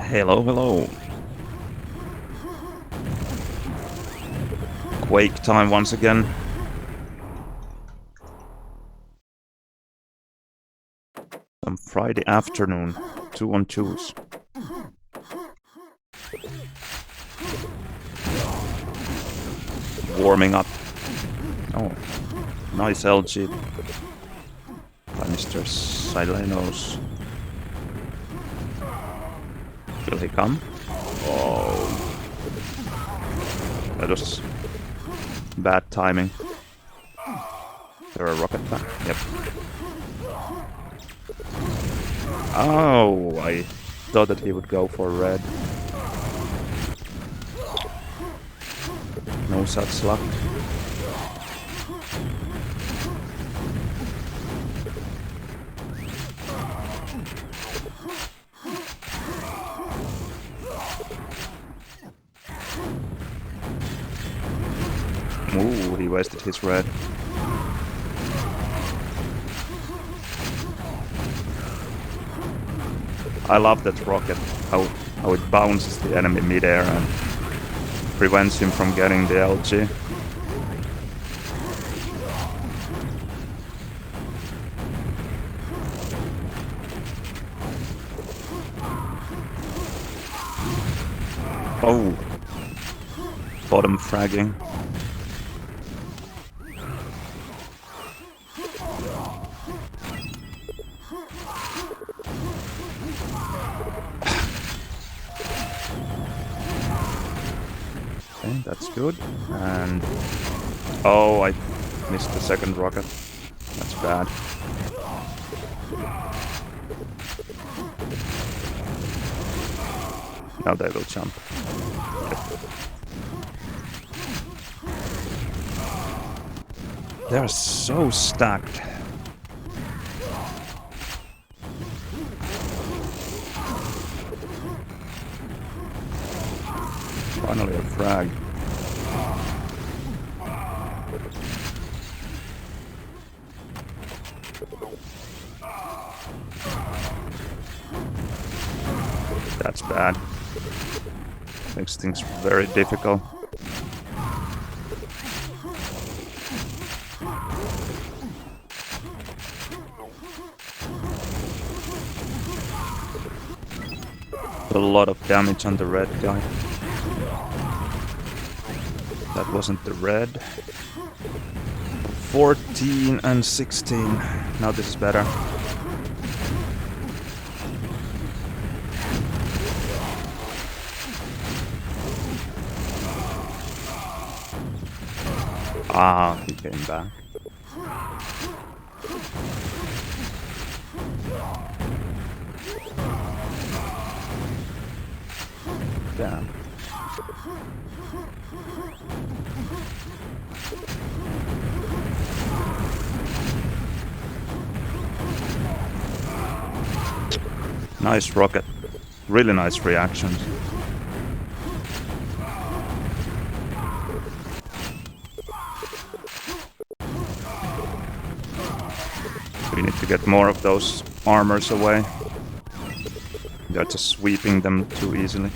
Hello, hello. Quake time once again. Some Friday afternoon, 2-on-2s. Warming up. Oh, nice LG by Mr. Silenos. Will he come? Oh, that was bad timing. Is there a rocket back? Yep. Oh, I thought that he would go for red. No such luck. Ooh, he wasted his red. I love that rocket, how it bounces the enemy midair and prevents him from getting the LG. Oh, bottom fragging. Okay, that's good. And oh, I missed the second rocket. That's bad. Now they will jump. They're so stacked. Finally a frag. That's bad. Makes things very difficult. A lot of damage on the red guy. That wasn't the red. 14 and 16. Now this is better. Ah, he came back. Damn. Nice rocket. Really nice reactions. We need to get more of those armors away. They're just sweeping them too easily.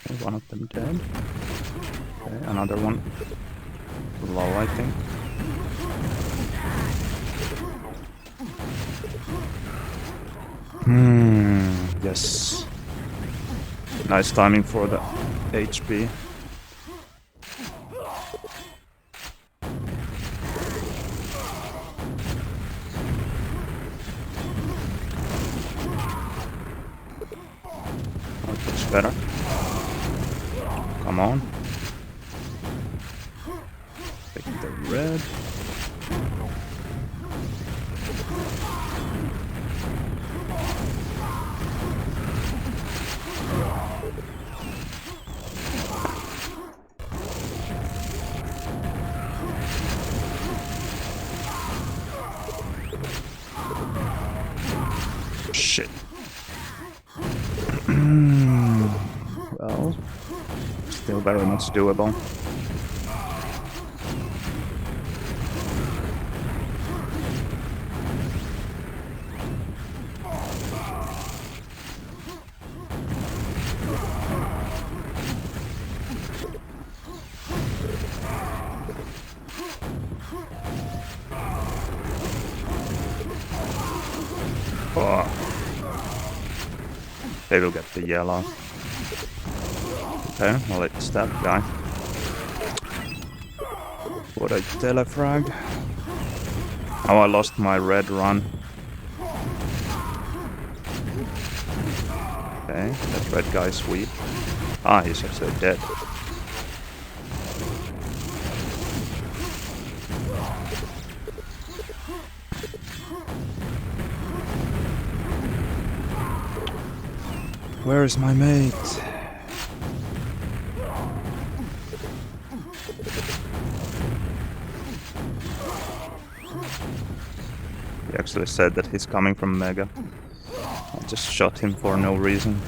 Okay, one of them dead. Okay, another one. Low, I think. Yes. Nice timing for the HP. Much better. Come on. Take the red. Shit. Well, still very much doable. Oh. They will get the yellow. Okay, well it's that guy. What a telefrag. Oh, I lost my red run. Okay, that red guy's weak. Ah, he's actually dead. Where is my mate? He actually said that he's coming from Mega. I just shot him for no reason.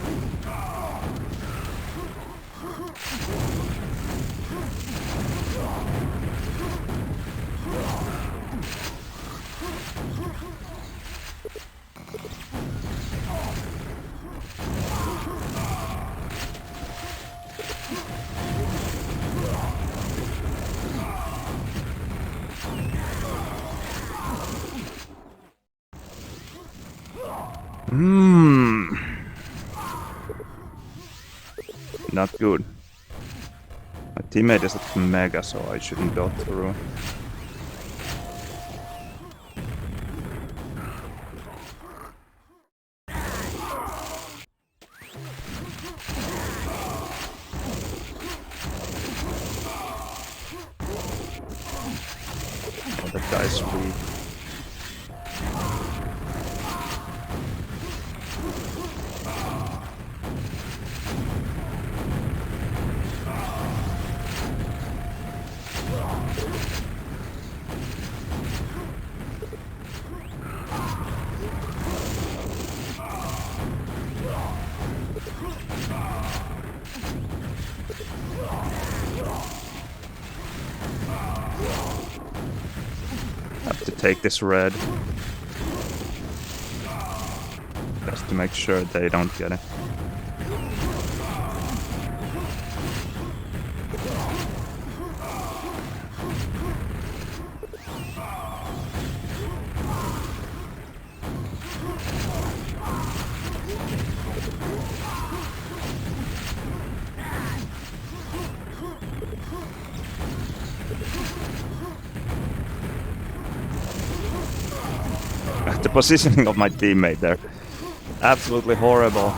Not good. My teammate is at Mega, so I shouldn't go through. Oh, that guy's weak. Have to take this red. Just to make sure they don't get it. The positioning of my teammate there. Absolutely horrible.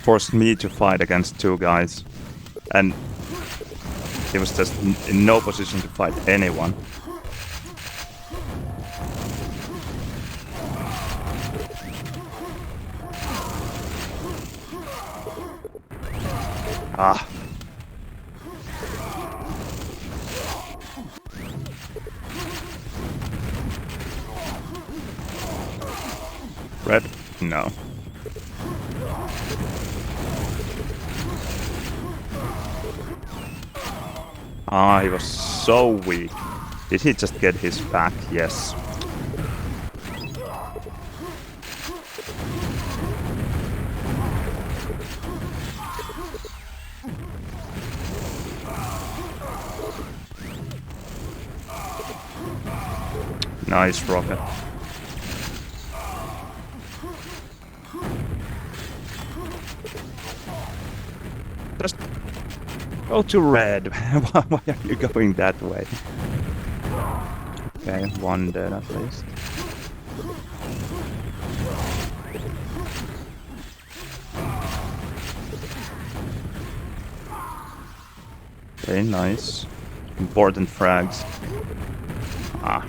Forced me to fight against two guys. And he was just in no position to fight anyone. Ah. Red? No. Ah, he was so weak. Did he just get his back? Yes. Nice rocket. Just go to red. Why are you going that way? Okay, one dead at least. Okay, nice. Important frags. Ah.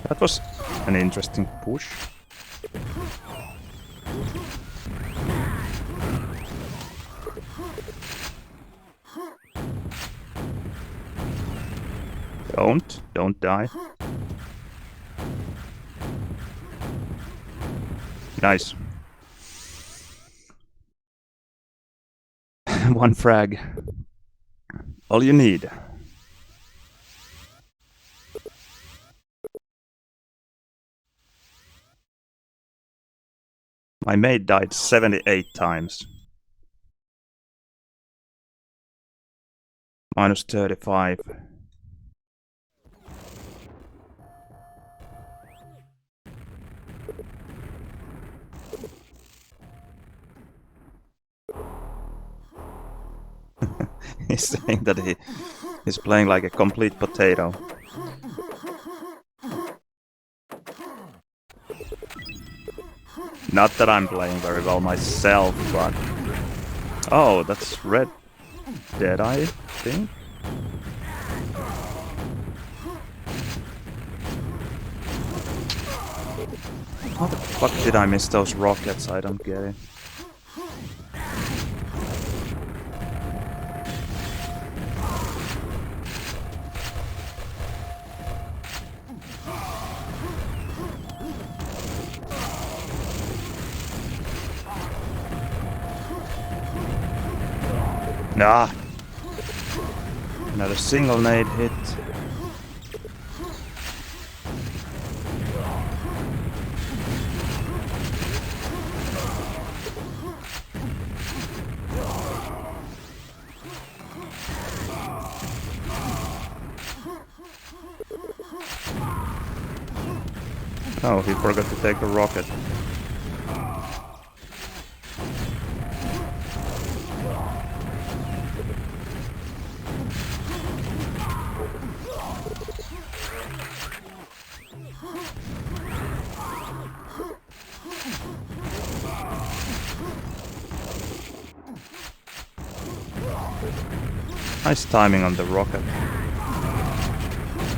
That was an interesting push. Don't die. Nice. One frag. All you need. My mate died 78 times. Minus 35. He's saying that he's playing like a complete potato. Not that I'm playing very well myself, but... Oh, that's Red Dead, I think? How the fuck did I miss those rockets? I don't get it. Nah. Not a single nade hit. Oh, he forgot to take a rocket. Nice timing on the rocket.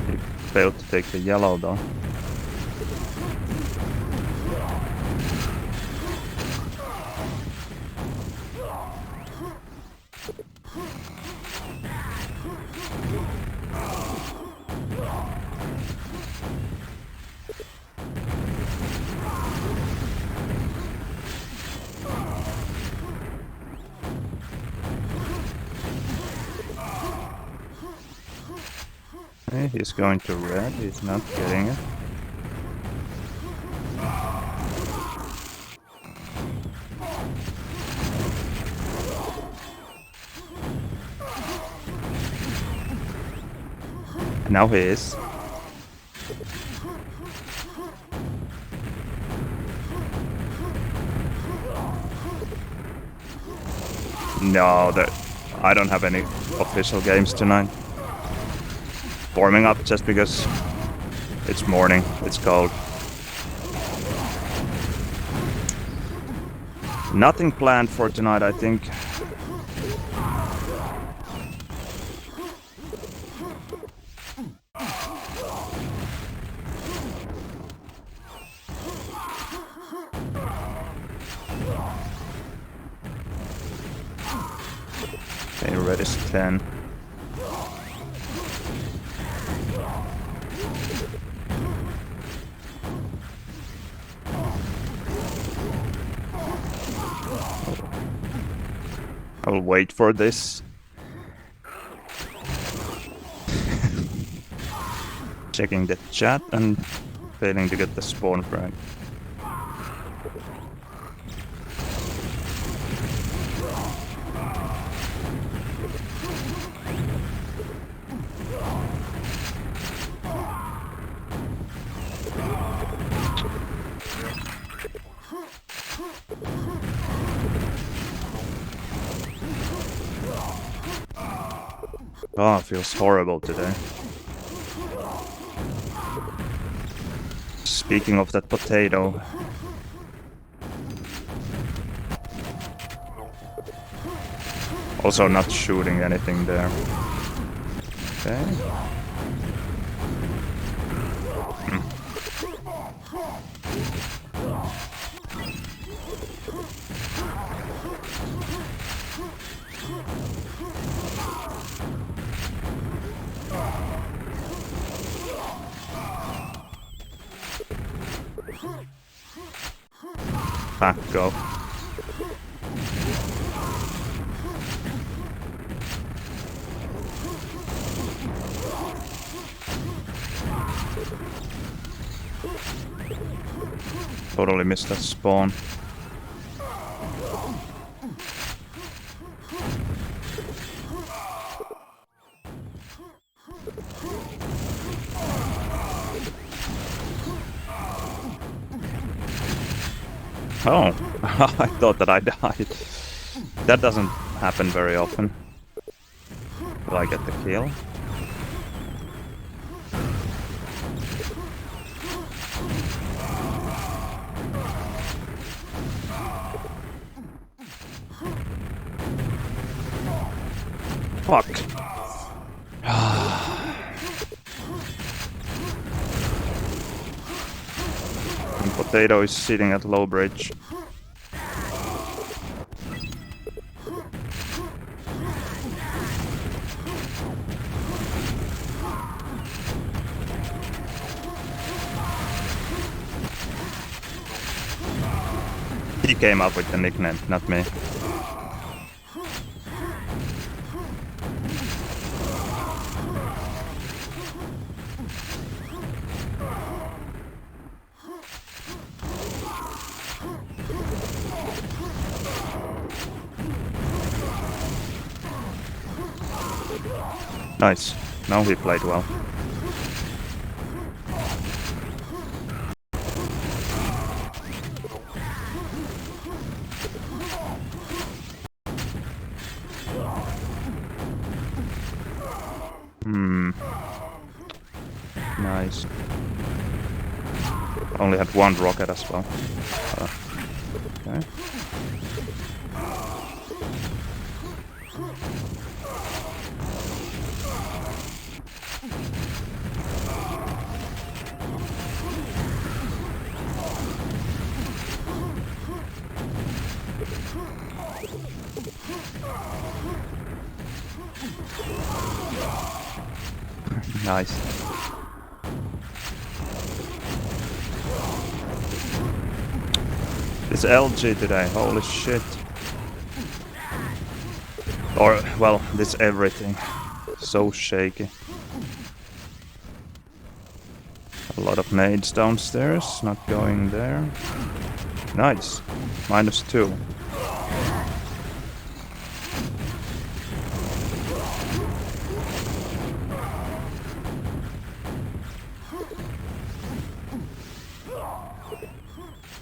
He failed to take the yellow though. Okay, he's going to red, he's not getting it. Now he is. No, I don't have any official games tonight. Warming up just because it's morning, it's cold. Nothing planned for tonight, I think. Okay, red is 10. I'll wait for this. Checking the chat and failing to get the spawn frag. Oh, it feels horrible today. Speaking of that potato. Also not shooting anything there. Okay. Ah, go. Totally missed that spawn. Oh, I thought that I died. That doesn't happen very often. Will I get the kill? Fuck. And Potato is sitting at low bridge. He came up with the nickname, not me. Nice. Now he played well. Nice. Only had one rocket as well. Okay. Nice. It's LG today, holy shit. Or, well, this everything. So shaky. A lot of nades downstairs, not going there. Nice. -2.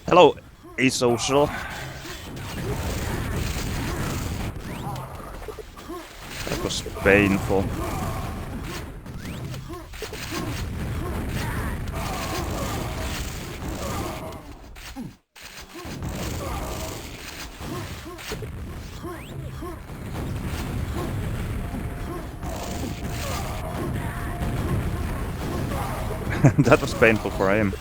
Hello, asocial. That was painful. That was painful for him.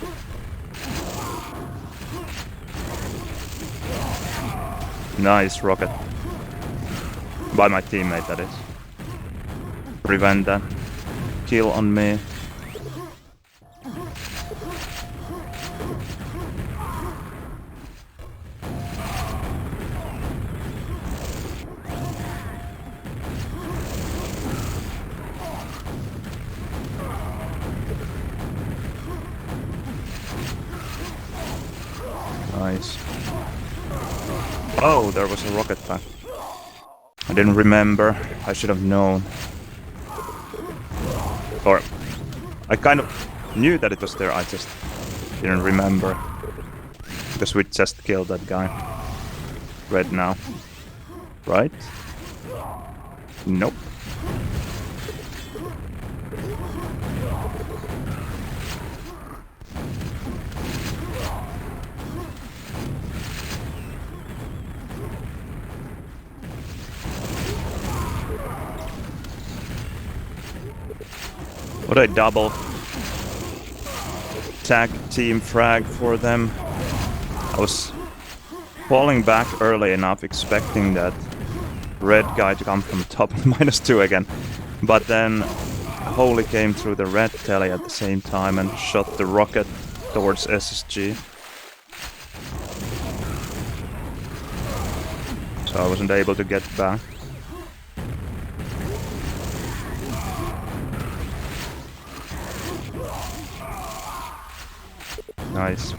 Nice rocket. By my teammate, that is. Prevent that kill on me. Nice. Oh, there was a rocket pack. I didn't remember. I should have known. Or I kind of knew that it was there, I just didn't remember. Because we just killed that guy. Red now. Right? Nope. What a double tag team frag for them. I was falling back early enough expecting that red guy to come from the top -2 again. But then Holy came through the red telly at the same time and shot the rocket towards SSG. So I wasn't able to get back. Nice.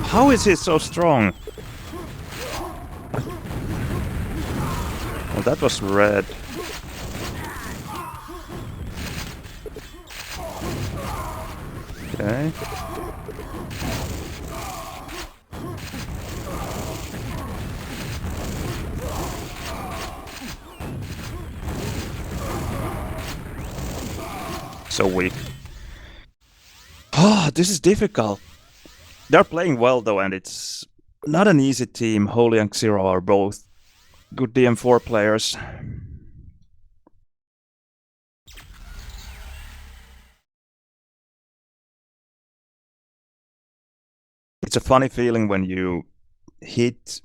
How is he so strong? Well, that was red. Okay. So weak. Ah, this is difficult. They're playing well though, and it's not an easy team. Holy and Xero are both good DM4 players. It's a funny feeling when you hit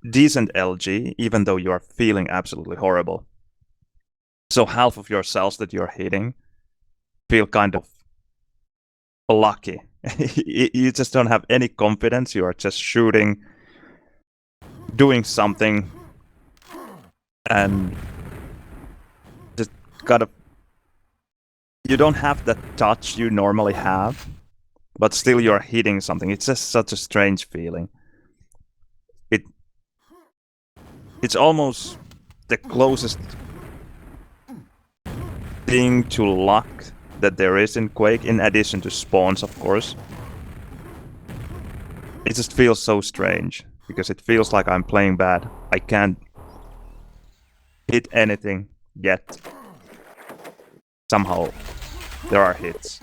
decent LG, even though you are feeling absolutely horrible. So half of your cells that you're hitting feel kind of lucky. You just don't have any confidence. You are just shooting, doing something, and just kind of... You don't have that touch you normally have, but still you're hitting something. It's just such a strange feeling. It's almost the closest thing to luck that there is in Quake, in addition to spawns, of course. It just feels so strange, because it feels like I'm playing bad. I can't hit anything yet. Somehow there are hits.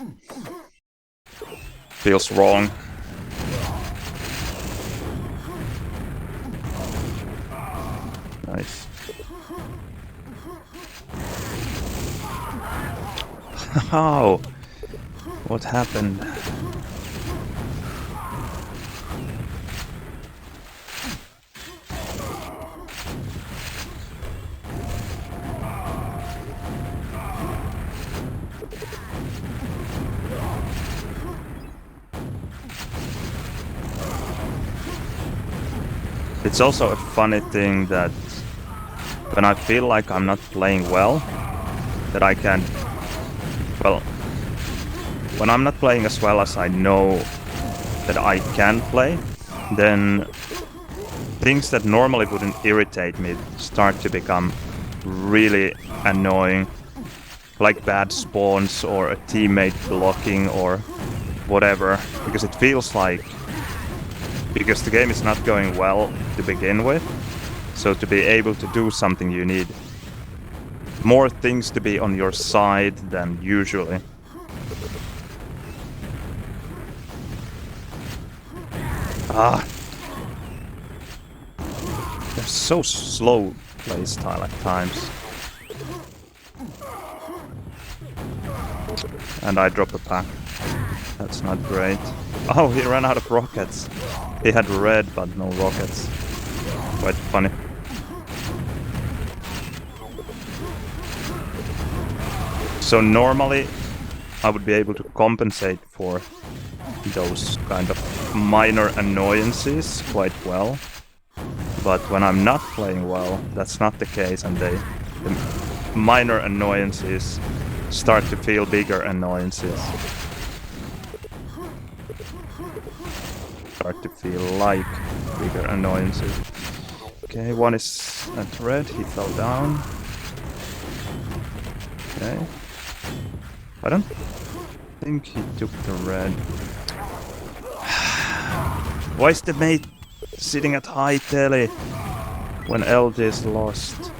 Feels wrong. Nice. How? What happened? It's also a funny thing that when I feel like I'm not playing well, that I can... Well, when I'm not playing as well as I know that I can play, then things that normally wouldn't irritate me start to become really annoying. Like bad spawns or a teammate blocking or whatever, because it feels like... Because the game is not going well to begin with, so to be able to do something you need more things to be on your side than usually. Ah! They're so slow playstyle at times. And I drop a pack. That's not great. Oh, he ran out of rockets. He had red, but no rockets. Quite funny. So normally, I would be able to compensate for those kind of minor annoyances quite well. But when I'm not playing well, that's not the case, and the minor annoyances start to feel bigger annoyances. Start to feel like bigger annoyances. Okay, one is at red, he fell down. Okay. I don't think he took the red. Why is the mate sitting at high tele when LD is lost?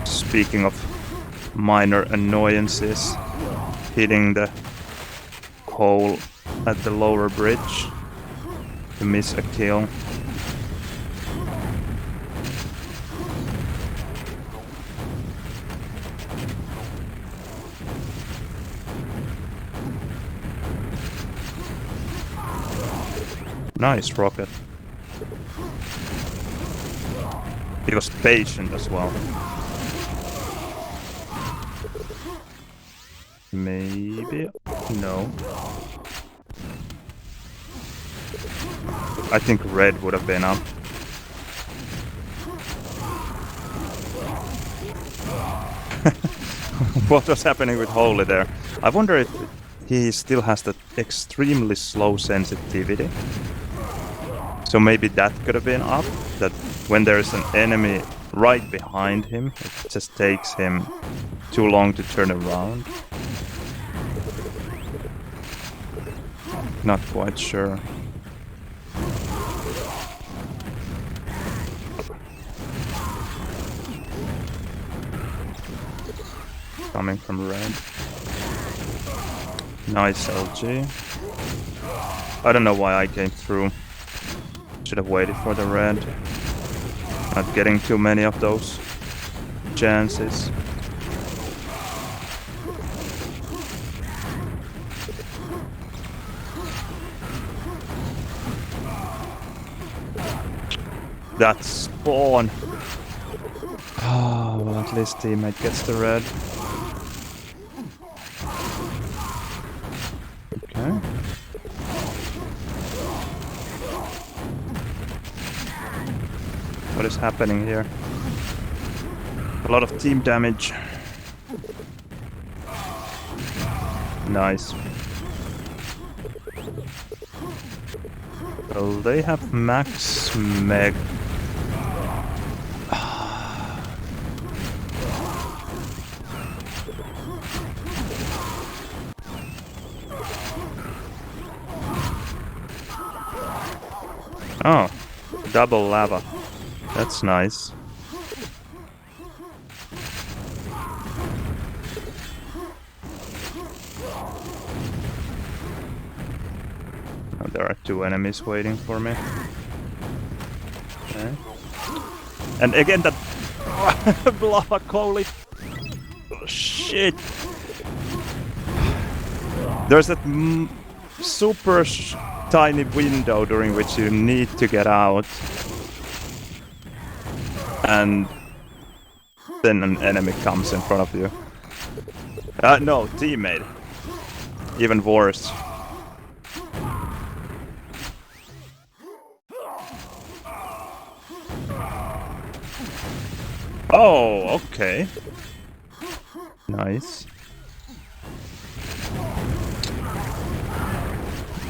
Speaking of minor annoyances, hitting the hole at the lower bridge to miss a kill. Nice rocket. He was patient as well. Maybe... no. I think red would have been up. What was happening with Holy there? I wonder if he still has that extremely slow sensitivity. So maybe that could have been up, that when there's an enemy right behind him, it just takes him too long to turn around. Not quite sure. Coming from red. Nice LG. I don't know why I came through. Should have waited for the red. Not getting too many of those chances. That spawn! Oh, well, at least teammate gets the red. Okay. What is happening here? A lot of team damage. Nice. Well, they have max meg. Oh, double lava. That's nice. Oh, there are two enemies waiting for me. Okay. And again that block, holy shit. There's that super tiny window during which you need to get out. And then an enemy comes in front of you. No, teammate. Even worse. Oh, okay. Nice.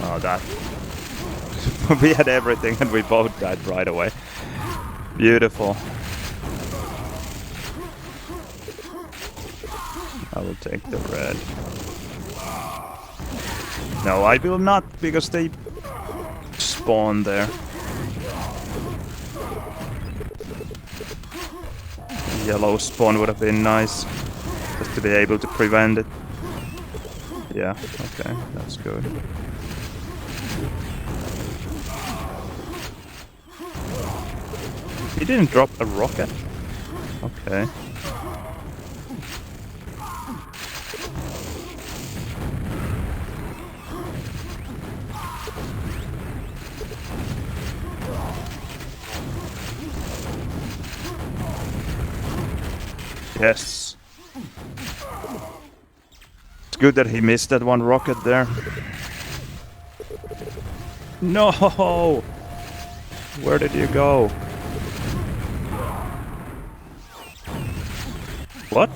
Oh, that... we had everything and we both died right away. Beautiful. I will take the red. No, I will not, because they spawn there. Yellow spawn would have been nice, just to be able to prevent it. Yeah, okay, that's good. He didn't drop a rocket? Okay. Yes. It's good that he missed that one rocket there. No! Where did you go? What?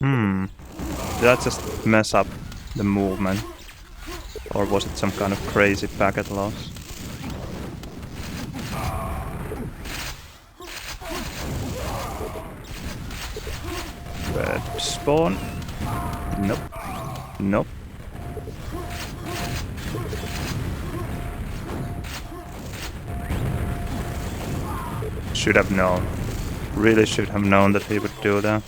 Did that just mess up the movement? Or was it some kind of crazy packet loss? Red spawn. Nope. Nope. Should have known. Really should have known that he would do that.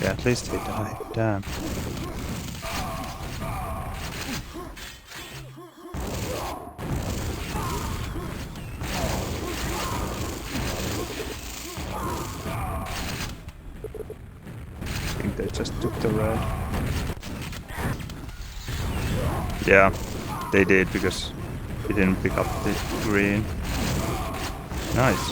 Yeah, at least he died. Damn. just took the red. Yeah, they did because he didn't pick up the green. Nice.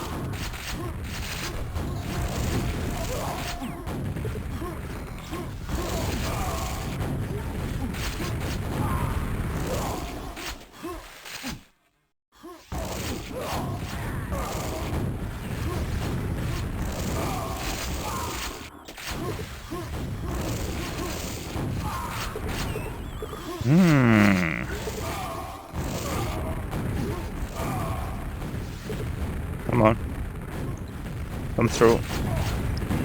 Come on. Come through.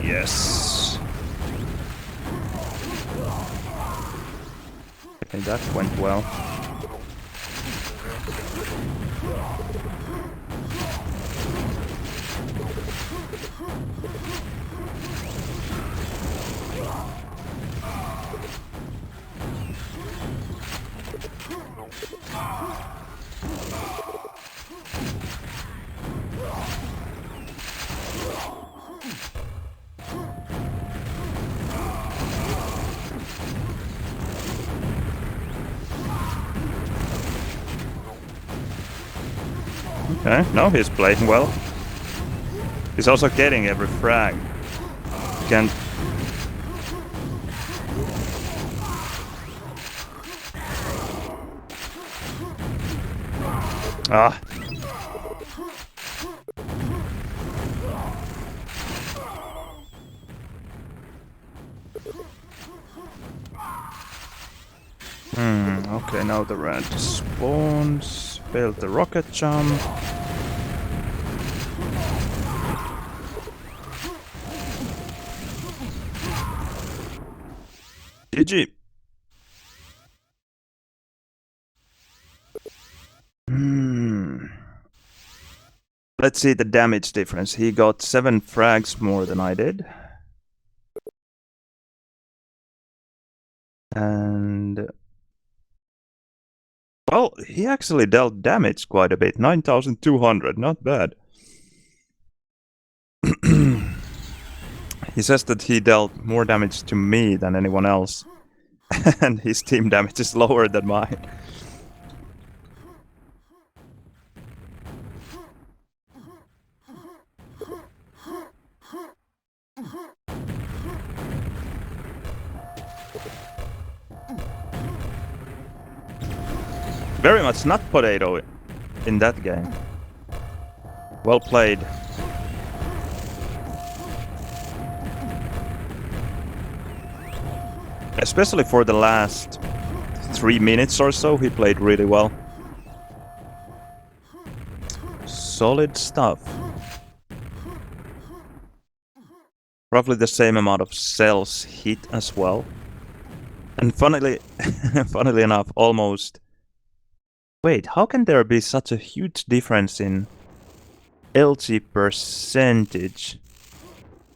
Yes. I think that went well. Okay, now he's playing well. He's also getting every frag. He can... Ah. Okay, now the red spawns. Failed the rocket jump. GG. Let's see the damage difference. He got 7 frags more than I did. And... well, he actually dealt damage quite a bit. 9,200, not bad. He says that he dealt more damage to me than anyone else. And his team damage is lower than mine. Very much not potato in that game. Well played. Especially for the last 3 minutes or so, he played really well. Solid stuff. Roughly the same amount of cells hit as well. And funnily enough, almost... wait, how can there be such a huge difference in LG percentage,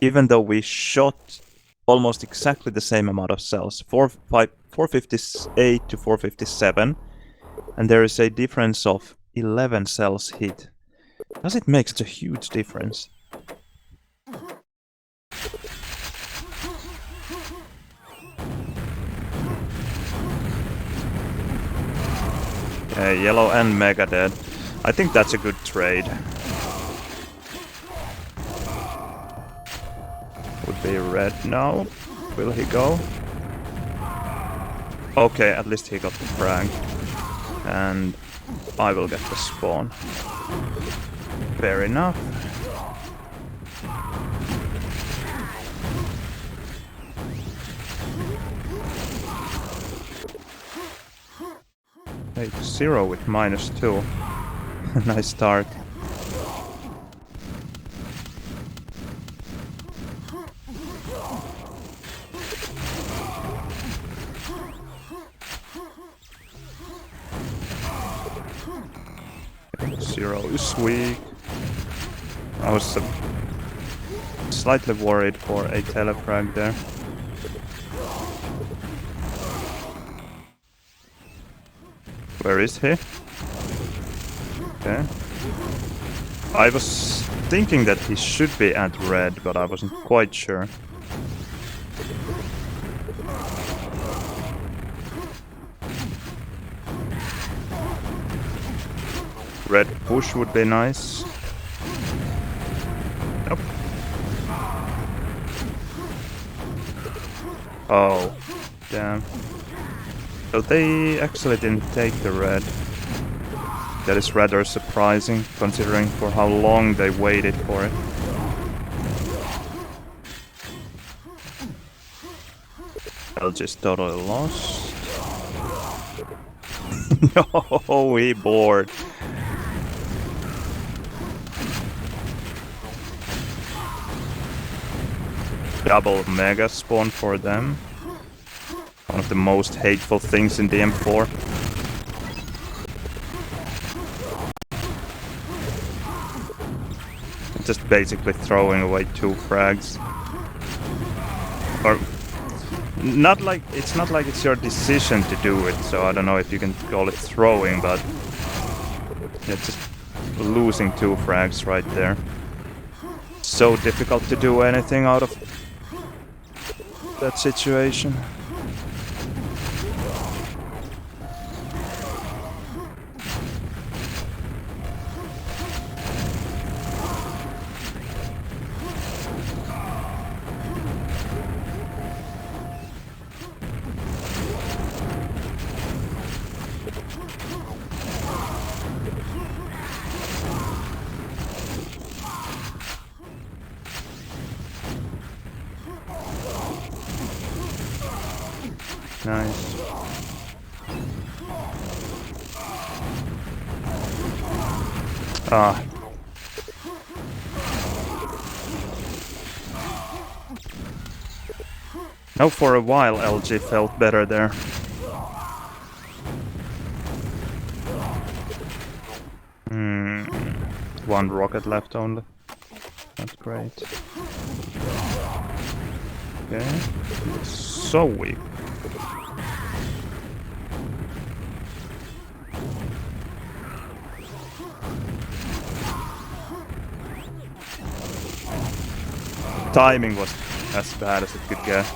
even though we shot almost exactly the same amount of cells, 458 to 457, and there is a difference of 11 cells hit. Does it make such a huge difference? Okay, yellow and mega dead. I think that's a good trade. Would be red now. Will he go? Okay, at least he got the frag. And I will get the spawn. Fair enough. Hey, 0 with -2. Nice start. Zero is weak. I was slightly worried for a telefrag there. Where is he? Okay. I was thinking that he should be at red, but I wasn't quite sure. Red push would be nice. Nope. Oh, damn. So they actually didn't take the red. That is rather surprising, considering for how long they waited for it. I'll just totally lost. No, he bored. Double mega spawn for them. One of the most hateful things in the M4. Just basically throwing away 2 frags. Or not like it's not like it's your decision to do it, so I don't know if you can call it throwing, but yeah, just losing 2 frags right there. So difficult to do anything out of that situation. Nice. Ah. Now for a while LG felt better there. One rocket left only. That's great. Okay. So weak. Timing was as bad as it could get.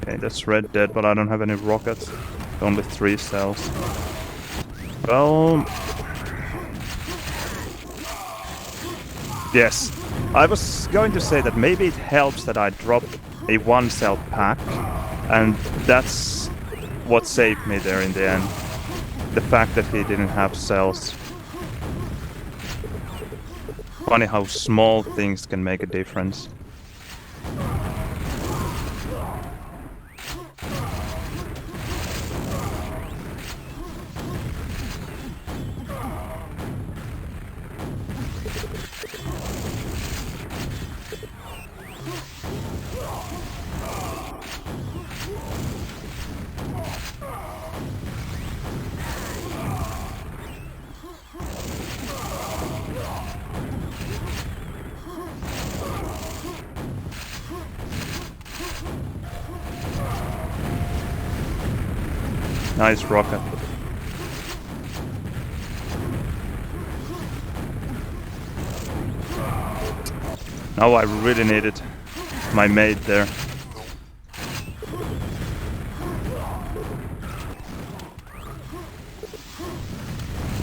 Okay, that's red dead, but I don't have any rockets. Only 3 cells. Well... Yes. I was going to say that maybe it helps that I dropped a 1-cell pack, and that's what saved me there in the end. The fact that he didn't have cells. Funny how small things can make a difference. Nice rocket. Now I really needed my mate there.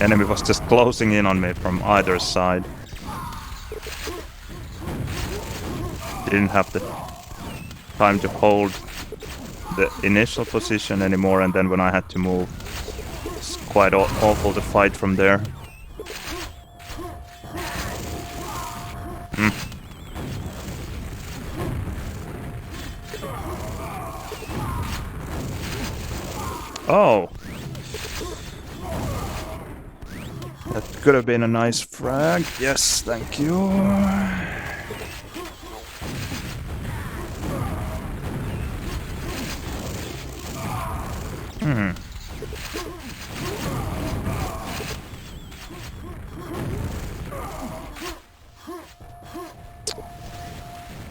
Enemy was just closing in on me from either side. Didn't have the time to hold the initial position anymore, and then when I had to move, it's quite awful to fight from there. Oh! That could have been a nice frag. Yes, thank you.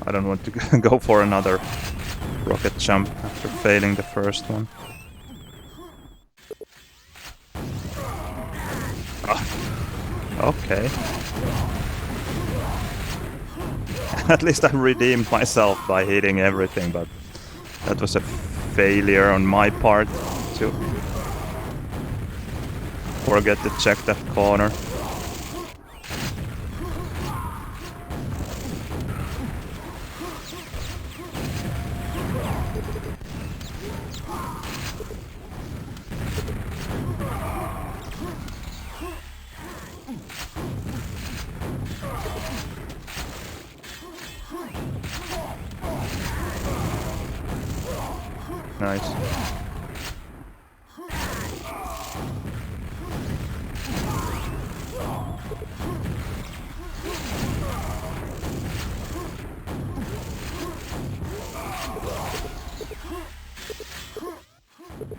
I don't want to go for another rocket jump after failing the first one. Okay. At least I redeemed myself by hitting everything, but that was a failure on my part to forget to check that corner. Nice.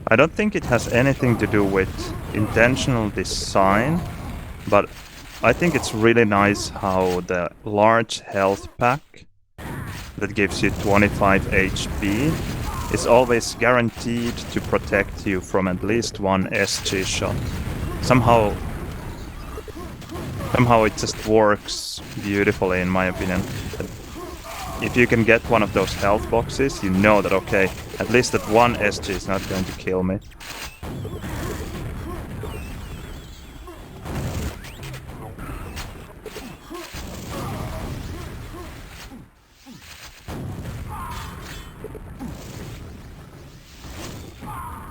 I don't think it has anything to do with intentional design, but I think it's really nice how the large health pack that gives you 25 HP is always guaranteed to protect you from at least one SG shot. Somehow it just works beautifully, in my opinion. If you can get one of those health boxes, you know that, okay, at least that one SG is not going to kill me.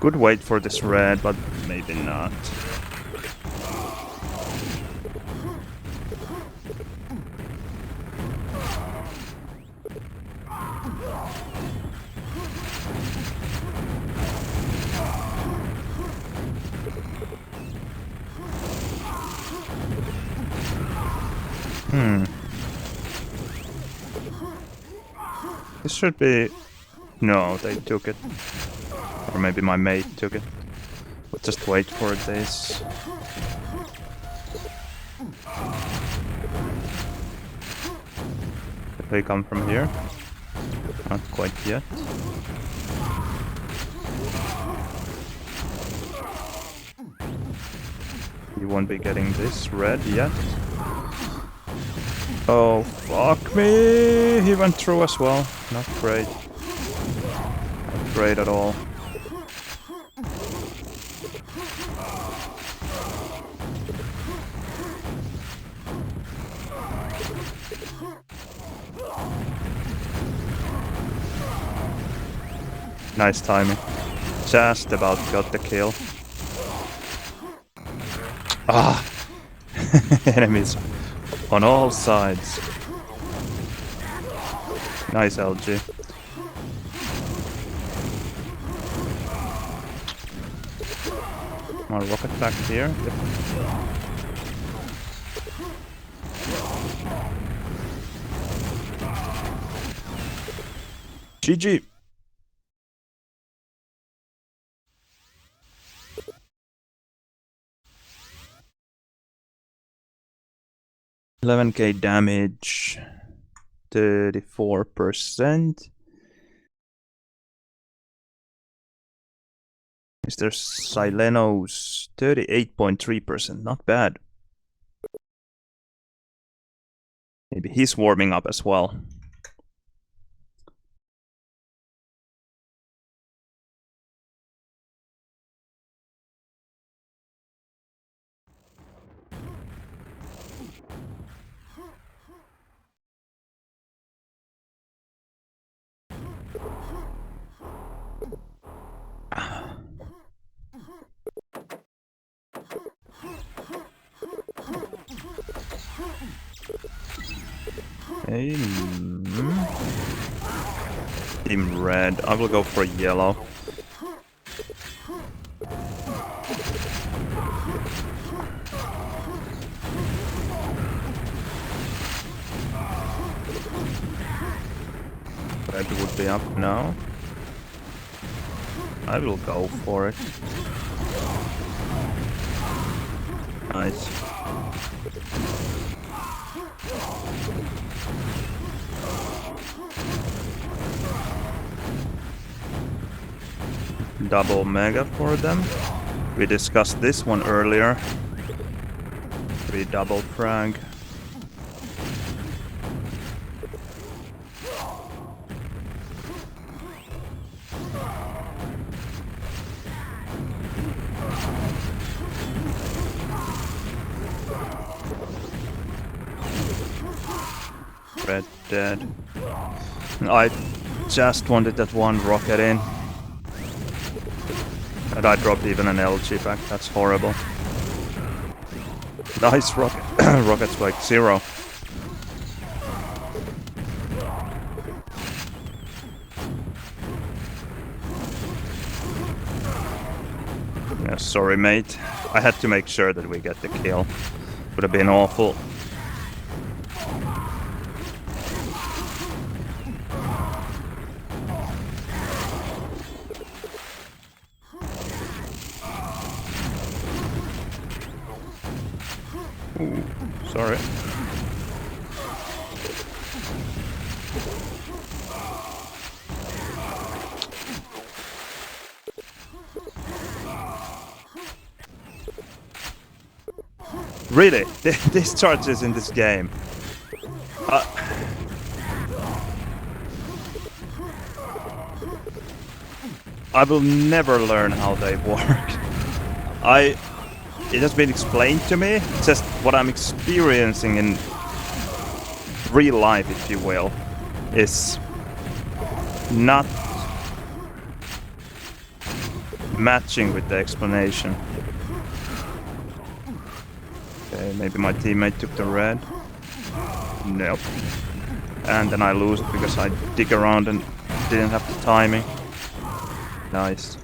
Could wait for this red, but maybe not. This should be... No, they took it. Or maybe my mate took it. We'll just wait for this. If they come from here? Not quite yet. You won't be getting this red yet. Oh, fuck me! He went through as well. Not great. Not great at all. Nice timing. Just about got the kill. Ah! Enemies on all sides. Nice LG. More rocket back here. Yep. GG. $11k damage, 34%. Mr. Silenos, 38.3%, not bad. Maybe he's warming up as well. Okay. Team red. I will go for yellow. Red would be up now. I will go for it. Nice. double mega for them. We discussed this one earlier. 3 double frag. Red dead. I just wanted that one rocket in. And I dropped even an LG back. That's horrible. Nice rocket. Rocket spike 0. Yeah, sorry, mate. I had to make sure that we get the kill. Would have been awful. Ooh, sorry. Really? Discharges in this game. I will never learn how they work. It has been explained to me, just what I'm experiencing in real life, if you will, is not matching with the explanation. Okay, maybe my teammate took the red. Nope. And then I lose it because I dig around and didn't have the timing. Nice.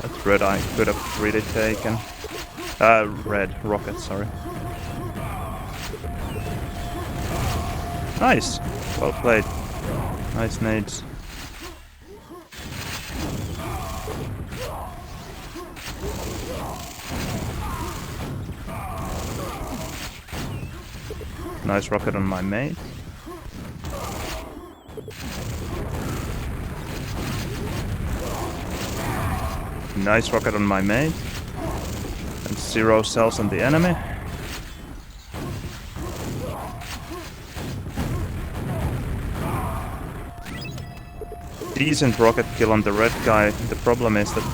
That's red I could have really taken. Red rocket, sorry. Nice! Well played. Nice nades. Nice rocket on my mate. Nice rocket on my mate. And 0 cells on the enemy. Decent rocket kill on the red guy. The problem is that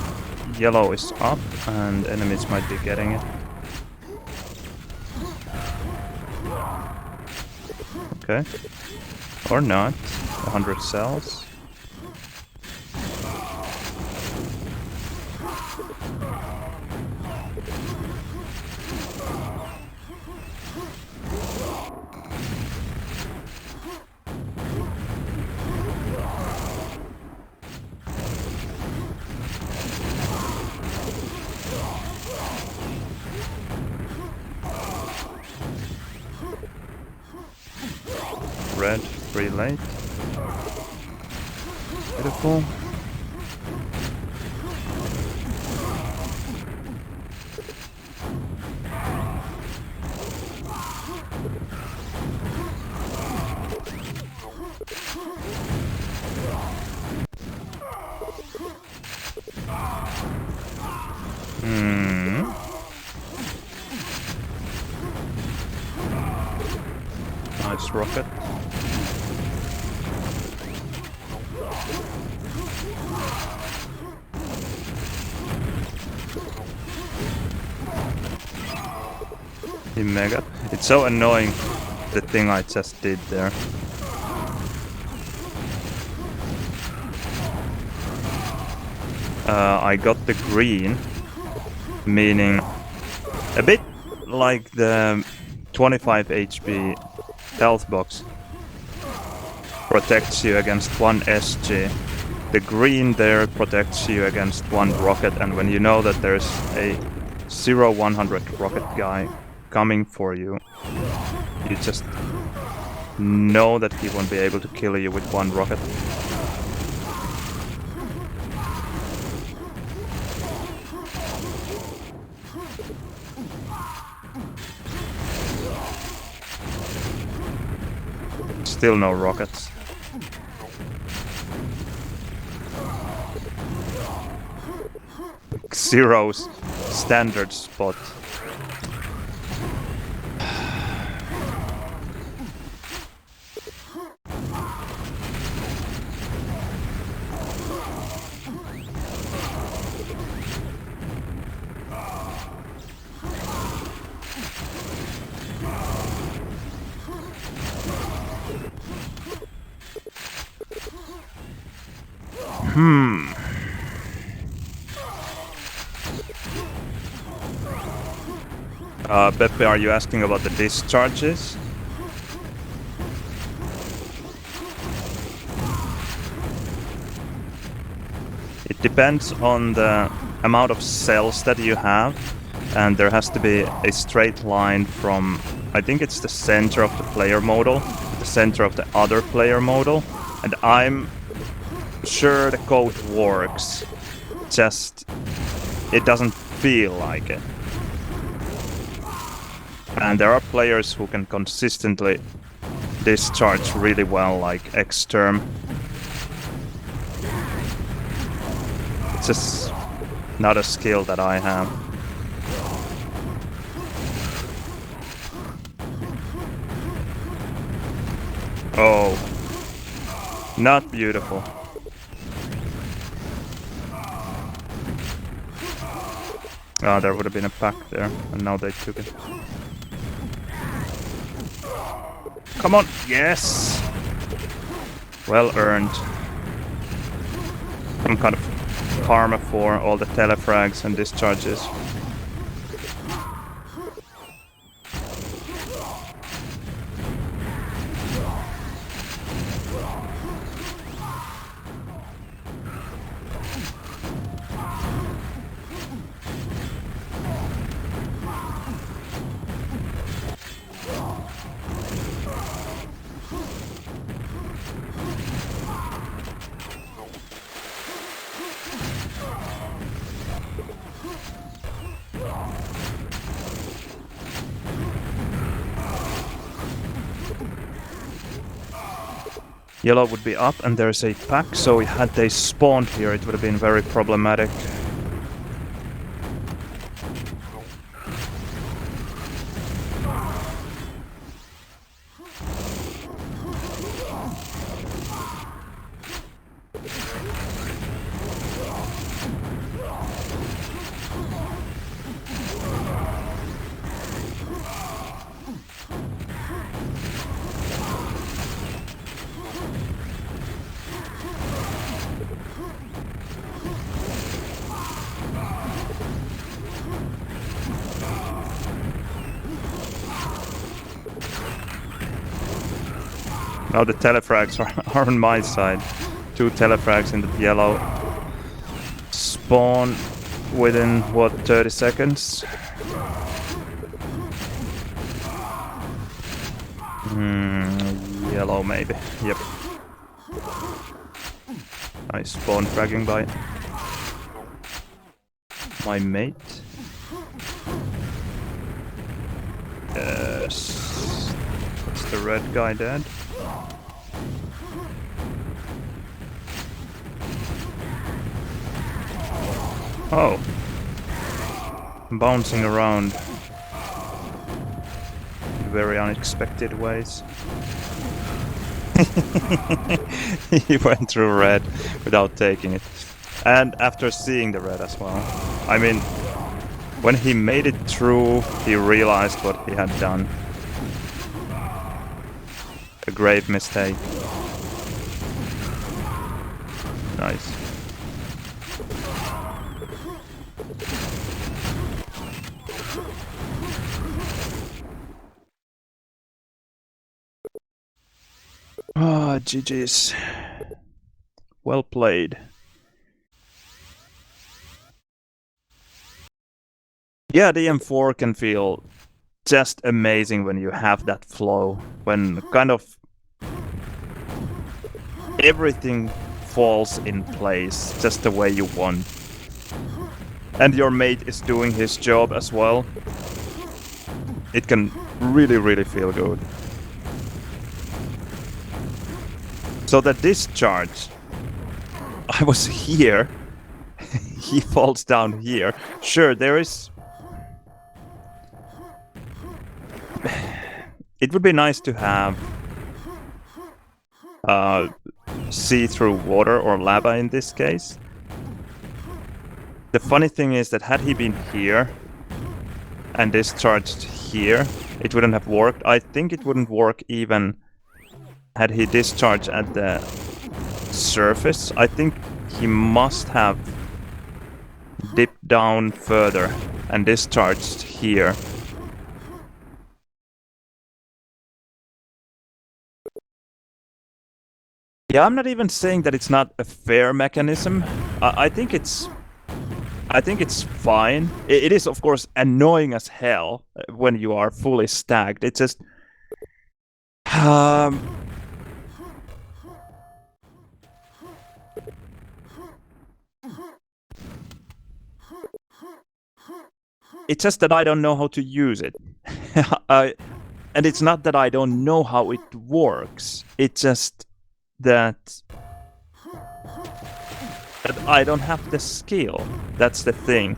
yellow is up and enemies might be getting it. Okay. Or not. 100 cells. Red, pretty late. Beautiful. Nice rocket. Mega. It's so annoying, the thing I just did there. I got the green, meaning a bit like the 25 HP health box protects you against 1 SG. The green there protects you against 1 rocket, and when you know that there's a 0-100 rocket guy coming for you, you just know that he won't be able to kill you with 1 rocket. Still no rockets. Zero's standard spot. Pepe, are you asking about the discharges? It depends on the amount of cells that you have, and there has to be a straight line from, I think it's the center of the player model, to the center of the other player model, and I'm sure the code works, just it doesn't feel like it. And there are players who can consistently discharge really well, like X-Term. It's just not a skill that I have. Oh, not beautiful. Ah, there would have been a pack there, and now they took it. Come on, yes! Well earned. Some kind of karma for all the telefrags and discharges. Yellow would be up and there's a pack, so had they spawned here it would have been very problematic. Now the telefrags are on my side. 2 telefrags in the yellow. Spawn within, what, 30 seconds? Yellow maybe, yep. Nice spawn fragging by my mate. Yes. That's the red guy dead. Oh. Bouncing around in very unexpected ways. He went through red without taking it. And after seeing the red as well. I mean, when he made it through, he realized what he had done. A grave mistake. Nice. Ah, GG's. Well played. Yeah, the M4 can feel just amazing when you have that flow. When kind of everything falls in place just the way you want. And your mate is doing his job as well. It can really, really feel good. So the discharge, I was here he falls down here. Sure, there is... It would be nice to have see-through water or lava in this case. The funny thing is that had he been here and discharged here, it wouldn't have worked. I think it wouldn't work even had he discharged at the surface. I think he must have dipped down further and discharged here. Yeah, I'm not even saying that it's not a fair mechanism. I think it's fine. It is, of course, annoying as hell when you are fully stacked. It's just... it's just that I don't know how to use it. And it's not that I don't know how it works. It's just that I don't have the skill. That's the thing.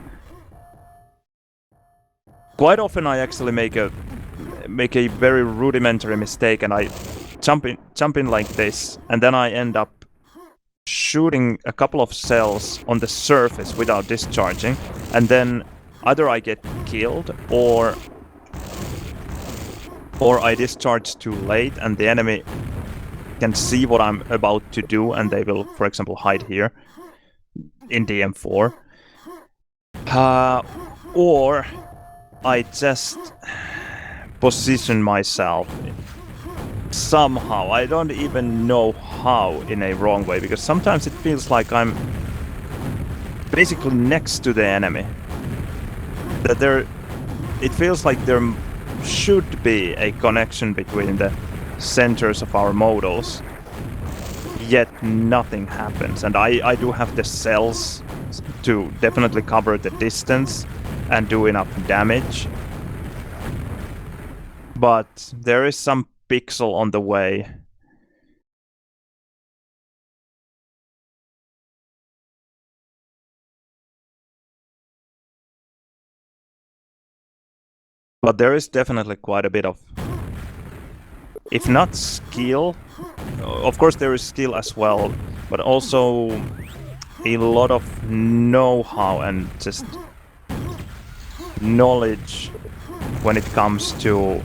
Quite often I actually make a very rudimentary mistake and I jump in like this, and then I end up shooting a couple of cells on the surface without discharging, and then either I get killed or I discharge too late and the enemy can see what I'm about to do and they will, for example, hide here in DM4. Or I just position myself somehow. I don't even know how in a wrong way, because sometimes it feels like I'm basically next to the enemy. That it feels like there should be a connection between the centers of our modals, yet nothing happens. And I do have the cells to definitely cover the distance and do enough damage, but there is some pixel on the way. But there is definitely quite a bit of, if not skill, of course there is skill as well, but also a lot of know-how and just knowledge when it comes to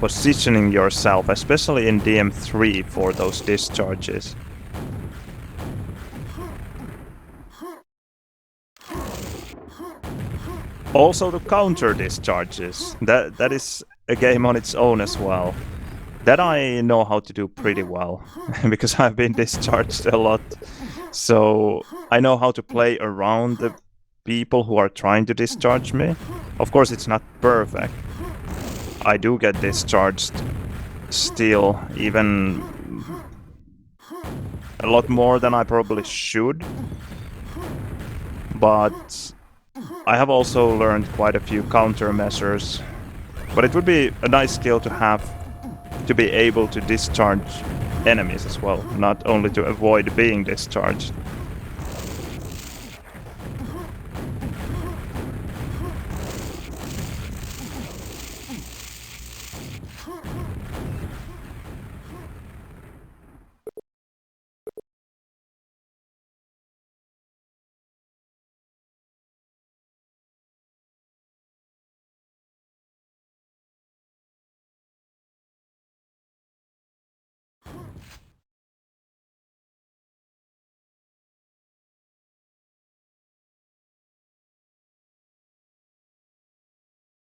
positioning yourself, especially in DM3 for those discharges. Also to counter discharges, that is a game on its own as well. That I know how to do pretty well, because I've been discharged a lot. So I know how to play around the people who are trying to discharge me. Of course it's not perfect. I do get discharged still, even a lot more than I probably should. But I have also learned quite a few countermeasures. But it would be a nice skill to have, to be able to discharge enemies as well, not only to avoid being discharged.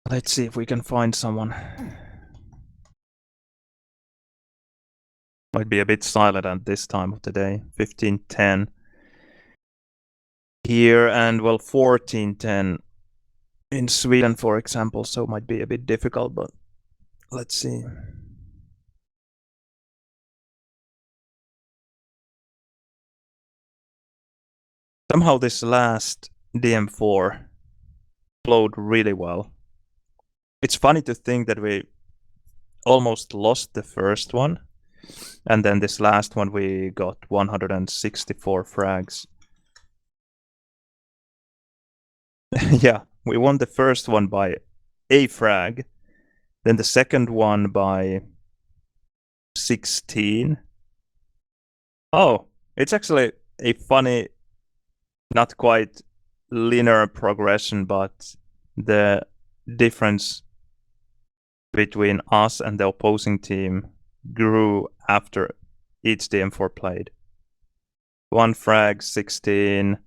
Let's see if we can find someone. Might be a bit silent at this time of the day. 15:10 here, and well, 14:10 in Sweden, for example, so might be a bit difficult, but let's see. Somehow this last DM4 flowed really well. It's funny to think that we almost lost the first one, and then this last one we got 164 frags. Yeah, we won the first one by a frag, then the second one by 16. Oh, it's actually a funny, not quite linear progression, but the difference between us and the opposing team grew after each DM4 played. 1 frag, 16,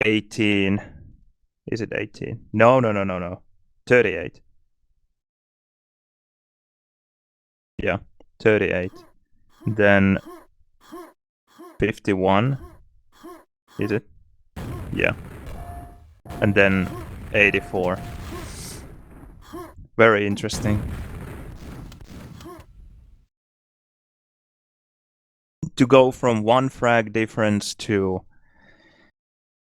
18. Is it 18? No. 38. Yeah, 38. Then 51. Is it? Yeah. And then 84. Very interesting. To go from 1 frag difference to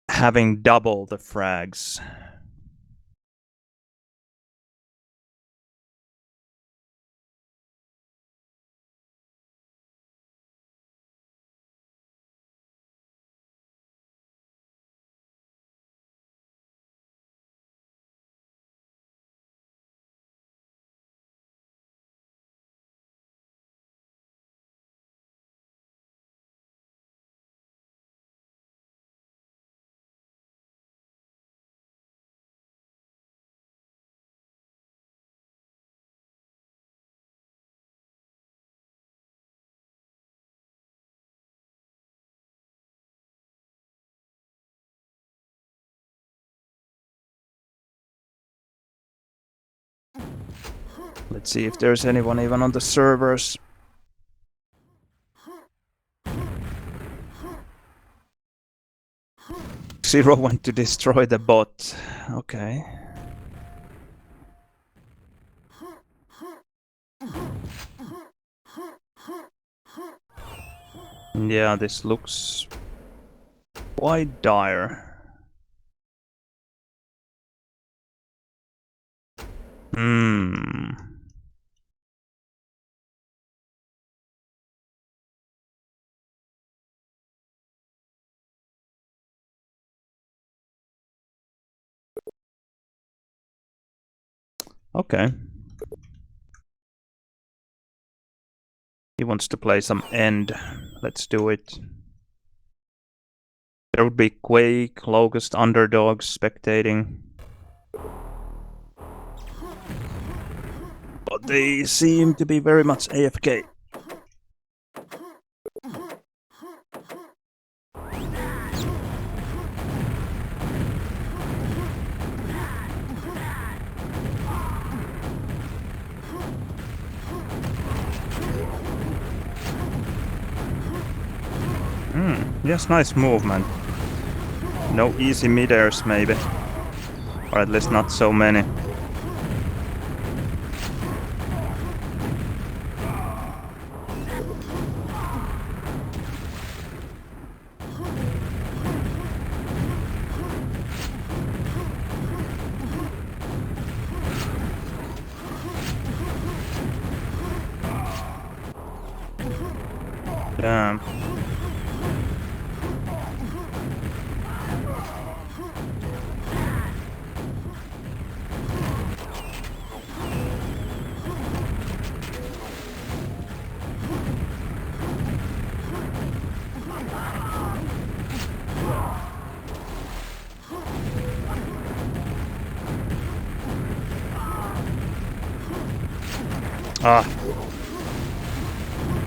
having double the frags. Let's see if there's anyone even on the servers. Zero went to destroy the bot. Okay. Yeah, this looks quite dire. Okay. He wants to play some end. Let's do it. There would be Quake, Locust, Underdogs spectating. But they seem to be very much AFK. Yes, nice movement. No easy mid-airs maybe. Or at least not so many. Damn. Ah.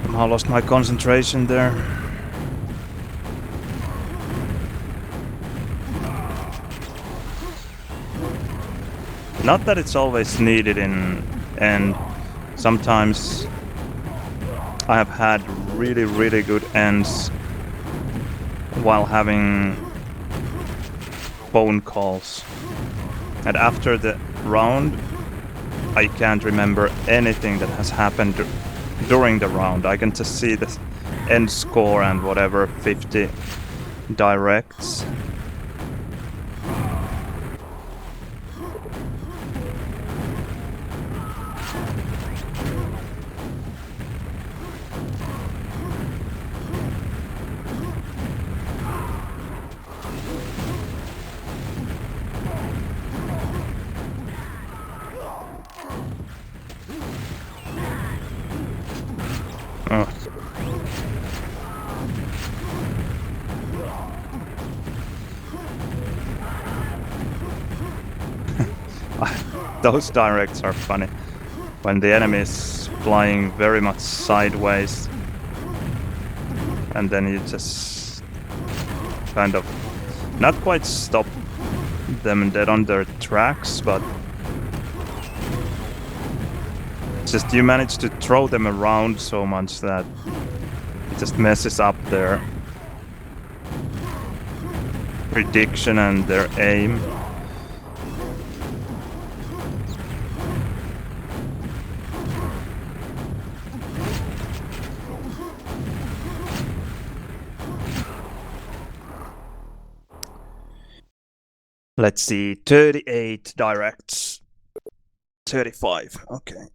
Somehow lost my concentration there. Not that it's always needed in end. Sometimes I have had really good ends while having phone calls. And after the round, I can't remember anything that has happened during the round. I can just see the end score and whatever 50 directs. Oh. Those directs are funny. When the enemy is flying very much sideways, and then you just kind of not quite stop them dead on their tracks, but just you manage to throw them around so much that it just messes up their prediction and their aim. Let's see, 38 directs. 35, okay.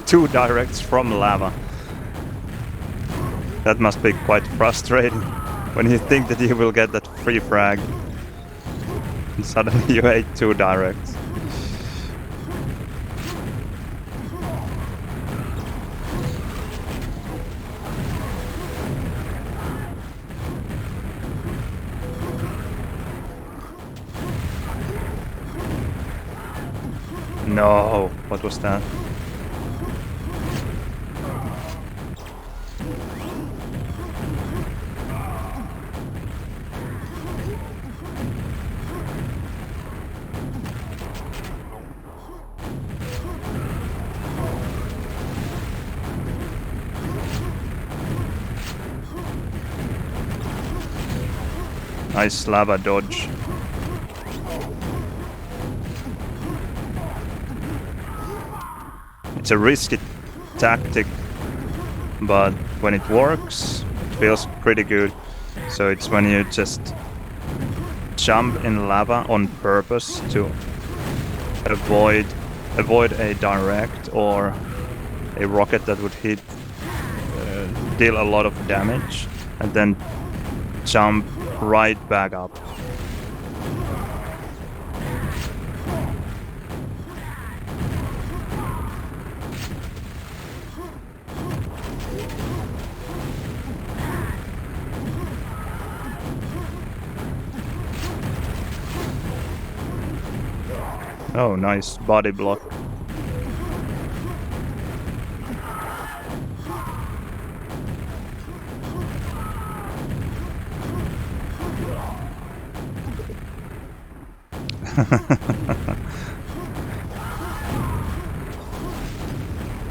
Two directs from lava. That must be quite frustrating when you think that you will get that free frag and suddenly you ate two directs. No, what was that? Nice lava dodge. It's a risky tactic, but when it works, it feels pretty good. So it's when you just jump in lava on purpose to avoid a direct or a rocket that would deal a lot of damage, and then jump right back up. Oh, nice body block.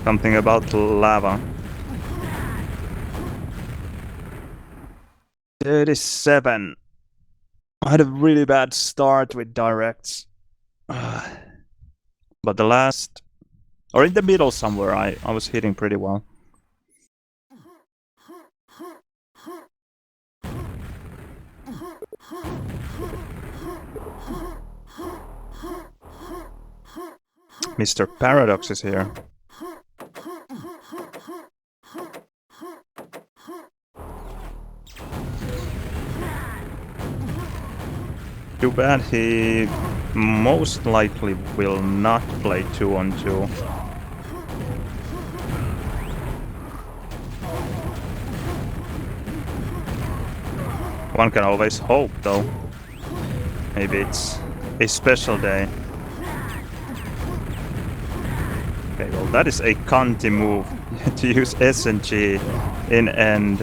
Something about lava. 37. I had a really bad start with directs. But the last, or in the middle somewhere, I was hitting pretty well. Mr. Paradox is here. Too bad he most likely will not play 2-on-2. One can always hope, though. Maybe it's a special day. Okay, well that is a cunty move to use SNG in end.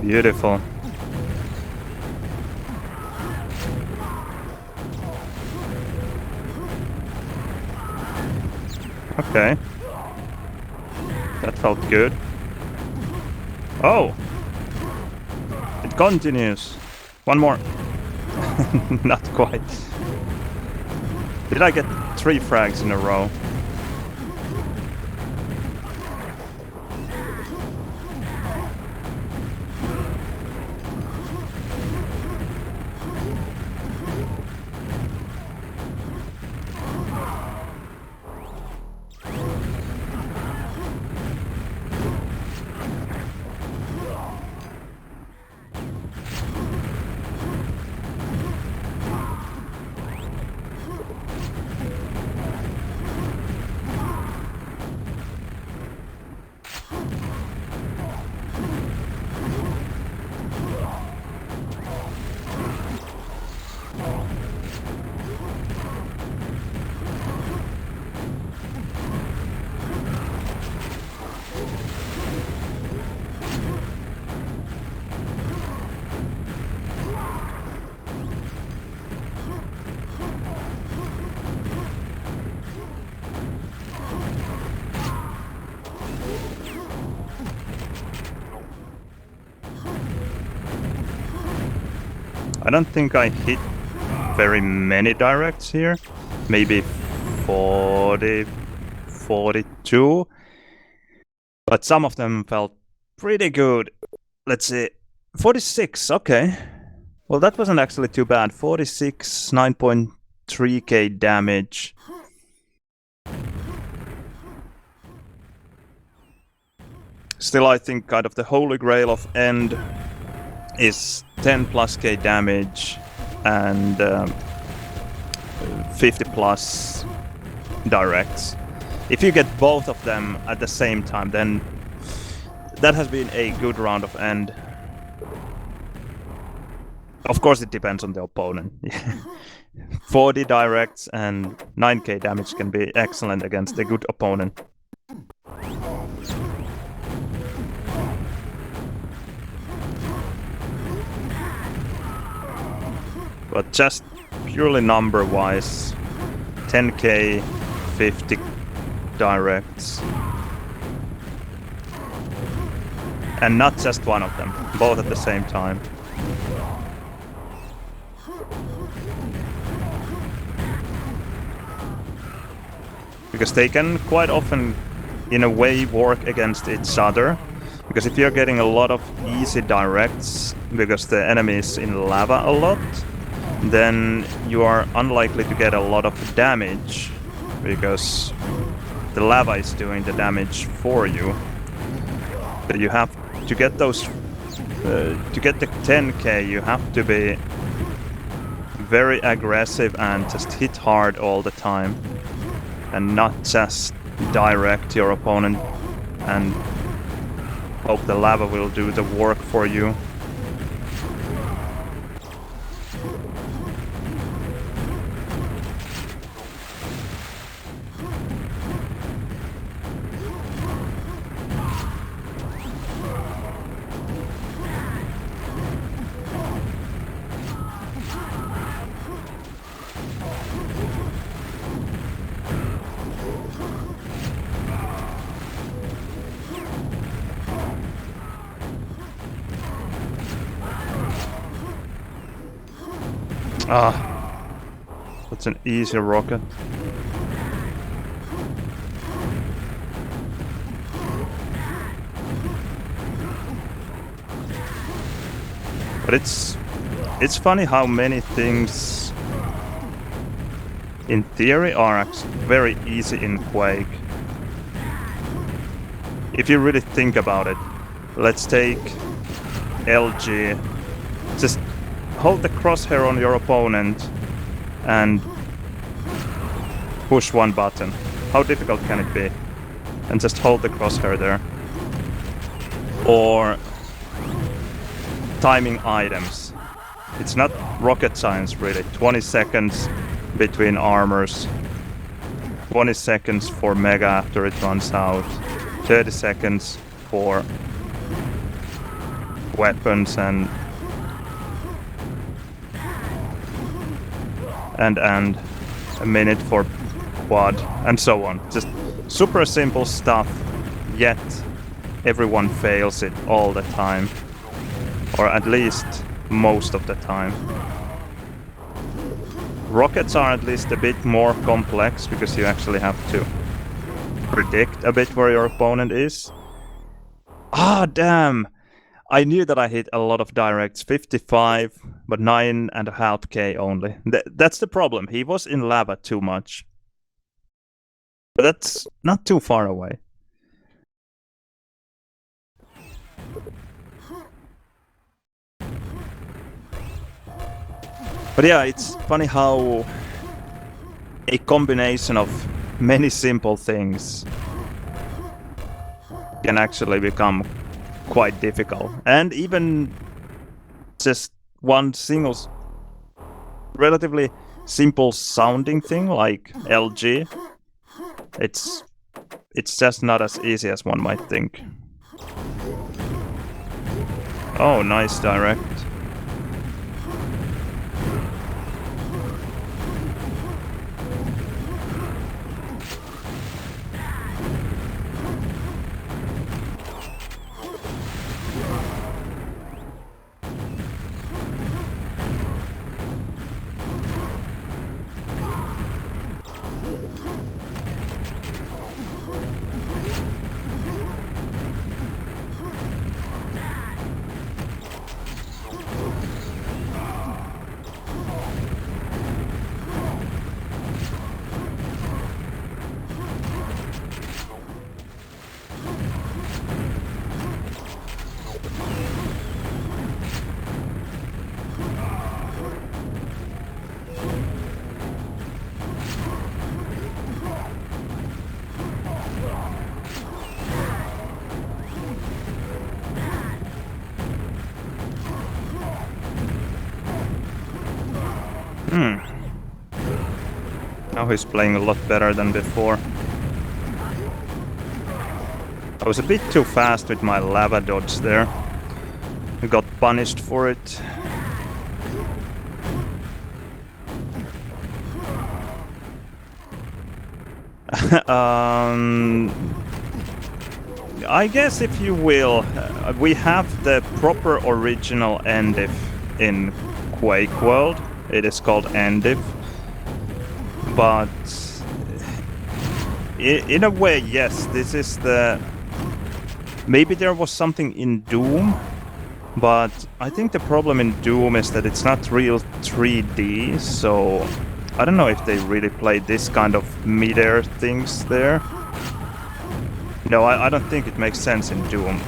Beautiful. Okay. That felt good. Oh! It continues. One more. Not quite. Did I get 3 frags in a row? I don't think I hit very many directs here. Maybe 40, 42. But some of them felt pretty good. Let's see. 46, okay. Well, that wasn't actually too bad. 46, 9.3k damage. Still, I think kind of the holy grail of end is 10 plus k damage and 50 plus directs. If you get both of them at the same time, then that has been a good round of end. Of course it depends on the opponent. 40 directs and 9k damage can be excellent against a good opponent. But just purely number-wise, 10k, 50 directs. And not just one of them, both at the same time. Because they can quite often, in a way, work against each other. Because if you're getting a lot of easy directs, because the enemy is in lava a lot, then you are unlikely to get a lot of damage, because the lava is doing the damage for you. But you have to get those, to get the 10k, you have to be very aggressive and just hit hard all the time. And not just direct your opponent and hope the lava will do the work for you. Ah, that's an easy rocket. But it's funny how many things in theory are actually very easy in Quake. If you really think about it, let's take LG. Just hold the crosshair on your opponent and push one button. How difficult can it be? And just hold the crosshair there. Or timing items. It's not rocket science really. 20 seconds between armors. 20 seconds for Mega after it runs out. 30 seconds for weapons and a minute for quad and so on. Just super simple stuff, yet everyone fails it all the time. Or at least most of the time. Rockets are at least a bit more complex because you actually have to predict a bit where your opponent is. Ah, damn! I knew that I hit a lot of directs, 55, but 9.5k only. That's the problem. He was in lava too much. But that's not too far away. But yeah, it's funny how a combination of many simple things can actually become quite difficult. And even just one single relatively simple sounding thing like LG, it's just not as easy as one might think. Oh, nice direct. Now he's playing a lot better than before. I was a bit too fast with my lava dodge there. I got punished for it. I guess if you will, we have the proper original endif in Quakeworld. It is called endif. But in a way, yes, this is the... Maybe there was something in Doom, but I think the problem in Doom is that it's not real 3D, so I don't know if they really played this kind of mid-air things there. No, I don't think it makes sense in Doom.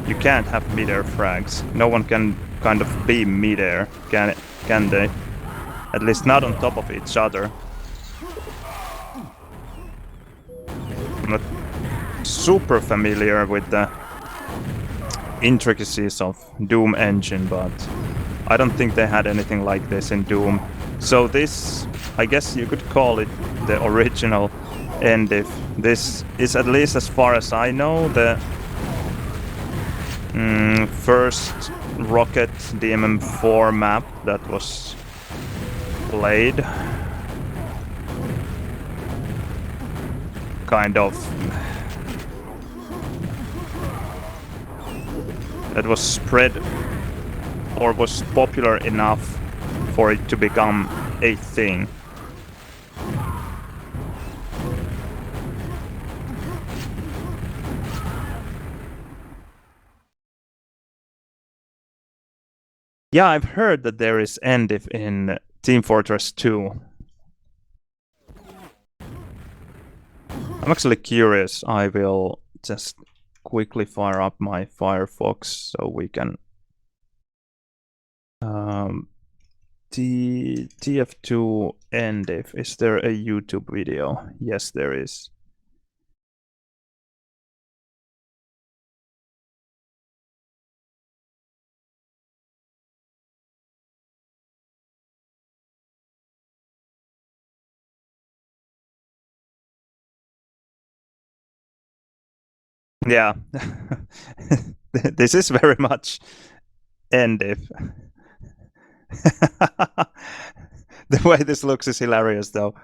You can't have mid-air frags. No one can kind of be mid-air, can they? At least not on top of each other. I'm not super familiar with the intricacies of Doom engine, but I don't think they had anything like this in Doom. So this, I guess you could call it the original endif. This is, at least as far as I know, the first Rocket DMM4 map that was played. Kind of. That was spread or was popular enough for it to become a thing. Yeah, I've heard that there is Endif in Team Fortress 2. I'm actually curious. I will just quickly fire up my Firefox so we can TF2 Endif. Is there a YouTube video? Yes, there is. Yeah. This is very much Endif. The way this looks is hilarious, though.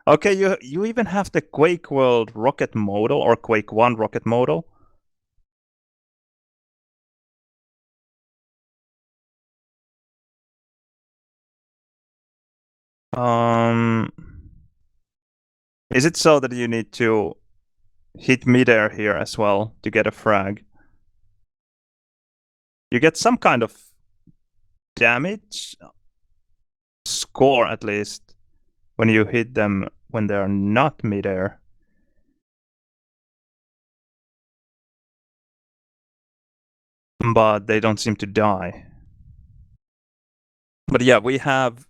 Okay, you even have the Quakeworld rocket model, or Quake 1 rocket model. Is it so that you need to hit midair here as well to get a frag? You get some kind of damage score, at least, when you hit them when they're not midair. But they don't seem to die. But yeah, we have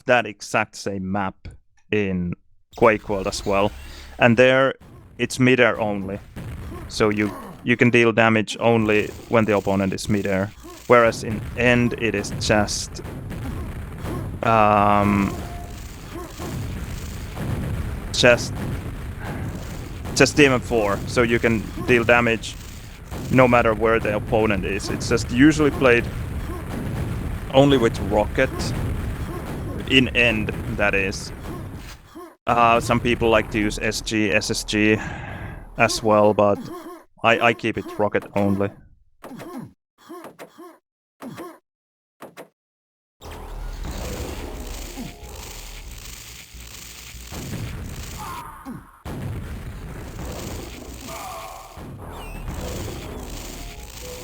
that exact same map in Quakeworld as well, and there it's midair only, so you can deal damage only when the opponent is midair, whereas in End it is just Demon 4, so you can deal damage no matter where the opponent is. It's just usually played only with rocket in End, that is. Some people like to use SG, SSG as well, but I keep it rocket only.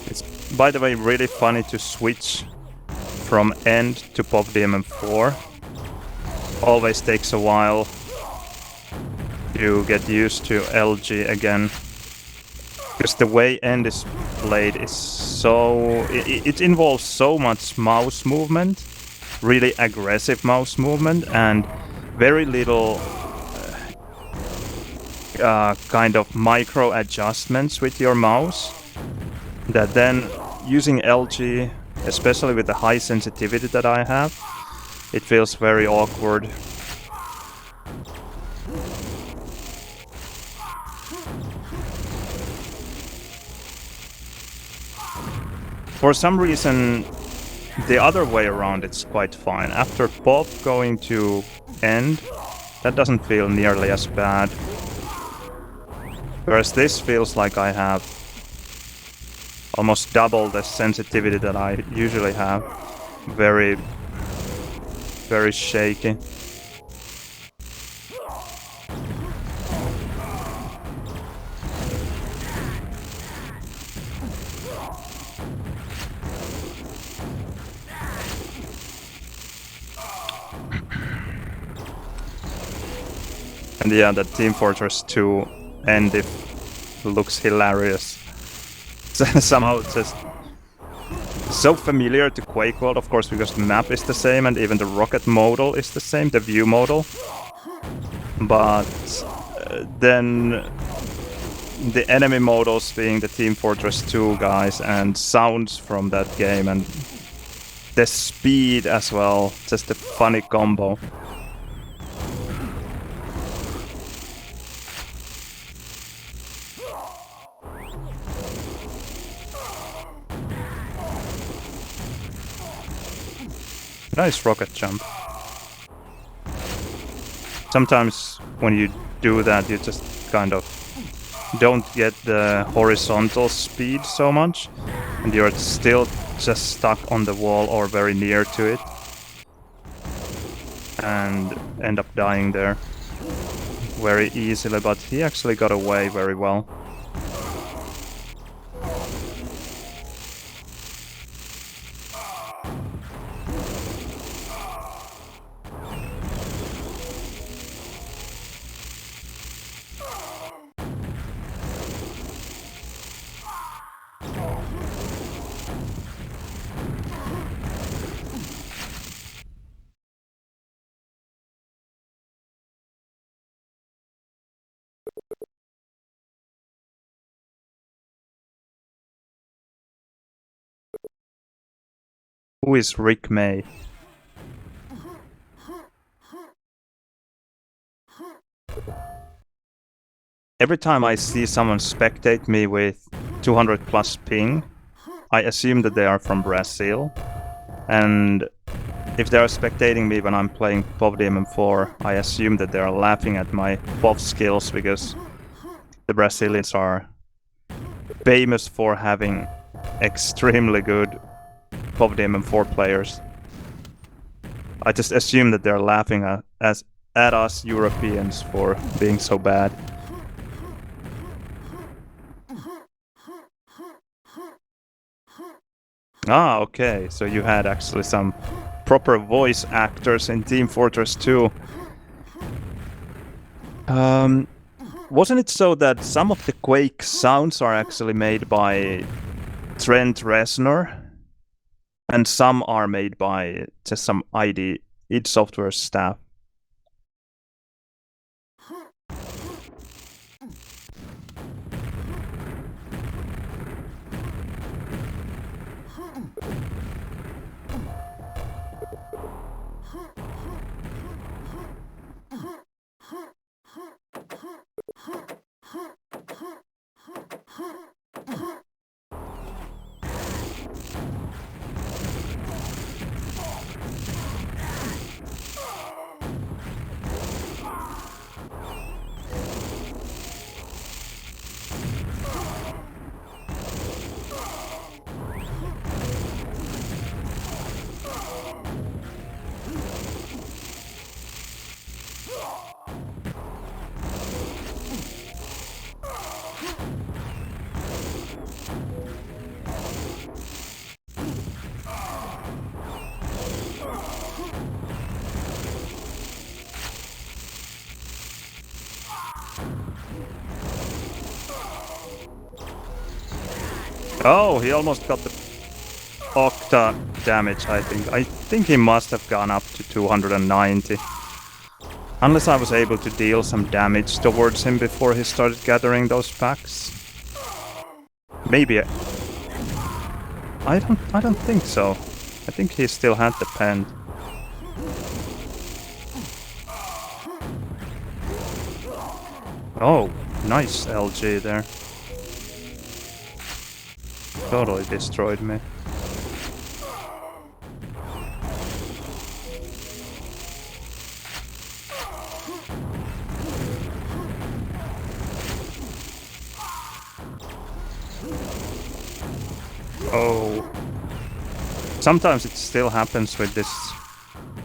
It's, by the way, really funny to switch from End to Pop Demon 4. Always takes a while to get used to LG again, because the way End is played is so... It involves so much mouse movement, really aggressive mouse movement, and very little kind of micro adjustments with your mouse, that then using LG, especially with the high sensitivity that I have, it feels very awkward. For some reason, the other way around it's quite fine. After Pop going to End, that doesn't feel nearly as bad. Whereas this feels like I have almost double the sensitivity that I usually have. Very, very shaky. And yeah, the Team Fortress 2 Endif looks hilarious. Somehow it's just so familiar to Quakeworld, of course, because the map is the same and even the rocket model is the same, the view model. But then the enemy models being the Team Fortress 2 guys, and sounds from that game, and the speed as well, just a funny combo. Nice rocket jump. Sometimes when you do that, you just kind of don't get the horizontal speed so much, and you're still just stuck on the wall or very near to it. and end up dying there very easily, but he actually got away very well. Who is Rick May? Every time I see someone spectate me with 200 plus ping, I assume that they are from Brazil. And if they are spectating me when I'm playing PoV Demon 4, I assume that they are laughing at my PoV skills, because the Brazilians are famous for having extremely good PoV Demon 4 players. I just assume that they're laughing at us Europeans for being so bad. Ah, okay, so you had actually some proper voice actors in Team Fortress 2. Wasn't it so that some of the Quake sounds are actually made by Trent Reznor, and some are made by just some id Software staff? Oh, he almost got the octa damage, I think. I think he must have gone up to 290. Unless I was able to deal some damage towards him before he started gathering those packs. Maybe. I don't think so. I think he still had the pen. Oh, nice LG there. Totally destroyed me. Oh. Sometimes it still happens with this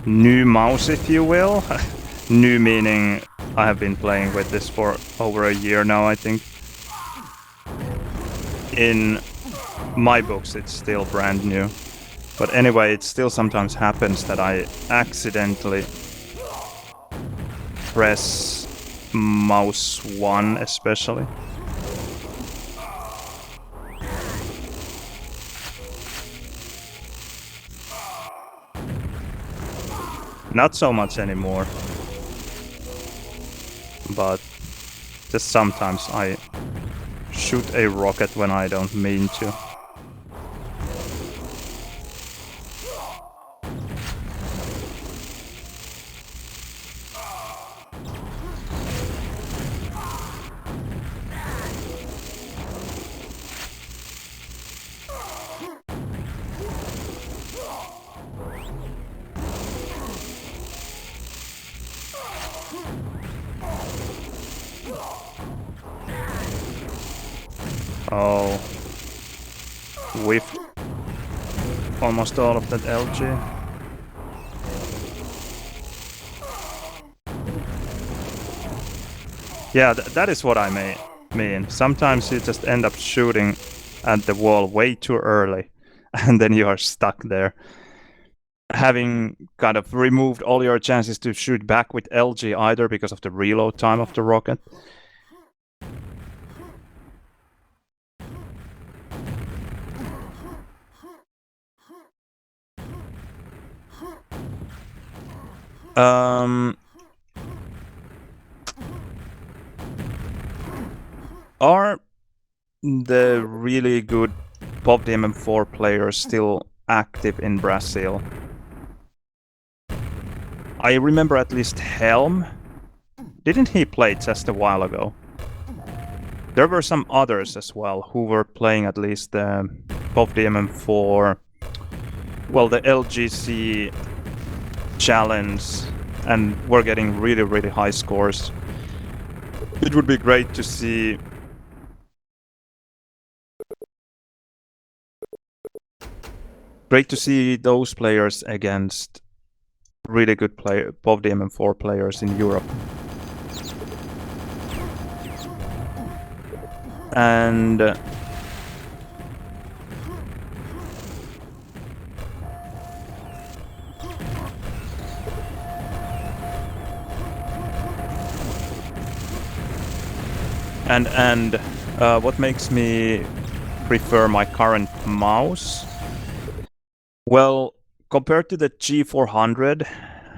new mouse, if you will. New meaning I have been playing with this for over a year now, I think. In my books, it's still brand new. But anyway, it still sometimes happens that I accidentally press mouse 1, especially. Not so much anymore. But just sometimes I shoot a rocket when I don't mean to. Oh, whiffed almost all of that LG. Yeah, that is what I mean. Sometimes you just end up shooting at the wall way too early, and then you are stuck there, having kind of removed all your chances to shoot back with LG either because of the reload time of the rocket. Are the really good PUBG MM4 players still active in Brazil? I remember at least Helm. Didn't he play just a while ago? There were some others as well who were playing at least the PUBG MM4, well, the LGC challenge, and were getting really, really high scores. It would be great to see those players against really good PUBG MM4 players in Europe. And what makes me prefer my current mouse? Well, compared to the G400,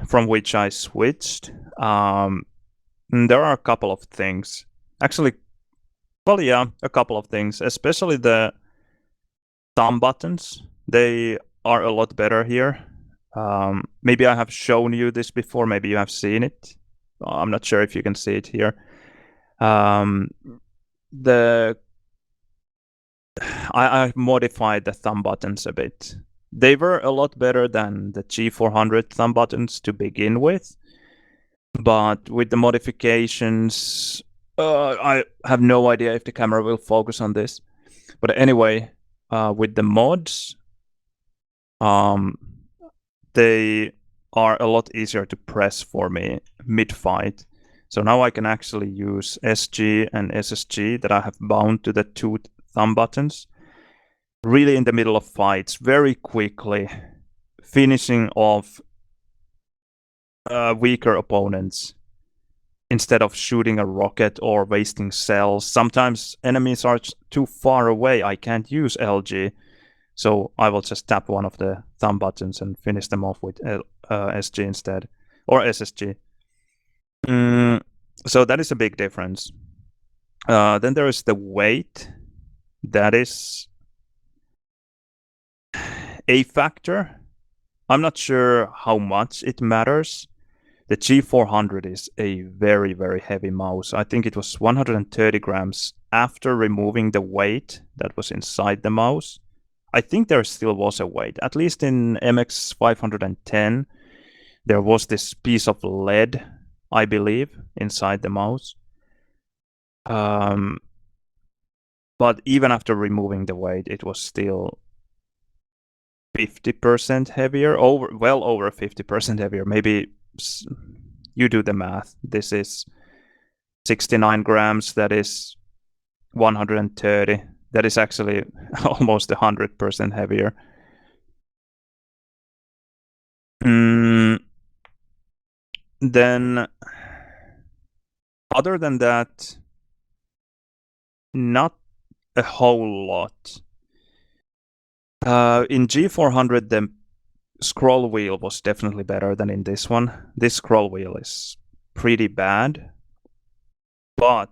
from which I switched, there are a couple of things. Actually, well, yeah, a couple of things, especially the thumb buttons. They are a lot better here. Maybe I have shown you this before, maybe you have seen it. I'm not sure if you can see it here. The I modified the thumb buttons a bit. They were a lot better than the G400 thumb buttons to begin with, but with the modifications, I have no idea if the camera will focus on this. But anyway, with the mods, they are a lot easier to press for me mid-fight. So now I can actually use SG and SSG that I have bound to the two thumb buttons really in the middle of fights very quickly, finishing off weaker opponents instead of shooting a rocket or wasting cells. Sometimes enemies are too far away. I can't use LG, so I will just tap one of the thumb buttons and finish them off with SG instead, or SSG. So that is a big difference. Then there is the weight. That is a factor. I'm not sure how much it matters. The G400 is a very, very heavy mouse. I think it was 130 grams after removing the weight that was inside the mouse. I think there still was a weight. At least in MX 510, there was this piece of lead, I believe, inside the mouse. But even after removing the weight, it was still 50% heavier, well over 50% heavier. Maybe you do the math. This is 69 grams. That is 130. That is actually almost 100% heavier. Then, other than that, not a whole lot. In G400, the scroll wheel was definitely better than in this one. This scroll wheel is pretty bad, but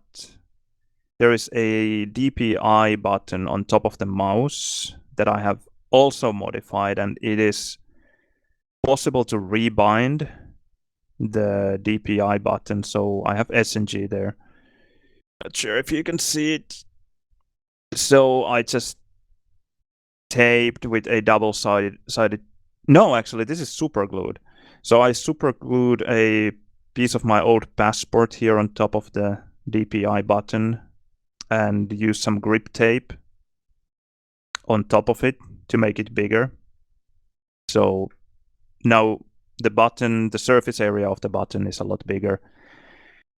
there is a DPI button on top of the mouse that I have also modified, and it is possible to rebind the DPI button, so I have SNG there. Not sure if you can see it. So I just taped with a double-sided. No, actually, this is super glued. So I super glued a piece of my old passport here on top of the DPI button and used some grip tape on top of it to make it bigger. So now the surface area of the button is a lot bigger.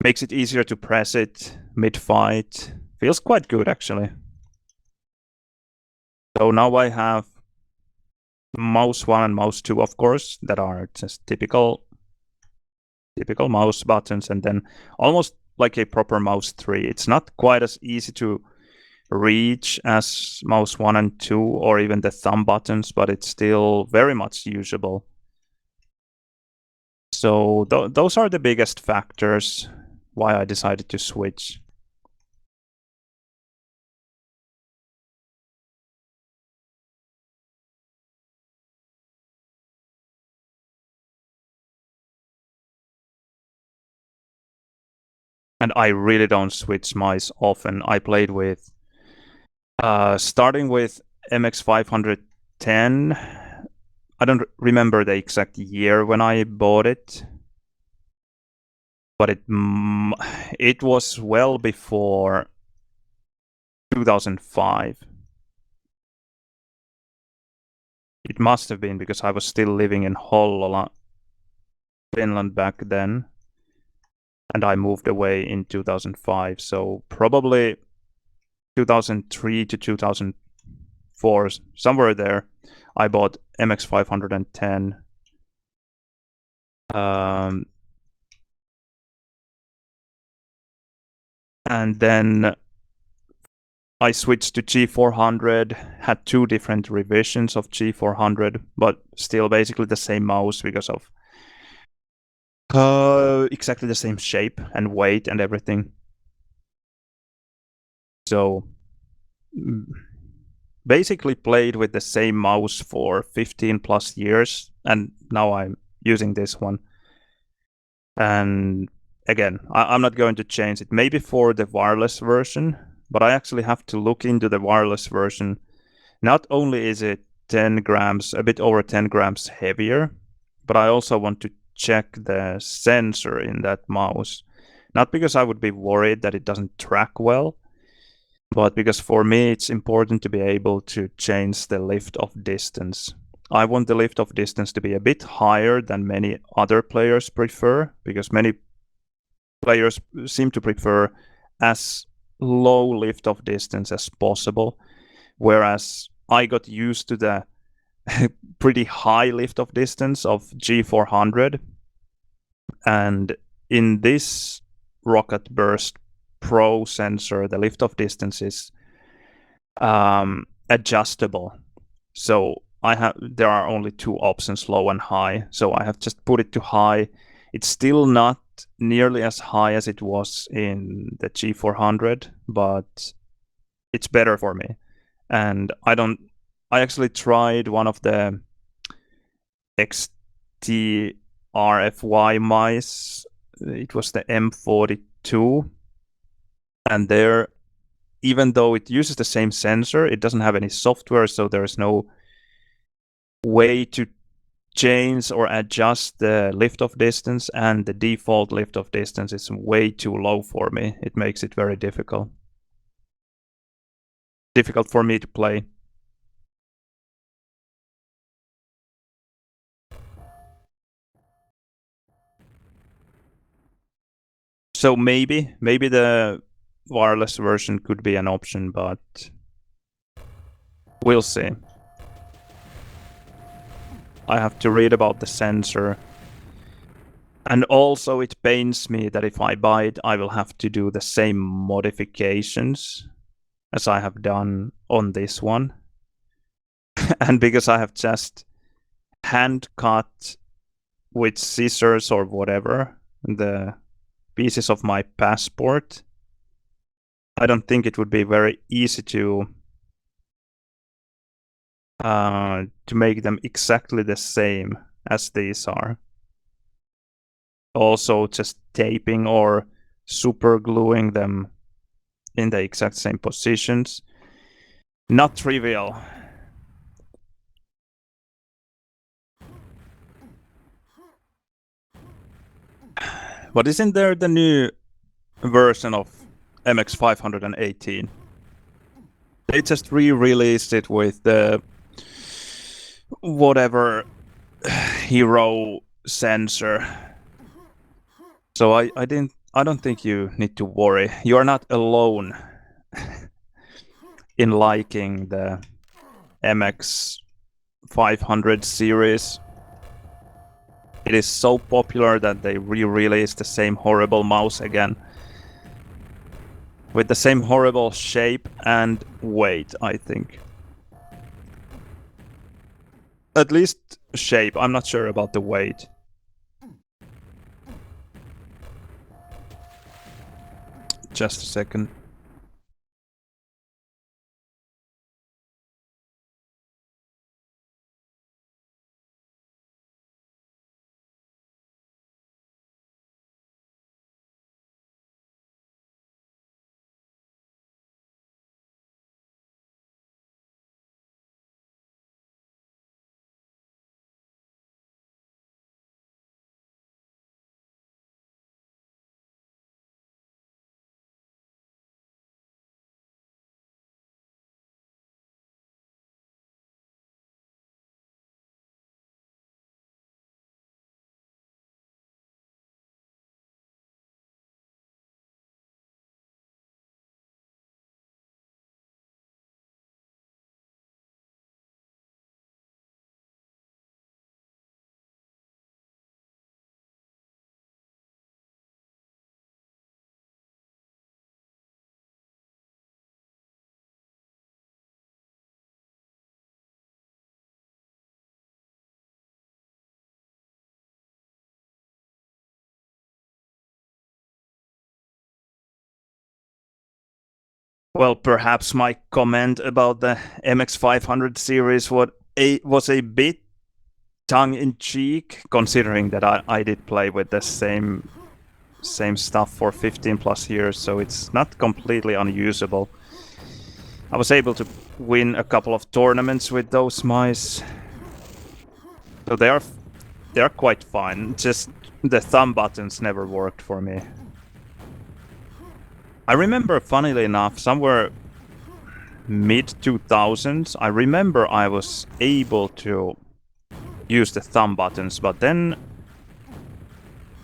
Makes it easier to press it mid-fight. Feels quite good, actually. So now I have mouse 1 and mouse 2, of course, that are just typical mouse buttons, and then almost like a proper mouse 3. It's not quite as easy to reach as mouse 1 and 2 or even the thumb buttons, but it's still very much usable. So those are the biggest factors why I decided to switch. And I really don't switch mice often. I played with starting with MX510. I don't remember the exact year when I bought it, but it was well before 2005. It must have been because I was still living in Hollola, Finland back then, and I moved away in 2005. So probably 2003 to 2004, somewhere there, I bought MX510. And then I switched to G400, had 2 different revisions of G400, but still basically the same mouse because of exactly the same shape and weight and everything. So basically played with the same mouse for 15 plus years, and now I'm using this one. And again, I'm not going to change it. Maybe for the wireless version, but I actually have to look into the wireless version. Not only is it 10 grams, a bit over 10 grams heavier, but I also want to check the sensor in that mouse. Not because I would be worried that it doesn't track well, but because for me it's important to be able to change the lift off distance. I want the lift off distance to be a bit higher than many other players prefer, because many players seem to prefer as low lift off distance as possible, whereas I got used to the pretty high lift off distance of G400, and in this Rocket Burst Pro sensor, the lift off distance is adjustable. So there are only 2 options, low and high. So I have just put it to high. It's still not nearly as high as it was in the G400, but it's better for me. And I actually tried one of the XT-RFY mice. It was the M42, and there, even though it uses the same sensor, it doesn't have any software, so there's no way to change or adjust the lift-off distance, and the default lift-off distance is way too low for me. It makes it very difficult for me to play. So maybe the wireless version could be an option, but we'll see. I have to read about the sensor. And also it pains me that if I buy it, I will have to do the same modifications as I have done on this one. And because I have just hand cut with scissors or whatever the pieces of my passport, I don't think it would be very easy to make them exactly the same as these are. Also, just taping or super gluing them in the exact same positions. Not trivial. But isn't there the new version of MX518? They just re-released it with the whatever hero sensor. So I didn't I don't think you need to worry. You are not alone in liking the MX 500 series. It is so popular that they re-released the same horrible mouse again. With the same horrible shape and weight, I think. At least shape, I'm not sure about the weight. Just a second. Well, perhaps my comment about the MX500 series was a bit tongue-in-cheek, considering that I did play with the same stuff for 15 plus years, so it's not completely unusable. I was able to win a couple of tournaments with those mice, so they are quite fine. Just the thumb buttons never worked for me. I remember, funnily enough, somewhere mid 2000s, I remember I was able to use the thumb buttons, but then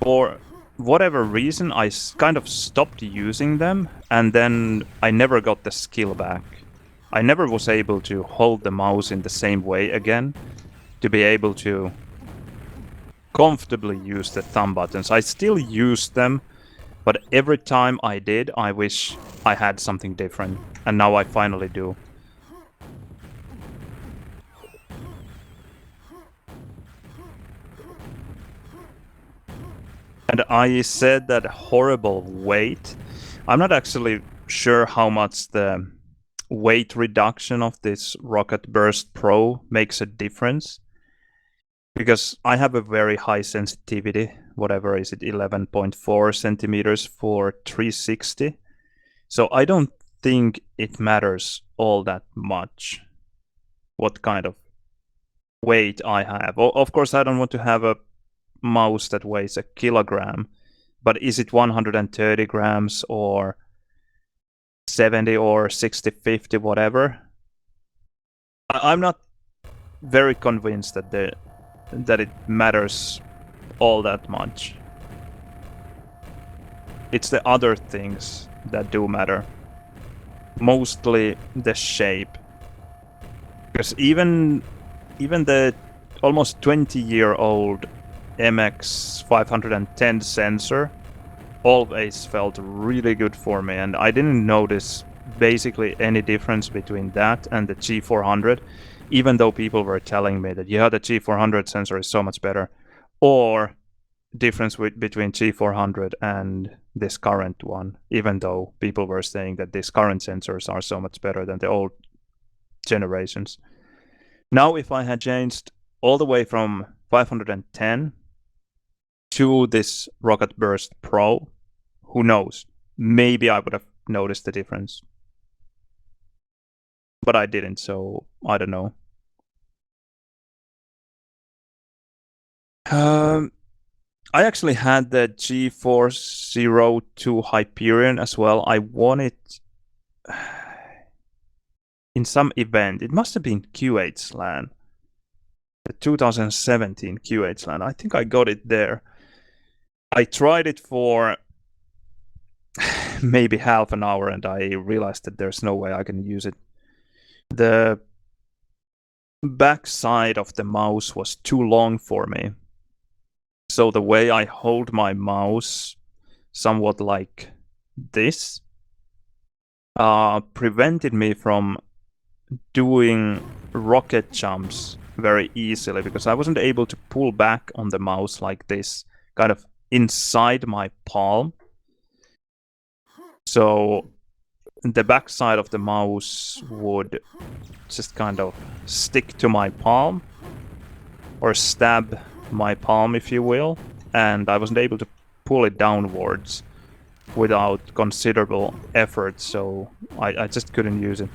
for whatever reason I kind of stopped using them, and then I never got the skill back. I never was able to hold the mouse in the same way again to be able to comfortably use the thumb buttons. I still used them, but every time I did, I wish I had something different, and now I finally do. And I said that horrible weight. I'm not actually sure how much the weight reduction of this Rocket Burst Pro makes a difference, because I have a very high sensitivity, whatever is it, 11.4 centimeters for 360. So I don't think it matters all that much what kind of weight I have. Of course, I don't want to have a mouse that weighs a kilogram, but is it 130 grams or 70 or 60, 50, whatever? I'm not very convinced that it matters all that much. It's the other things that do matter. Mostly the shape. Because even the almost 20-year-old MX 510 sensor always felt really good for me, and I didn't notice basically any difference between that and the G400, even though people were telling me that, yeah, the G400 sensor is so much better, or difference between G400 and this current one, even though people were saying that these current sensors are so much better than the old generations. Now, if I had changed all the way from 510 to this Rocket Burst Pro, who knows? Maybe I would have noticed the difference. But I didn't, so I don't know. I actually had the G402 Hyperion as well. I won it in some event. It must have been Q8 Slan. The 2017 Q8 Slan. I think I got it there. I tried it for maybe half an hour, and I realized that there's no way I can use it. The back side of the mouse was too long for me. So the way I hold my mouse, somewhat like this, prevented me from doing rocket jumps very easily because I wasn't able to pull back on the mouse like this, kind of inside my palm. So the back side of the mouse would just kind of stick to my palm or stab my palm, if you will, and I wasn't able to pull it downwards without considerable effort, so I just couldn't use it.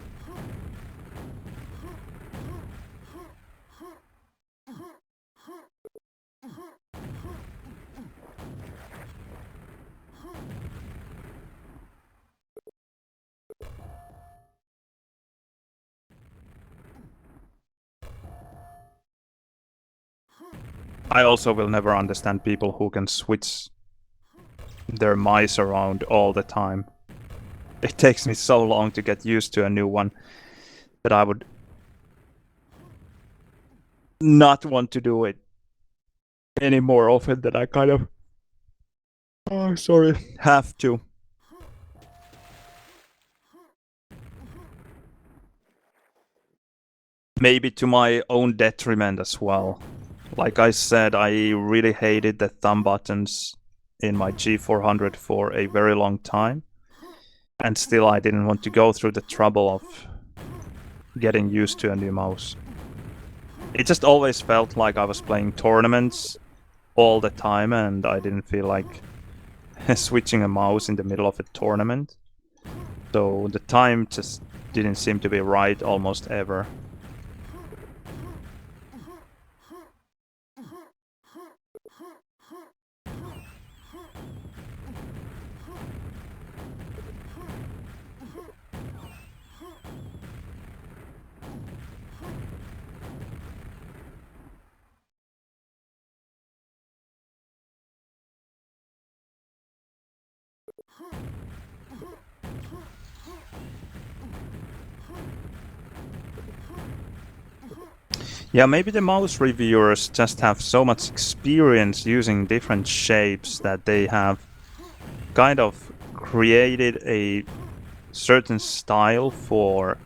I also will never understand people who can switch their mice around all the time. It takes me so long to get used to a new one that I would not want to do it any more often than I kind of have to. Maybe to my own detriment as well. Like I said, I really hated the thumb buttons in my G400 for a very long time. And still I didn't want to go through the trouble of getting used to a new mouse. It just always felt like I was playing tournaments all the time, and I didn't feel like switching a mouse in the middle of a tournament. So the time just didn't seem to be right almost ever. Yeah, maybe the mouse reviewers just have so much experience using different shapes that they have kind of created a certain style for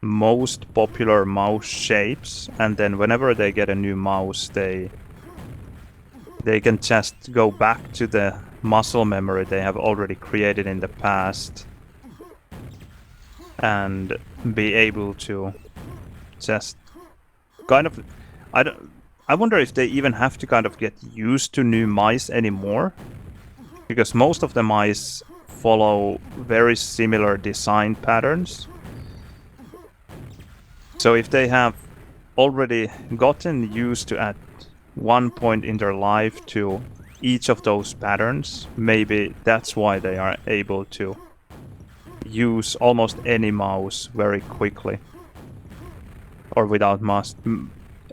most popular mouse shapes, and then whenever they get a new mouse, they can just go back to the muscle memory they have already created in the past and be able to just kind of I wonder if they even have to kind of get used to new mice anymore, because most of the mice follow very similar design patterns. So if they have already gotten used to at one point in their life to each of those patterns, maybe that's why they are able to use almost any mouse very quickly or without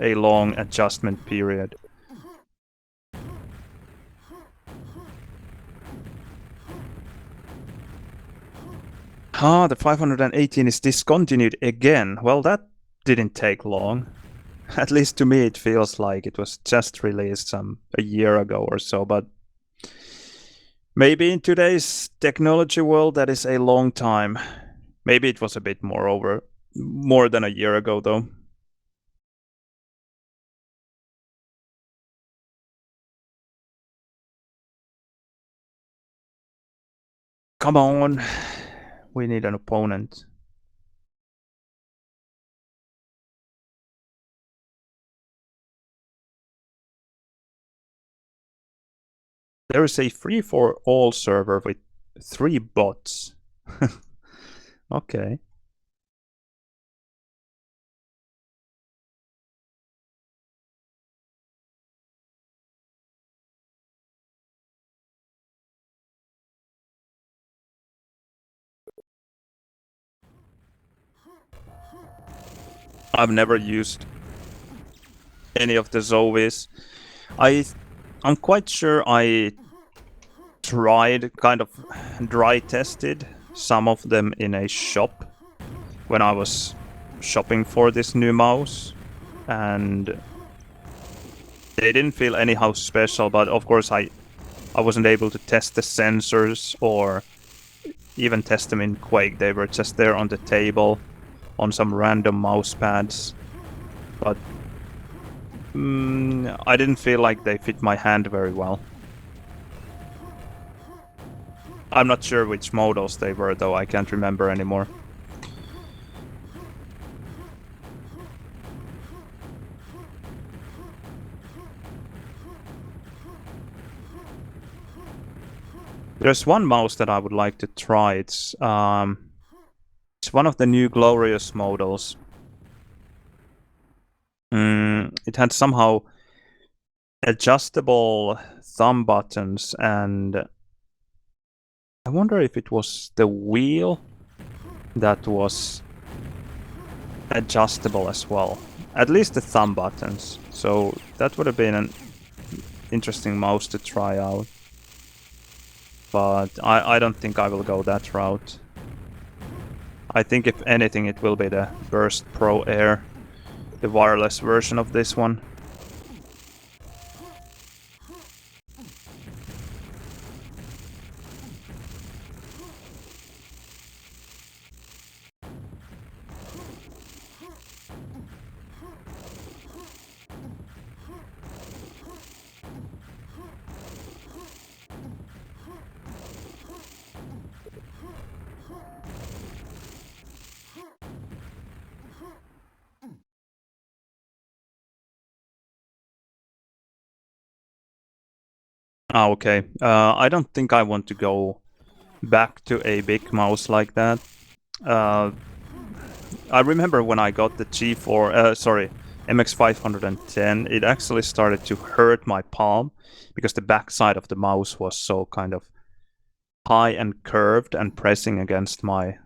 a long adjustment period. Ah, the 518 is discontinued again. Well, that didn't take long. At least to me it feels like it was just released a year ago or so, but maybe in today's technology world that is a long time. Maybe it was a bit more than a year ago though. Come on, we need an opponent. There is a free-for-all server with 3 bots. Okay. I've never used any of the Zoes. I'm quite sure I tried, kind of dry tested some of them in a shop when I was shopping for this new mouse, and they didn't feel anyhow special. But of course, I wasn't able to test the sensors or even test them in Quake. They were just there on the table on some random mouse pads, but I didn't feel like they fit my hand very well. I'm not sure which models they were, though. I can't remember anymore. There's one mouse that I would like to try. It's one of the new Glorious models. It had somehow adjustable thumb buttons, and I wonder if it was the wheel that was adjustable as well. At least the thumb buttons. So that would have been an interesting mouse to try out. But I don't think I will go that route. I think if anything it will be the Burst Pro Air, the wireless version of this one. Ah, okay. I don't think I want to go back to a big mouse like that. I remember when I got the MX510, it actually started to hurt my palm because the backside of the mouse was so kind of high and curved and pressing against my,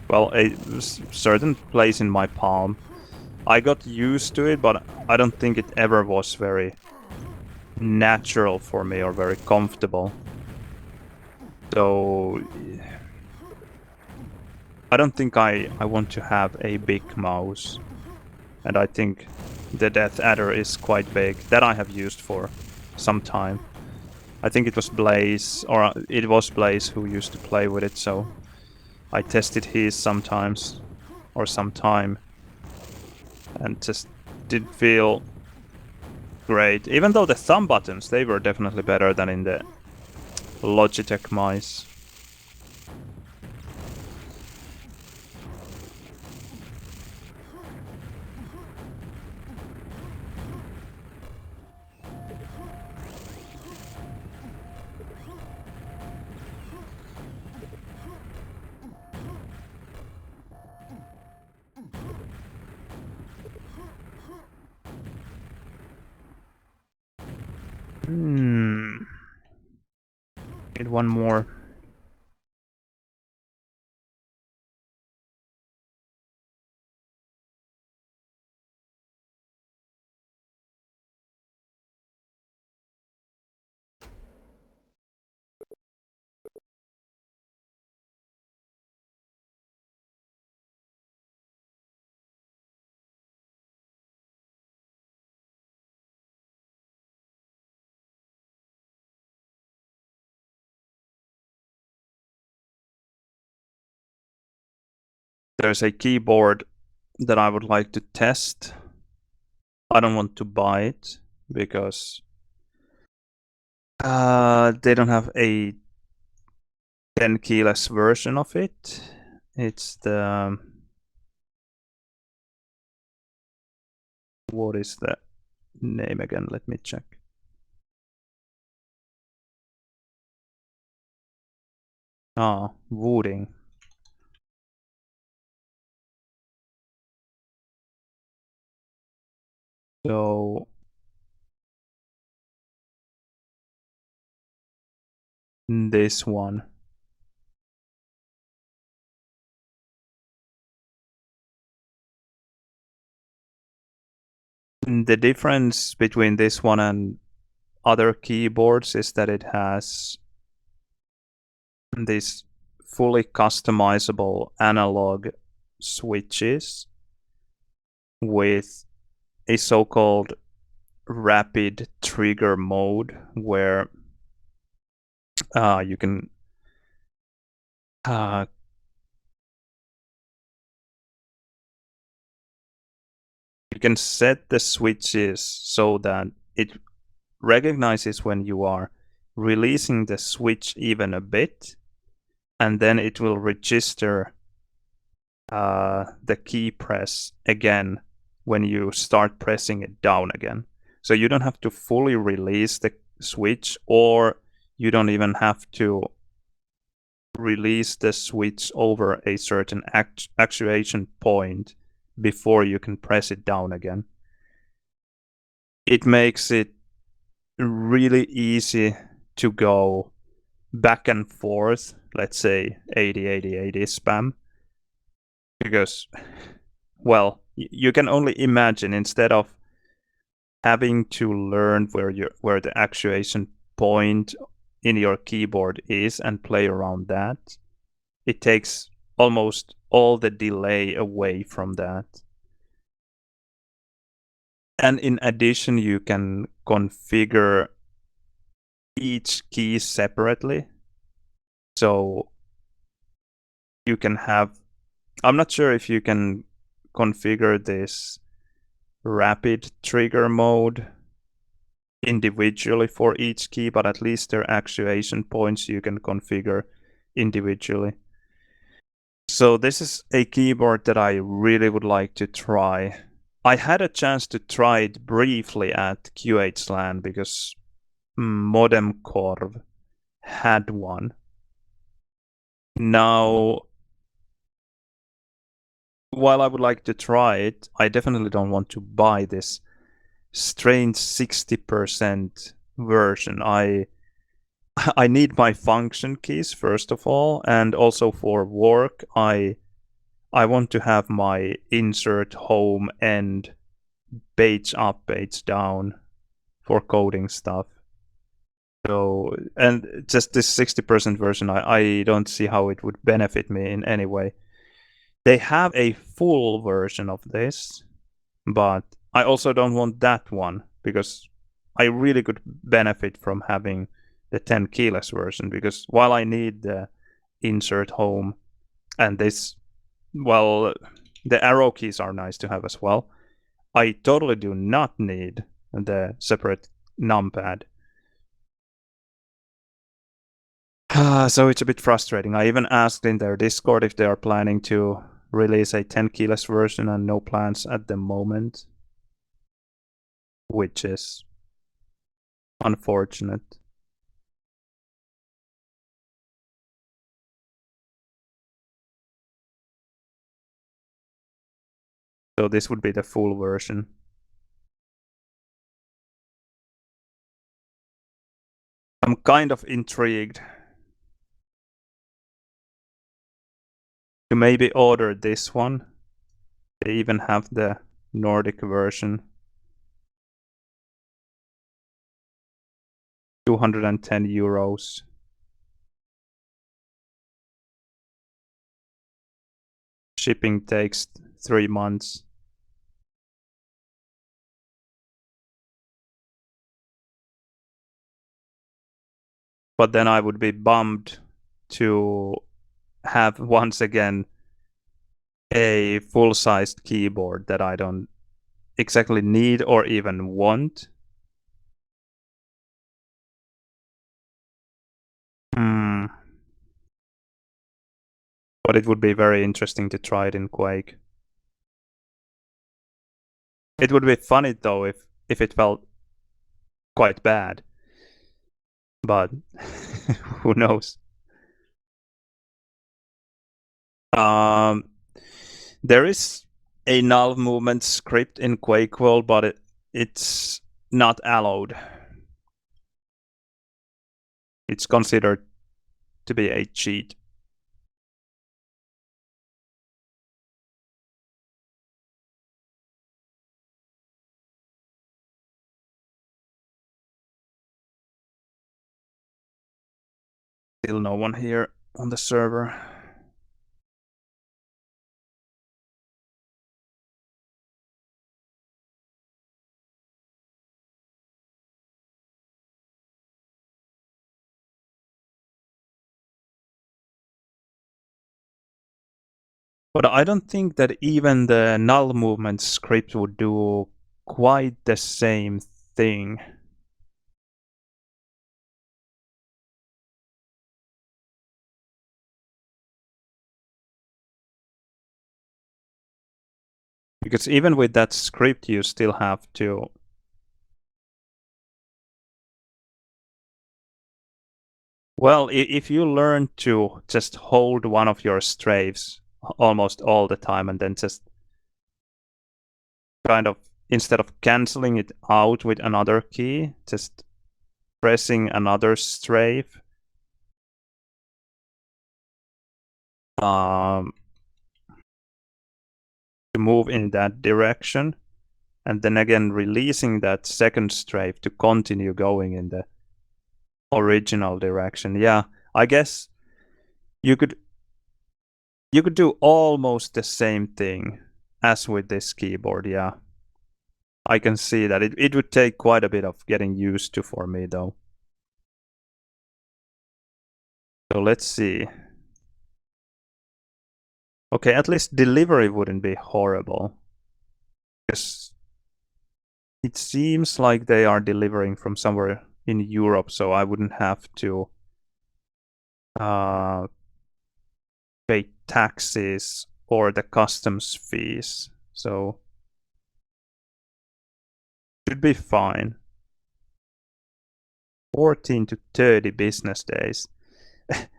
well, a certain place in my palm. I got used to it, but I don't think it ever was very natural for me or very comfortable. So I don't think I want to have a big mouse. And I think the Death Adder is quite big. That I have used for some time. I think it was Blaze who used to play with it, so I tested his sometimes, or sometime, and just didn't feel great. Even though the thumb buttons, they were definitely better than in the Logitech mice. Need one more. There's a keyboard that I would like to test. I don't want to buy it because they don't have a 10 keyless version of it. It's the what is the name again? Let me check. Wooding. So this one. The difference between this one and other keyboards is that it has these fully customizable analog switches with a so-called rapid trigger mode where you can uh, set the switches so that it recognizes when you are releasing the switch even a bit, and then it will register the key press again when you start pressing it down again. So you don't have to fully release the switch, or you don't even have to release the switch over a certain actuation point before you can press it down again. It makes it really easy to go back and forth, let's say 80 80 80 spam, because, well, you can only imagine, instead of having to learn where the actuation point in your keyboard is and play around that, it takes almost all the delay away from that. And in addition, you can configure each key separately. So you can have, I'm not sure if you can configure this rapid trigger mode individually for each key, but at least their actuation points you can configure individually. So this is a keyboard that I really would like to try. I had a chance to try it briefly at QHLAN because Modem Corv had one. Now, while I would like to try it, I definitely don't want to buy this strange 60% version. I need my function keys first of all, and also for work I want to have my insert home and page up, page down for coding stuff. So, and just this 60% version, I don't see how it would benefit me in any way. They have a full version of this, but I also don't want that one because I really could benefit from having the 10 keyless version, because while I need the insert home and this, well, the arrow keys are nice to have as well, I totally do not need the separate numpad. So it's a bit frustrating. I even asked in their Discord if they are planning to release a 10 keyless version, and no plans at the moment, which is unfortunate. So this would be the full version. I'm kind of intrigued to maybe order this one. They even have the Nordic version. 210 euros. Shipping takes 3 months. But then I would be bummed to have once again a full-sized keyboard that I don't exactly need or even want. But it would be very interesting to try it in Quake. It would be funny though if it felt quite bad. But who knows? Um, there is a null movement script in Quakeworld, but it's not allowed. It's considered to be a cheat. Still no one here on the server. But I don't think that even the null movement script would do quite the same thing. Because even with that script, you still have to... Well, if you learn to just hold one of your strafes almost all the time and then just kind of, instead of canceling it out with another key, just pressing another strafe, to move in that direction, and then again releasing that second strafe to continue going in the original direction. Yeah, I guess you could do almost the same thing as with this keyboard. Yeah, I can see that. It would take quite a bit of getting used to for me though. So let's see. Okay, at least delivery wouldn't be horrible. Because it seems like they are delivering from somewhere in Europe, so I wouldn't have to pay taxes or the customs fees. So should be fine. 14 to 30 business days.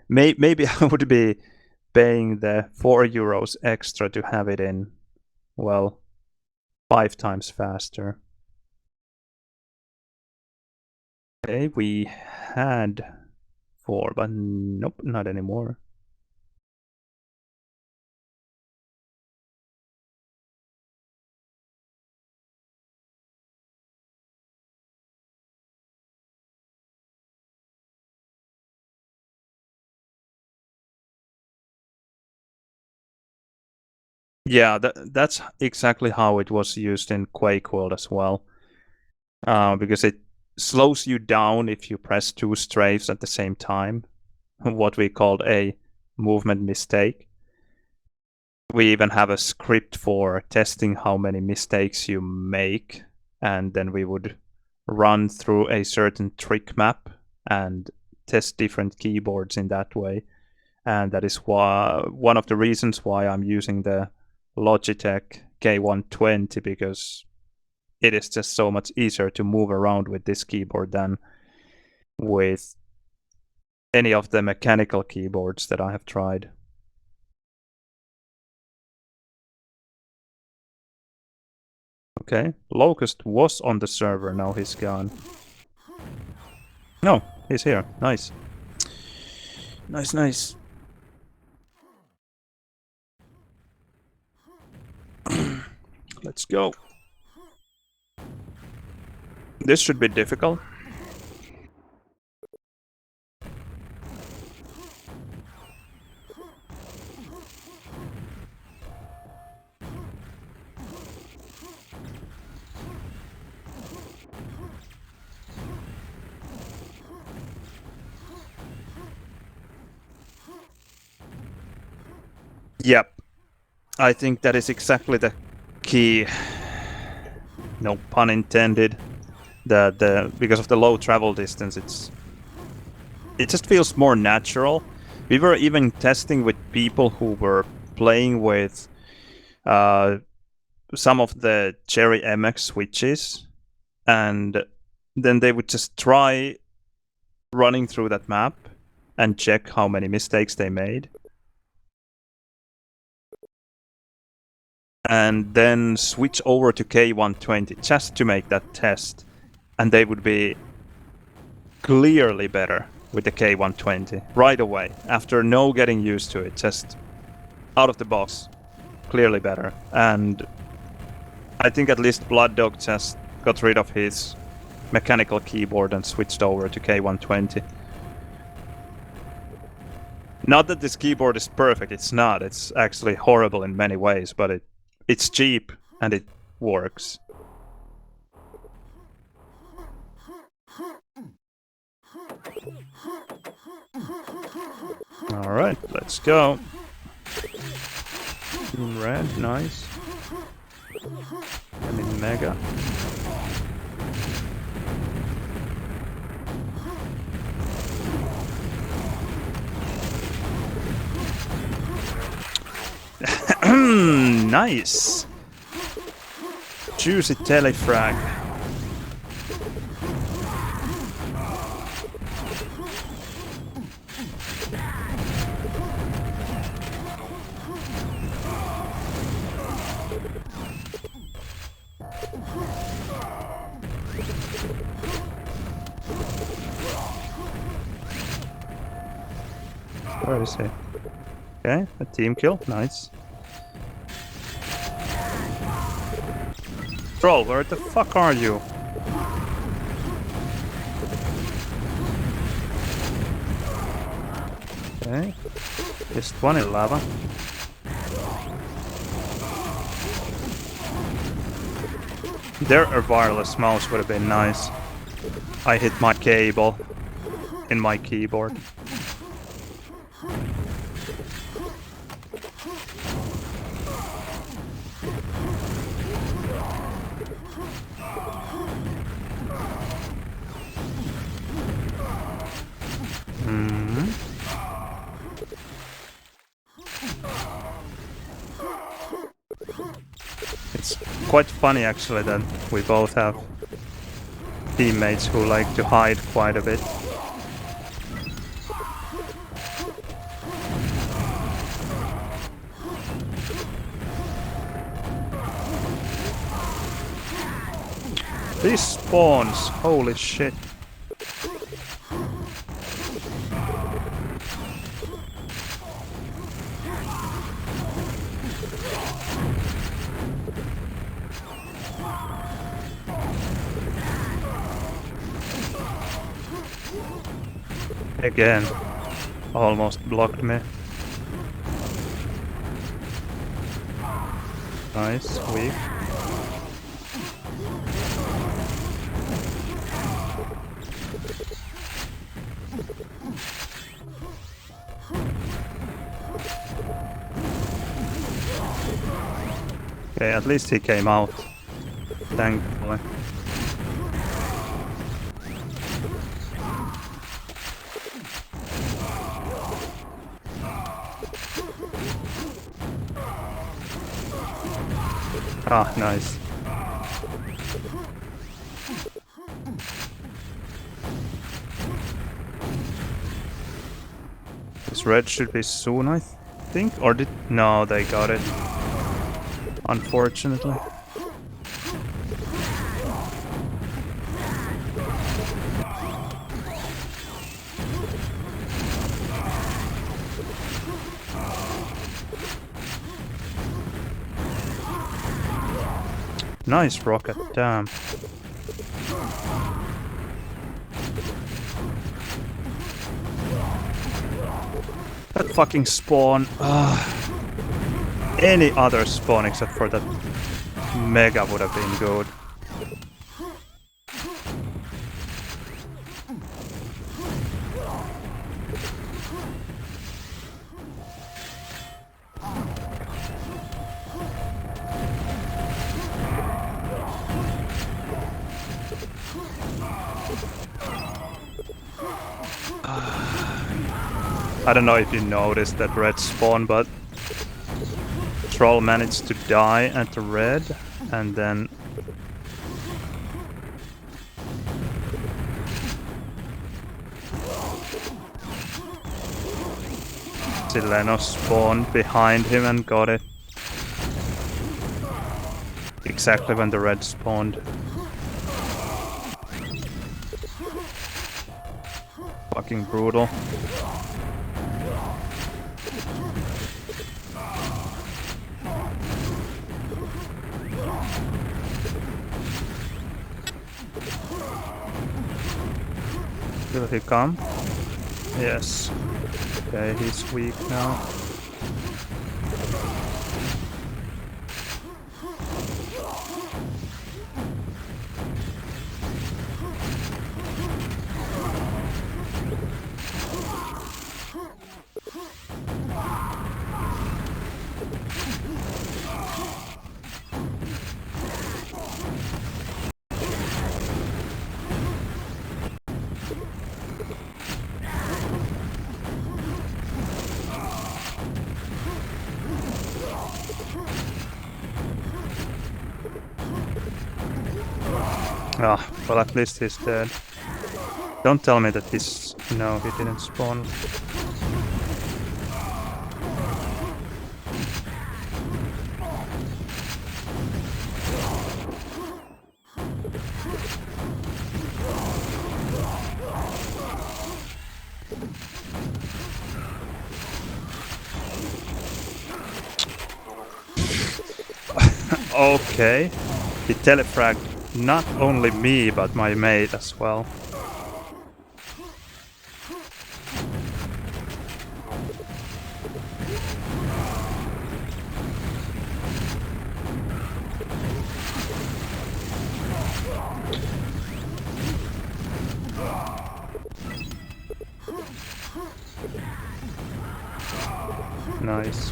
Maybe I would be paying the 4 euros extra to have it in, well, 5 times faster. Okay, we had 4, but nope, not anymore. Yeah, that's exactly how it was used in Quakeworld as well. Because it slows you down if you press 2 strafes at the same time, what we called a movement mistake. We even have a script for testing how many mistakes you make, and then we would run through a certain trick map and test different keyboards in that way. And that is why one of the reasons why I'm using the Logitech K120, because it is just so much easier to move around with this keyboard than with any of the mechanical keyboards that I have tried. Okay, Locust was on the server, now he's gone. No, he's here. Nice. Nice, nice. Let's go. This should be difficult. Yep. I think that is exactly the key. No pun intended. Because of the low travel distance, it just feels more natural. We were even testing with people who were playing with some of the Cherry MX switches, and then they would just try running through that map and check how many mistakes they made. And then switch over to K120 just to make that test. And they would be clearly better with the K120 right away. After no getting used to it, just out of the box, clearly better. And I think at least Blood Dog just got rid of his mechanical keyboard and switched over to K120. Not that this keyboard is perfect, it's not. It's actually horrible in many ways, but it's cheap and it works. Alright, let's go. Team red, nice. I mean mega. Nice! Juicy telefrag. Where is he? Okay, a team kill, nice. Troll, where the fuck are you? Okay, just one in lava. There, a wireless mouse would have been nice. I hit my cable in my keyboard. It's quite funny actually that we both have teammates who like to hide quite a bit. These spawns, holy shit. Again, almost blocked me. Nice, weak. Okay, at least he came out. Thankfully. Ah, nice. This red should be soon, I think, or did... No, they got it. Unfortunately. Nice rocket, damn. That fucking spawn. Any other spawn except for that mega would have been good. I don't know if you noticed that red spawn, but Troll managed to die at the red, and then Sileno spawned behind him and got it. Exactly when the red spawned. Fucking brutal. Will he come? Yes. Okay, he's weak now. Ah, well at least he's dead. Don't tell me that he's... No, he didn't spawn. Okay. He telefragged not only me, but my mate as well. Nice.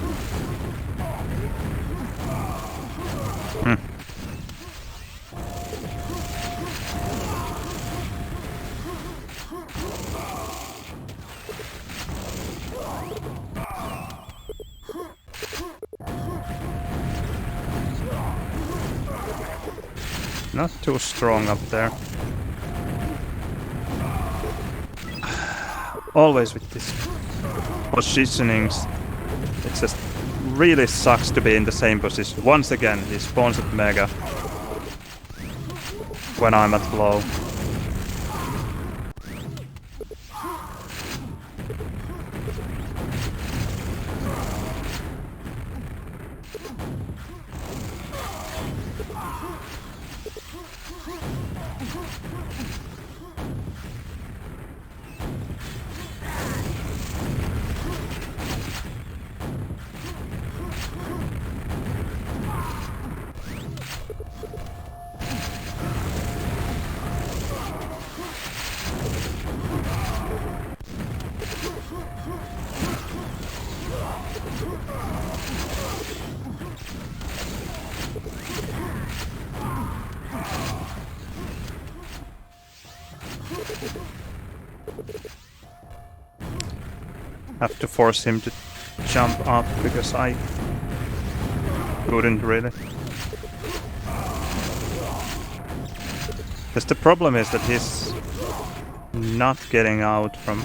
Not too strong up there. Always with this positionings, it just really sucks to be in the same position. Once again, he spawns at Mega when I'm at low. Have to force him to jump up because I couldn't really. Because the problem is that he's not getting out from...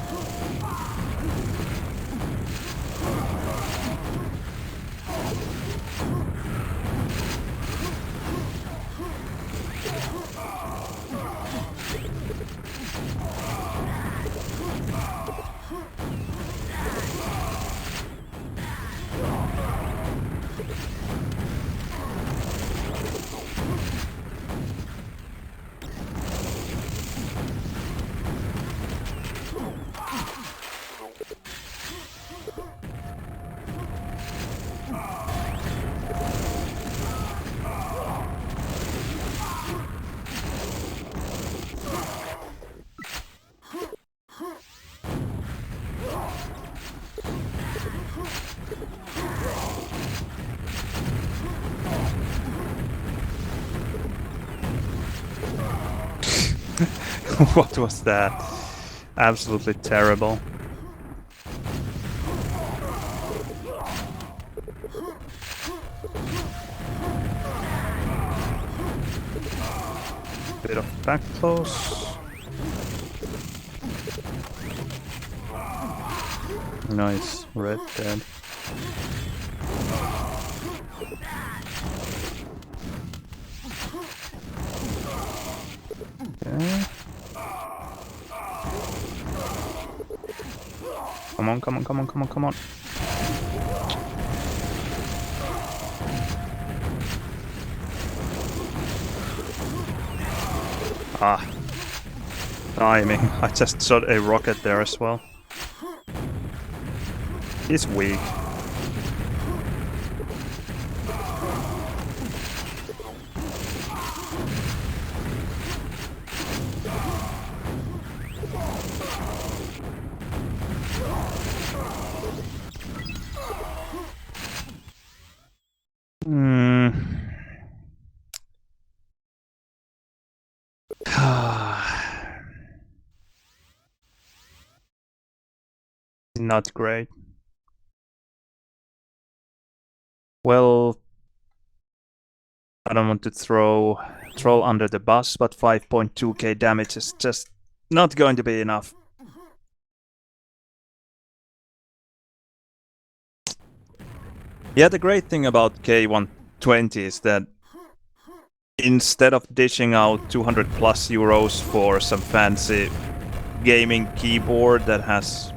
What was that? Absolutely terrible. Bit of back close. Nice, red dead. Okay. Come on, come on, come on, come on, come on. Ah. Timing. I just shot a rocket there as well. He's weak. Not great. Well, I don't want to throw troll under the bus, but 5.2k damage is just not going to be enough. Yeah, the great thing about K120 is that instead of dishing out 200 plus euros for some fancy gaming keyboard that has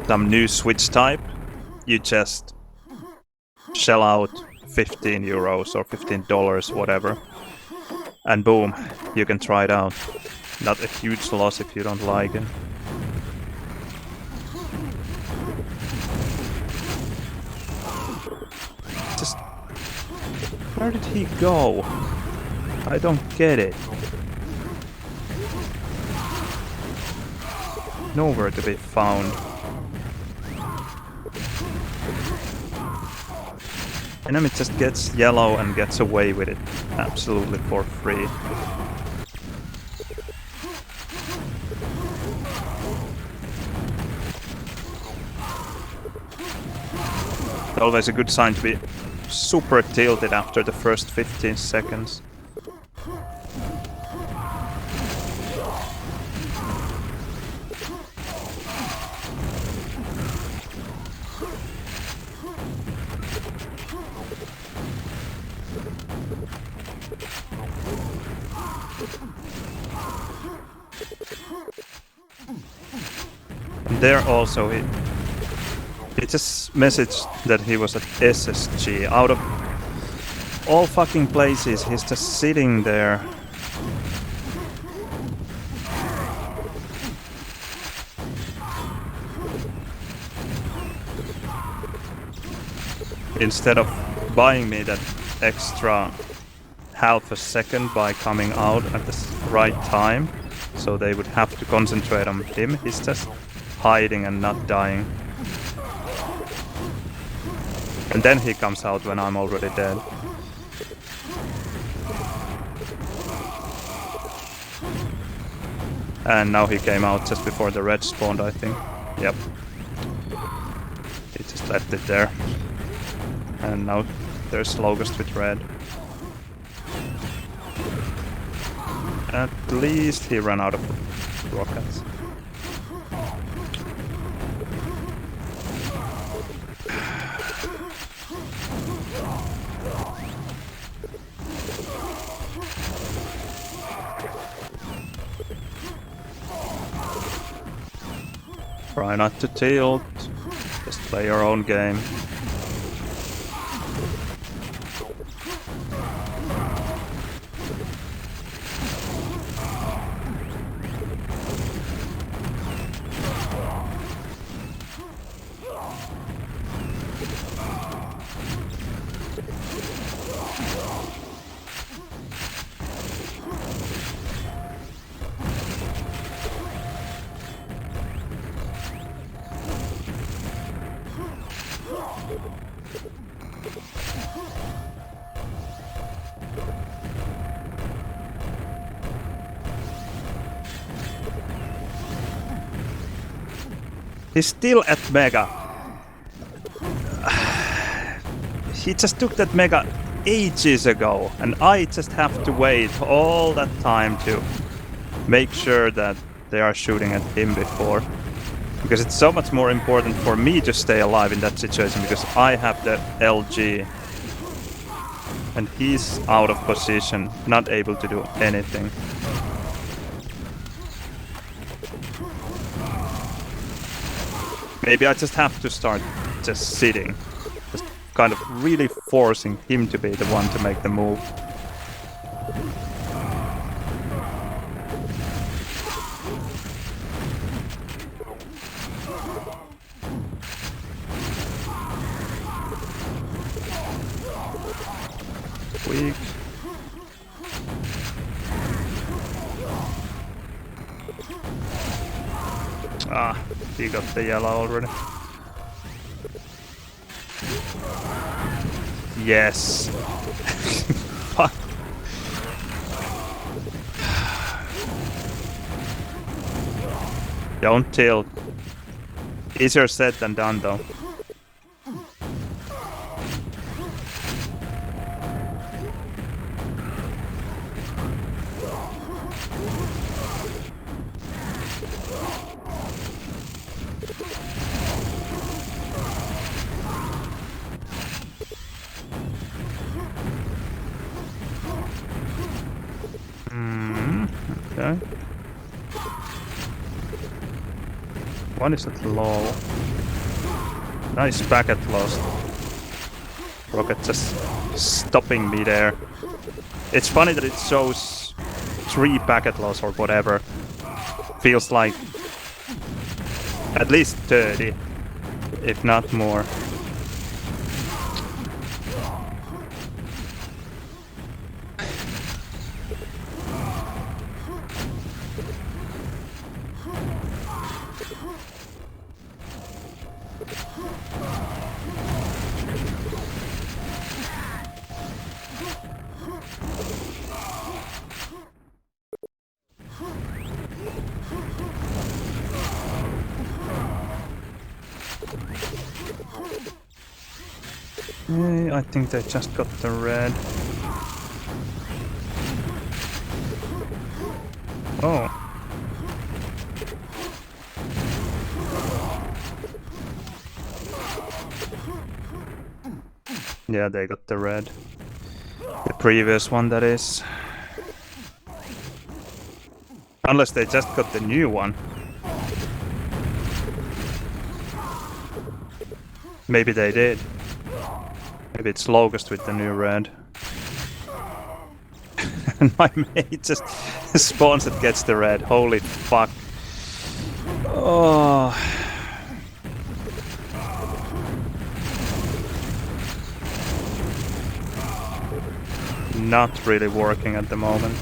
some new switch type, you just shell out 15 euros or $15, whatever, and boom, you can try it out. Not a huge loss if you don't like it. Just... where did he go? I don't get it. Nowhere to be found. Enemy just gets yellow and gets away with it absolutely for free. Always a good sign to be super tilted after the first 15 seconds. There also he just messaged that he was at SSG. Out of all fucking places, he's just sitting there. Instead of buying me that extra half a second by coming out at the right time, so they would have to concentrate on him, he's just hiding and not dying. And then he comes out when I'm already dead. And now he came out just before the red spawned, I think. Yep. He just left it there. And now there's Locust with red. At least he ran out of rockets. Try not to tilt, just play your own game. He's still at Mega. He just took that Mega ages ago, and I just have to wait all that time to make sure that they are shooting at him before. Because it's so much more important for me to stay alive in that situation, because I have the LG. And he's out of position, not able to do anything. Maybe I just have to start just sitting. Just kind of really forcing him to be the one to make the move. weak. Ah, he got the yellow already. Yes. Fuck. Don't tilt. Easier said than done though. Okay. One is at low. Nice packet lost. Rocket just stopping me there. It's funny that it shows 3 packet loss or whatever. Feels like at least 30, if not more. I think they just got the red. Oh. Yeah, they got the red. The previous one, that is. Unless they just got the new one. Maybe they did. Maybe it's Locust with the new red. And my mate just spawns and gets the red. Holy fuck. Oh. Not really working at the moment.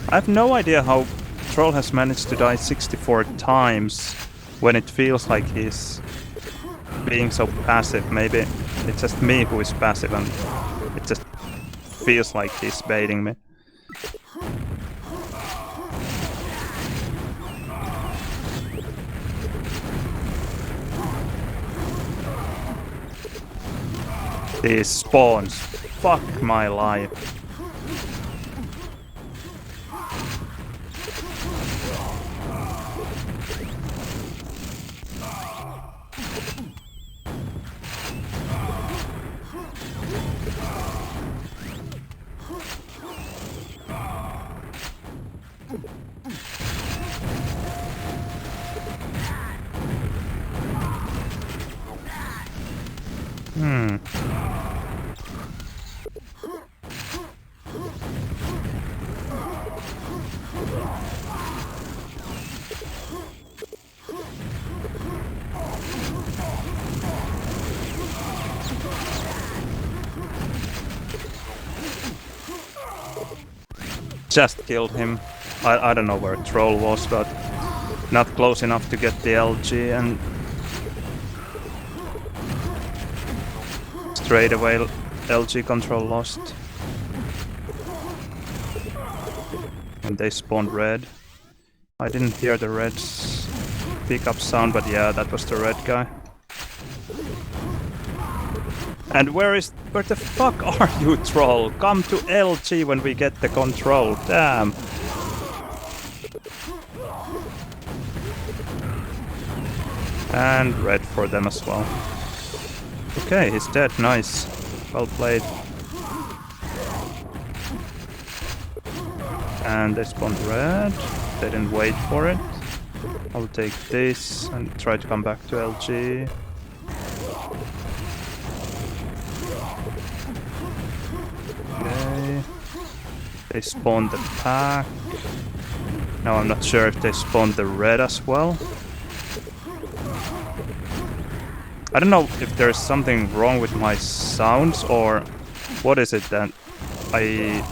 I have no idea how Troll has managed to die 64 times when it feels like he's being so passive. Maybe it's just me who is passive and it just feels like he's baiting me. These spawns. Fuck my life. Just killed him. I don't know where Troll was, but not close enough to get the LG, and straight away LG control lost. And they spawned red. I didn't hear the red's pickup sound, but yeah, that was the red guy. And where the fuck are you, Troll? Come to LG when we get the control, damn! And red for them as well. Okay, he's dead, nice. Well played. And they spawned red. They didn't wait for it. I'll take this and try to come back to LG. Okay. They spawned the pack. Now I'm not sure if they spawned the red as well. I don't know if there's something wrong with my sounds or what is it that I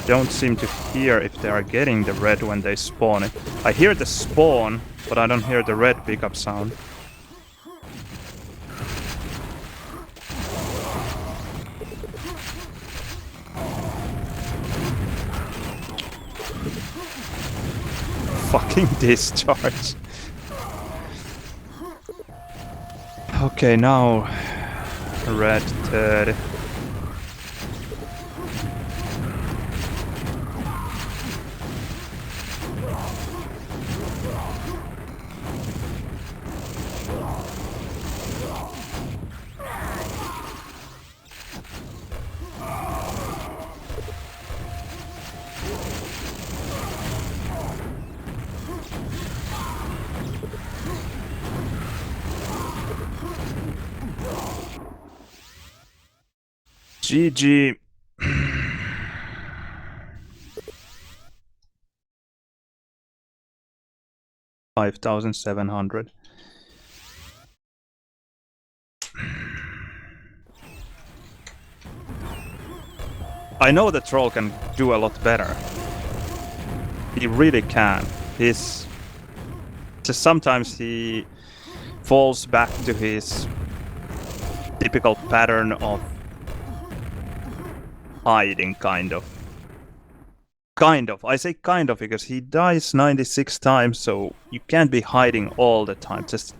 don't seem to hear if they are getting the red when they spawn it. I hear the spawn, but I don't hear the red pickup sound. Fucking discharge. Okay, now red 30. GG. $5,700. I know the troll can do a lot better. He really can. He's just sometimes he falls back to his typical pattern of hiding, kind of. Kind of. I say kind of because he dies 96 times, so you can't be hiding all the time. Just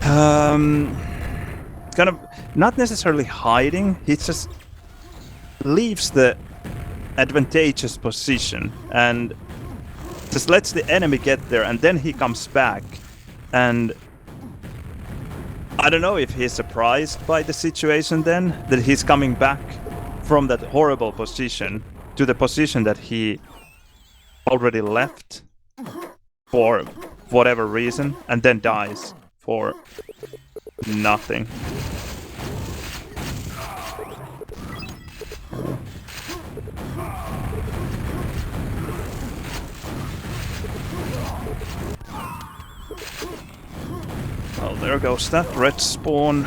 kind of not necessarily hiding. He just leaves the advantageous position and just lets the enemy get there, and then he comes back. And I don't know if he's surprised by the situation then, that he's coming back from that horrible position to the position that he already left for whatever reason, and then dies for nothing. Well, there goes that red spawn.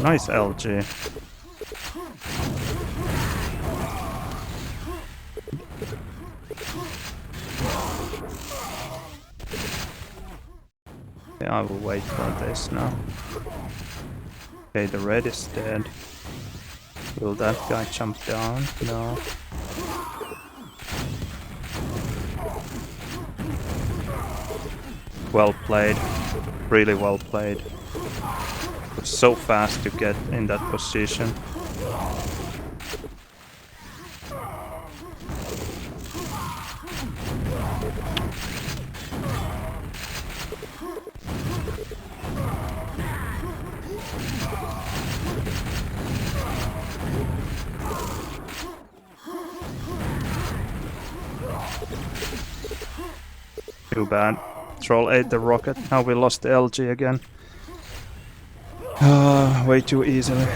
Nice LG. Yeah, I will wait for this now. Okay, the red is dead. Will that guy jump down? No. Well played. Really well played. It was so fast to get in that position. Too bad. Troll ate the rocket. Now we lost the LG again. Way too easily.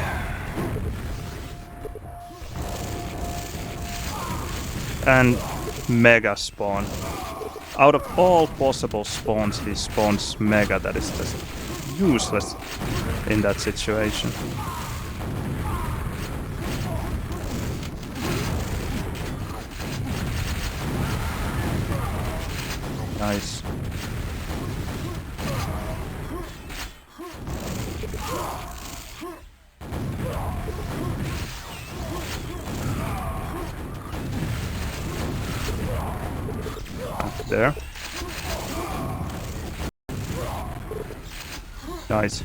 And mega spawn. Out of all possible spawns, he spawns mega. That is just useless in that situation. Nice. There. Nice.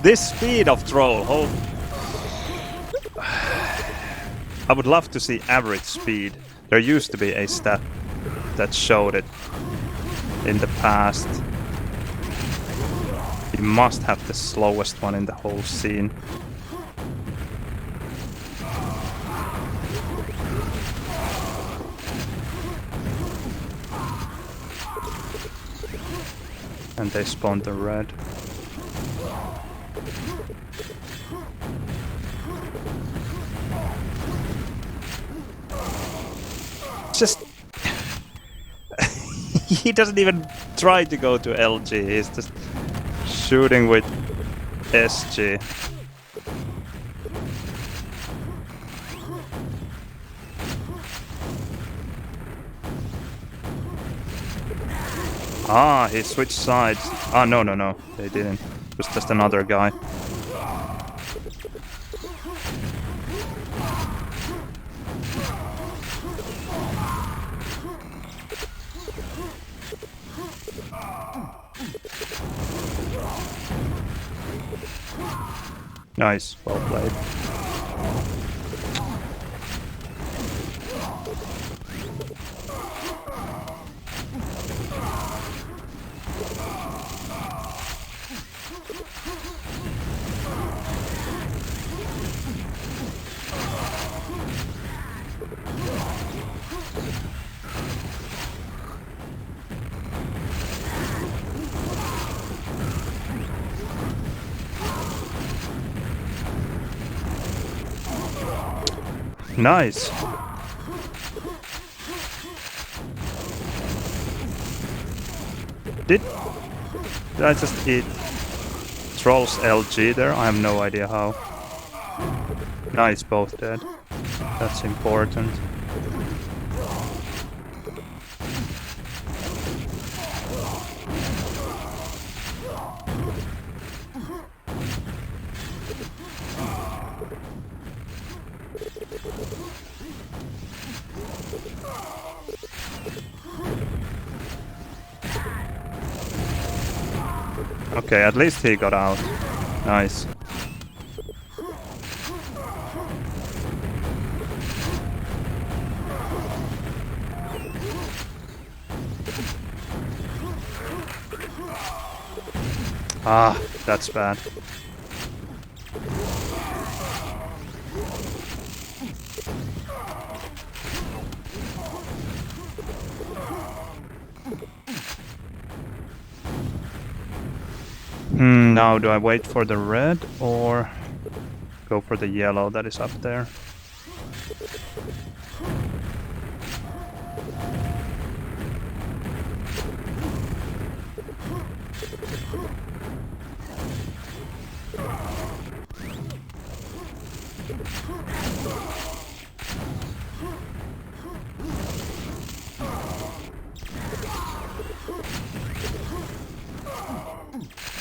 This speed of troll, oh. I would love to see average speed. There used to be a stat that showed it in the past. He must have the slowest one in the whole scene. And they spawned the red. Just... he doesn't even try to go to LG, he's just shooting with SG. Ah, he switched sides. Ah, no, they didn't. It was just another guy. Nice, well played. Nice. Did I just eat Troll's LG there? I have no idea how. Nice, both dead. That's important. Okay, at least he got out. Nice. Ah, that's bad. Now do I wait for the red or go for the yellow that is up there?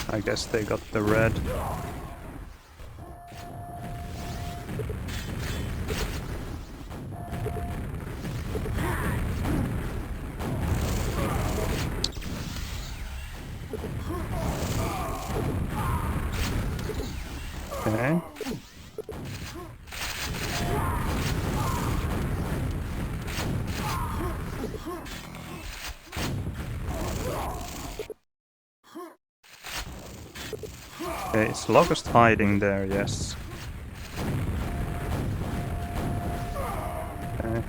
I guess they got the red. Okay. Okay, is Locust hiding there? Yes. Okay.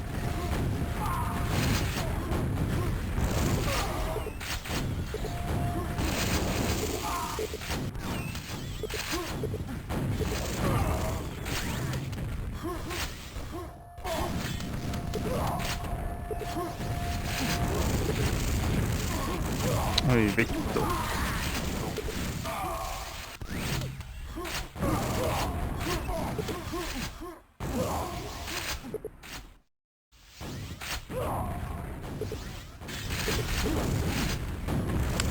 Oi vittu.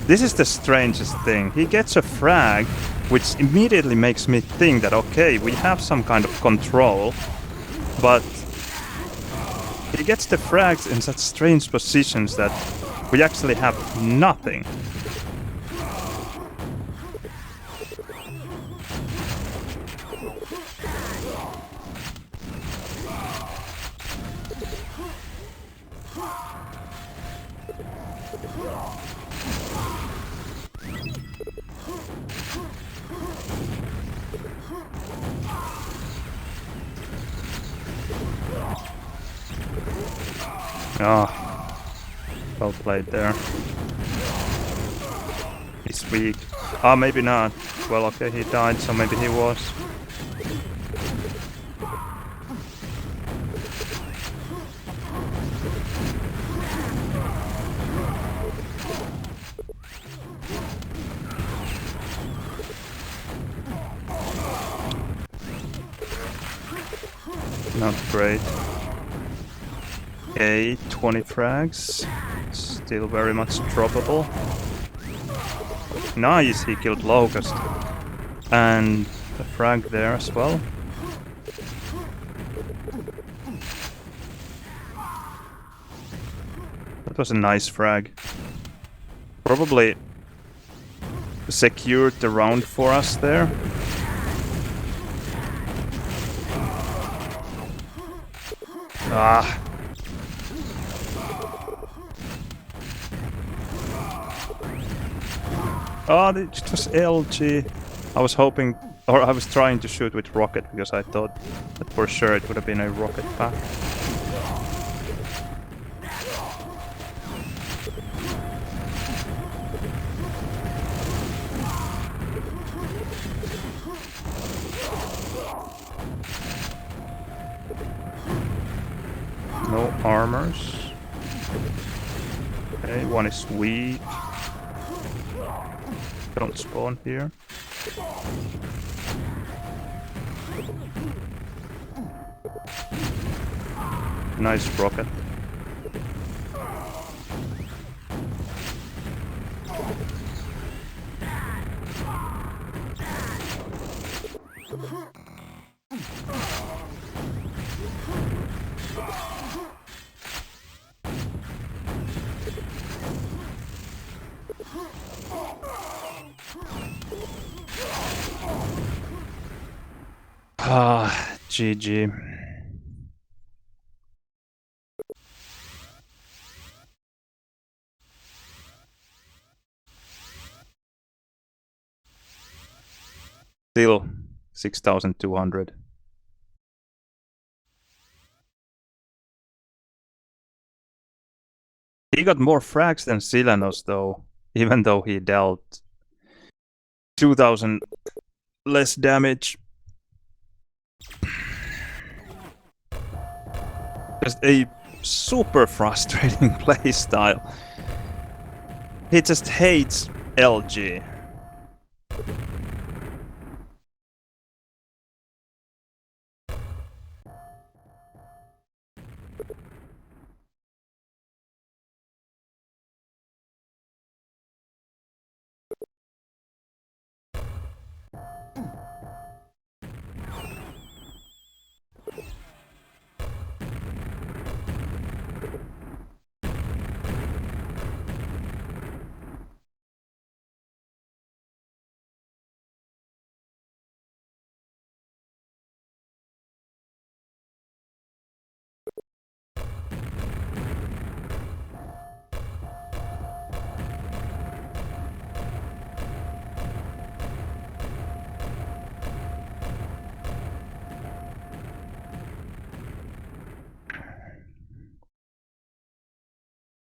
This is the strangest thing. He gets a frag, which immediately makes me think that okay, we have some kind of control, but he gets the frags in such strange positions that we actually have nothing. Ah, well played there. He's weak. Ah, maybe not. Well, okay, he died, so maybe he was. Not great. Okay, 20 frags. Still very much droppable. Nice, he killed Locust. And a frag there as well. That was a nice frag. Probably secured the round for us there. Ah. Oh, it was LG. I was hoping, or I was trying to shoot with rocket because I thought that for sure it would have been a rocket pack. No armors. Okay, one is weak. Don't spawn here. Nice rocket. Ah, GG. Still 6,200. He got more frags than Silenos though, even though he dealt 2,000 less damage. Just a super frustrating playstyle. He just hates LG.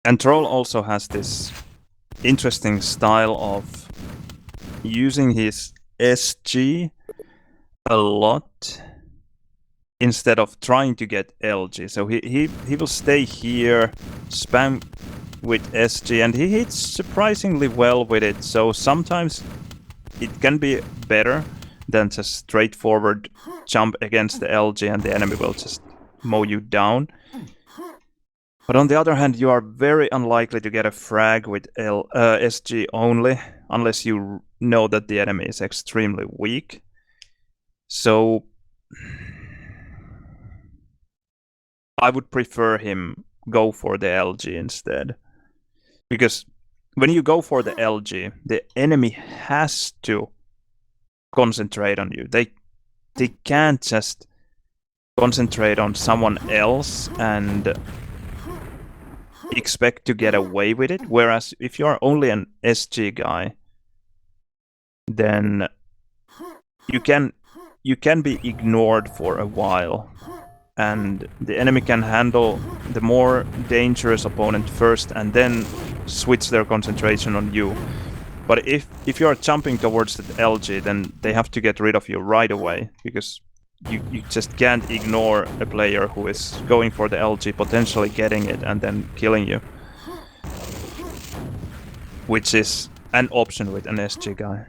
And Troll also has this interesting style of using his SG a lot instead of trying to get LG. So he will stay here, spam with SG, and he hits surprisingly well with it. So sometimes it can be better than just straightforward jump against the LG and the enemy will just mow you down. But on the other hand, you are very unlikely to get a frag with SG only, unless you know that the enemy is extremely weak. So I would prefer him go for the LG instead. Because when you go for the LG, the enemy has to concentrate on you. They can't just concentrate on someone else and expect to get away with it. Whereas if you are only an SG guy, then you can be ignored for a while. and the enemy can handle the more dangerous opponent first and then switch their concentration on you. But if you are jumping towards the LG, then they have to get rid of you right away, because you just can't ignore a player who is going for the LG, potentially getting it and then killing you. Which is an option with an SG guy.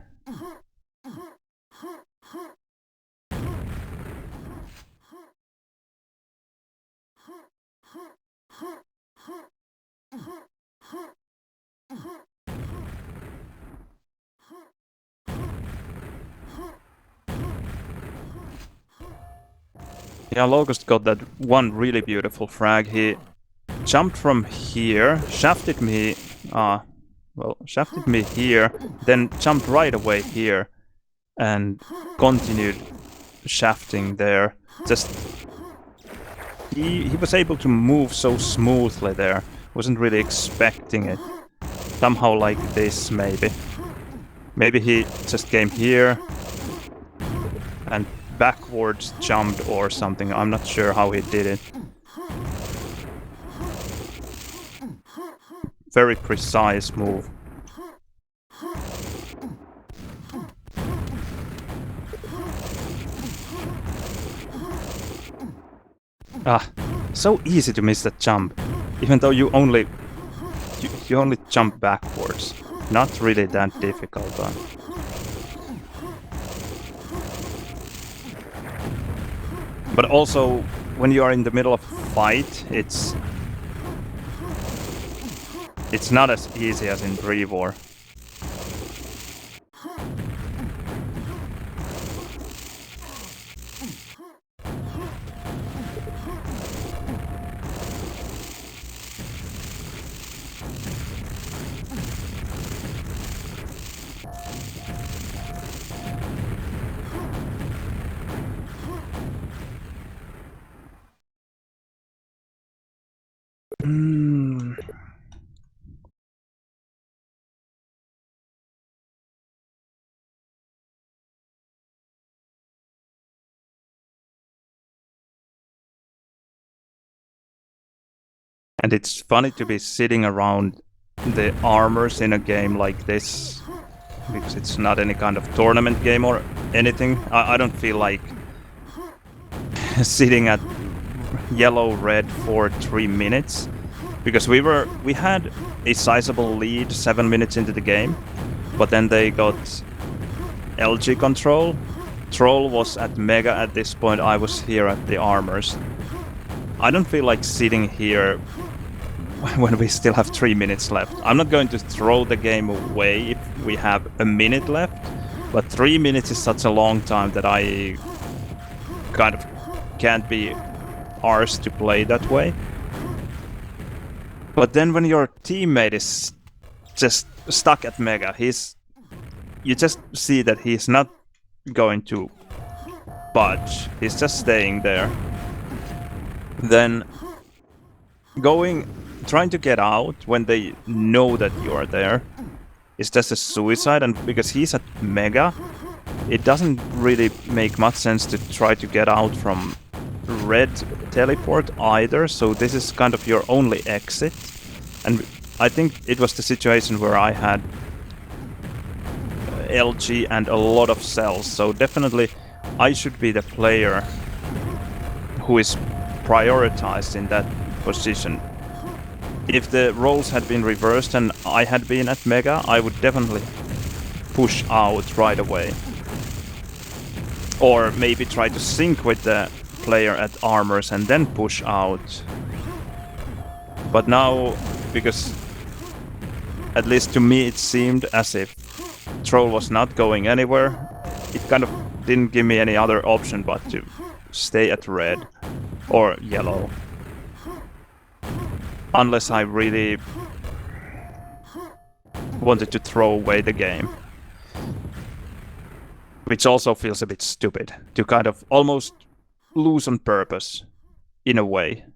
Yeah, Locust got that one really beautiful frag. He jumped from here, shafted me, shafted me here, then jumped right away here, and continued shafting there. Just he was able to move so smoothly there. Wasn't really expecting it. Somehow like this, maybe. Maybe he just came here and backwards jumped or something. I'm not sure how he did it. Very precise move. Ah, so easy to miss that jump, even though you only jump backwards. Not really that difficult, but... But also, when you are in the middle of a fight, it's not as easy as in Revor. And it's funny to be sitting around the armors in a game like this, because it's not any kind of tournament game or anything. I don't feel like sitting at yellow-red for 3 minutes, because we had a sizable lead 7 minutes into the game, but then they got LG control. Troll was at Mega at this point, I was here at the armors. I don't feel like sitting here when we still have 3 minutes left. I'm not going to throw the game away if we have a minute left, but 3 minutes is such a long time that I kind of can't be arsed to play that way. But then when your teammate is just stuck at Mega, you just see that he's not going to budge. He's just staying there. Then trying to get out when they know that you are there is just a suicide, and because he's at Mega, it doesn't really make much sense to try to get out from red teleport either, so this is kind of your only exit. And I think it was the situation where I had LG and a lot of cells, so definitely I should be the player who is prioritized in that position. If the roles had been reversed and I had been at Mega, I would definitely push out right away. Or maybe try to sync with the player at armors and then push out. But now, because at least to me it seemed as if Troll was not going anywhere, it kind of didn't give me any other option but to stay at red or yellow. Unless I really wanted to throw away the game. Which also feels a bit stupid, to kind of almost lose on purpose, in a way.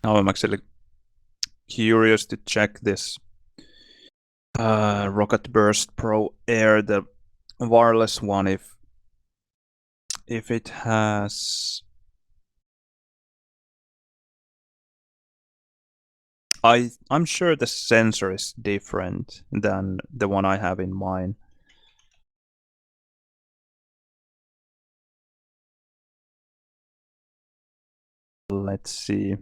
Now I'm actually curious to check this Rocket Burst Pro Air, the wireless one, if it has. I'm sure the sensor is different than the one I have in mine. Let's see.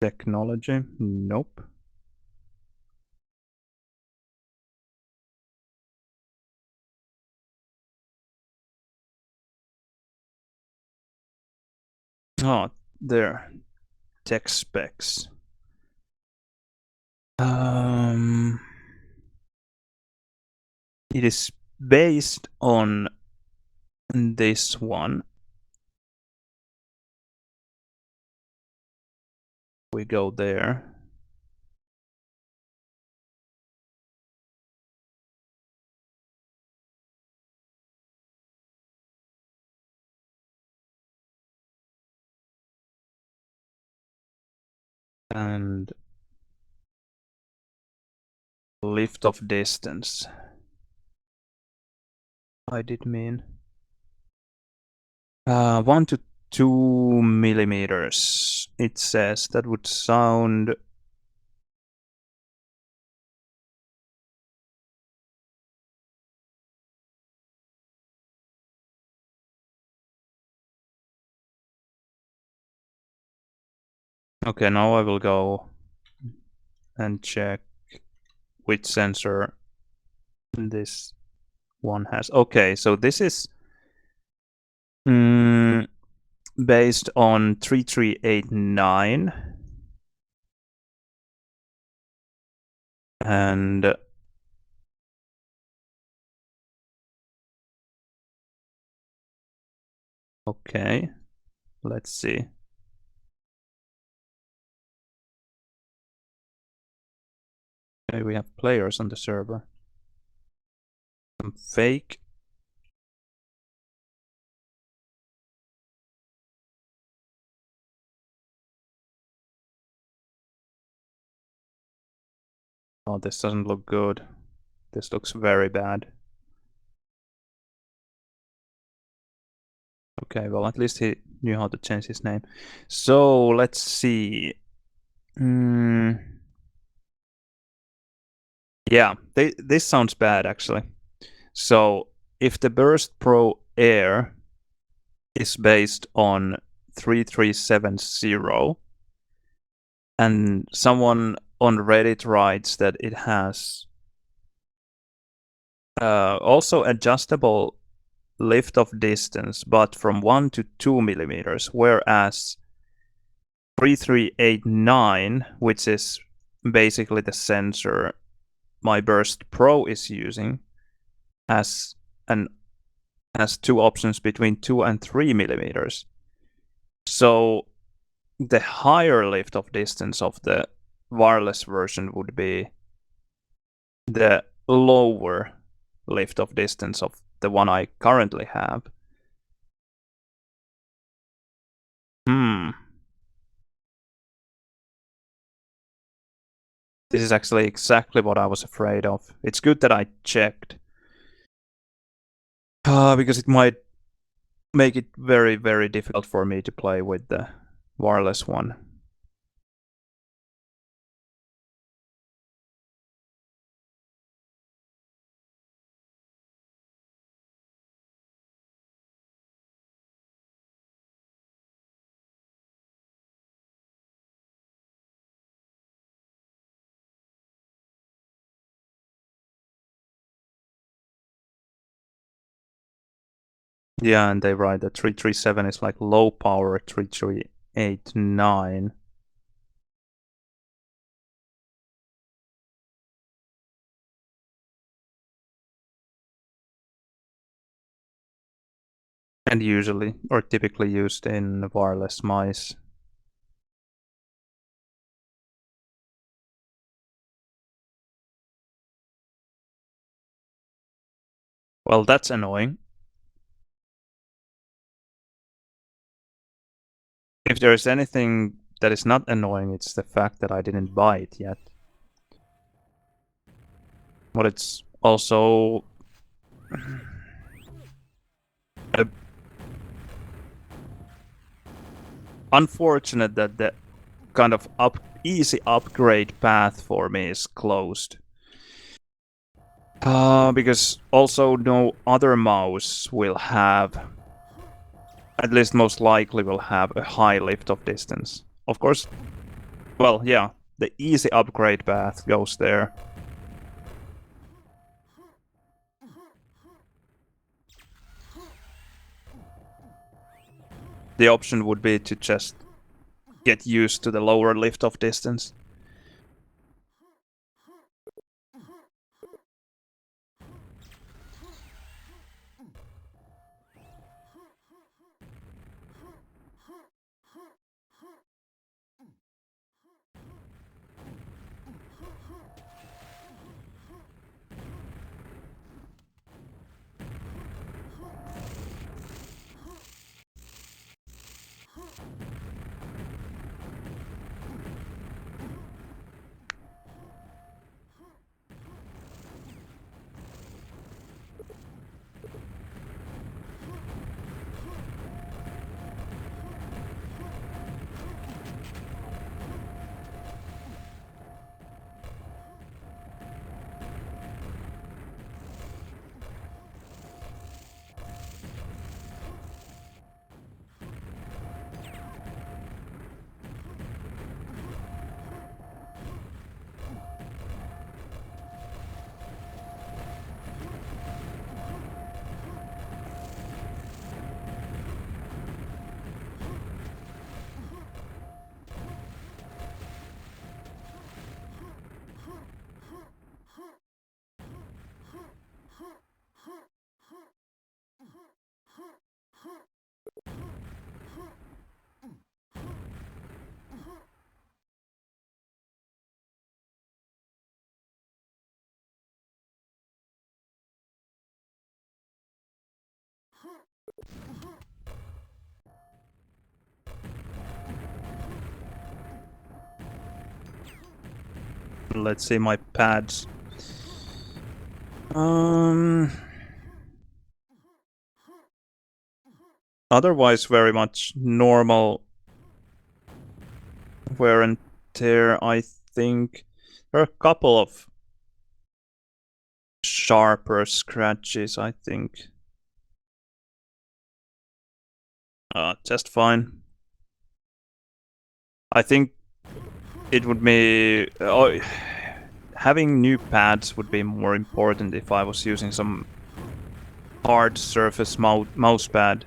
Technology? Nope. Oh, there. Tech specs. Um, it is based on this one. We go there. And lift off distance. I did mean 1 to 2 millimeters. It says that would sound. Okay, now I will go and check which sensor this one has. Okay, so this is based on 3389 and okay, let's see. Okay, we have players on the server. Some fake. Oh, this doesn't look good. This looks very bad. Okay, well, at least he knew how to change his name. So, let's see. Yeah, this sounds bad, actually. So, if the Burst Pro Air is based on 3370, and someone on Reddit writes that it has also adjustable lift off distance, but from 1 to 2 millimeters, whereas 3389, which is basically the sensor my Burst Pro is using, has an has two options between 2 and 3 millimeters. So the higher lift off distance of the wireless version would be the lower lift off distance of the one I currently have. This is actually exactly what I was afraid of. It's good that I checked. Because it might make it very, very difficult for me to play with the wireless one. Yeah, and they write that 337 is like low power 3389. And usually, or typically used in wireless mice. Well, that's annoying. If there's anything that is not annoying, it's the fact that I didn't buy it yet. But it's also unfortunate that the kind of easy upgrade path for me is closed. Because also no other mouse will have, at least most likely will have, a high lift-off distance. Of course, well, yeah, the easy upgrade path goes there. The option would be to just get used to the lower lift-off distance. Let's see my pads. Otherwise, very much normal wear and tear. I think there are a couple of sharper scratches, I think. Just fine. I think it would be... having new pads would be more important if I was using some hard surface mouse pad.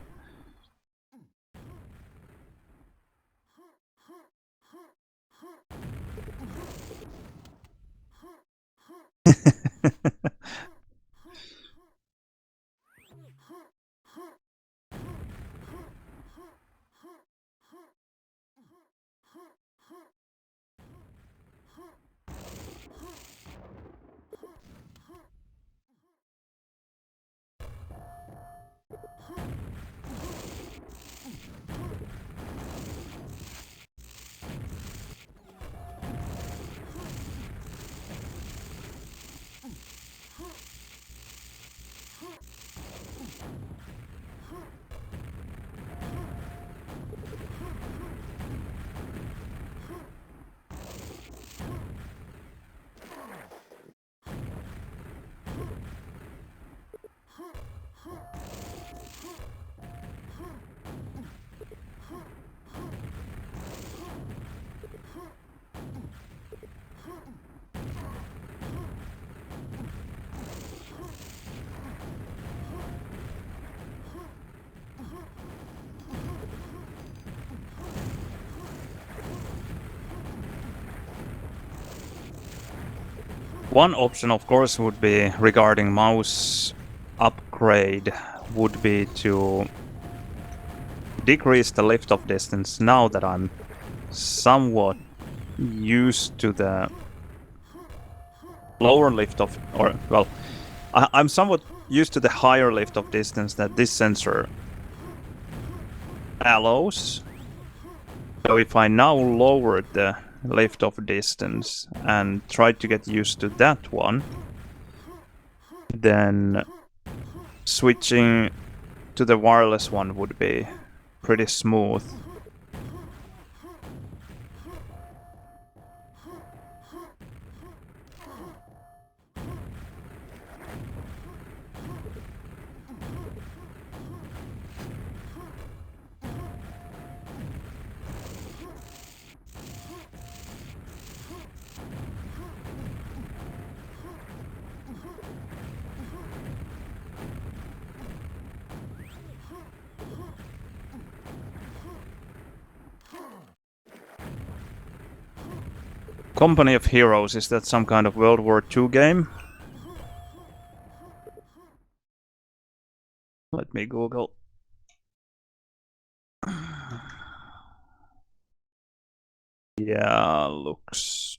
One option, of course, would be regarding mouse upgrade would be to decrease the lift-off distance now that I'm somewhat used to the lower lift-off, or, well, I'm somewhat used to the higher lift-off distance that this sensor allows. So if I now lower the lift-off distance and try to get used to that one, then switching to the wireless one would be pretty smooth. Company of Heroes, is that some kind of World War II game? Let me Google. Yeah, looks...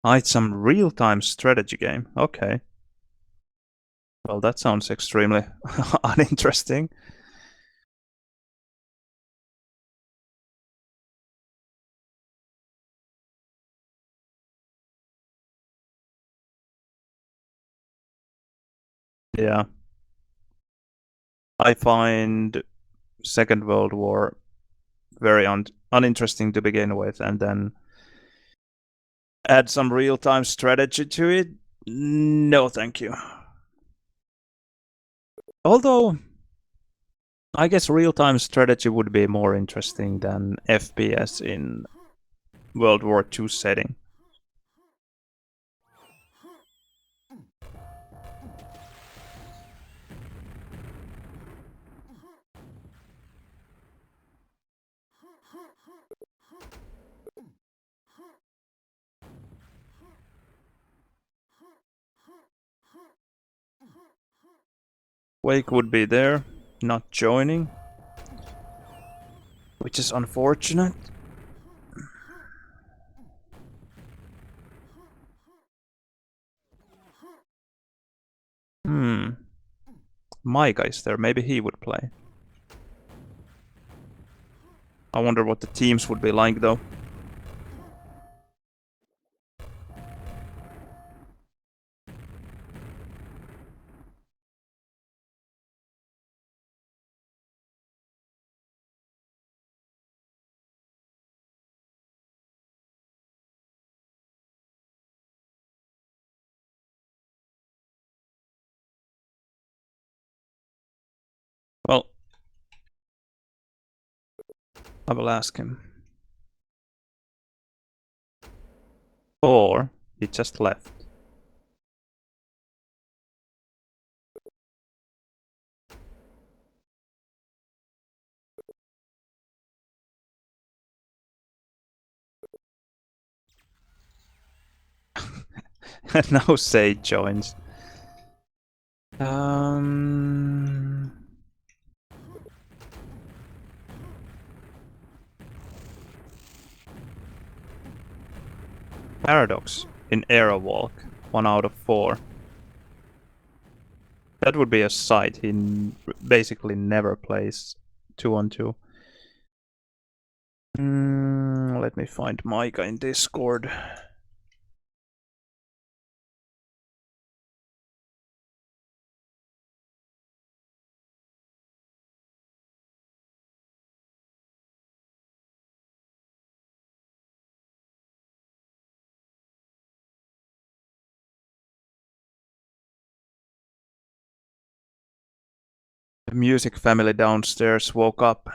Ah, it's some real-time strategy game. Okay. Well, that sounds extremely uninteresting. Yeah. I find Second World War very uninteresting to begin with, and then add some real-time strategy to it? No, thank you. Although, I guess real-time strategy would be more interesting than FPS in World War II setting. Quake would be there, not joining, which is unfortunate. Micah is there, maybe he would play. I wonder what the teams would be like though. Well, I will ask him. Or he just left. And now Say joins. Paradox in Era Walk, 1 out of 4. That would be a sight. He basically never plays 2-on-2. Let me find Micah in Discord. The music family downstairs woke up.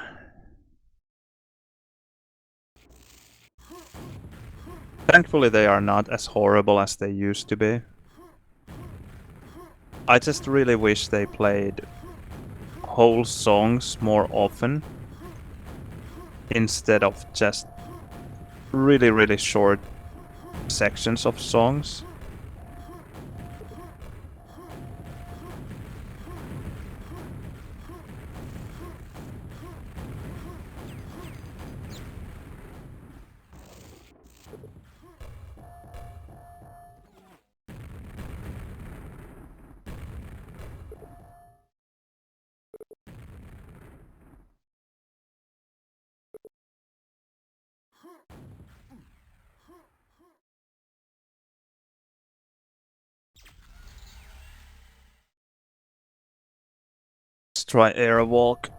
Thankfully they are not as horrible as they used to be. I just really wish they played whole songs more often instead of just really short sections of songs. Let's try air walk.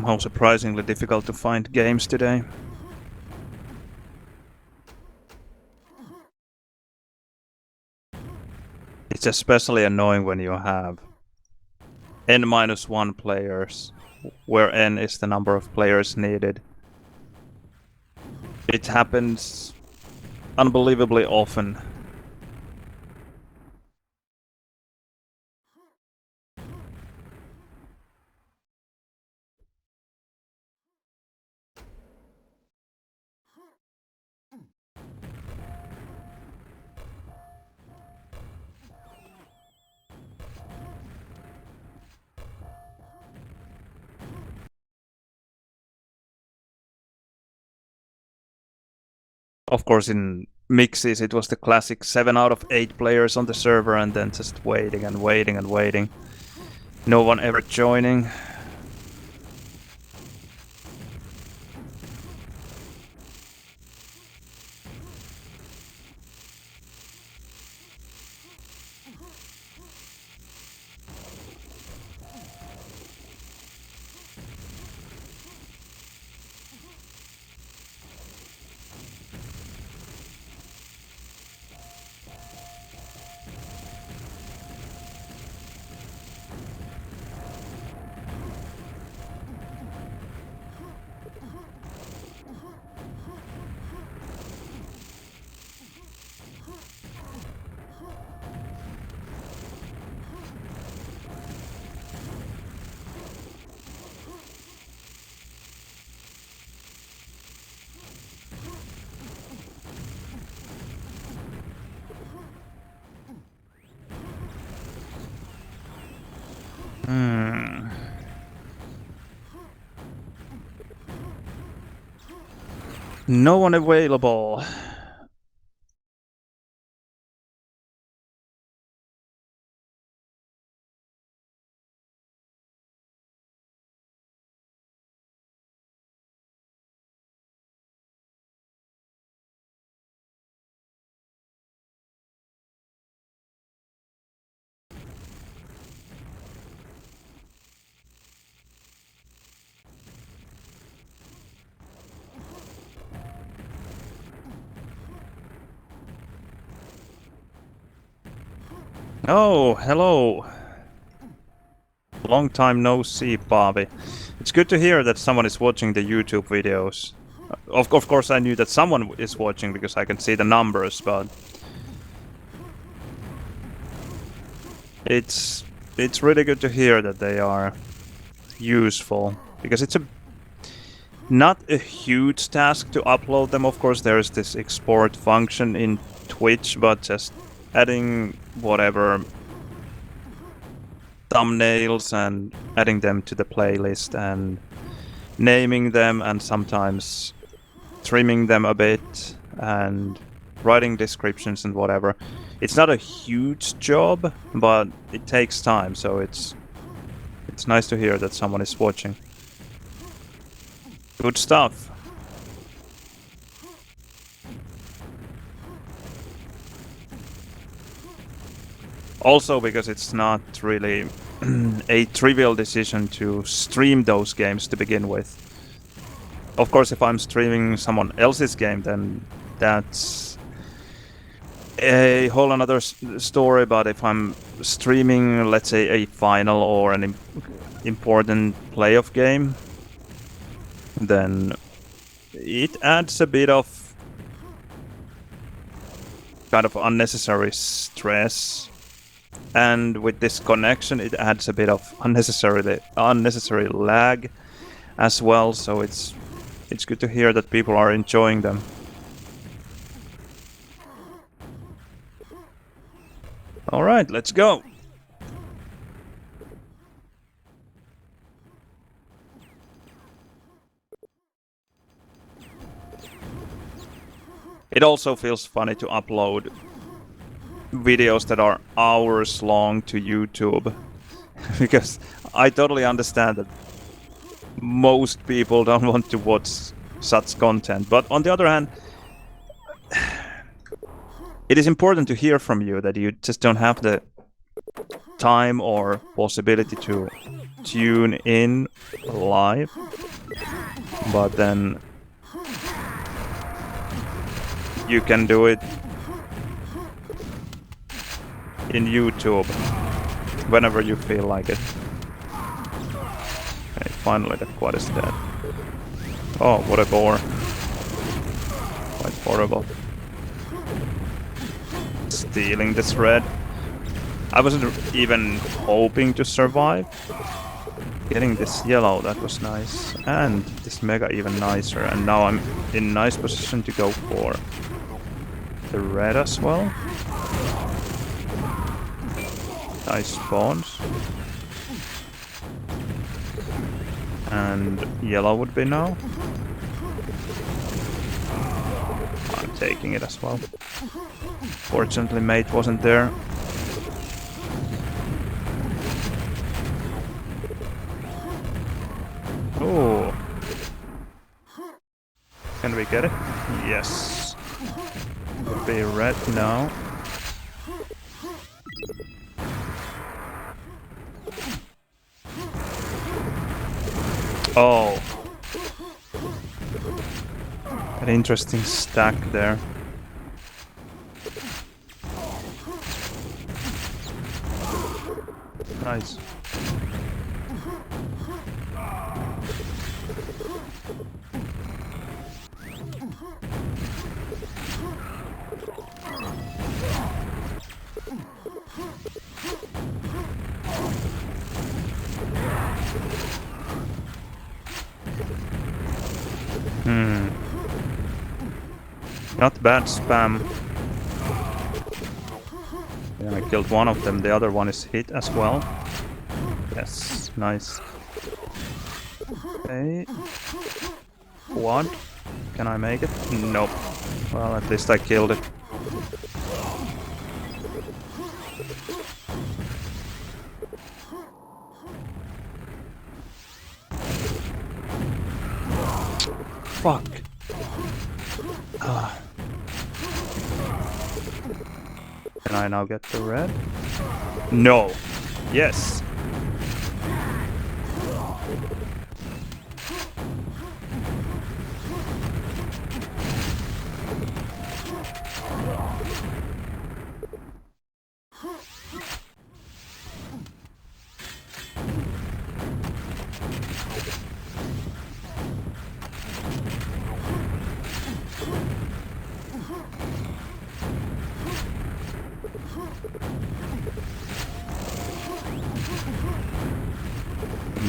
Somehow surprisingly difficult to find games today. It's especially annoying when you have n-1 players, where n is the number of players needed. It happens unbelievably often. Of course, in mixes it was the classic 7 out of 8 players on the server and then just waiting and waiting and waiting. No one ever joining. No one available. Oh, hello. Long time no see, Bobby. It's good to hear that someone is watching the YouTube videos. Of course I knew that someone is watching because I can see the numbers, but it's really good to hear that they are useful, because it's not a huge task to upload them. Of course, there's this export function in Twitch, but just adding whatever thumbnails and adding them to the playlist and naming them and sometimes trimming them a bit and writing descriptions and whatever. It's not a huge job, but it takes time, so it's nice to hear that someone is watching. Good stuff. Also, because it's not really a trivial decision to stream those games to begin with. Of course, if I'm streaming someone else's game, then that's a whole another story. But if I'm streaming, let's say, a final or an important playoff game, then it adds a bit of kind of unnecessary stress. And with this connection, it adds a bit of unnecessary lag as well. So it's good to hear that people are enjoying them. All right, let's go. It also feels funny to upload videos that are hours long to YouTube, because I totally understand that most people don't want to watch such content. But on the other hand, it is important to hear from you that you just don't have the time or possibility to tune in live, but then you can do it in YouTube whenever you feel like it. Okay, finally the quad is dead. Oh, what a bore. Quite horrible. Stealing this red. I wasn't even hoping to survive. Getting this yellow, that was nice. And this mega even nicer. And now I'm in nice position to go for the red as well. Nice spawns. And yellow would be now. I'm taking it as well. Fortunately, mate wasn't there. Oh. Can we get it? Yes. Would be red now. Oh. An interesting stack there. Nice. Not bad spam. Yeah, I killed one of them, the other one is hit as well. Yes, nice. Okay. What? Can I make it? Nope. Well, at least I killed it. Fuck. Can I now get the red? No. Yes.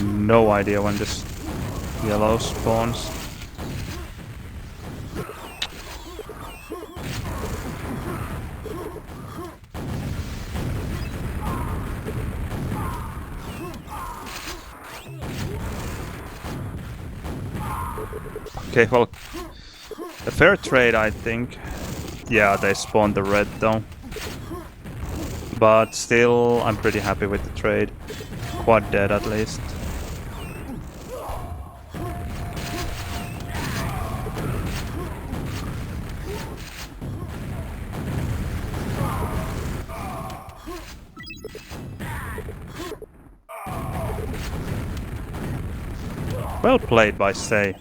No idea when this yellow spawns. Okay, well, a fair trade, I think. Yeah, they spawned the red though. But still, I'm pretty happy with the trade. Quad dead at least. Well played by Say.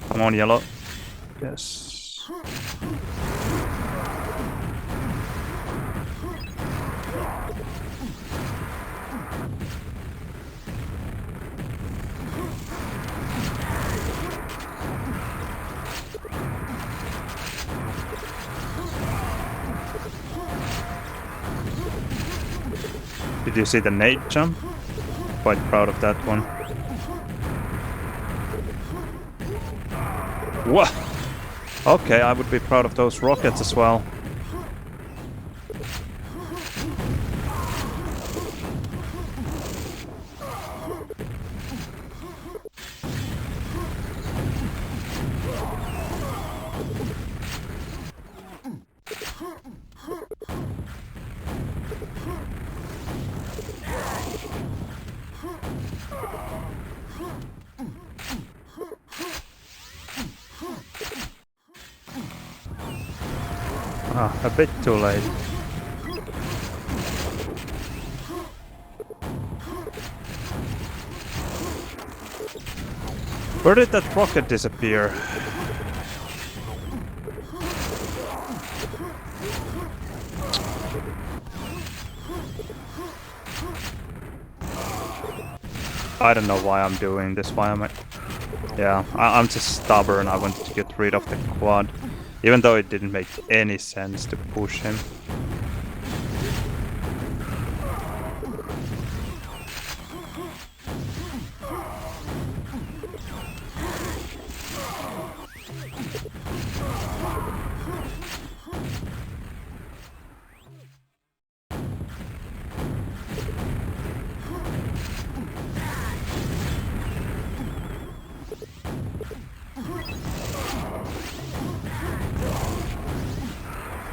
Come on, yellow. Yes. Did you see the nade jump? Quite proud of that one. What? Okay, I would be proud of those rockets as well. A bit too late. Where did that rocket disappear? I don't know why I'm doing this, Yeah, I'm just stubborn. I wanted to get rid of the quad. Even though it didn't make any sense to push him.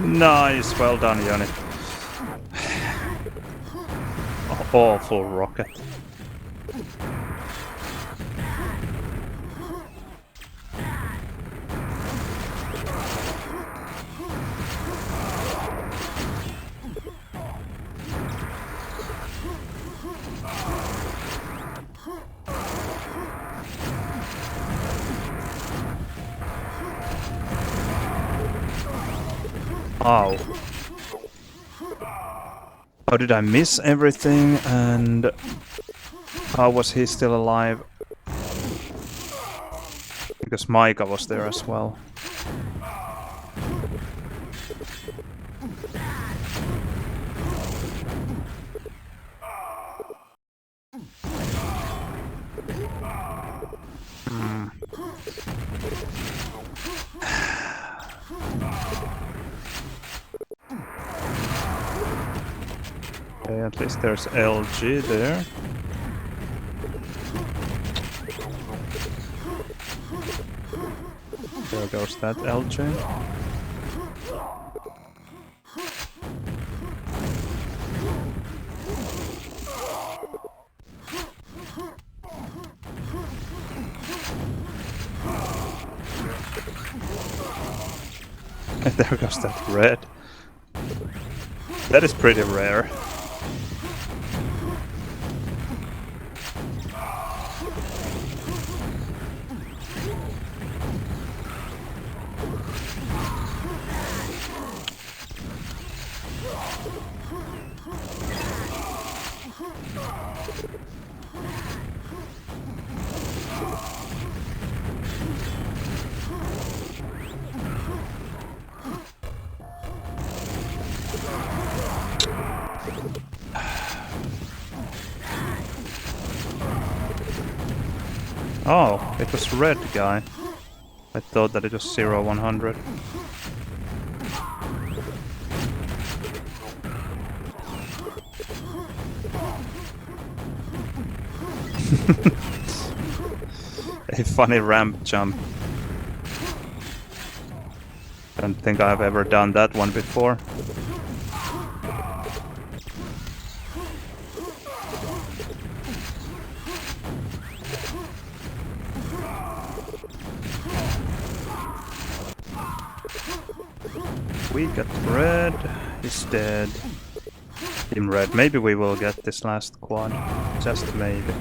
Nice, well done, Joni. Awful rocket. Ow. How did I miss everything, and how was he still alive? Because Micah was there as well. Okay, at least there's LG there. There goes that LG. And there goes that red. That is pretty rare. Oh, it was red guy. I thought that it was 0-100. A funny ramp jump. Don't think I've ever done that one before. We got red. He's dead. Team red. Maybe we will get this last quad. Just maybe.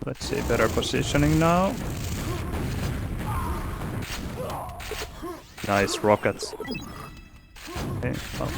Let's see, better positioning now. Nice rockets. Okay, well.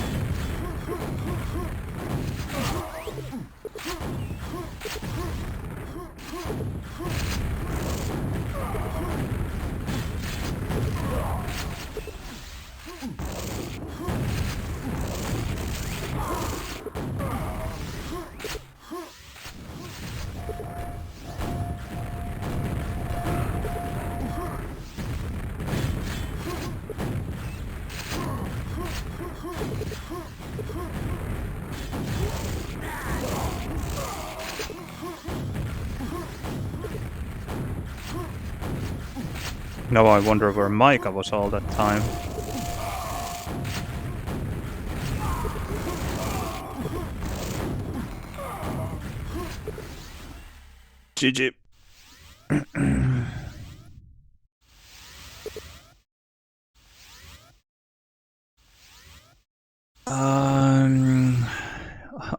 Now I wonder where Micah was all that time. GG.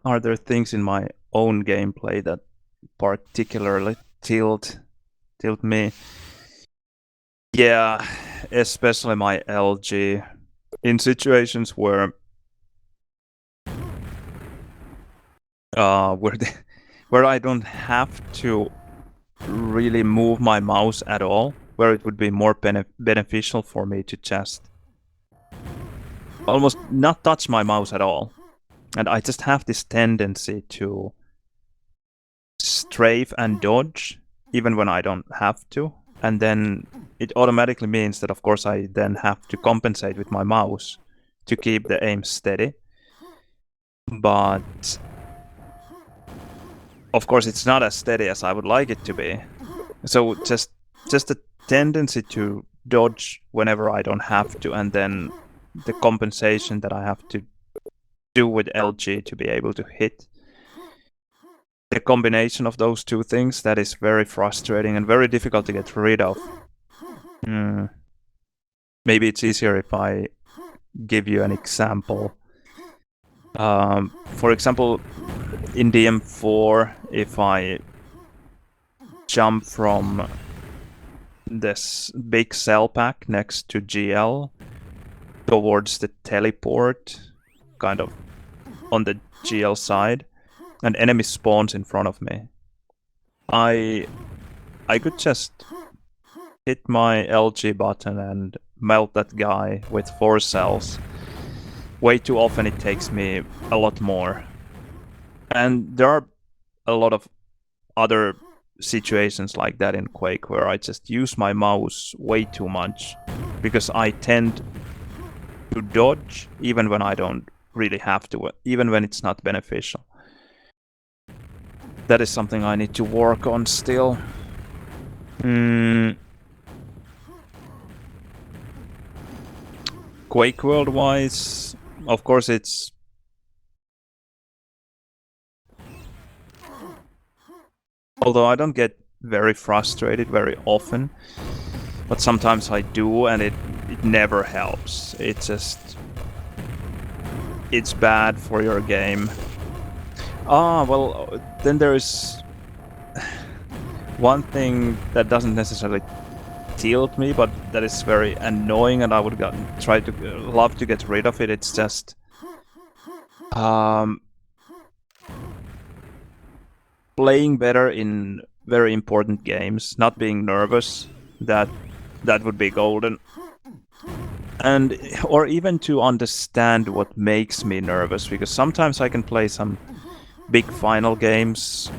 Are there things in my own gameplay that particularly tilt me? Yeah, especially my LG. In situations where where I don't have to really move my mouse at all, where it would be more beneficial for me to just almost not touch my mouse at all. And I just have this tendency to strafe and dodge even when I don't have to. And then it automatically means that, of course, I then have to compensate with my mouse to keep the aim steady. But of course, it's not as steady as I would like it to be. So just a tendency to dodge whenever I don't have to, and then the compensation that I have to do with LG to be able to hit. The combination of those two things, that is very frustrating and very difficult to get rid of. Maybe it's easier if I give you an example. For example, in DM4, if I jump from this big cell pack next to GL towards the teleport, kind of on the GL side, an enemy spawns in front of me, I could just hit my LG button and melt that guy with 4 cells. Way too often it takes me a lot more. And there are a lot of other situations like that in Quake where I just use my mouse way too much because I tend to dodge even when I don't really have to, even when it's not beneficial. That is something I need to work on still. Quakeworld wise, of course it's... Although I don't get very frustrated very often, but sometimes I do, and it never helps. It's just... it's bad for your game. Well, then there is one thing that doesn't necessarily tilt me, but that is very annoying, and I would love to get rid of it. It's just playing better in very important games, not being nervous. That would be golden. And or even to understand what makes me nervous, because sometimes I can play some big final games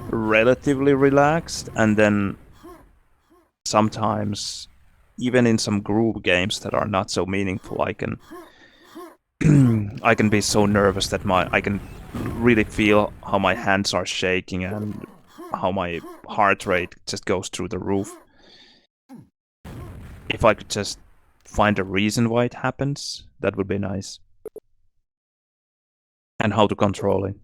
relatively relaxed, and then sometimes even in some group games that are not so meaningful, I can I can be so nervous that I can really feel how my hands are shaking and how my heart rate just goes through the roof. If I could just find a reason why it happens, that would be nice. And how to control it.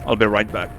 I'll be right back.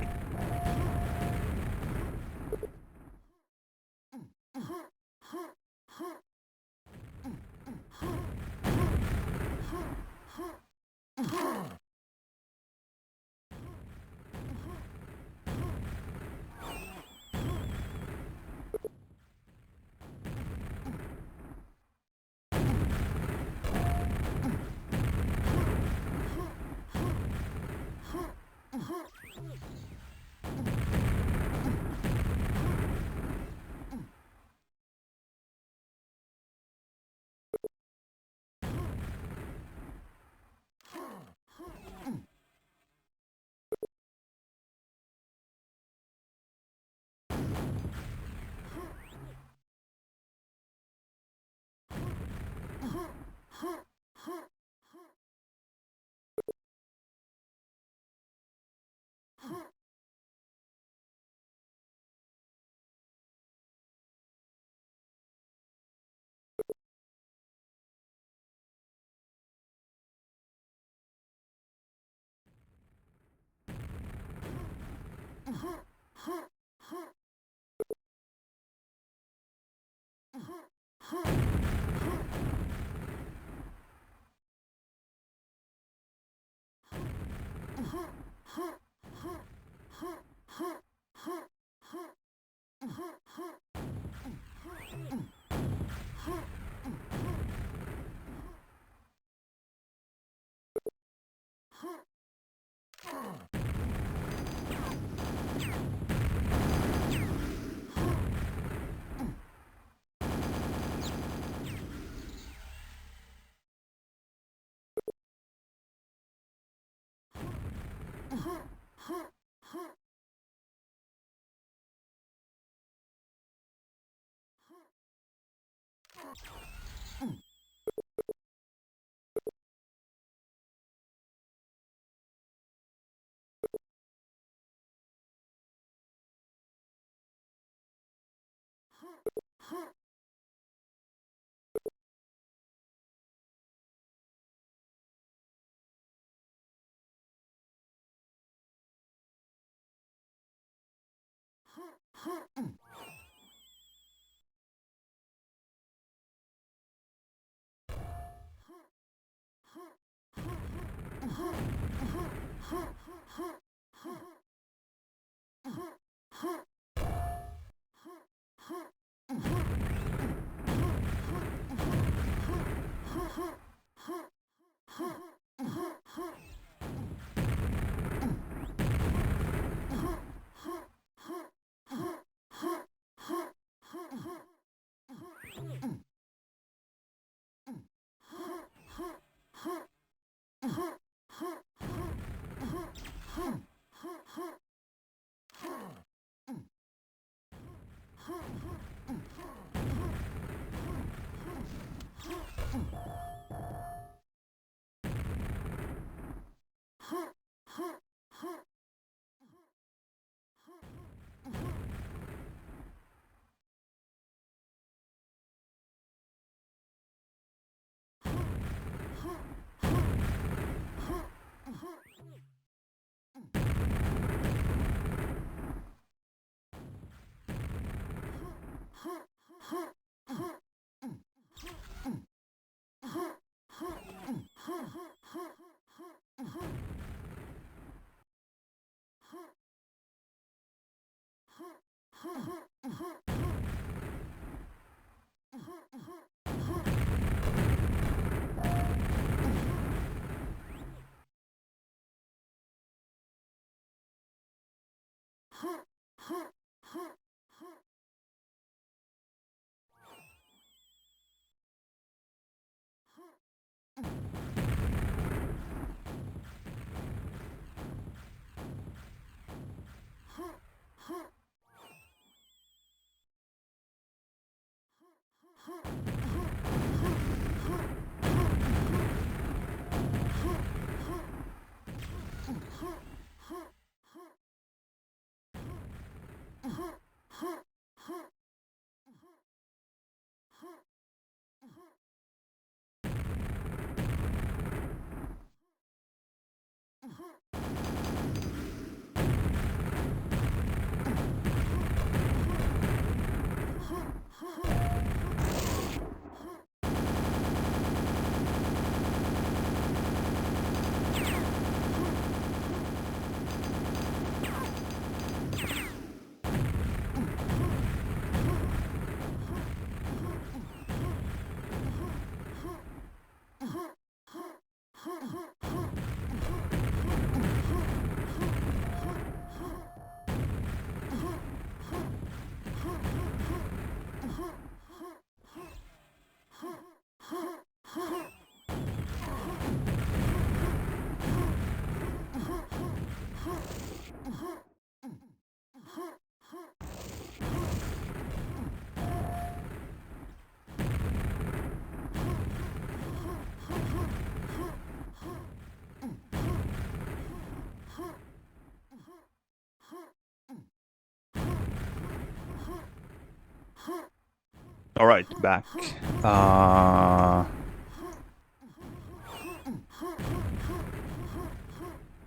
Alright, back.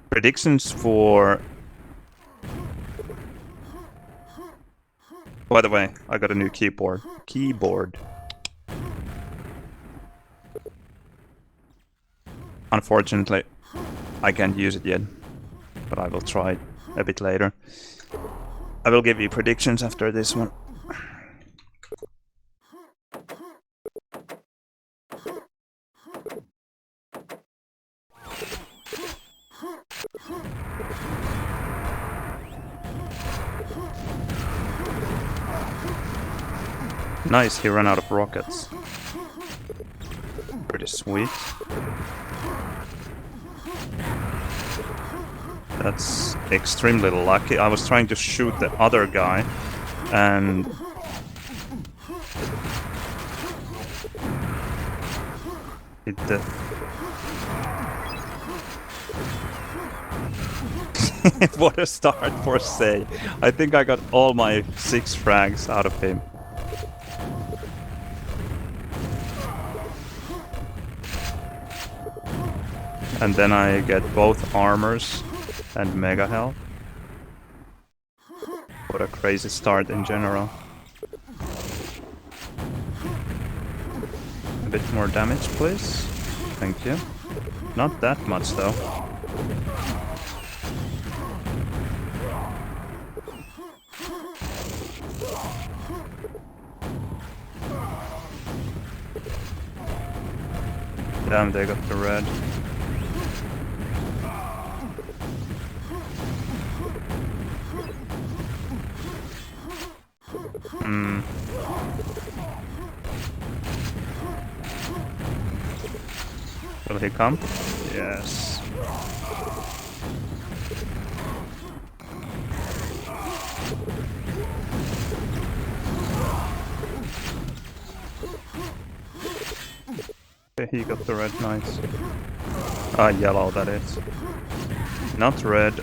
Predictions for... By the way, I got a new keyboard. Unfortunately, I can't use it yet, but I will try it a bit later. I will give you predictions after this one. Nice, he ran out of rockets. Pretty sweet. That's extremely lucky. I was trying to shoot the other guy, and... hit the... What a start for Say. I think I got all my 6 frags out of him. And then I get both armors and mega health. What a crazy start in general. A bit more damage, please. Thank you. Not that much, though. Damn, they got the red. Will he come? Yes. Okay, he got the red, nice. Ah, yellow, that is. Not red.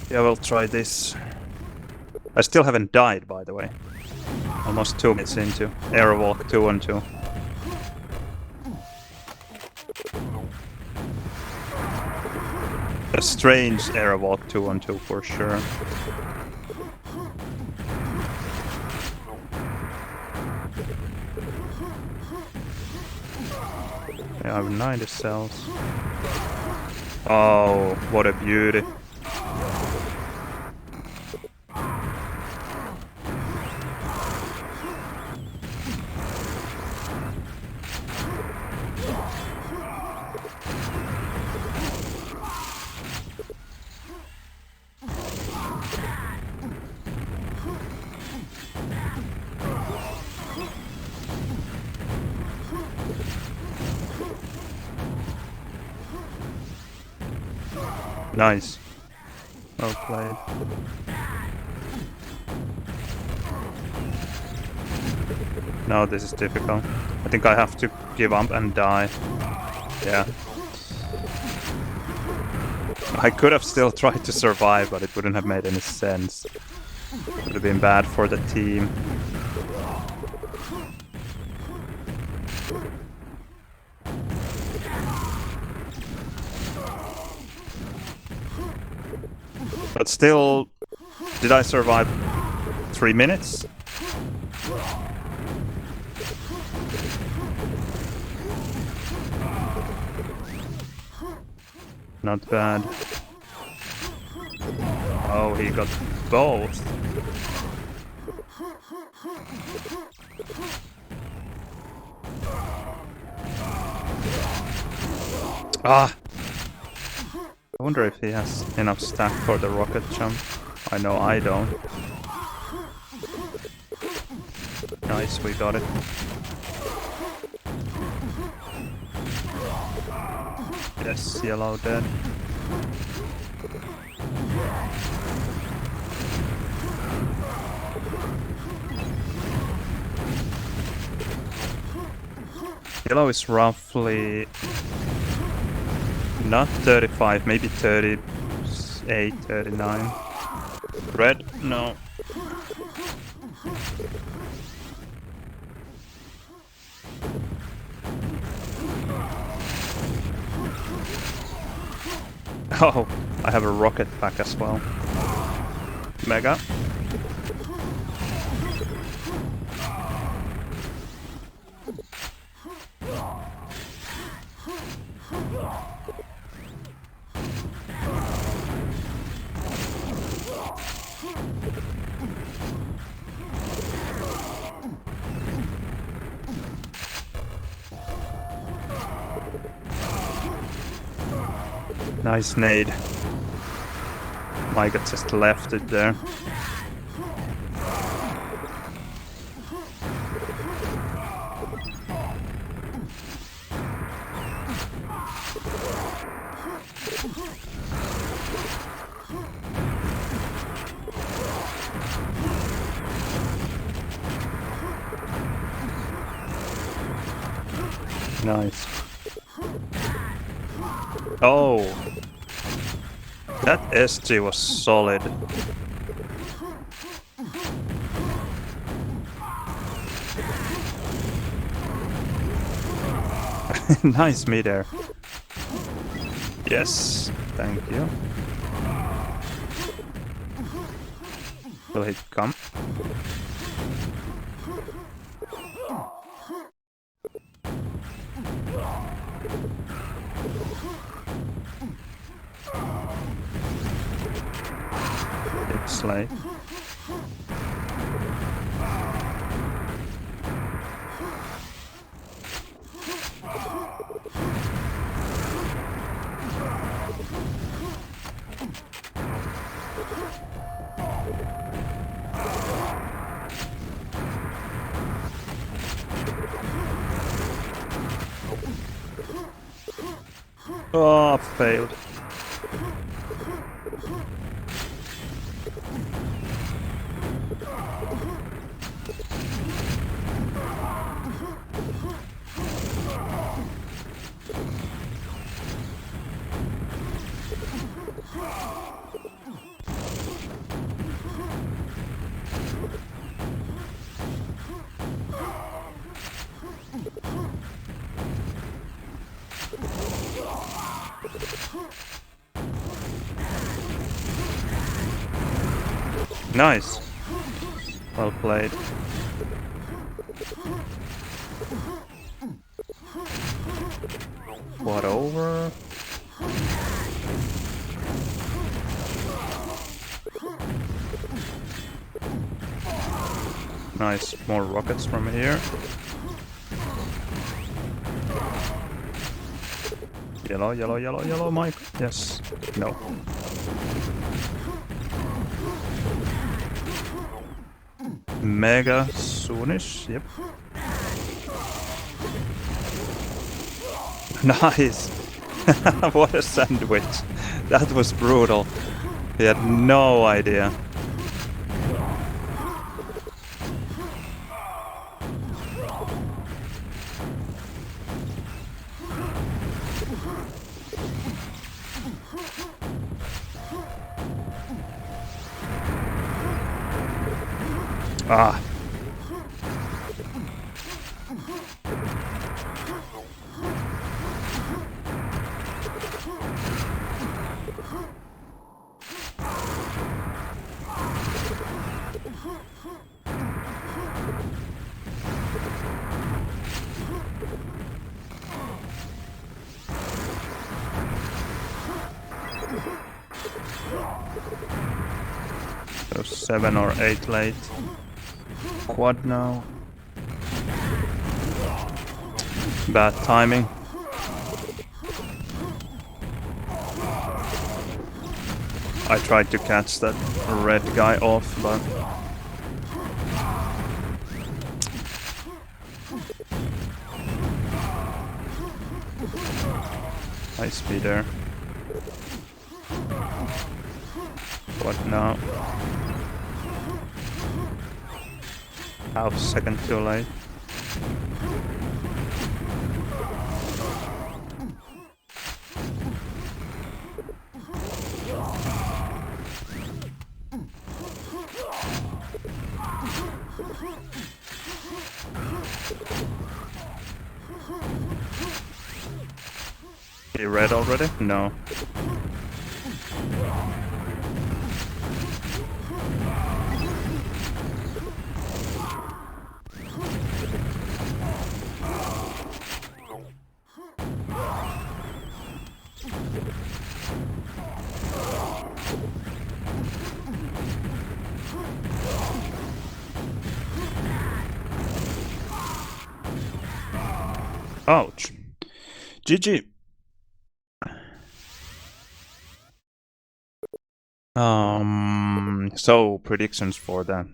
Yeah, we'll try this. I still haven't died, by the way. Almost 2 minutes into Airwalk 2 on 2. A strange Airwalk 2 on 2 for sure. Yeah, I have 90 cells. Oh, what a beauty. Nice. Well played. No, this is difficult. I think I have to give up and die. Yeah. I could have still tried to survive, but it wouldn't have made any sense. It would have been bad for the team. But still, did I survive 3 minutes? Not bad. Oh, he got both. Ah! I wonder if he has enough stack for the rocket jump. I know I don't. Nice, we got it. Yes, yellow dead. Yellow is roughly not 35, maybe 38, 39. Red? No. Oh, I have a rocket pack as well. Mega. Nice nade. Micah just left it there. Nice. Oh! That SG was solid. Nice meter. Yes, thank you. Will he come? It's late. Oh, failed. Nice. Well played. What over? Nice. More rockets from here. Yellow, yellow, yellow, yellow, Mike. Yes. No. Mega soonish, yep. Nice! What a sandwich! That was brutal. He had no idea. Ah. So 7 or 8 late. Quad now. Bad timing. I tried to catch that red guy off, but high speeder. What now? Half second too late. He read already? No. Ouch. GG. So predictions for that.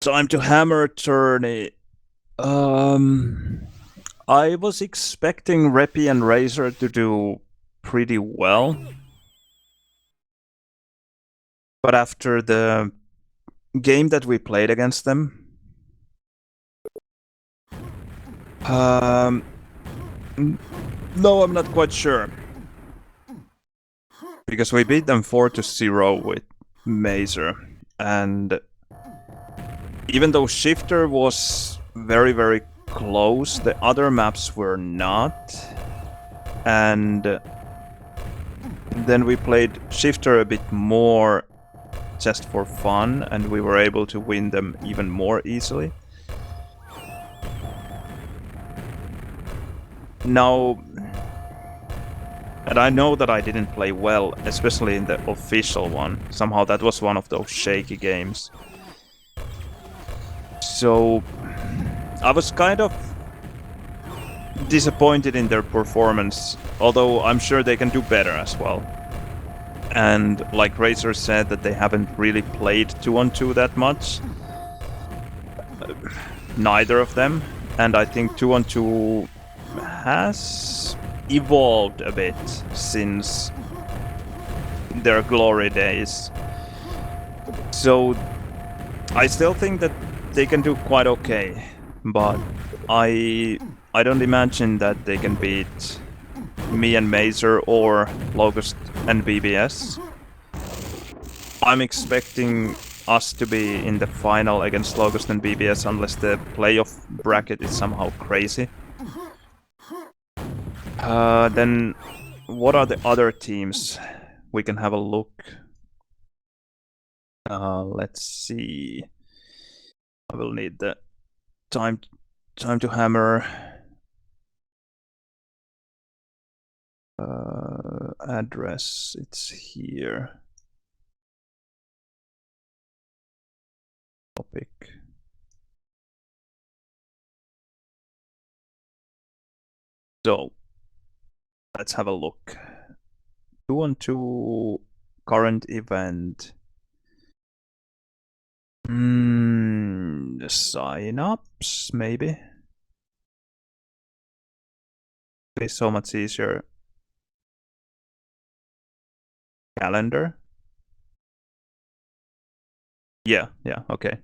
Time to hammer tourney. I was expecting Reppy and Razor to do pretty well. But after the game that we played against them, no, I'm not quite sure. Because we beat them 4-0 with Mazer. And even though Shifter was very, very close, the other maps were not. And then we played Shifter a bit more just for fun, and we were able to win them even more easily. Now, and I know that I didn't play well, especially in the official one. Somehow that was one of those shaky games. So I was kind of disappointed in their performance, although I'm sure they can do better as well. And like Razor said, that they haven't really played 2-on-2 that much. Neither of them. And I think 2-on-2 has evolved a bit since their glory days. So I still think that they can do quite okay, but I don't imagine that they can beat me and Mazer or Locust and BBS. I'm expecting us to be in the final against Locust and BBS unless the playoff bracket is somehow crazy. Then what are the other teams? We can have a look. Let's see. I will need the time to hammer. Address, it's here. Topic. So let's have a look. 2-on-2 current event. Sign-ups, maybe? It's so much easier. Calendar? Yeah, okay.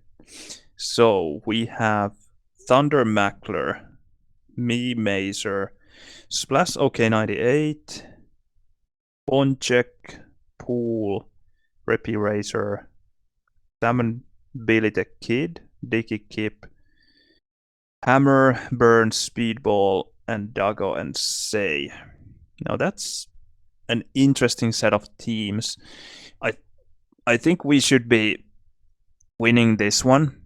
So we have Thunder Mackler, me Mazer, Splash OK98, Boncheck, Pool, Reppy Razor, Salmon Billy the Kid, Dicky Kip, Hammer, Burn, Speedball, and Dago and Say. Now that's an interesting set of teams. I think we should be winning this one.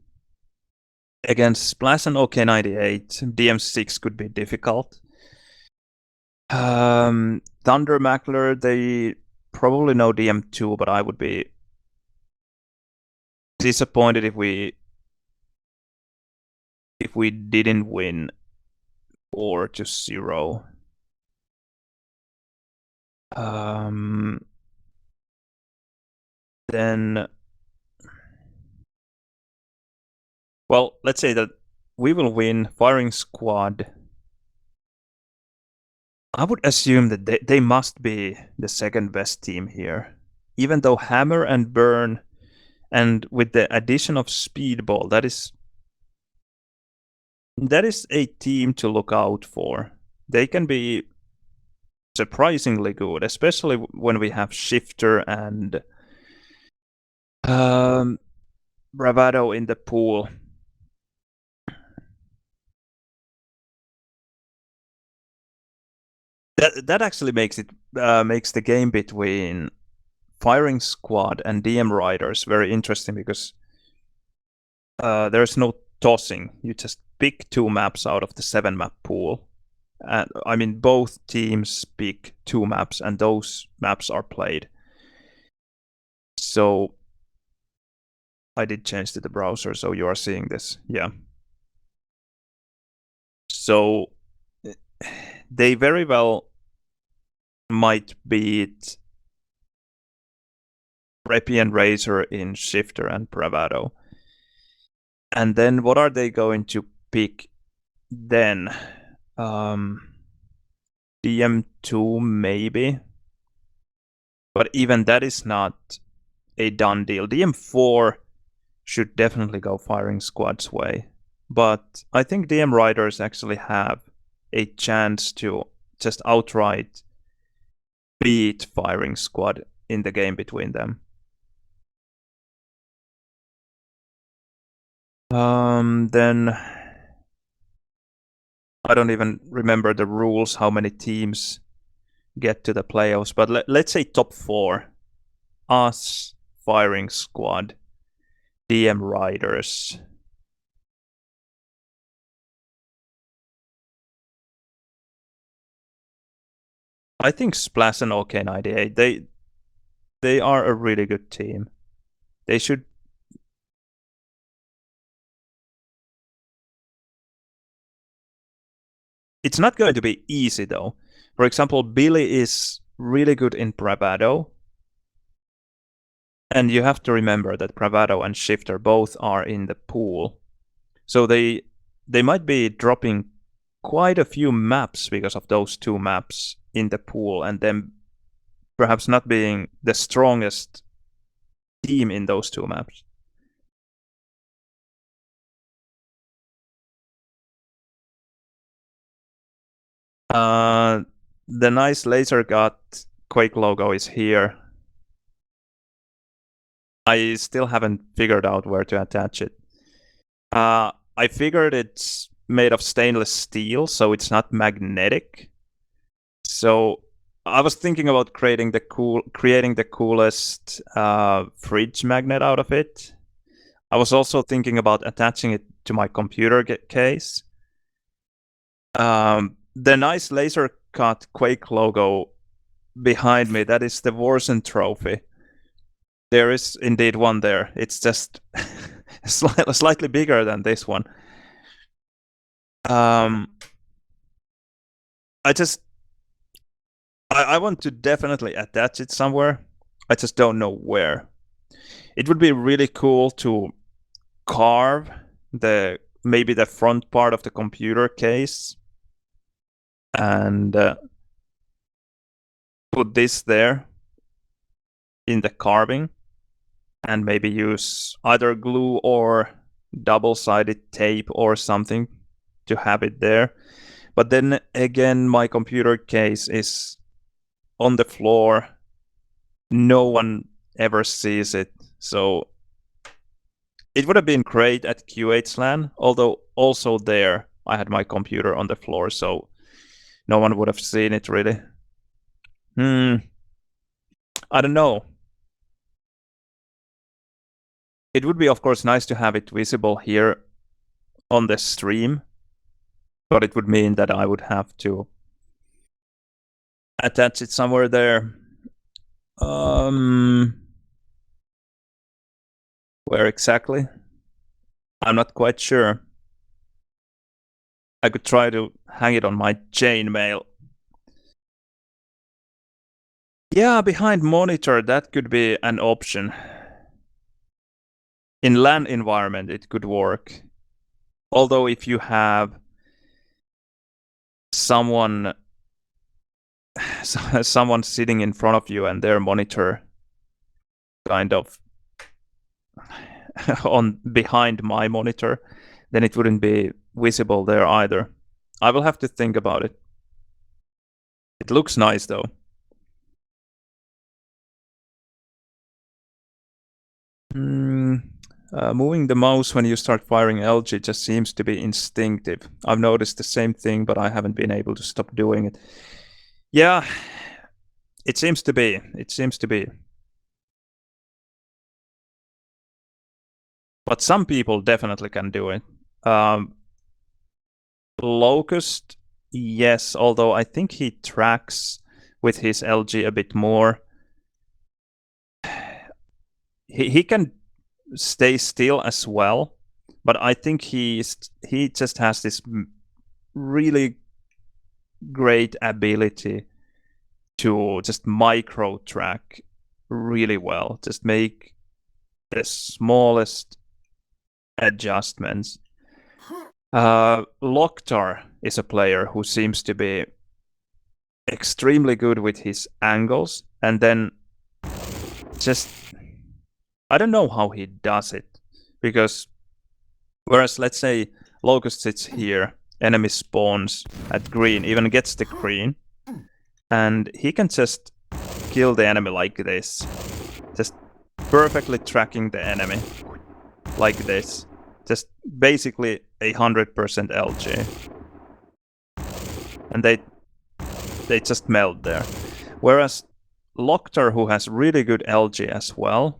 Against Splash and OK98, DM6 could be difficult. Thunder Mackler, they probably know DM2, but I would be disappointed if we didn't win 4-0. Then, well, let's say that we will win Firing Squad. I would assume that they must be the second best team here. Even though Hammer and Burn, and with the addition of Speedball, that is a team to look out for. They can be surprisingly good, especially when we have Shifter and Bravado in the pool. That actually makes the game between firing squad and DM riders very interesting because there's no tossing. You just pick 2 maps out of the 7 map pool. And I mean, both teams pick 2 maps, and those maps are played. So I did change to the browser, so you are seeing this. Yeah. So they very well might beat Preppy and Razor in Shifter and Bravado. And then what are they going to pick then? DM2 maybe. But even that is not a done deal. DM4 should definitely go firing squad's way. But I think DM riders actually have a chance to just outright beat firing squad in the game between them. Then I don't even remember the rules, how many teams get to the playoffs, but let's say top 4. Us, firing squad, DM riders. I think Splash and OK98, they are a really good team. They should. It's not going to be easy though. For example, Billy is really good in Bravado. And you have to remember that Bravado and Shifter both are in the pool. So they might be dropping quite a few maps because of those 2 maps in the pool, and then perhaps not being the strongest team in those 2 maps. The nice laser got Quake logo is here. I still haven't figured out where to attach it. I figured it's made of stainless steel, so it's not magnetic. So I was thinking about creating the coolest fridge magnet out of it. I was also thinking about attaching it to my computer case. The nice laser cut Quake logo behind me, that is the Warzone trophy. There is indeed one there. It's just slightly bigger than this one. I want to definitely attach it somewhere. I just don't know where. It would be really cool to carve maybe the front part of the computer case and put this there in the carving, and maybe use either glue or double-sided tape or something to have it there. But then again, my computer case is on the floor. No one ever sees it. So it would have been great at Q8 although also there I had my computer on the floor, so no one would have seen it really. I don't know. It would be, of course, nice to have it visible here on the stream, but it would mean that I would have to attach it somewhere there. Where exactly? I'm not quite sure. I could try to hang it on my chainmail. Yeah, behind monitor, that could be an option. In LAN environment, it could work. Although if you have someone sitting in front of you and their monitor kind of on behind my monitor, then it wouldn't be visible there either. I will have to think about it. It looks nice though. Moving the mouse when you start firing LG just seems to be instinctive. I've noticed the same thing, but I haven't been able to stop doing it. Yeah, it seems to be. It seems to be. But some people definitely can do it. Um, Locust, yes, although I think he tracks with his LG a bit more. He can stay still as well, but I think he just has this really great ability to just micro track really well. Just make the smallest adjustments. Loktar is a player who seems to be extremely good with his angles, and then just I don't know how he does it, because whereas let's say Locust sits here, enemy spawns at green, even gets the green, and he can just kill the enemy like this, just perfectly tracking the enemy like this, just basically 100% LG, and they just melt there. Whereas Loktar, who has really good LG as well,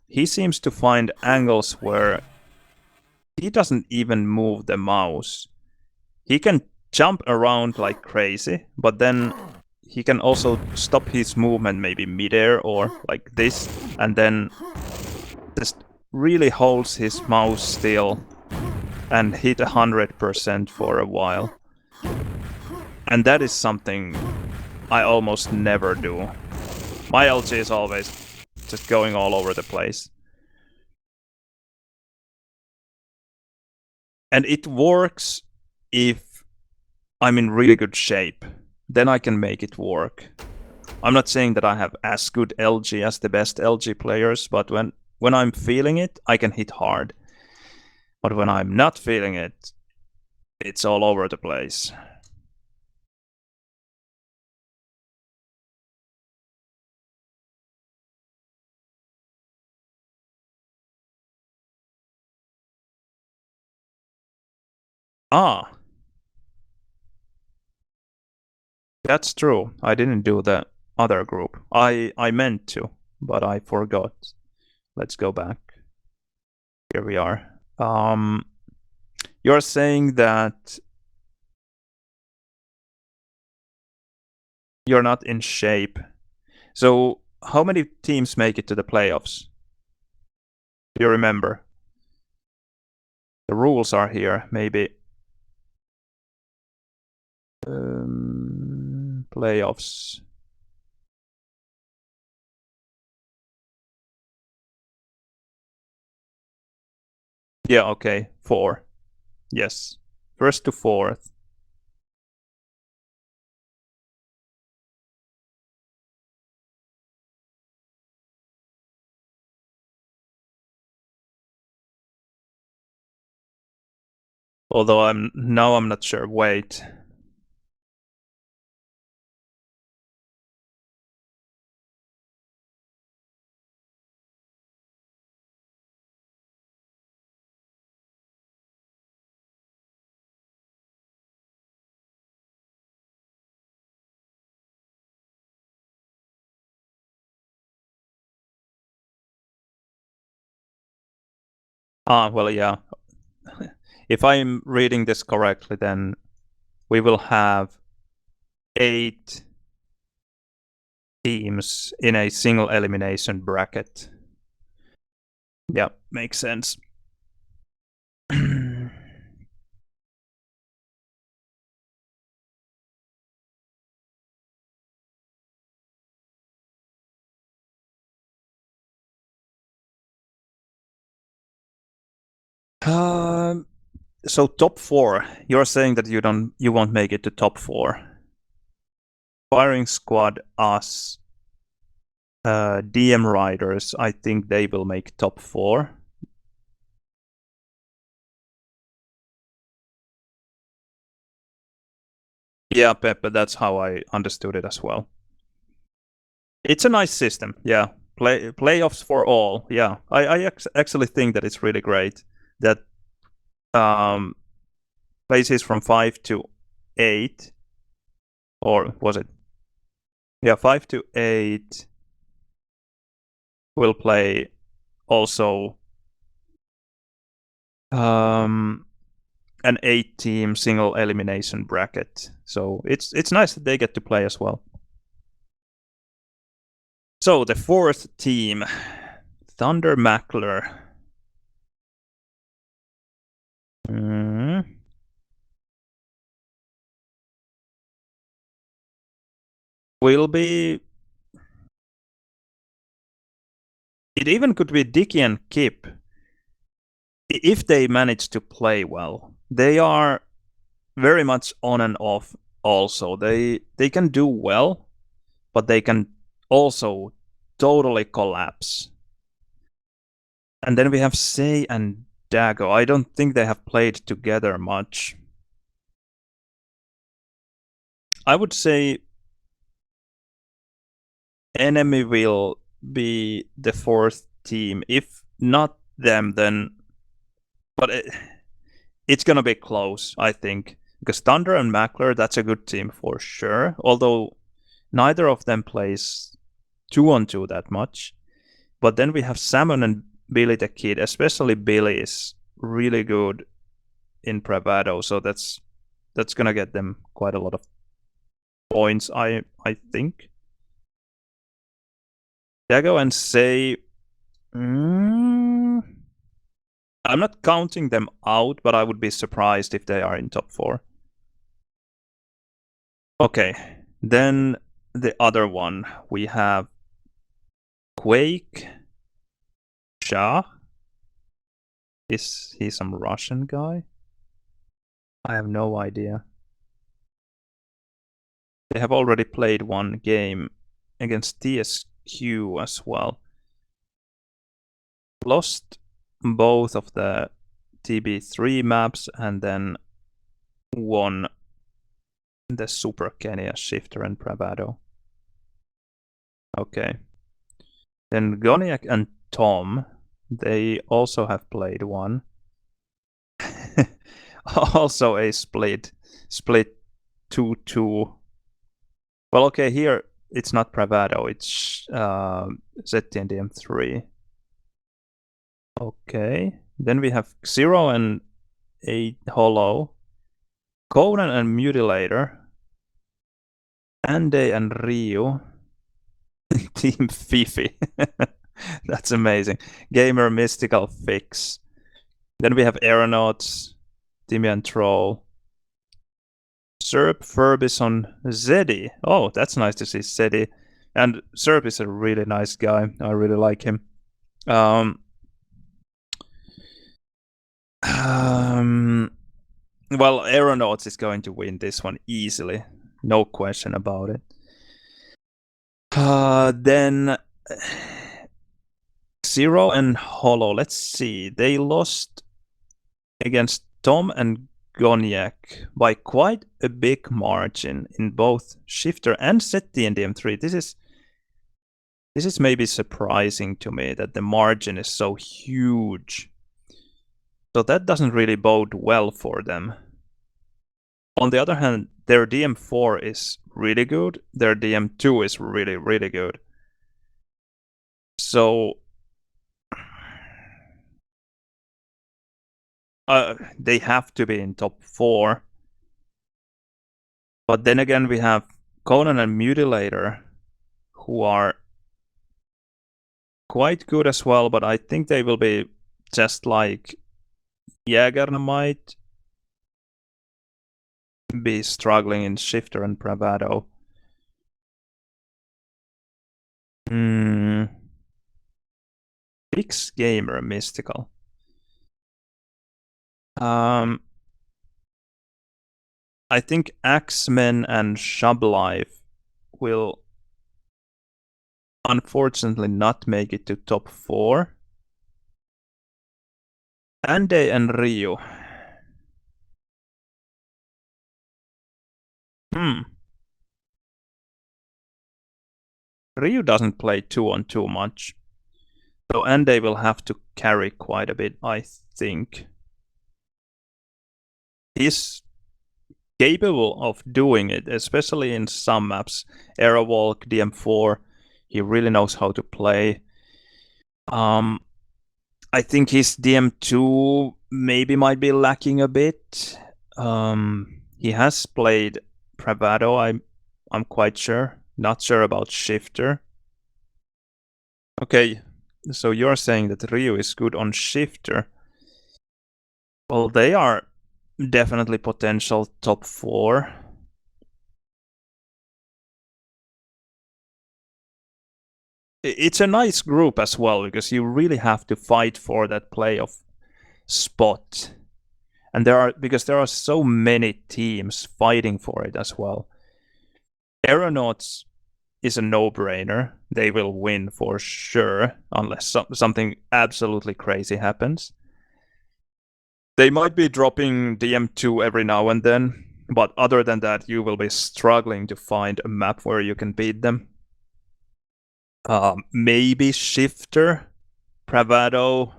he seems to find angles where he doesn't even move the mouse. He can jump around like crazy, but then he can also stop his movement maybe midair or like this, and then just really holds his mouse still and hit 100% for a while. And that is something I almost never do. My LG is always just going all over the place. And it works if I'm in really good shape. Then I can make it work. I'm not saying that I have as good LG as the best LG players, but when I'm feeling it, I can hit hard. But when I'm not feeling it, it's all over the place. Ah, that's true. I didn't do the other group. I meant to, but I forgot. Let's go back. Here we are. You're saying that you're not in shape. So how many teams make it to the playoffs? Do you remember? The rules are here. Maybe playoffs. Yeah, okay. 4. Yes. First to fourth. Although I'm not sure. Wait. Well, yeah. If I'm reading this correctly, then we will have 8 teams in a single elimination bracket. Yeah, makes sense. Um, so top 4. You're saying that you won't make it to top 4. Firing squad, us, DM riders. I think they will make top 4. Yeah, Pepe, that's how I understood it as well. It's a nice system. Yeah, playoffs for all. Yeah, I actually think that it's really great that places from 5 to 8, or was it Yeah, 5 to 8 will play also an 8-team single elimination bracket. So it's nice that they get to play as well. So the fourth team, Thunder Mackler. Will be. It even could be Dicky and Kip if they manage to play well. They are very much on and off. Also, they can do well, but they can also totally collapse. And then we have Say and Dago. I don't think they have played together much. I would say Enemy will be the fourth team. If not them, then. But it's gonna be close, I think. Because Thunder and Mackler, that's a good team for sure. Although neither of them plays 2-on-2 that much. But then we have Salmon and Billy the Kid. Especially Billy is really good in Bravado, so that's gonna get them quite a lot of points, I think. Dago and Say. I'm not counting them out, but I would be surprised if they are in top 4. Okay, then the other one we have Quake Shah. Is he some Russian guy? I have no idea. They have already played one game against TSQ as well. Lost both of the TB3 maps and then won the Super Kenya Shifter and Bravado. Okay. Then Goniak and Tom, they also have played one. Also a split 2-2. Well, okay, here it's not Bravado, it's ZTNDM3. Okay, then we have Zero and 8 Hollow, Conan and Mutilator, Ande and Ryu, Team Fifi. That's amazing. Gamer Mystical Fix. Then we have Aeronauts, Timmy and Troll, Serp, Furbison, Zeddy. Oh, that's nice to see Zeddy. And Serp is a really nice guy. I really like him. Well, Aeronauts is going to win this one easily. No question about it. Then Zero and Hollow. Let's see. They lost against Tom and Goniak by quite a big margin in both Shifter and ZTNDM3. This is maybe surprising to me that the margin is so huge. So that doesn't really bode well for them. On the other hand, their DM4 is really good. Their DM2 is really, really good. So they have to be in top 4. But then again, we have Conan and Mutilator, who are quite good as well, but I think they will be just like Jäger might be struggling in Shifter and Bravado. Fix Gamer Mystical. I think Axemen and Sublife will unfortunately not make it to top 4. Ande and Ryu. Ryu doesn't play 2-on-2 much. So Ande will have to carry quite a bit, I think. His capable of doing it, especially in some maps. Aerowalk, DM4, he really knows how to play. I think his DM2 maybe might be lacking a bit. He has played Bravado, I'm quite sure. Not sure about Shifter. Okay, so you're saying that Ryu is good on Shifter. Well, they are definitely potential top 4. It's a nice group as well, because you really have to fight for that playoff spot. And there are so many teams fighting for it as well. Aeronauts is a no-brainer. They will win for sure, unless something absolutely crazy happens. They might be dropping DM2 every now and then, but other than that, you will be struggling to find a map where you can beat them. Maybe Shifter, Bravado.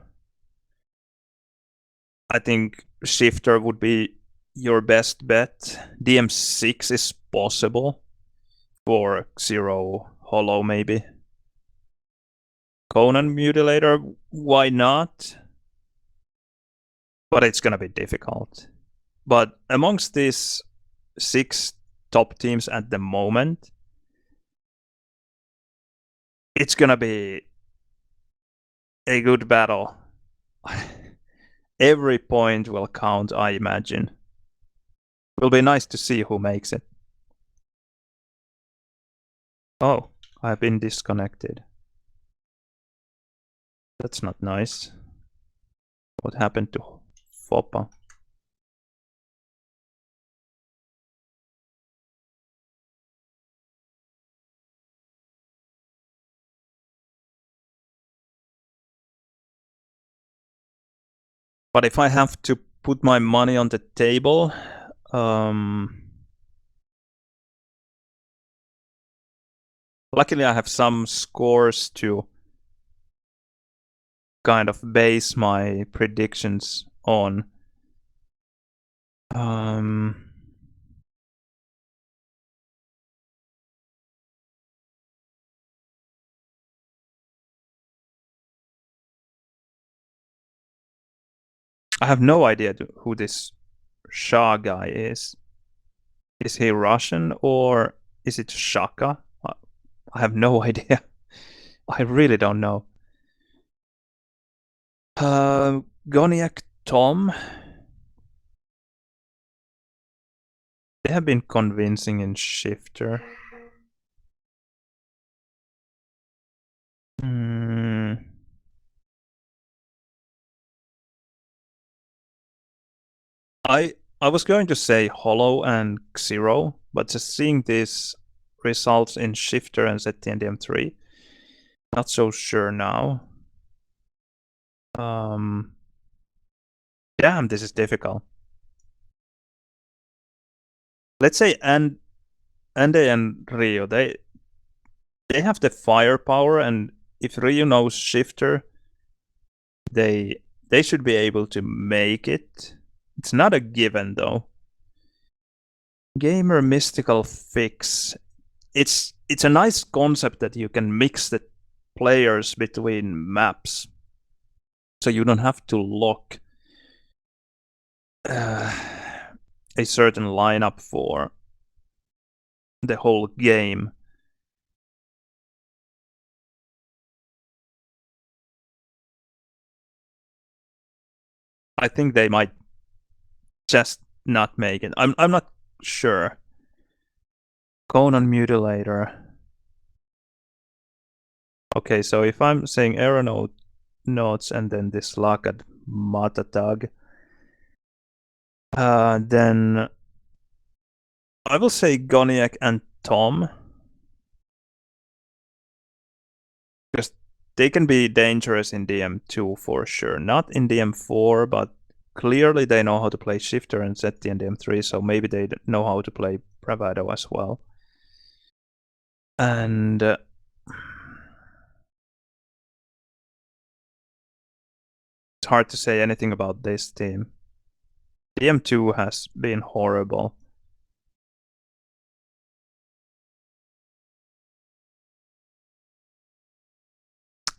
I think Shifter would be your best bet. DM6 is possible for Zero Hollow, maybe. Conan Mutilator, why not? But it's gonna be difficult. But amongst these 6 top teams at the moment, it's gonna be a good battle. Every point will count, I imagine. Will be nice to see who makes it. Oh, I've been disconnected. That's not nice. What happened to Foppa? But if I have to put my money on the table, luckily I have some scores to kind of base my predictions on. I have no idea who this Shah guy is. Is he Russian or is it Shaka? I have no idea. I really don't know. Goniak Tom. They have been convincing in Shifter. I was going to say Hollow and Xero, but just seeing these results in Shifter and ZTNDM3, not so sure now. Damn, this is difficult. Let's say Ande and Rio, they have the firepower, and if Rio knows Shifter, they should be able to make it. It's not a given though. Gamer Mystical Fix. It's a nice concept that you can mix the players between maps, so you don't have to lock a certain lineup for the whole game. I think they might just not make it. I'm not sure. Conan Mutilator. Okay, so if I'm saying Aeronaut notes and then this Lakad Matatag, then I will say Goniak and Tom. Because they can be dangerous in DM2 for sure. Not in DM4, but clearly they know how to play Shifter and Zeti in DM3, so maybe they know how to play Bravado as well. And it's hard to say anything about this team. DM2 has been horrible.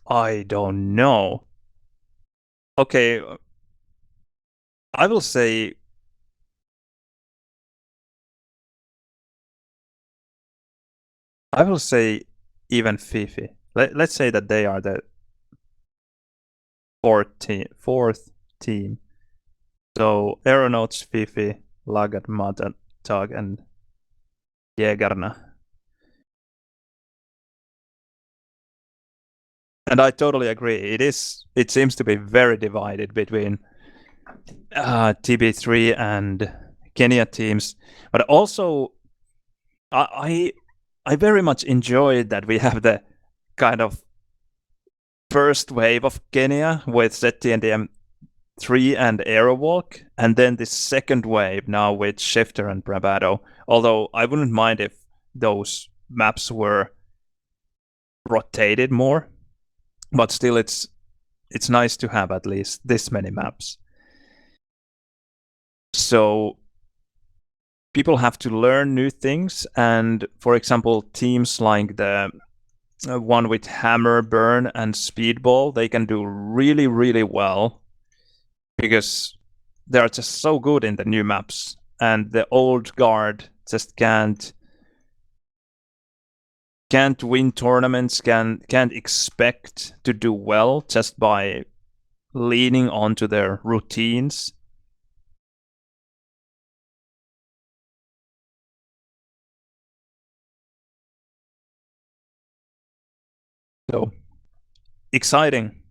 I don't know. Okay, I will say I will say even Fifi. Let's say that they are the fourth team. So Aeronauts, Fifi, Lagat, Matan, Tag, and Jägarna. And I totally agree. It seems to be very divided between TB3 and Kenya teams. But also, I I very much enjoyed that we have the kind of first wave of Kenya with ZTNDM3 and Aerowalk, and then the second wave now with Shifter and Bravado. Although I wouldn't mind if those maps were rotated more, but still it's nice to have at least this many maps. So people have to learn new things, and for example, teams like the one with Hammer, Burn, and Speedball, they can do really, really well because they're just so good in the new maps, and the old guard just can't win tournaments, can't expect to do well just by leaning onto their routines. So exciting.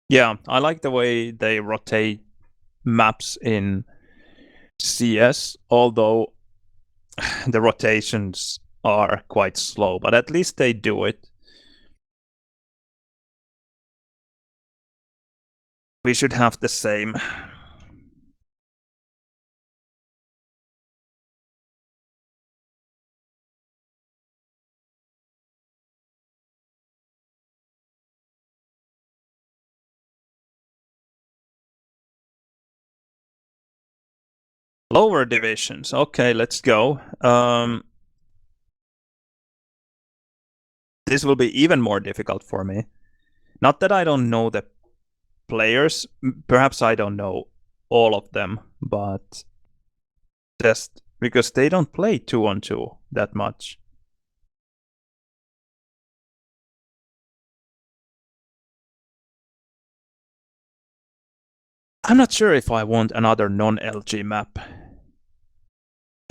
Yeah, I like the way they rotate maps in CS, although the rotations are quite slow, but at least they do it. We should have the same. Lower divisions. Okay, let's go. This will be even more difficult for me. Not that I don't know the players, perhaps I don't know all of them, but just because they don't play 2-on-2 that much. I'm not sure if I want another non-LG map.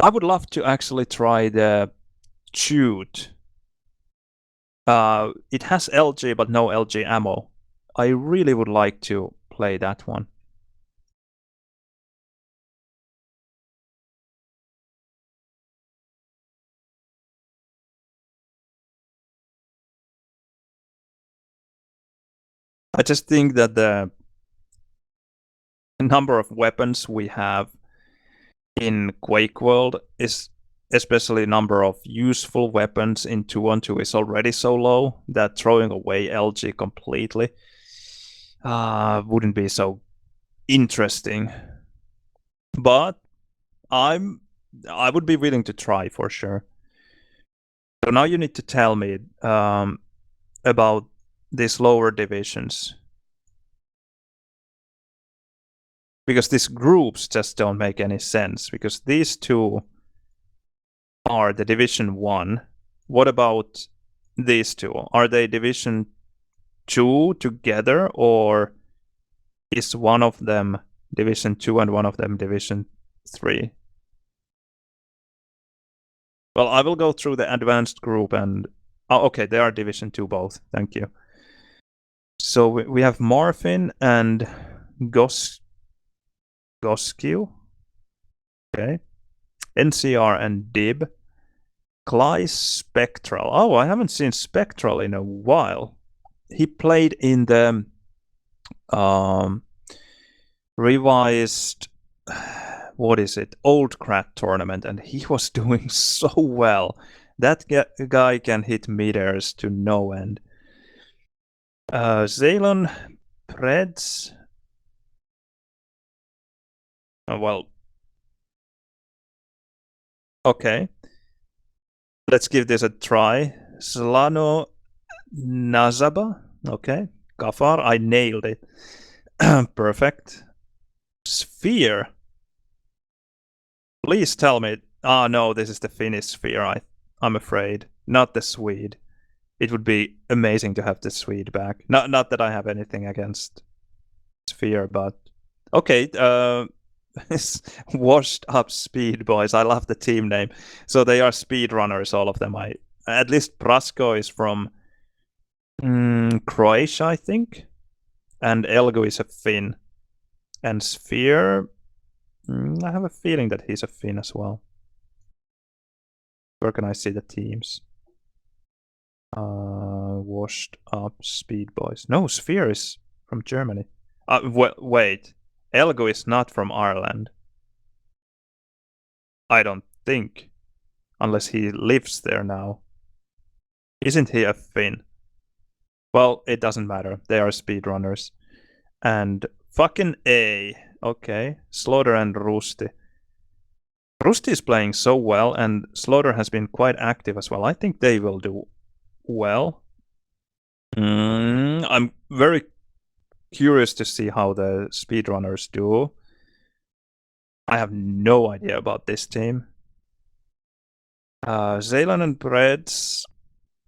I would love to actually try the Shoot. It has LG but no LG ammo. I really would like to play that one. I just think that the number of weapons we have in Quakeworld is, especially number of useful weapons in 2-on-2, is already so low that throwing away LG completely wouldn't be so interesting. But I would be willing to try for sure. So now you need to tell me about these lower divisions, because these groups just don't make any sense, because these two are the division 1. What about these two? Are they division 2 together, or is one of them division 2 and one of them division 3? Well, I will go through the advanced group and okay, they are division 2 both. Thank you. So we have Morphin and Goskew. Okay. NCR and Dib. Cly Spectral. Oh, I haven't seen Spectral in a while. He played in the um, revised, what is it, Old Krat tournament, and he was doing so well. That guy can hit meters to no end. Zaylon Preds. Well, okay. Let's give this a try. Slano Nazaba. Okay. Gafar, I nailed it. Perfect. Sphere. Please tell me. Ah, no, this is the Finnish sphere. I'm afraid, not the Swede. It would be amazing to have the Swede back. Not that I have anything against sphere, but okay. Washed up speed boys. I love the team name. So they are speed runners, all of them. At least Prasko is from Croatia, I think, and Elgo is a Finn, and Sphere. I have a feeling that he's a Finn as well. Where can I see the teams? Washed up speed boys. No, Sphere is from Germany. Wait, Elgo is not from Ireland. I don't think, unless he lives there now. Isn't he a Finn? Well, it doesn't matter. They are speedrunners. And fucking A. Okay. Slaughter and Rusty. Rusty is playing so well, and Slaughter has been quite active as well. I think they will do well. I'm very curious to see how the speedrunners do. I have no idea about this team. Zaylan and Breads.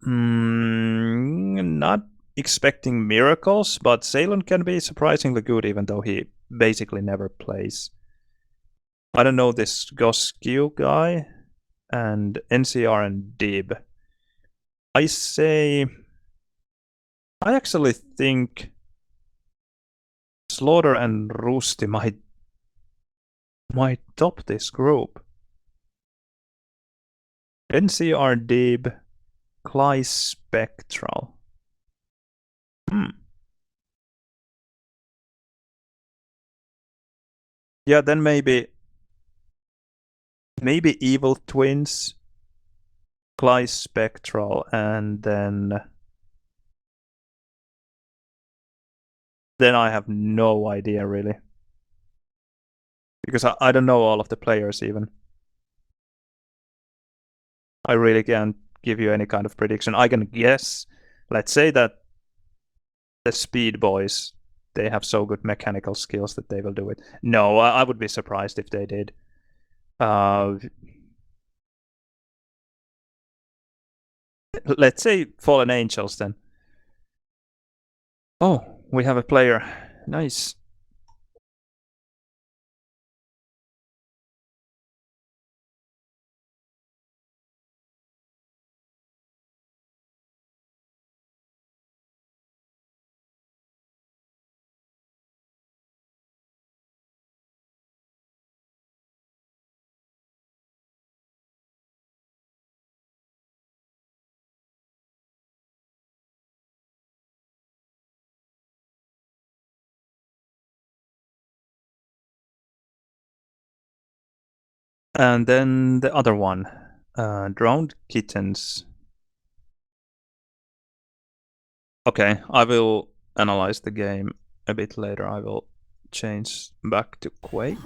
Not expecting miracles, but Zaylan can be surprisingly good, even though he basically never plays. I don't know this Goskew guy, and NCR and Dib. I actually think Slaughter and Rusty might top this group. NCR Dib, Cly Spectral. Yeah, then maybe Evil Twins, Cly Spectral, and then I have no idea really, because I don't know all of the players even. I really can't give you any kind of prediction. I can guess. Let's say that the Speed Boys, they have so good mechanical skills that they will do it. No, I would be surprised if they did. Let's say Fallen Angels then. Oh, we have a player. Nice. And then the other one, Drowned Kittens. Okay, I will analyze the game a bit later. I will change back to Quake.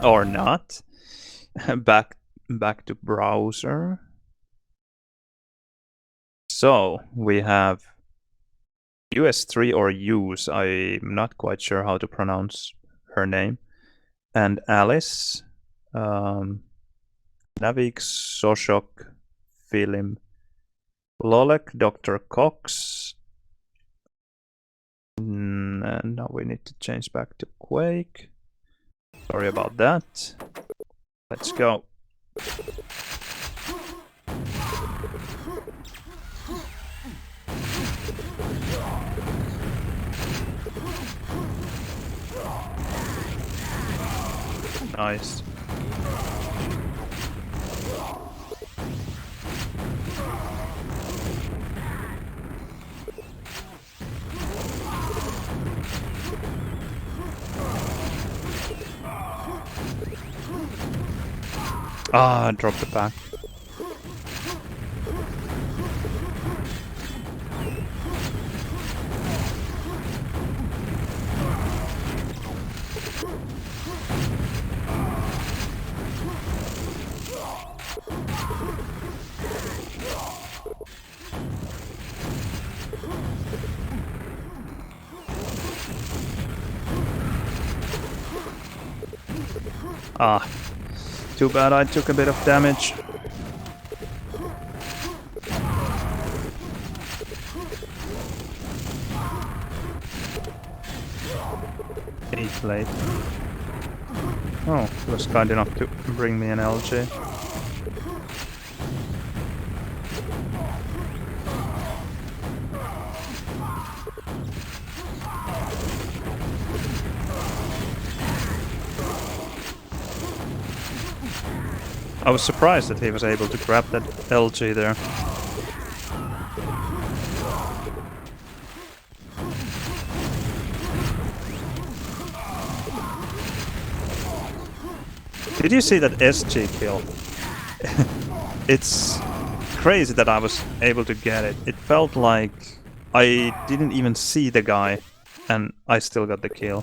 Or not. Back to browser. So we have US3 or Use. I'm not quite sure how to pronounce her name. And Alice, Navik, Soshok, Film, Lolek, Dr. Cox. And now we need to change back to Quake. Sorry about that. Let's go. Nice. Ah, drop the pack. Ah, too bad I took a bit of damage. Late. Oh, he was kind enough to bring me an LG. I was surprised that he was able to grab that LG there. Did you see that SG kill? It's crazy that I was able to get it. It felt like I didn't even see the guy and I still got the kill.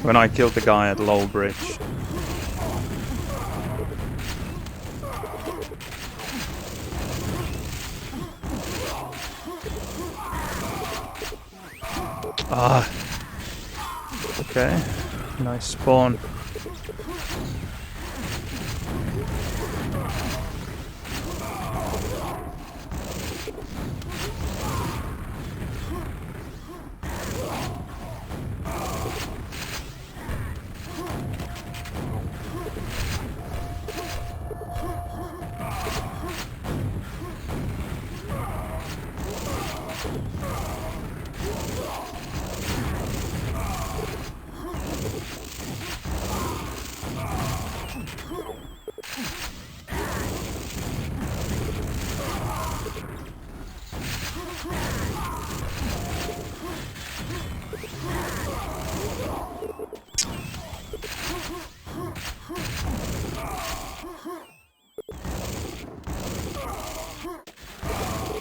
When I killed the guy at Low Bridge. Ah. Okay. Nice spawn.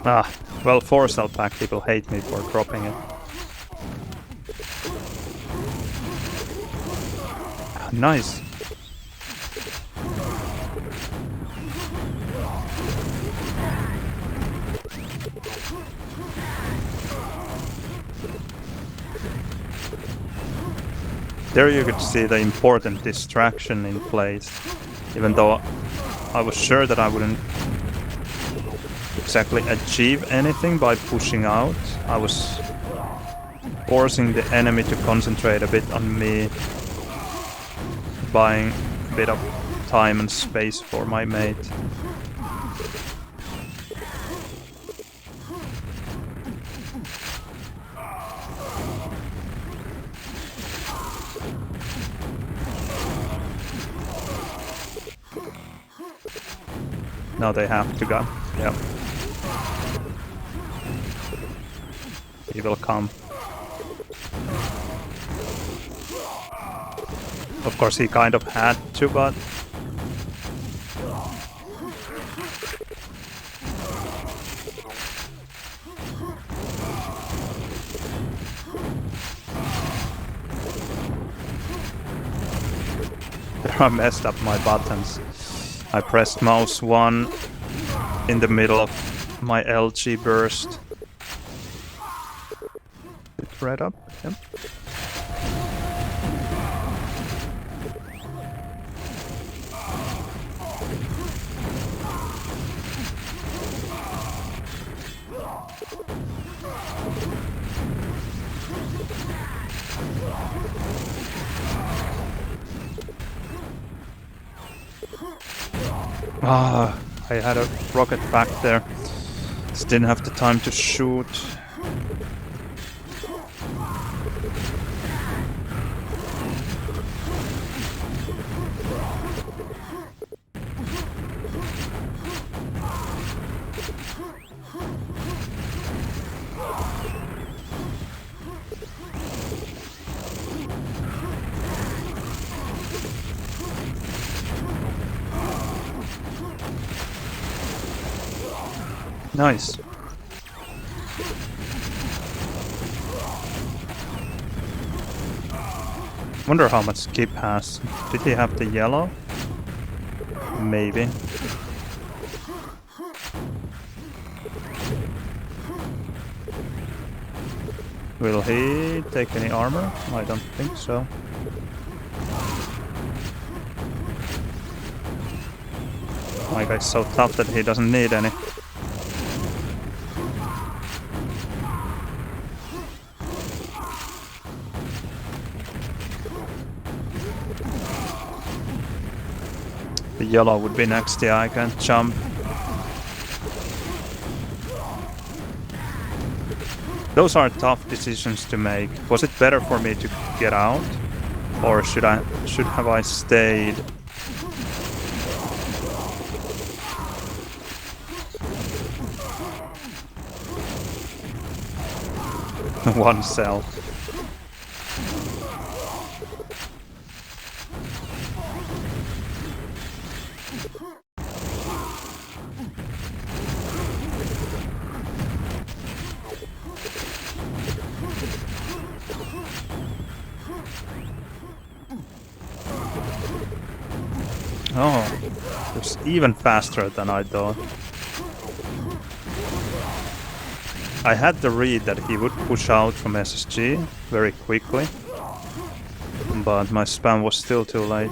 Ah, well, 4-cell pack people hate me for dropping it. Nice. There you could see the important distraction in place, even though I was sure that I wouldn't exactly achieve anything by pushing out. I was forcing the enemy to concentrate a bit on me, buying a bit of time and space for my mate. Now they have to go. Yep. He will come. Of course he kind of had to, but... I messed up my buttons. I pressed mouse 1 in the middle of my LG burst. It's right up, yep. Ah, I had a rocket back there. Just didn't have the time to shoot. Nice. Wonder how much Skip has. Did he have the yellow? Maybe. Will he take any armor? I don't think so. My guy's so tough that he doesn't need any. The yellow would be next, yeah, I can't jump. Those are tough decisions to make. Was it better for me to get out? Or should have I stayed? One cell. Oh, it's even faster than I thought. I had to read that he would push out from SSG very quickly, but my spam was still too late.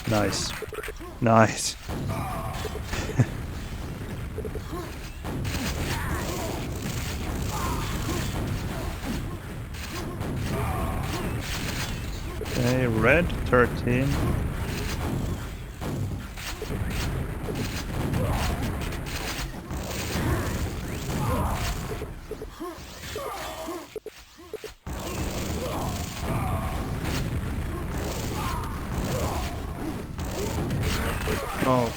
Nice. Nice. Okay, red 13. Oh,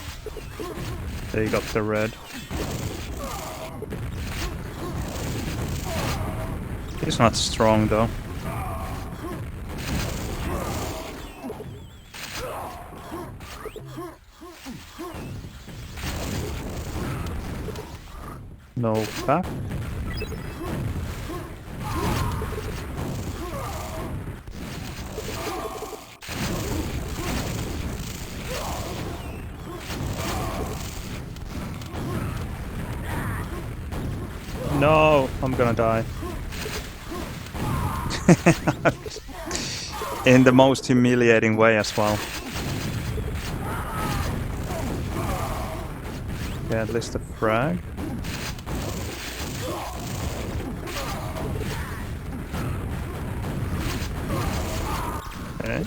they got the red. He's not strong though. No back. No, I'm gonna die. In the most humiliating way as well. Yeah, at least a frag. Okay.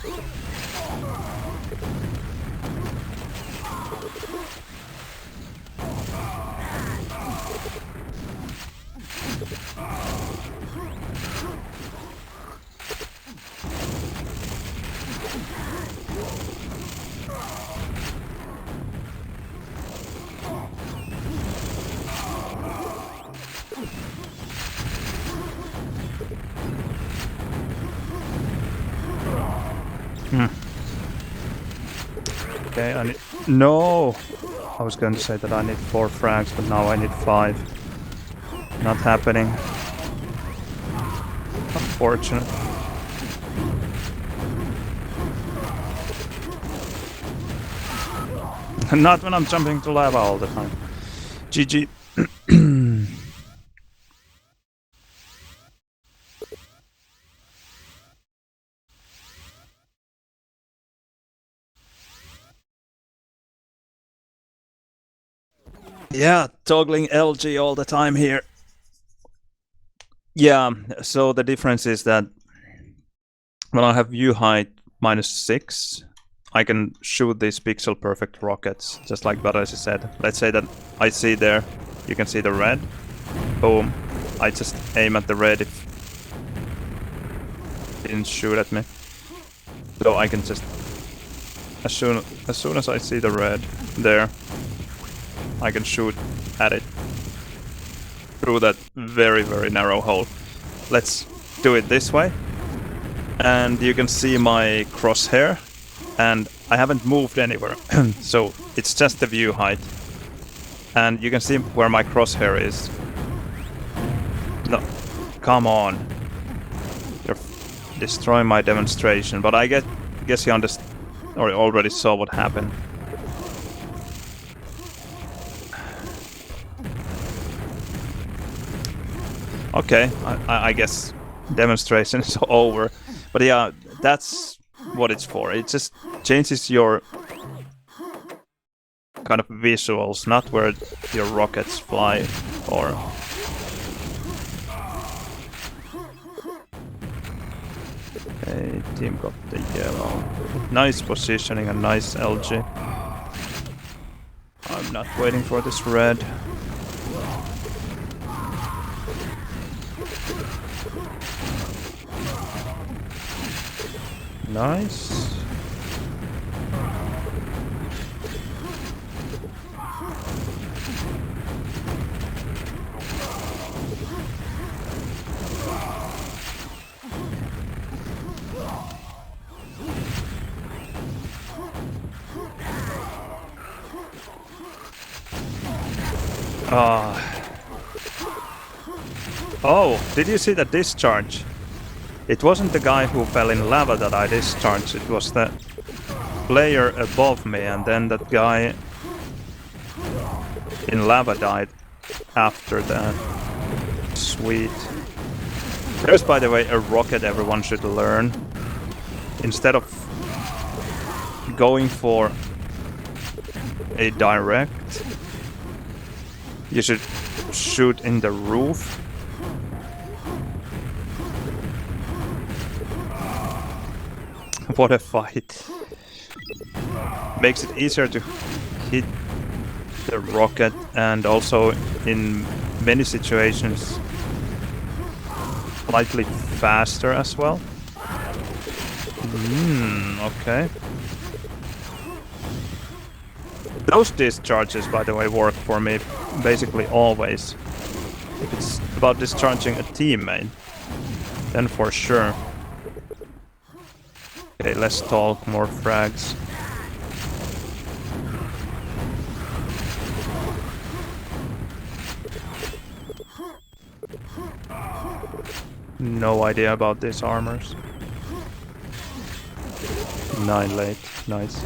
Okay, I need... No! I was going to say that I need 4 frags, but now I need 5. Not happening. Unfortunate. Not when I'm jumping to lava all the time. GG. Yeah, toggling LG all the time here. Yeah, so the difference is that when I have view height -6, I can shoot these pixel perfect rockets, just like Badass said. Let's say that I see there, you can see the red. Boom. I just aim at the red if it didn't shoot at me. So I can just, as soon as I see the red there, I can shoot at it through that very, very narrow hole. Let's do it this way. And you can see my crosshair, and I haven't moved anywhere. So it's just the view height. And you can see where my crosshair is. No, come on. You're destroying my demonstration, but I guess you understand, or you already saw what happened. Okay, I guess demonstration is over. But yeah, that's what it's for. It just changes your kind of visuals, not where your rockets fly or... Okay, team got the yellow. Nice positioning and nice LG. I'm not waiting for this red. Nice. Oh, did you see the discharge? It wasn't the guy who fell in lava that I discharged, it was the player above me, and then that guy in lava died after that. Sweet. There's, by the way, a rocket everyone should learn. Instead of going for a direct, you should shoot in the roof. What a fight. Makes it easier to hit the rocket, and also in many situations slightly faster as well. Okay. Those discharges, by the way, work for me basically always. If it's about discharging a teammate, then for sure. Okay, less talk, more frags. No idea about these armors. 9 late, nice.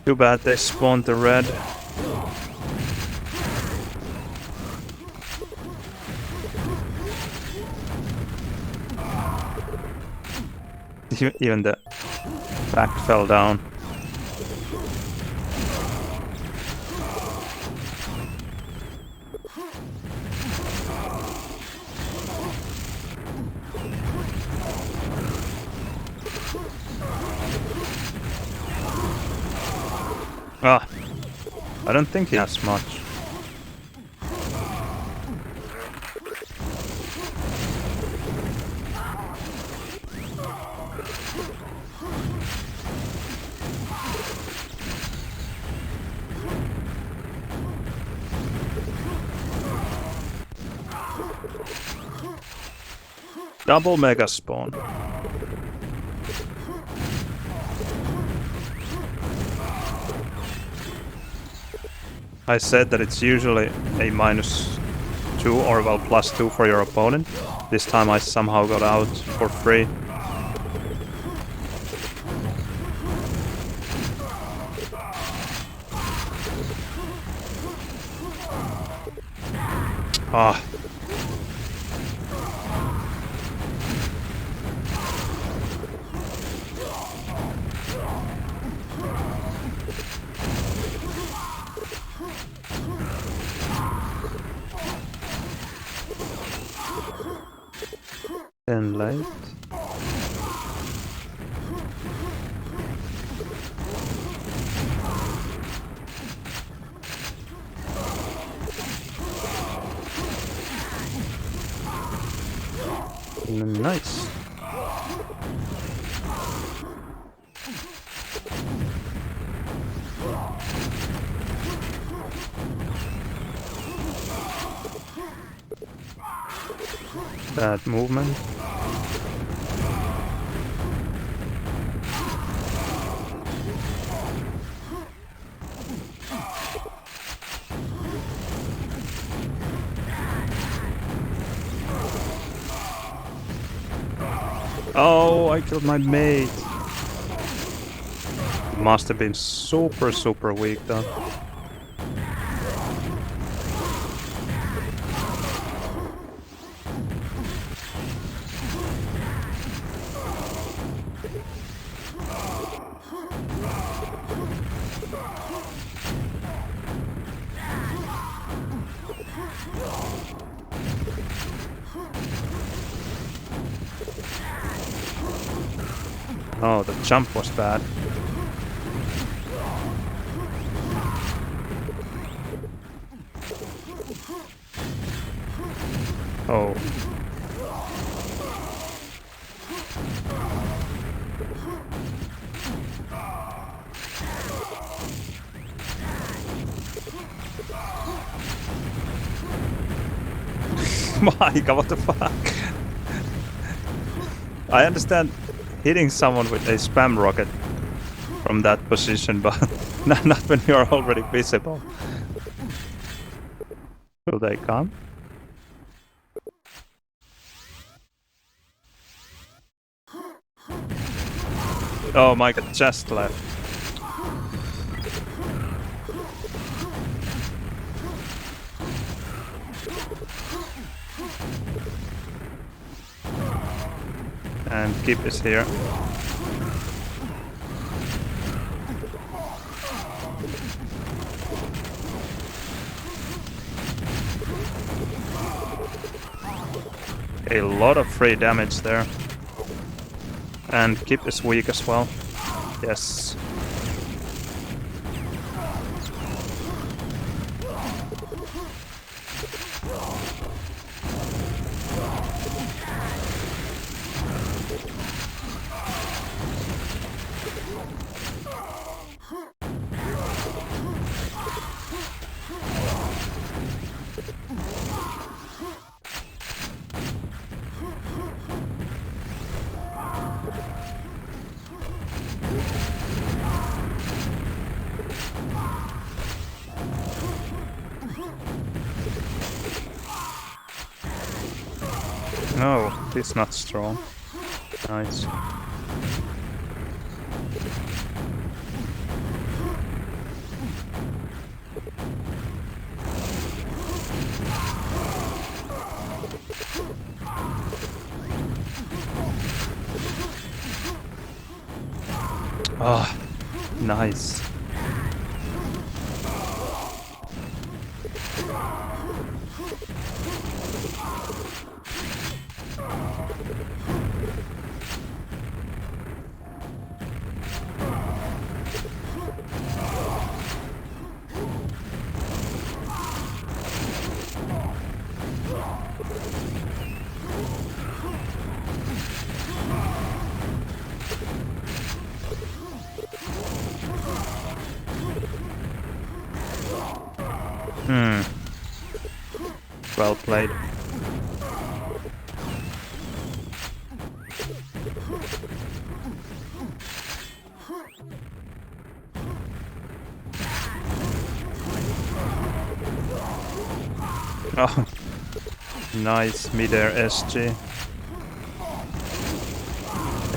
Too bad they spawned the red. Even the back fell down. I don't think he has much. Double mega spawn. I said that it's usually a -2 or well +2 for your opponent. This time I somehow got out for free. Ah. And light. Nice. Bad movement. Oh, I killed my mate. Must have been super, super weak though. Oh, the jump was bad. Oh. My god, what the fuck? I understand hitting someone with a spam rocket from that position, but not when you're already visible. Will they come? Oh my god, just left. And Kip is here. A lot of free damage there. And Kip is weak as well. Yes. No, he's not strong. Nice. Oh, nice. Well played. Oh, nice mid-air SG.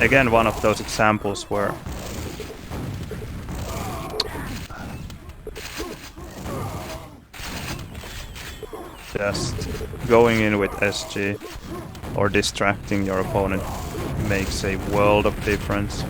Again, one of those examples where just going in with SG or distracting your opponent makes a world of difference.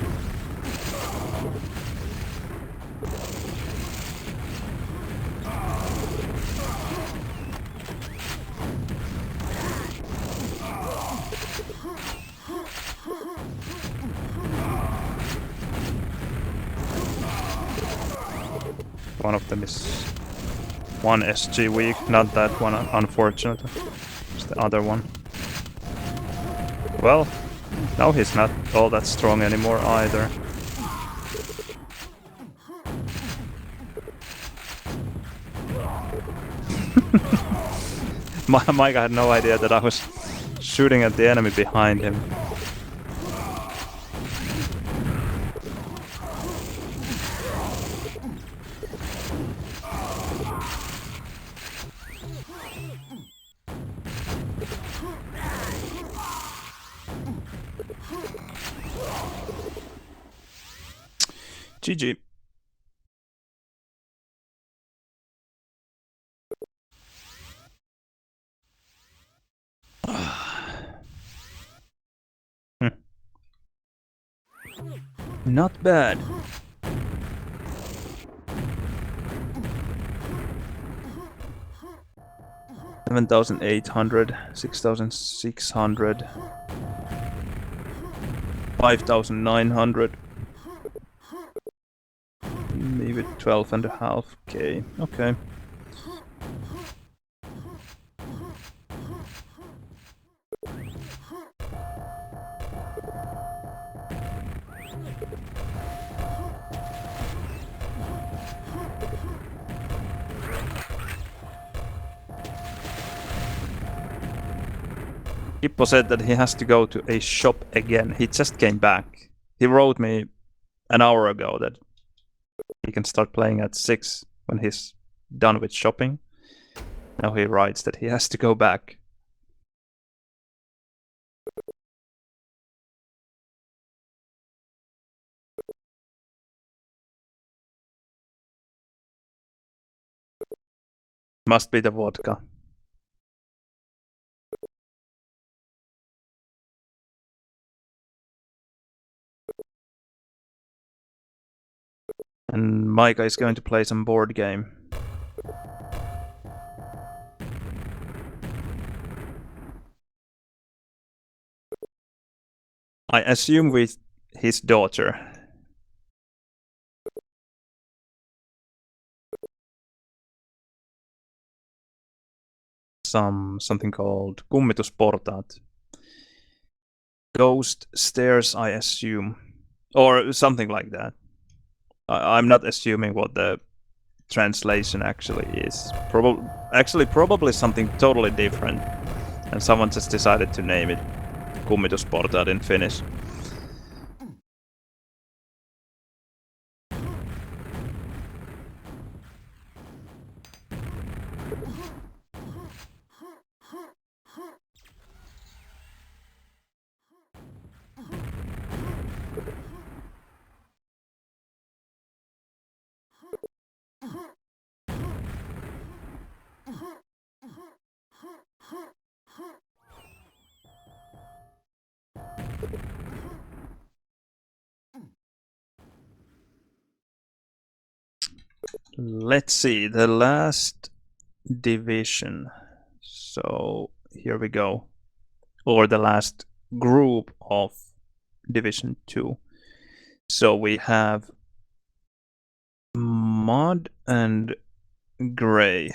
One of them is one SG weak, not that one, unfortunately. It's the other one. Well, now he's not all that strong anymore either. Mike had no idea that I was shooting at the enemy behind him. GG. Not bad. $7,800, $6,600, $5,900. Maybe 12.5K. Okay. Hippo said that he has to go to a shop again. He just came back. He wrote me an hour ago that he can start playing at 6 when he's done with shopping. Now he writes that he has to go back. Must be the vodka. And Micah is going to play some board game. I assume with his daughter. Something called Kummitusportaat. Ghost stairs, I assume. Or something like that. I'm not assuming what the translation actually is. Probably something totally different. And someone just decided to name it Kummitusportaat in Finnish. Let's see, the last division. So here we go. Or the last group of Division 2. So we have Mud and Gray.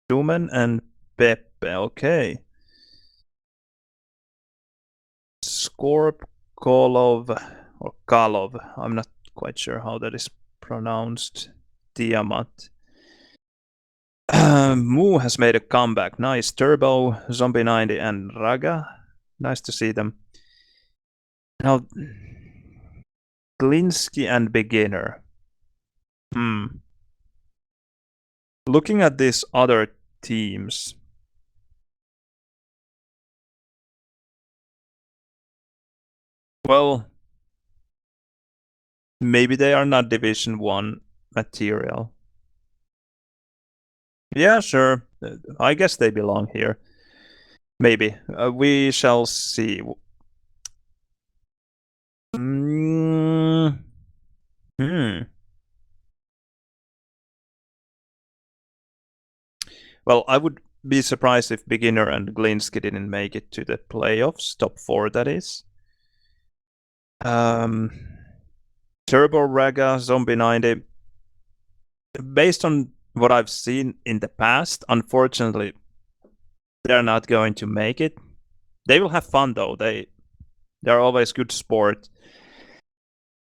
Tumen and Peppe, okay. Scorp, Kolov, or Kalov, I'm not quite sure how that is pronounced. Tiamat. Moo has made a comeback. Nice. Turbo, Zombie 90, and Raga. Nice to see them. Now, Glinsky and Beginner. Looking at these other teams. Well, maybe they are not Division 1 material. Yeah, sure. I guess they belong here. Maybe. We shall see. Well, I would be surprised if Beginner and Glinsky didn't make it to the playoffs, top 4 that is. Turbo Raga, Zombie 90. Based on what I've seen in the past, unfortunately, they're not going to make it. They will have fun though. They're always good sport.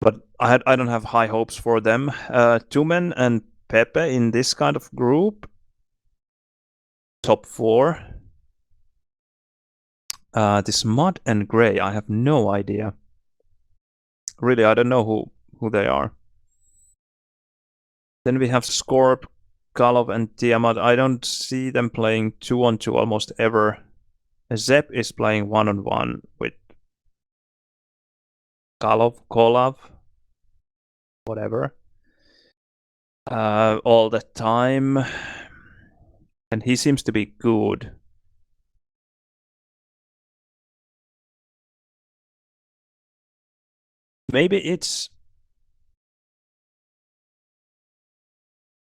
But I don't have high hopes for them. Tumen and Pepe in this kind of group, top 4. This Mud and Grey, I have no idea. Really, I don't know who they are. Then we have Scorp, Galov, and Tiamat. I don't see them playing 2-on-2 almost ever. Zep is playing 1-on-1 with Kolov, whatever, all the time. And he seems to be good. Maybe it's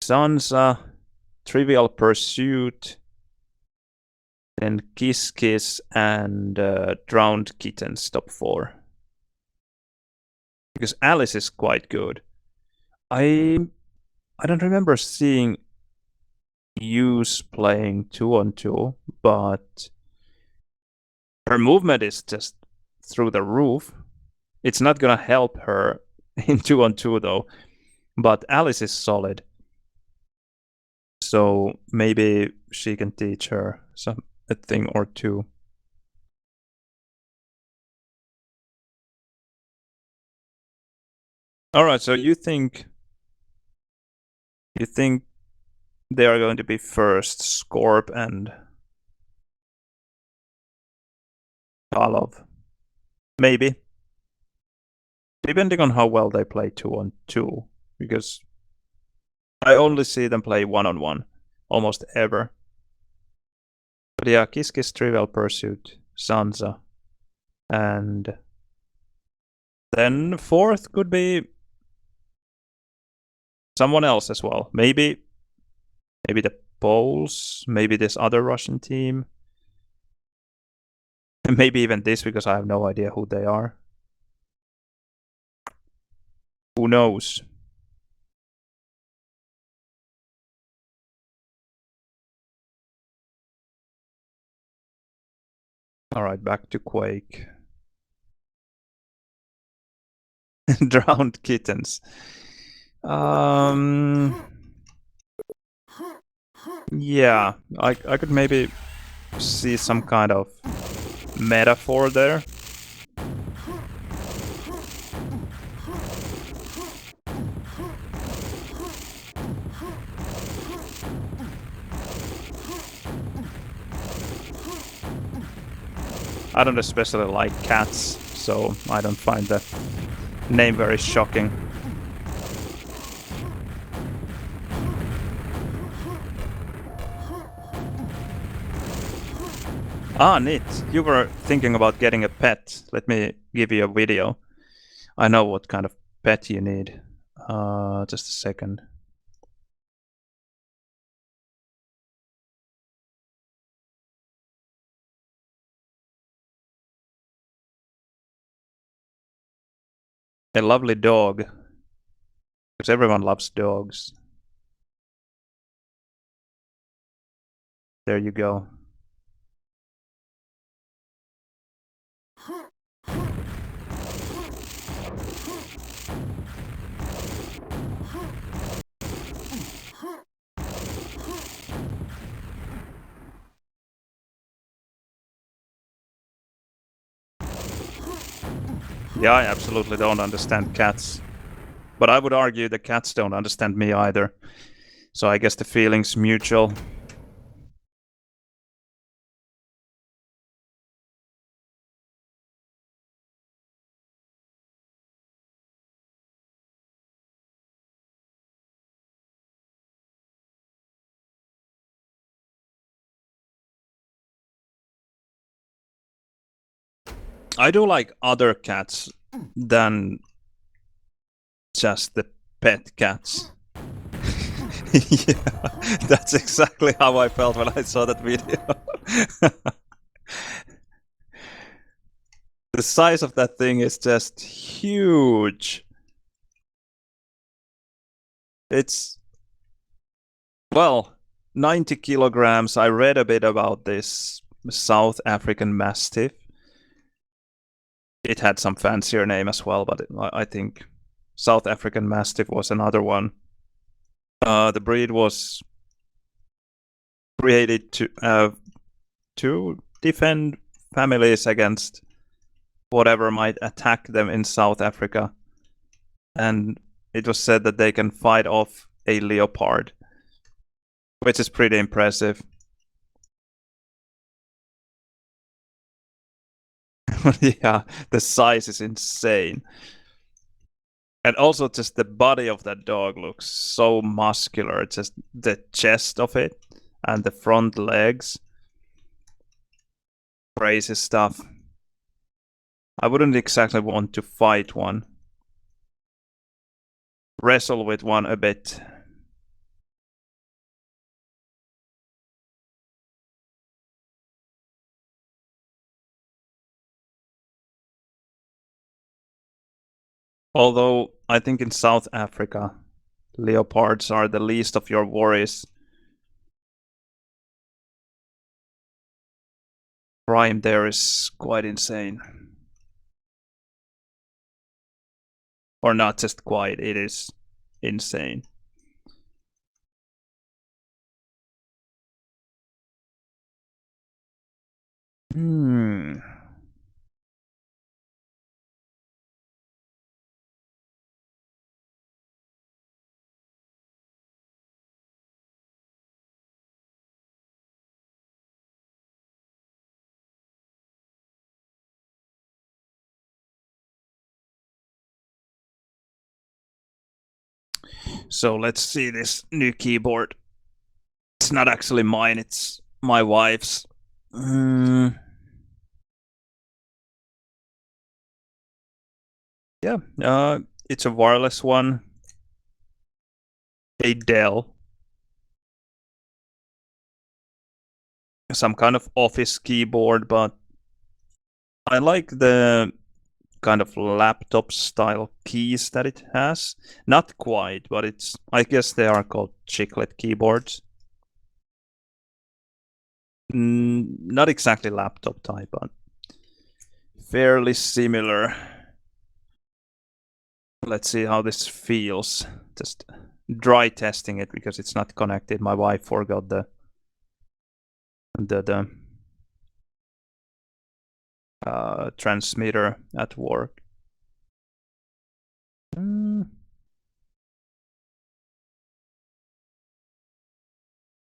Sansa, Trivial Pursuit, then Kiss Kiss, and Drowned Kittens top 4. Because Alice is quite good. I don't remember seeing Hughes playing 2-on-2, but her movement is just through the roof. It's not gonna help her in 2-on-2 though, but Alice is solid. So maybe she can teach her a thing or two. All right, so you think they are going to be first Scorp and Kalov? Maybe. Depending on how well they play 2-on-2, because I only see them play 1-on-1 almost ever. But yeah, Kiss Kiss, Trivial Pursuit, Sansa, and then fourth could be someone else as well. Maybe the Poles, maybe this other Russian team, and maybe even this, because I have no idea who they are. Who knows? All right, back to Quake. Drowned Kittens. Yeah, I could maybe see some kind of metaphor there. I don't especially like cats, so I don't find the name very shocking. Ah, neat. You were thinking about getting a pet. Let me give you a video. I know what kind of pet you need. Just a second. A lovely dog. Because everyone loves dogs. There you go. Yeah, I absolutely don't understand cats. But I would argue the cats don't understand me either. So I guess the feeling's mutual. I do like other cats than just the pet cats. Yeah, that's exactly how I felt when I saw that video. The size of that thing is just huge. It's, well, 90 kilograms. I read a bit about this South African Mastiff. It had some fancier name as well, but I think South African Mastiff was another one. The breed was created to defend families against whatever might attack them in South Africa. And it was said that they can fight off a leopard, which is pretty impressive. Yeah, the size is insane. And also just the body of that dog looks so muscular. Just the chest of it and the front legs. Crazy stuff. I wouldn't exactly want to fight one. Wrestle with one a bit. Although I think in South Africa, leopards are the least of your worries. Crime there is quite insane. Or not just quite, it is insane. Hmm. So let's see this new keyboard. It's not actually mine, it's my wife's. Yeah, it's a wireless one. A Dell. Some kind of office keyboard, but I like the kind of laptop style keys that it has. Not quite, but it's, I guess they are called chiclet keyboards. Not exactly laptop type, but fairly similar. Let's see how this feels. Just dry testing it because it's not connected. My wife forgot the transmitter at work.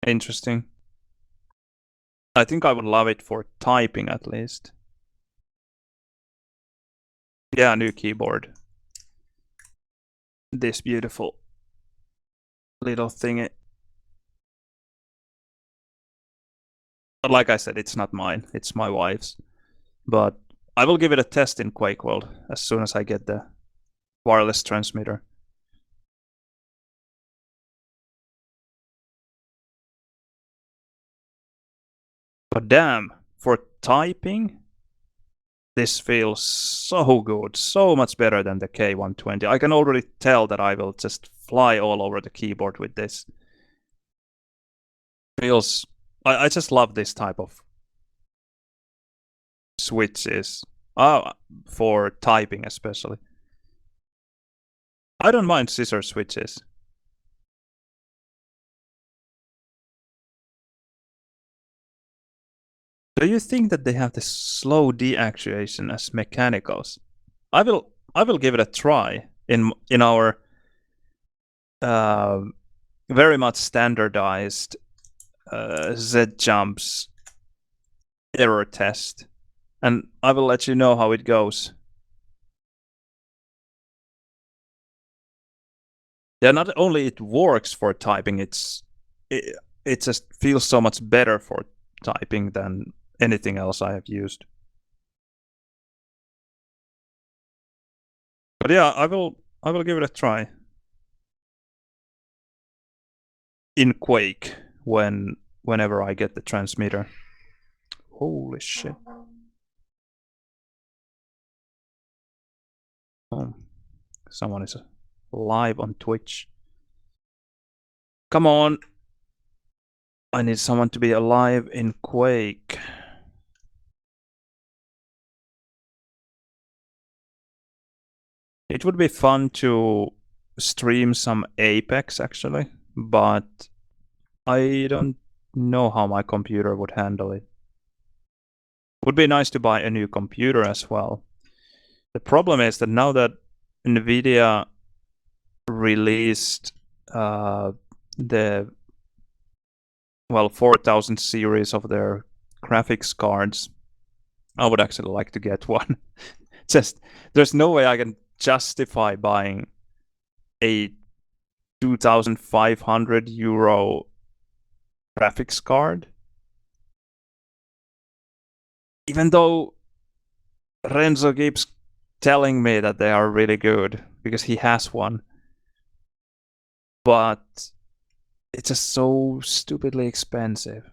Interesting. I think I would love it for typing at least. Yeah, new keyboard. This beautiful little thingy. But like I said, it's not mine. It's my wife's. But I will give it a test in Quakeworld as soon as I get the wireless transmitter. But damn, for typing, this feels so good, so much better than the K120. I can already tell that I will just fly all over the keyboard with this. Feels, I just love this type of switches. For typing especially. I don't mind scissor switches. Do you think that they have the slow deactivation as mechanicals? I will give it a try in our very much standardized Z jumps error test, and I will let you know how it goes. Yeah, not only it works for typing, it just feels so much better for typing than anything else I have used. But yeah, I will give it a try in Quake whenever I get the transmitter. Holy shit. Oh, someone is live on Twitch. Come on. I need someone to be alive in Quake. It would be fun to stream some Apex actually, but I don't know how my computer would handle it. Would be nice to buy a new computer as well. The problem is that now that Nvidia released the 4000 series of their graphics cards, I would actually like to get one. Just there's no way I can justify buying a 2,500 euro graphics card, even though Renzo keeps telling me that they are really good because he has one, but it's just so stupidly expensive.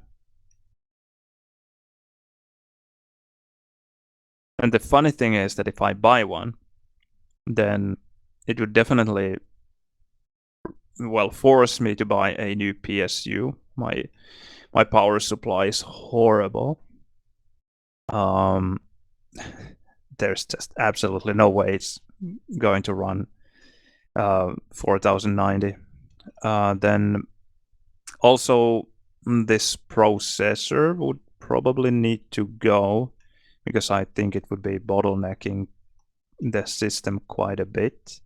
And the funny thing is that if I buy one, then it would definitely force me to buy a new PSU. My power supply is horrible. There's just absolutely no way it's going to run 4090. Then also this processor would probably need to go because I think it would be bottlenecking the system quite a bit.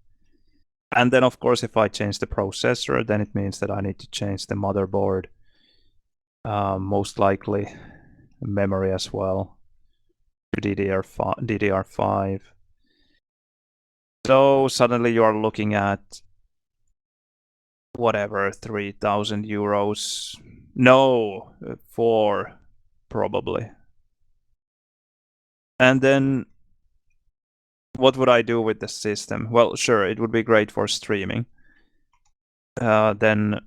And then of course if I change the processor, then it means that I need to change the motherboard, most likely memory as well, to DDR5. So suddenly you are looking at whatever, 3,000 euros. No, 4 probably. And then what would I do with the system? Well, sure, it would be great for streaming. Then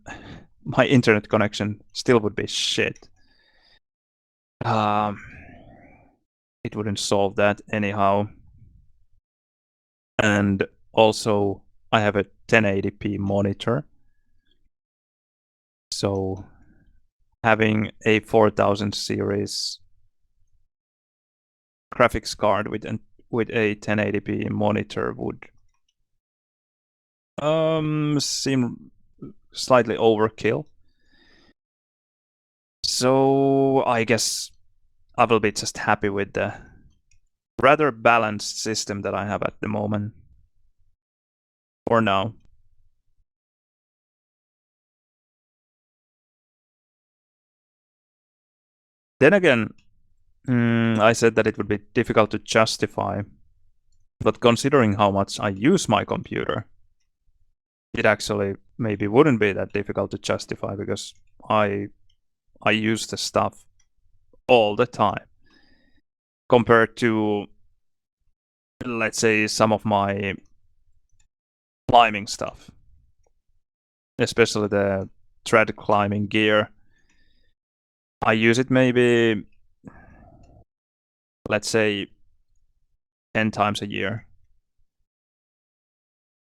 my internet connection still would be shit. It wouldn't solve that anyhow. And also, I have a 1080p monitor. So having a 4000 series graphics card with a 1080p monitor would seem slightly overkill. So I guess I will be just happy with the rather balanced system that I have at the moment. For now. Then again, I said that it would be difficult to justify, but considering how much I use my computer, it actually maybe wouldn't be that difficult to justify because I use the stuff all the time compared to, let's say, some of my climbing stuff, especially the tread climbing gear. I use it maybe, let's say, 10 times a year,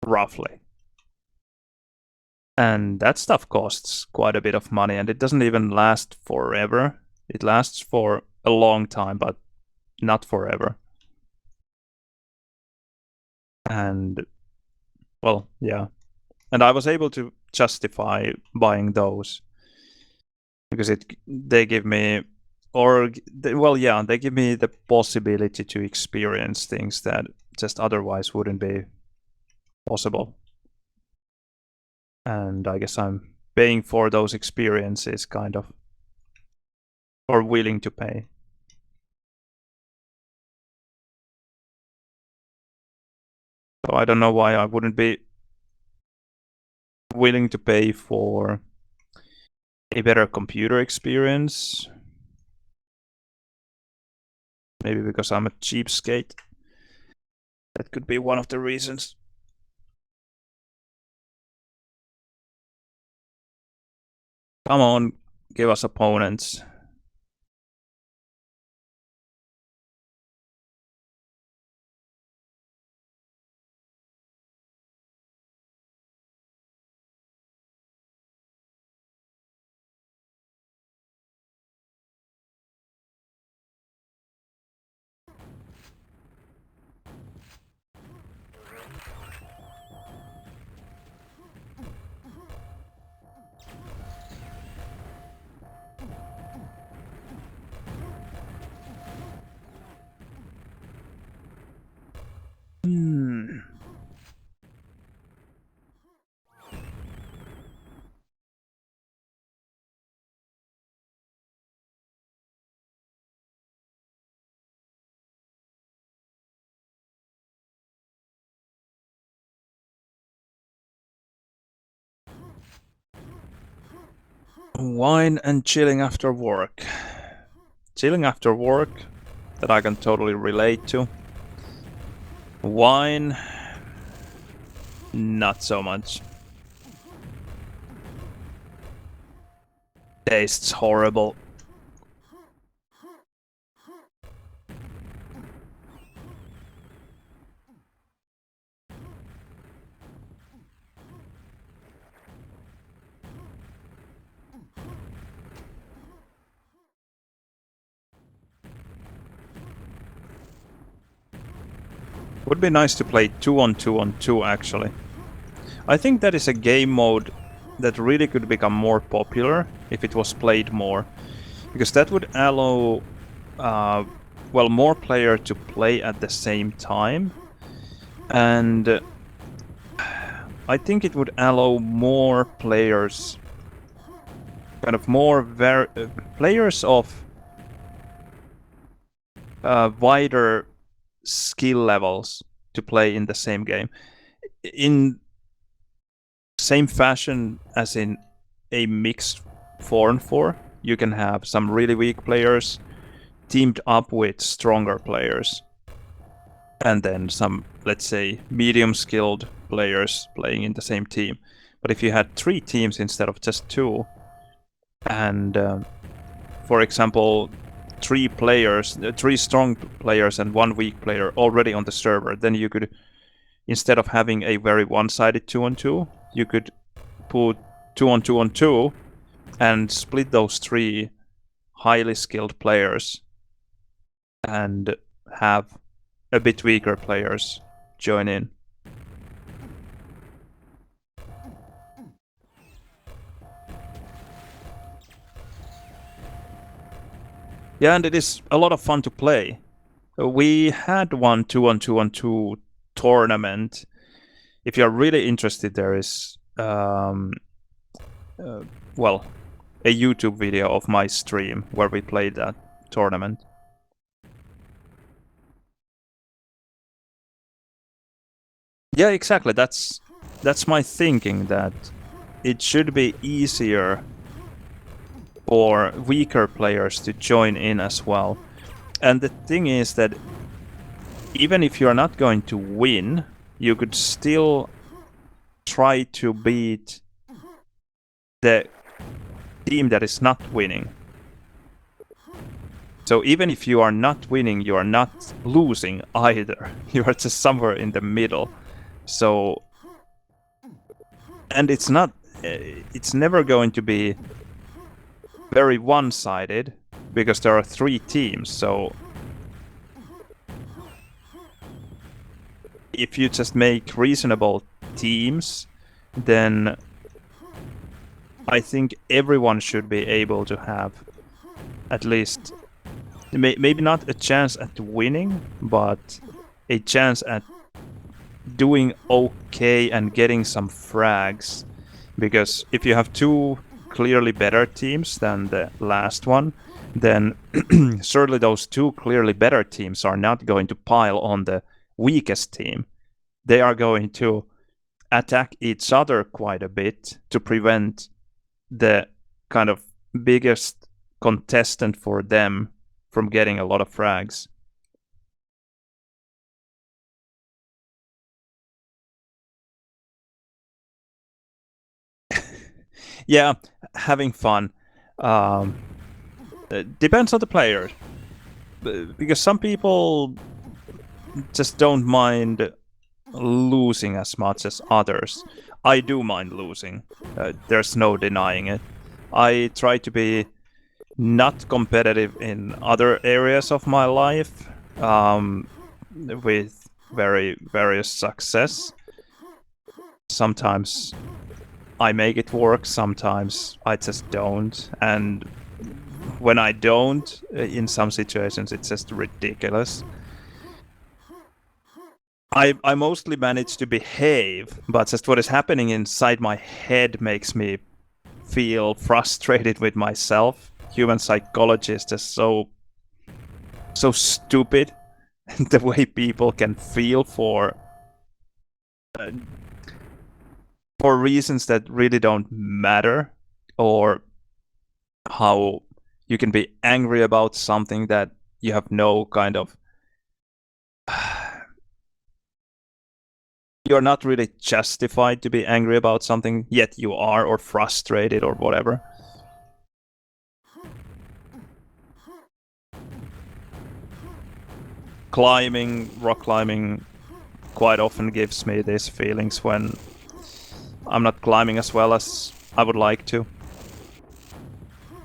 roughly. And that stuff costs quite a bit of money, and it doesn't even last forever. It lasts for a long time, but not forever. And, well, yeah. And I was able to justify buying those because they give me, they give me the possibility to experience things that just otherwise wouldn't be possible. And I guess I'm paying for those experiences, kind of, or willing to pay. So I don't know why I wouldn't be willing to pay for a better computer experience. Maybe because I'm a cheapskate. That could be one of the reasons. Come on, give us opponents. Wine and chilling after work. Chilling after work, that I can totally relate to. Wine, not so much. Tastes horrible. Would be nice to play 2-on-2-on-2 actually. I think that is a game mode that really could become more popular if it was played more. Because that would allow well, more players to play at the same time. And I think it would allow more players, kind of more players of wider skill levels to play in the same game. In same fashion as in a mixed 4-on-4, you can have some really weak players teamed up with stronger players. And then some, let's say, medium skilled players playing in the same team. But if you had 3 teams instead of just 2, and for example, 3 strong players and 1 weak player already on the server, then you could, instead of having a very one-sided 2-on-2, you could put 2-on-2-on-2 and split those 3 highly skilled players and have a bit weaker players join in. Yeah, and it is a lot of fun to play. We had one 2-on-2-on-2 tournament. If you're really interested, there is well, a YouTube video of my stream where we played that tournament. Yeah, exactly. That's my thinking, that it should be easier for weaker players to join in as well. And the thing is that even if you're not going to win, you could still try to beat the team that is not winning. So even if you are not winning, you are not losing either. You are just somewhere in the middle. So, and it's never going to be very one-sided, because there are 3 teams. So if you just make reasonable teams, then I think everyone should be able to have at least, maybe not a chance at winning, but a chance at doing okay and getting some frags. Because if you have 2 clearly better teams than the last one, then certainly those 2 clearly better teams are not going to pile on the weakest team. They are going to attack each other quite a bit to prevent the kind of biggest contestant for them from getting a lot of frags. Yeah, having fun. Depends on the player. Because some people just don't mind losing as much as others. I do mind losing. There's no denying it. I try to be not competitive in other areas of my life, with various success. Sometimes I make it work, sometimes I just don't. And when I don't, in some situations, it's just ridiculous. I mostly manage to behave, but just what is happening inside my head makes me feel frustrated with myself. Human psychology is just so stupid. The way people can feel for reasons that really don't matter, or how you can be angry about something that you have no kind of you're not really justified to be angry about something, yet you are, or frustrated, or whatever. Rock climbing, quite often gives me these feelings when I'm not climbing as well as I would like to.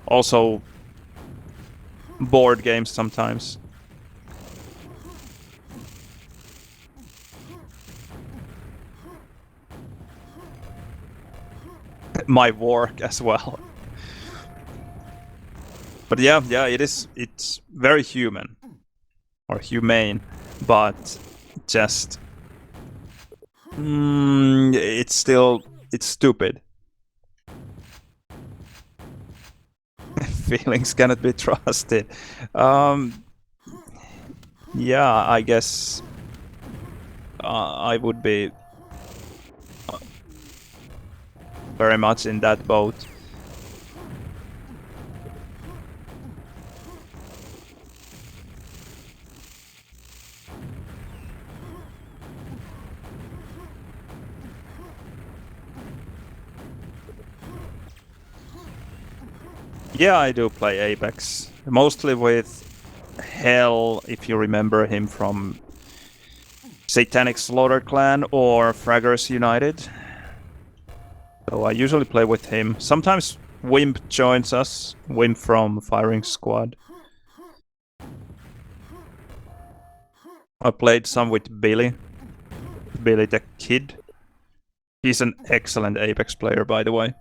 Also, board games sometimes. My work as well. But yeah, it's very human. Or humane. But just... it's stupid. Feelings cannot be trusted. Yeah, I guess I would be very much in that boat. Yeah, I do play Apex. Mostly with Hell, if you remember him from Satanic Slaughter Clan or Fraggers United. So I usually play with him. Sometimes Wimp joins us. Wimp from Firing Squad. I played some with Billy. Billy the Kid. He's an excellent Apex player, by the way.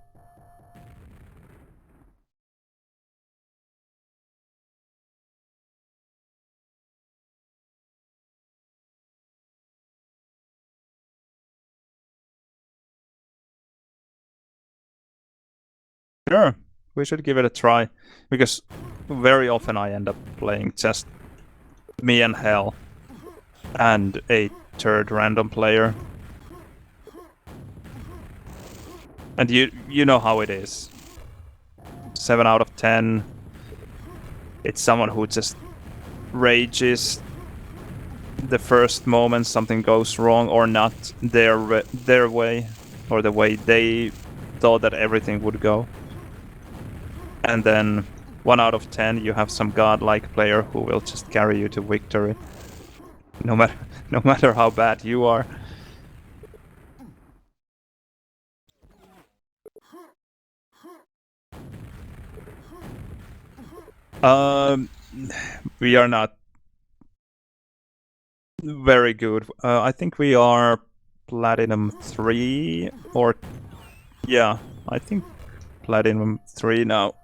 Sure, we should give it a try. Because very often I end up playing just me and Hell. And a third random player. And you know how it is. 7 out of 10. It's someone who just rages the first moment something goes wrong, or not their way, or the way they thought that everything would go. And then 1 out of 10 you have some godlike player who will just carry you to victory. No matter how bad you are. We are not very good. I think we are Platinum 3, or... Yeah, I think Platinum 3 now.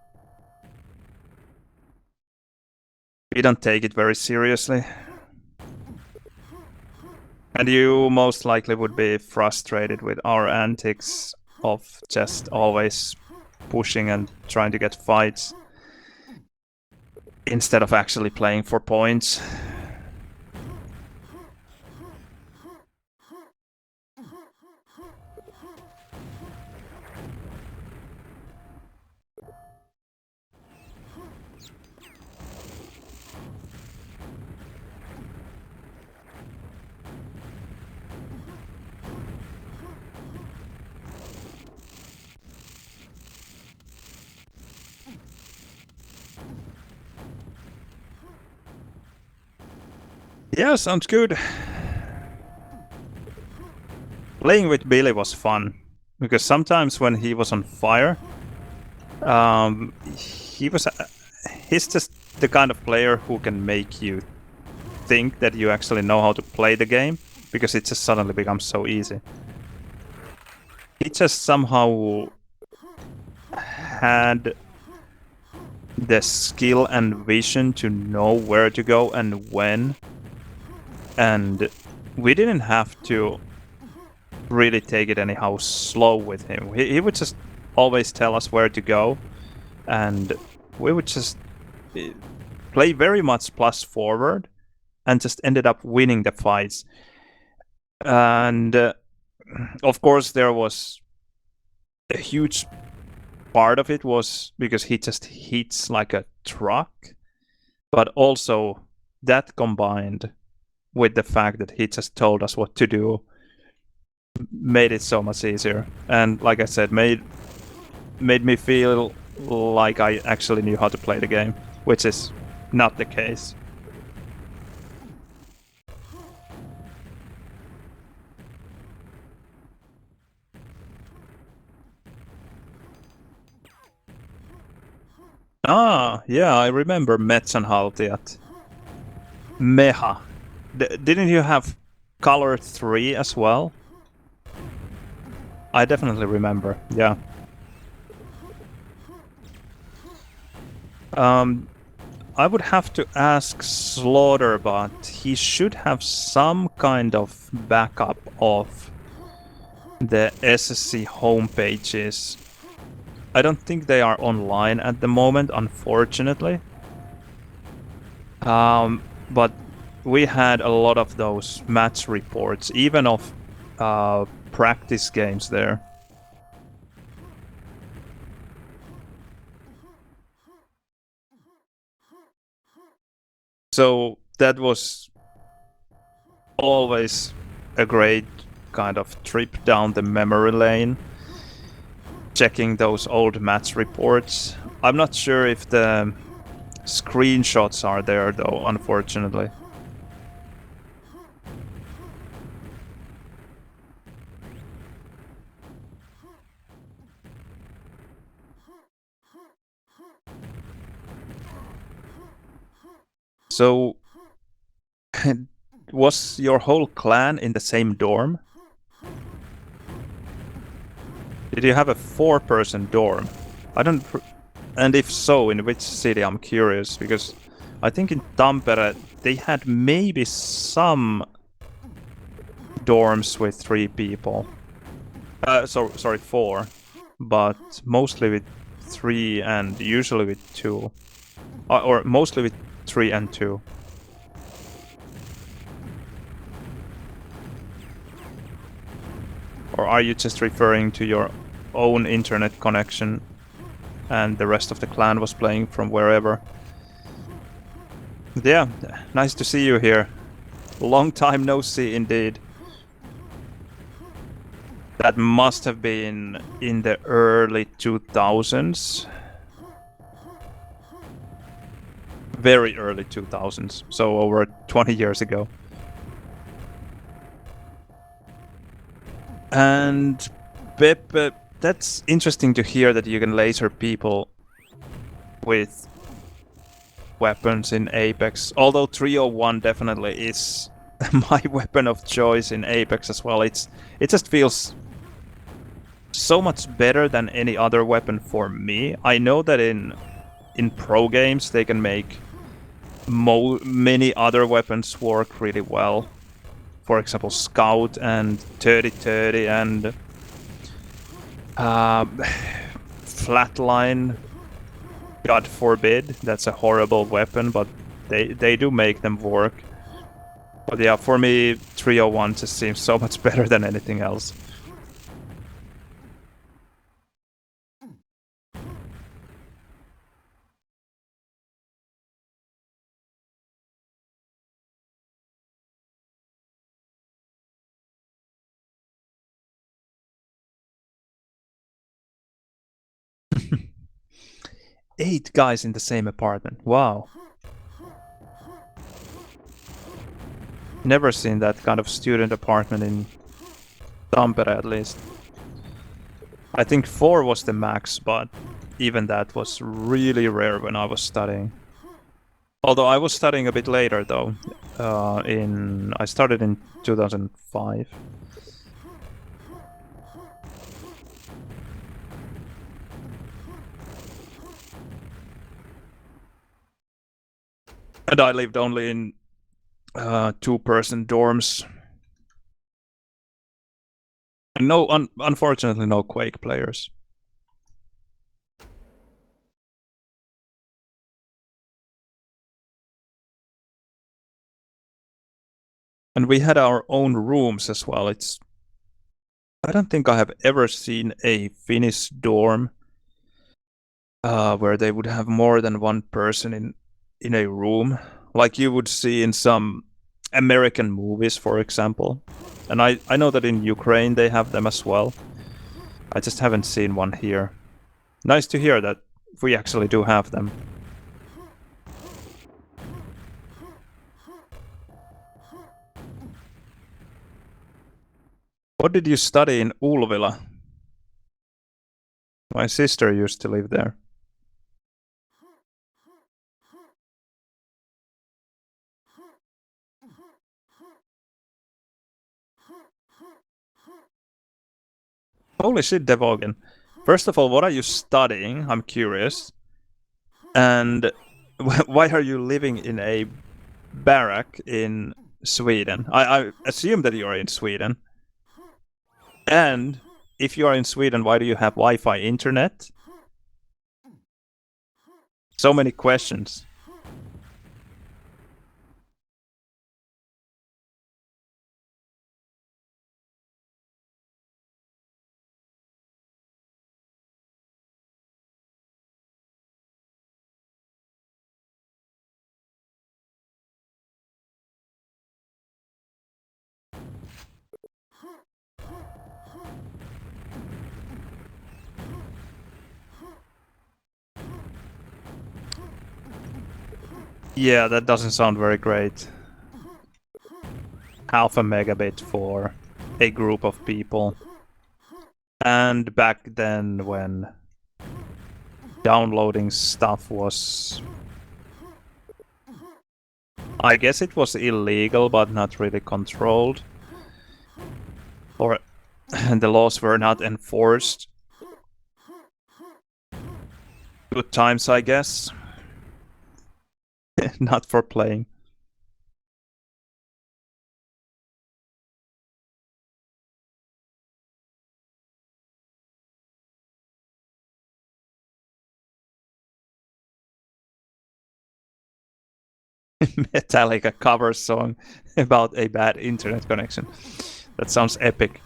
We don't take it very seriously. And you most likely would be frustrated with our antics of just always pushing and trying to get fights instead of actually playing for points. Yeah, sounds good. Playing with Billy was fun, because sometimes when he was on fire, he's just the kind of player who can make you think that you actually know how to play the game, because it just suddenly becomes so easy. He just somehow had the skill and vision to know where to go and when, and we didn't have to really take it anyhow slow with him. He would just always tell us where to go, and we would just play very much plus forward and just ended up winning the fights. And of course there was a huge part of it was because he just hits like a truck, but also that combined with the fact that he just told us what to do made it so much easier. And like I said, made me feel like I actually knew how to play the game, which is not the case. Ah, yeah, I remember Metsanhalti at Meha. Didn't you have Color 3 as well? I definitely remember, yeah. I would have to ask Slaughter, but he should have some kind of backup of the SSC homepages. I don't think they are online at the moment, unfortunately. But we had a lot of those match reports, even of practice games there. So that was always a great kind of trip down the memory lane, checking those old match reports. I'm not sure if the screenshots are there though, unfortunately. So, was your whole clan in the same dorm? Did you have a 4-person dorm? I don't... And if so, in which city? I'm curious, because I think in Tampere they had maybe some dorms with 3 people. Sorry, 4. But mostly with 3 and usually with 2. Or mostly with 3 and 2. Or are you just referring to your own internet connection and the rest of the clan was playing from wherever? Yeah, nice to see you here. Long time no see indeed. That must have been in the early 2000s. Very early 2000s, so over 20 years ago. And Pip, that's interesting to hear that you can laser people with weapons in Apex. Although 301 definitely is my weapon of choice in Apex as well. It just feels so much better than any other weapon for me. I know that in pro games they can make many other weapons work really well. For example, Scout and 3030 and Flatline. God forbid, that's a horrible weapon, but they do make them work. But yeah, for me, 301 just seems so much better than anything else. Eight guys in the same apartment. Wow. Never seen that kind of student apartment in Tampere, at least. I think 4 was the max, but even that was really rare when I was studying. Although I was studying a bit later, though. I started in 2005. And I lived only in 2-person dorms. And no, unfortunately, no Quake players. And we had our own rooms as well. I don't think I have ever seen a Finnish dorm where they would have more than one person in a room, like you would see in some American movies, for example. And I know that in Ukraine they have them as well. I just haven't seen one here. Nice to hear that we actually do have them. What did you study in Ulvila? My sister used to live there. Holy shit, Devogan. First of all, what are you studying? I'm curious. And why are you living in a barrack in Sweden? I assume that you are in Sweden. And if you are in Sweden, why do you have Wi-Fi internet? So many questions. Yeah, that doesn't sound very great. Half a megabit for a group of people. And back then, when downloading stuff was, I guess it was illegal, but not really controlled. Or the laws were not enforced. Good times, I guess. Not for playing. Metallica cover song about a bad internet connection. That sounds epic.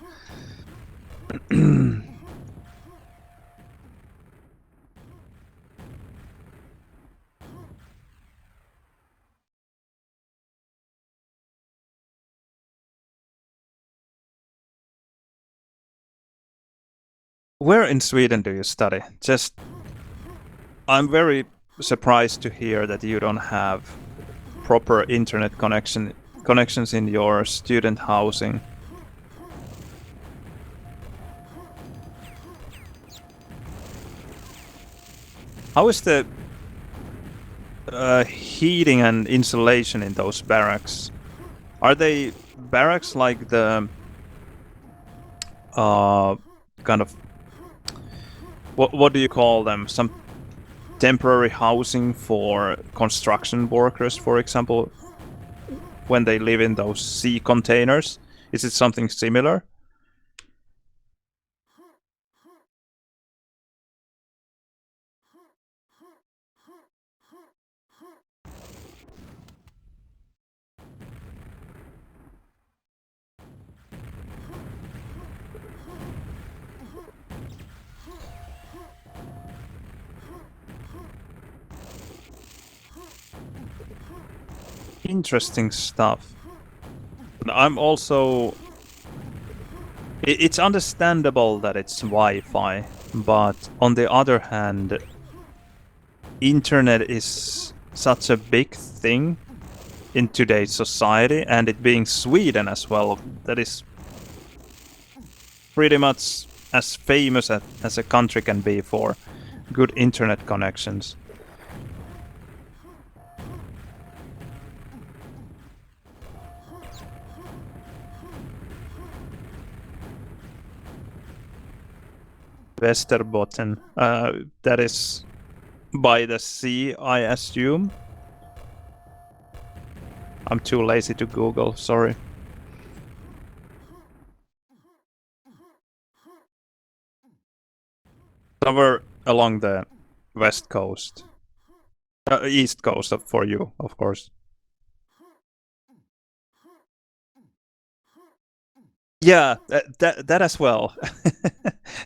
Where in Sweden do you study? Just, I'm very surprised to hear that you don't have proper internet connections in your student housing. How is the heating and insulation in those barracks? Are they barracks like the kind of, what do you call them? Some temporary housing for construction workers, for example, when they live in those sea containers? Is it something similar? Interesting stuff. I'm also, it's understandable that it's Wi-Fi, but on the other hand, internet is such a big thing in today's society, and it being Sweden as well, that is pretty much as famous as a country can be for good internet connections. Västerbotten, that is by the sea, I assume. I'm too lazy to Google, sorry. Somewhere along the west coast. East coast for you, of course. Yeah, that as well.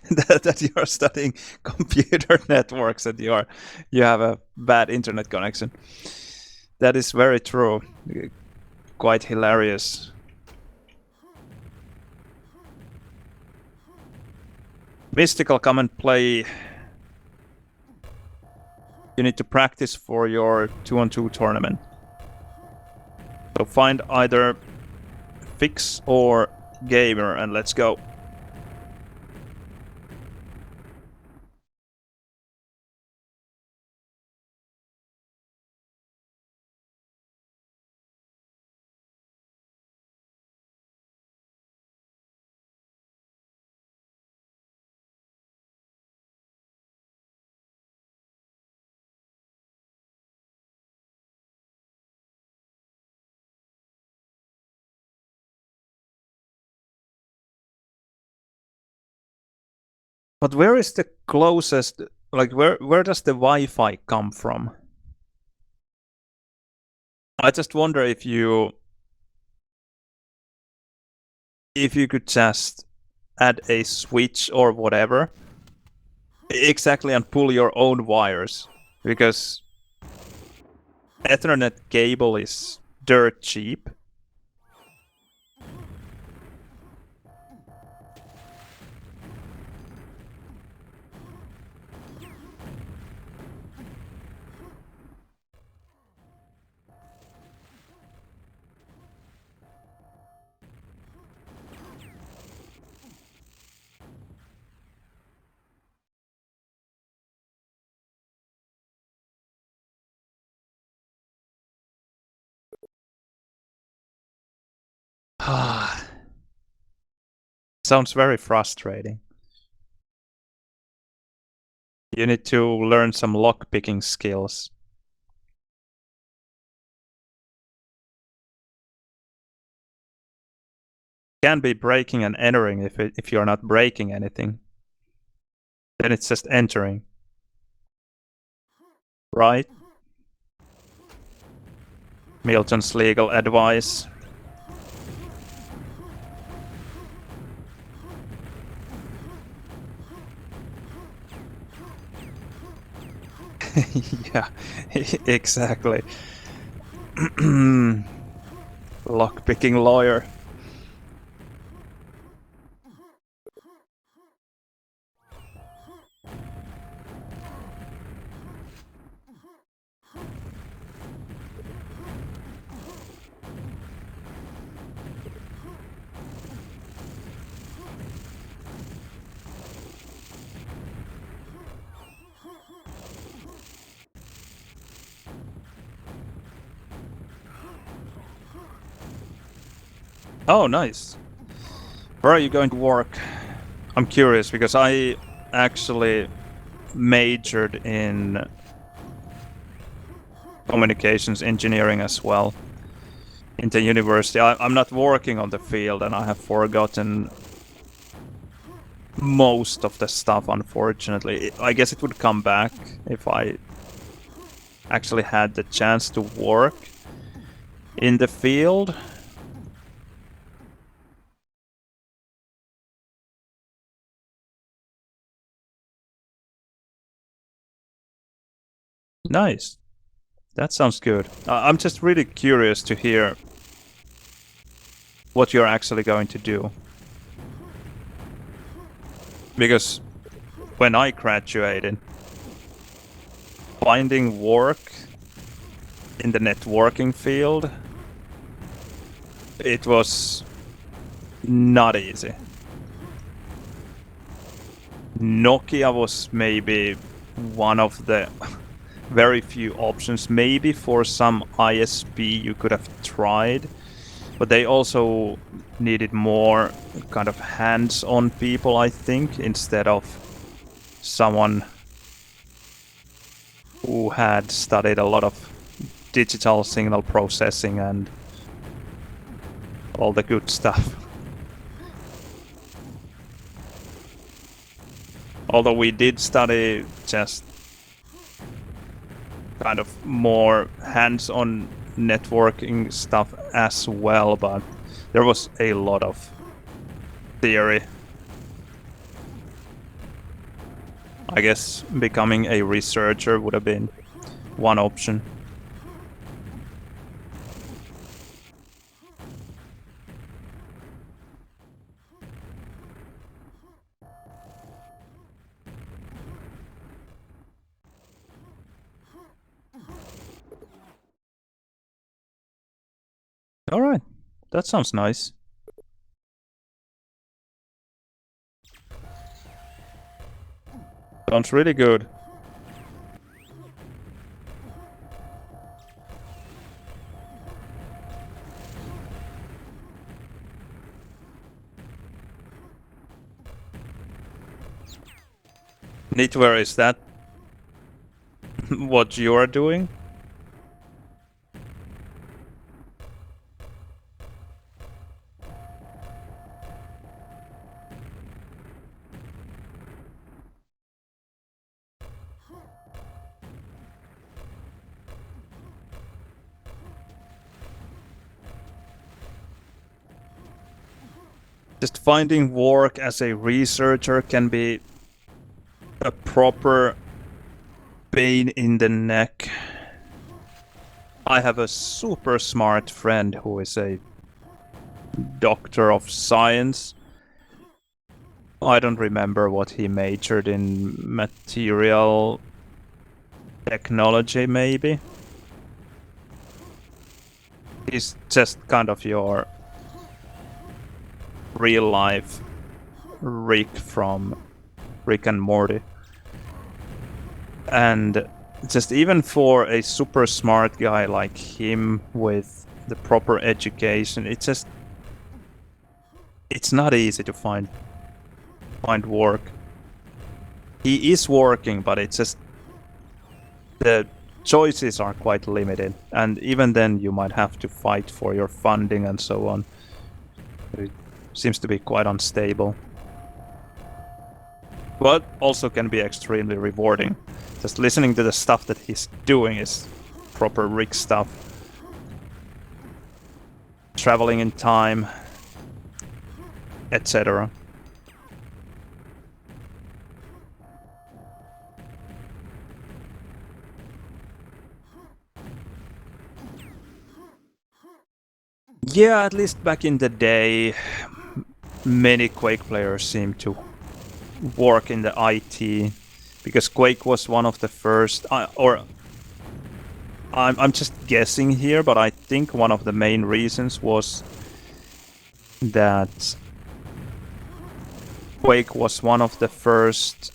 that you're studying computer networks and you have a bad internet connection. That is very true. Quite hilarious. Mystical, come and play. You need to practice for your 2-on-2 tournament. So find either Fix or Gamer and let's go. But where is the closest, like where does the Wi-Fi come from? I just wonder if you could just add a switch or whatever exactly and pull your own wires, because Ethernet cable is dirt cheap. Sounds very frustrating. You need to learn some lockpicking skills. Can be breaking and entering if you're not breaking anything. Then it's just entering. Right? Milton's legal advice. Yeah, exactly. Lockpicking lawyer. Oh, nice. Where are you going to work? I'm curious because I actually majored in communications engineering as well in the university. I'm not working on the field and I have forgotten most of the stuff, unfortunately. I guess it would come back if I actually had the chance to work in the field. Nice. That sounds good. I'm just really curious to hear what you're actually going to do. Because when I graduated, finding work in the networking field, it was not easy. Nokia was maybe one of the very few options. Maybe for some ISP you could have tried, but they also needed more kind of hands-on people, I think, instead of someone who had studied a lot of digital signal processing and all the good stuff. Although we did study just kind of more hands-on networking stuff as well, but there was a lot of theory. I guess becoming a researcher would have been one option. Alright, that sounds nice. Sounds really good. Nitware, is that what you are doing? Just finding work as a researcher can be a proper pain in the neck. I have a super smart friend who is a doctor of science. I don't remember what he majored in. Material technology, maybe? He's just kind of your real life Rick from Rick and Morty. And just even for a super smart guy like him with the proper education, it's not easy to find work. He is working, but it's just the choices are quite limited, and even then you might have to fight for your funding and so on. It seems to be quite unstable, but also can be extremely rewarding. Just listening to the stuff that he's doing is proper Rick stuff. Traveling in time, etc. Yeah, at least back in the day, many Quake players seem to work in the IT, because Quake was one of the first, I'm just guessing here, but I think one of the main reasons was that Quake was one of the first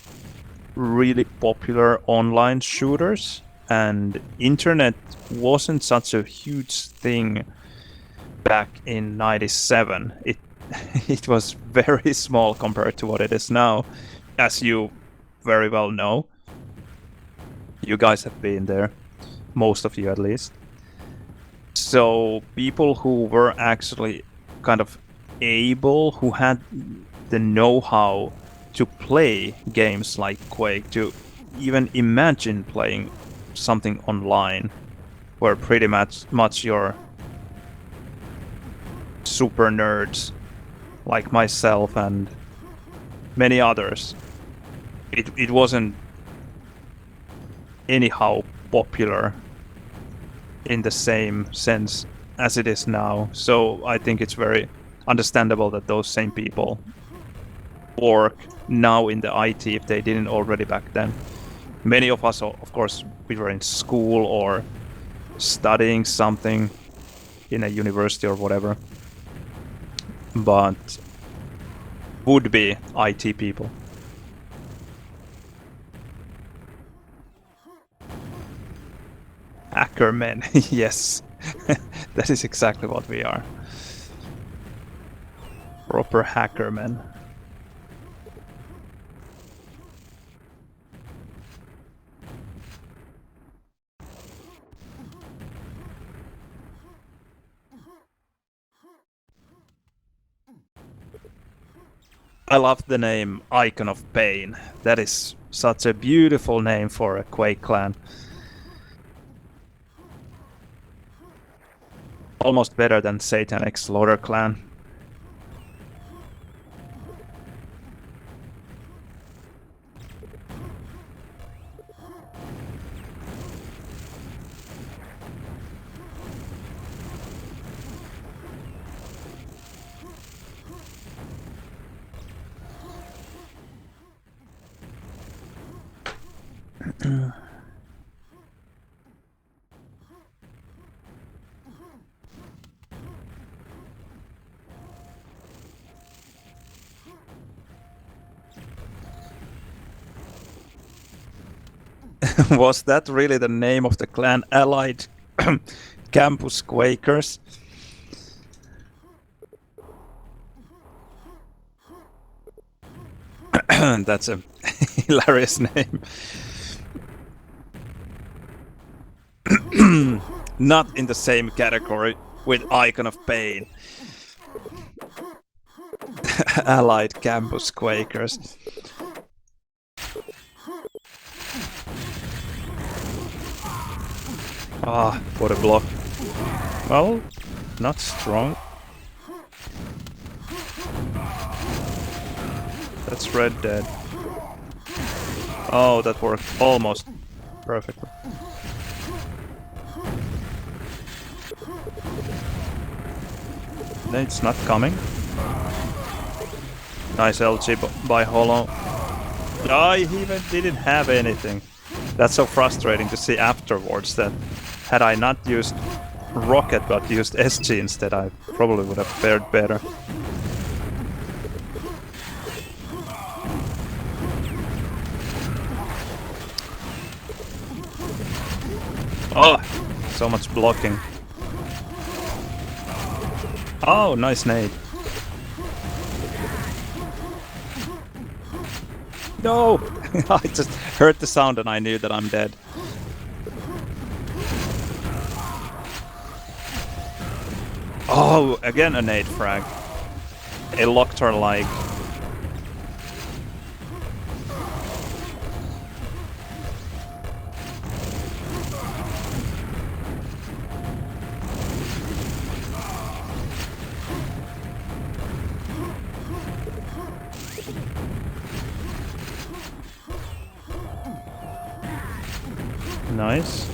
really popular online shooters, and internet wasn't such a huge thing back in 97. It was very small compared to what it is now, as you very well know. You guys have been there, most of you at least. So people who were actually kind of able, who had the know-how to play games like Quake, to even imagine playing something online, were pretty much your super nerds like myself and many others. It wasn't anyhow popular in the same sense as it is now, so I think it's very understandable that those same people work now in the IT if they didn't already back then. Many of us, of course, we were in school or studying something in a university or whatever, but would be IT people. Hacker men, yes. That is exactly what we are. Proper hacker men. I love the name Icon of Pain. That is such a beautiful name for a Quake clan. Almost better than Satanic Slaughter Clan. Was that really the name of the clan? Allied Campus Quakers? That's a hilarious name. Not in the same category with Icon of Pain. Allied Campus Quakers. Ah, what a block. Well, not strong. That's red dead. Oh, that worked almost perfectly. It's not coming. Nice LG by Hollow. Oh, he even didn't have anything. That's so frustrating to see afterwards that had I not used Rocket but used SG instead, I probably would have fared better. Oh, so much blocking. Oh, nice nade. No! I just heard the sound and I knew that I'm dead. Oh, again a nade frag. A locked her like. Nice.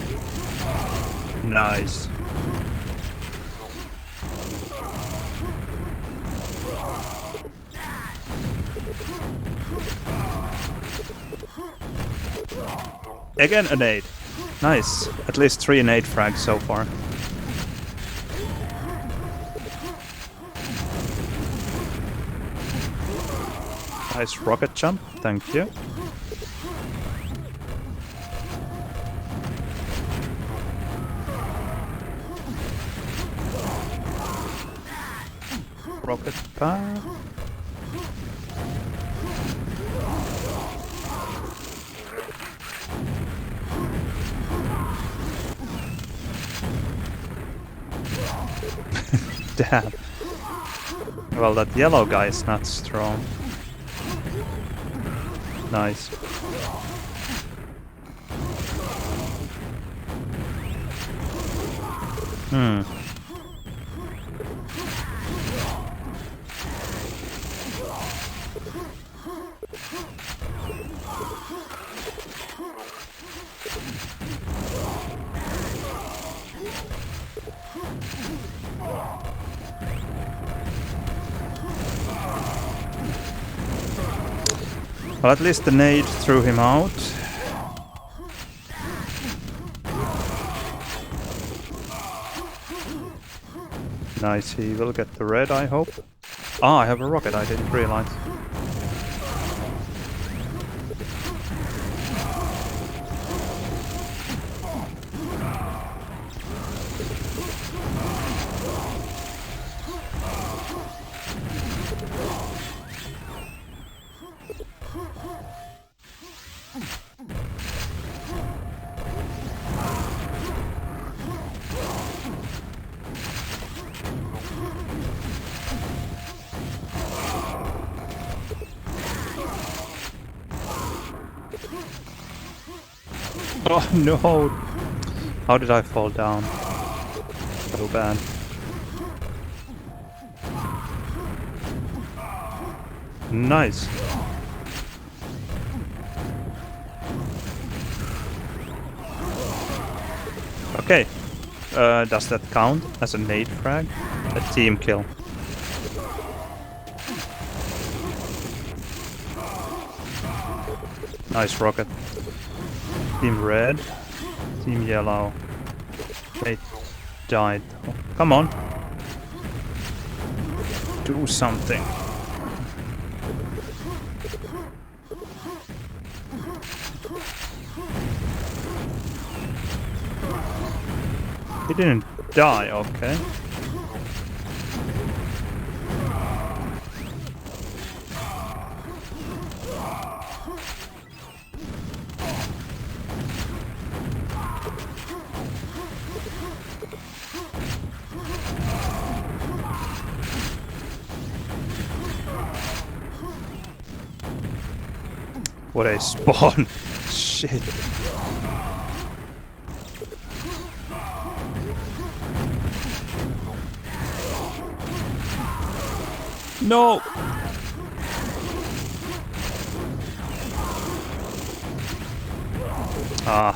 Nice. Again a nade. Nice. At least 3 nade frags so far. Nice rocket jump. Thank you. Rocket path. Damn. Well, that yellow guy is not strong. Nice. Well, at least the nade threw him out. Nice, he will get the red, I hope. Ah, I have a rocket, I didn't realize. Oh no! How did I fall down? So bad. Nice! Okay. Does that count as a nade frag? A team kill. Nice rocket. Team red. Team yellow. They died. Oh, come on. Do something. He didn't die, okay. What a spawn! Shit. No! Ah.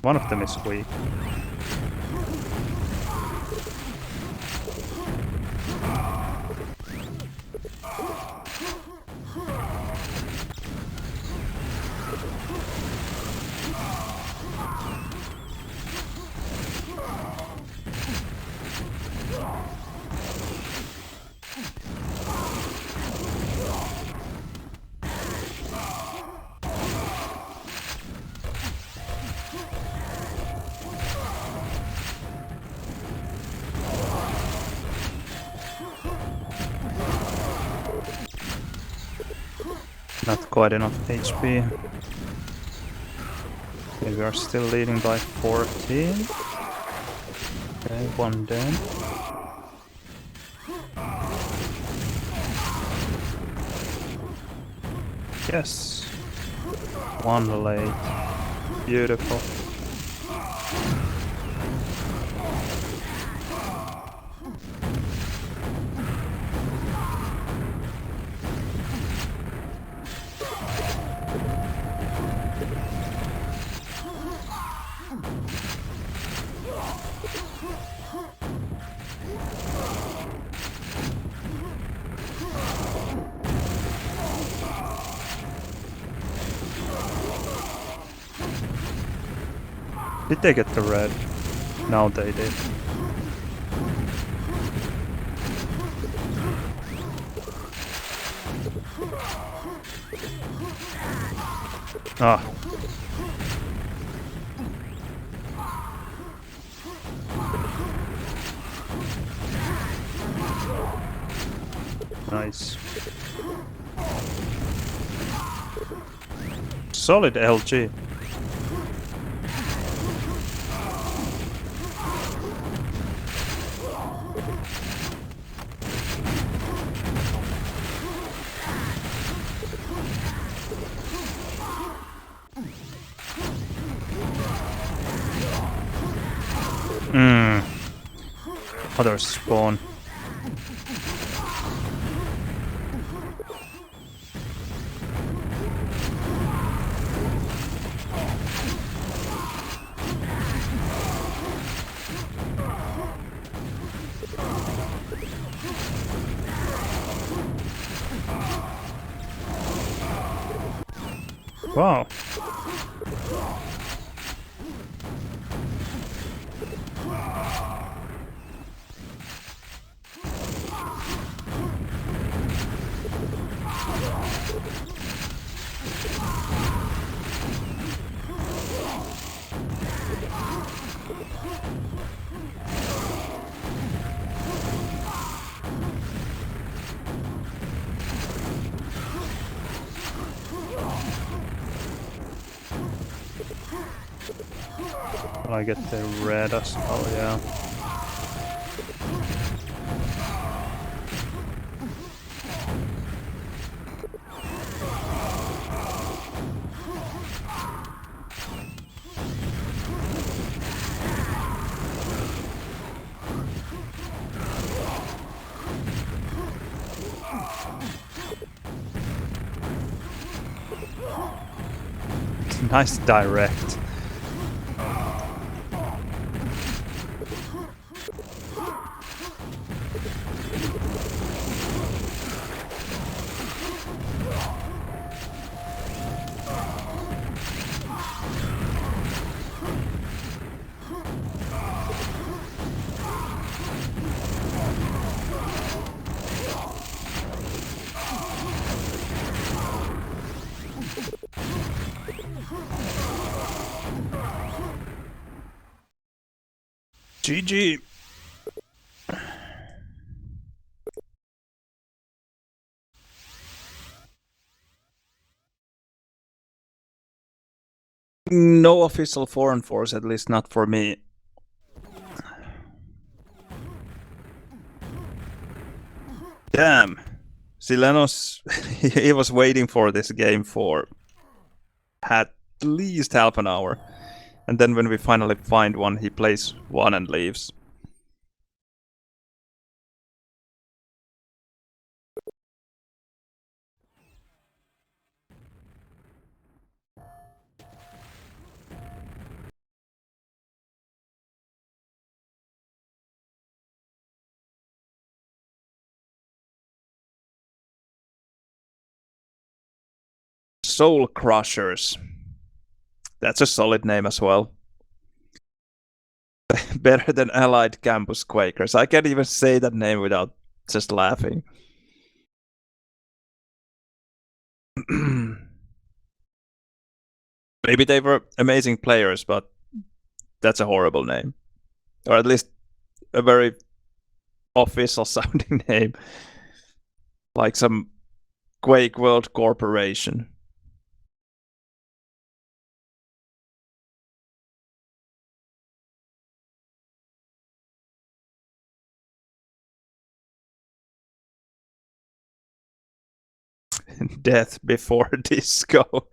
One of them is weak. Not quite enough HP. Okay, we are still leading by 14. Okay, one down. Yes. One late. Beautiful. Did they get the red? No, they did. Ah. Nice. Solid LG. Other spawn. Wow. I get the red as well, yeah. Nice direct. GG. No official foreign force, at least not for me. Damn. Silenos, he was waiting for this game for at least half an hour. And then when we finally find one, he plays one and leaves. Soul Crushers. That's a solid name as well. Better than Allied Campus Quakers. I can't even say that name without just laughing. Maybe they were amazing players, but that's a horrible name. Or at least a very official sounding name. Like some Quakeworld Corporation. Death before disco.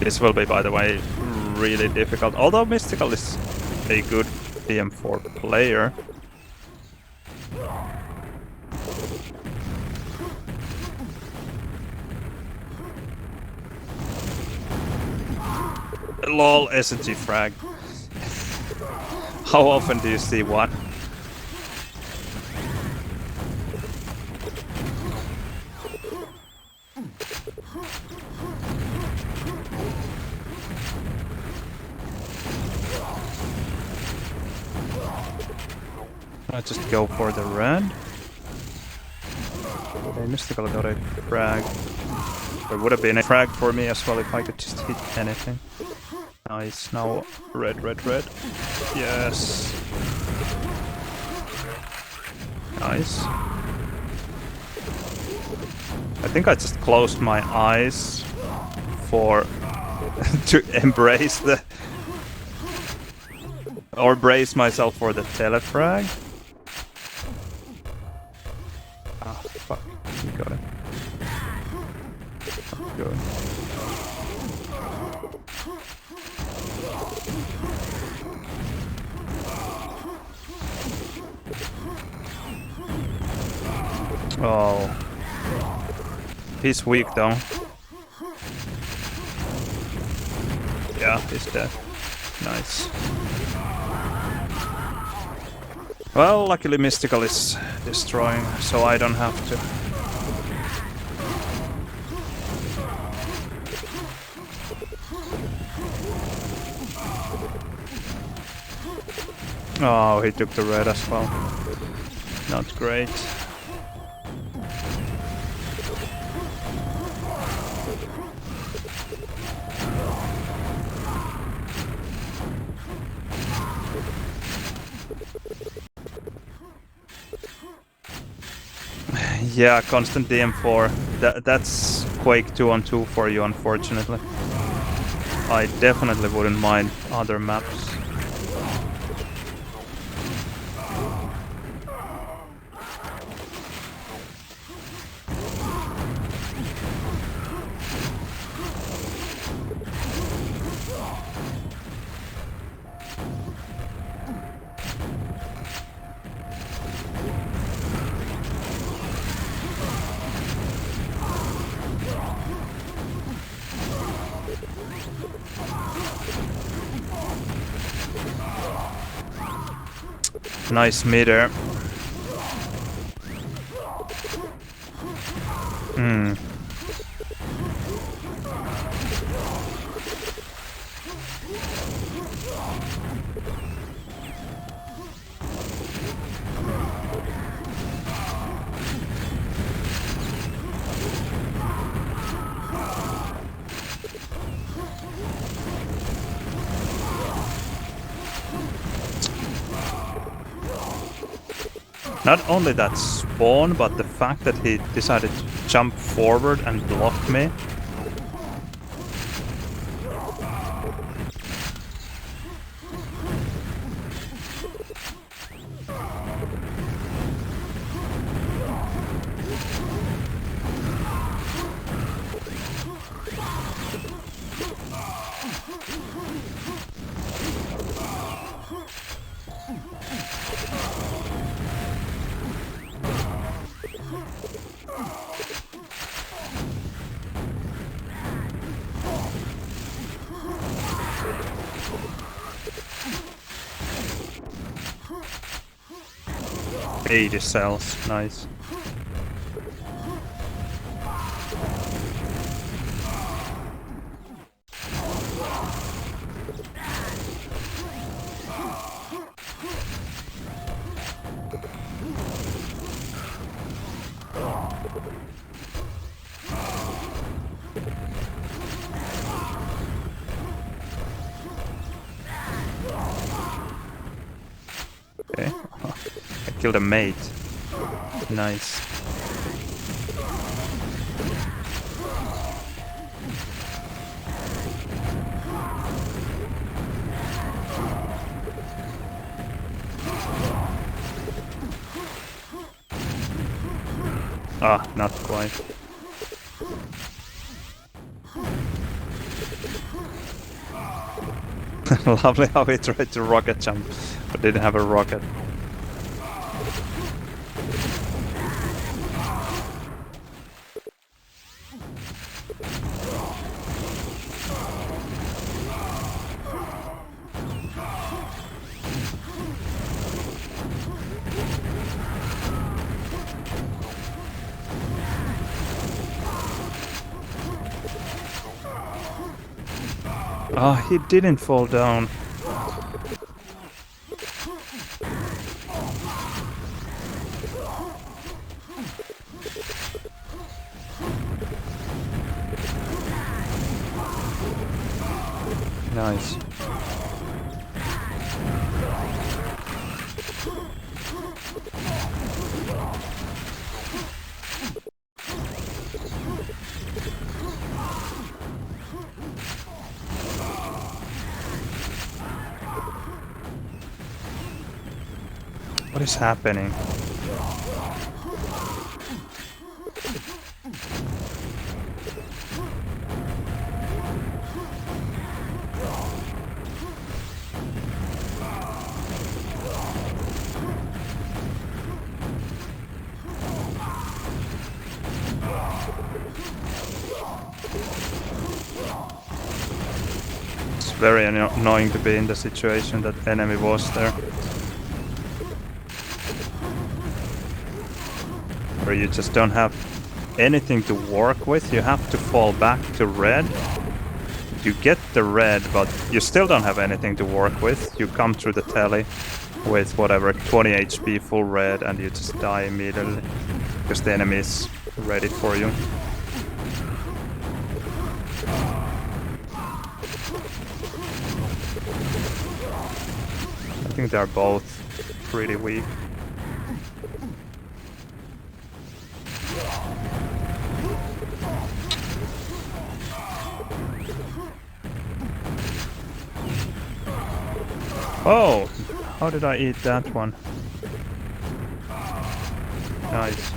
This will be, by the way, really difficult. Although Mystical is a good PM4 player. LOL SNG frag. How often do you see one? I just go for the red. Okay, Mystical got a frag. There would have been a frag for me as well if I could just hit anything. Nice, now red, red, red. Yes. Nice. I think I just closed my eyes for to embrace the or brace myself for the telefrag. Ah, fuck. You got it. Good. Oh. He's weak though. Yeah, he's dead. Nice. Well, luckily Mystical is destroying, so I don't have to. Oh, he took the red as well. Not great. Yeah, constant DM4. That's Quake 2-on-2 for you, unfortunately. I definitely wouldn't mind other maps. Nice meter. Not only that spawn, but the fact that he decided to jump forward and block me. "80 cells, nice." Okay, I killed a mate. Nice. Ah, not quite. Lovely how he tried to rocket jump, but didn't have a rocket. Oh, he didn't fall down. Nice. What is happening? It's very annoying to be in the situation that enemy was there. Where you just don't have anything to work with, you have to fall back to red. You get the red, but you still don't have anything to work with. You come through the telly with whatever, 20 HP full red, and you just die immediately. Because the enemy is ready for you. I think they're both pretty weak. Oh! How did I eat that one? Nice.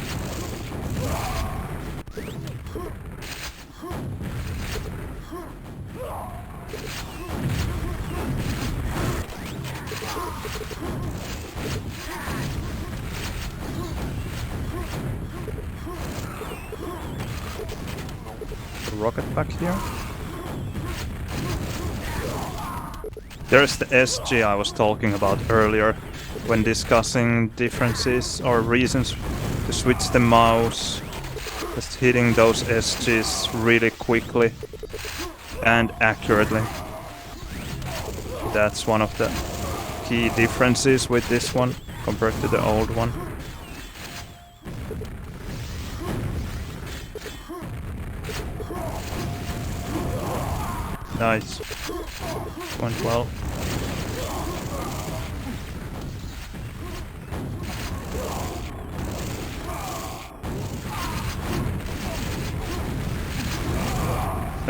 The rocket back here. There's the SG I was talking about earlier when discussing differences or reasons to switch the mouse. Just hitting those SGs really quickly and accurately. That's one of the key differences with this one compared to the old one. Nice. Went well.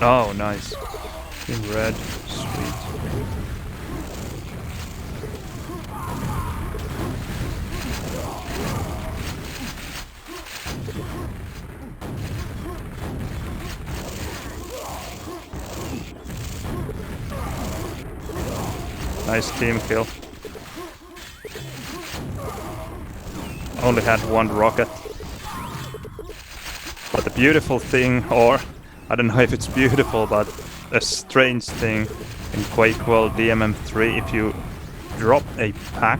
Oh, nice. In red. Sweet. Nice team kill. Only had one rocket. But the beautiful thing, or I don't know if it's beautiful, but a strange thing in Quakeworld DMM3, if you drop a pack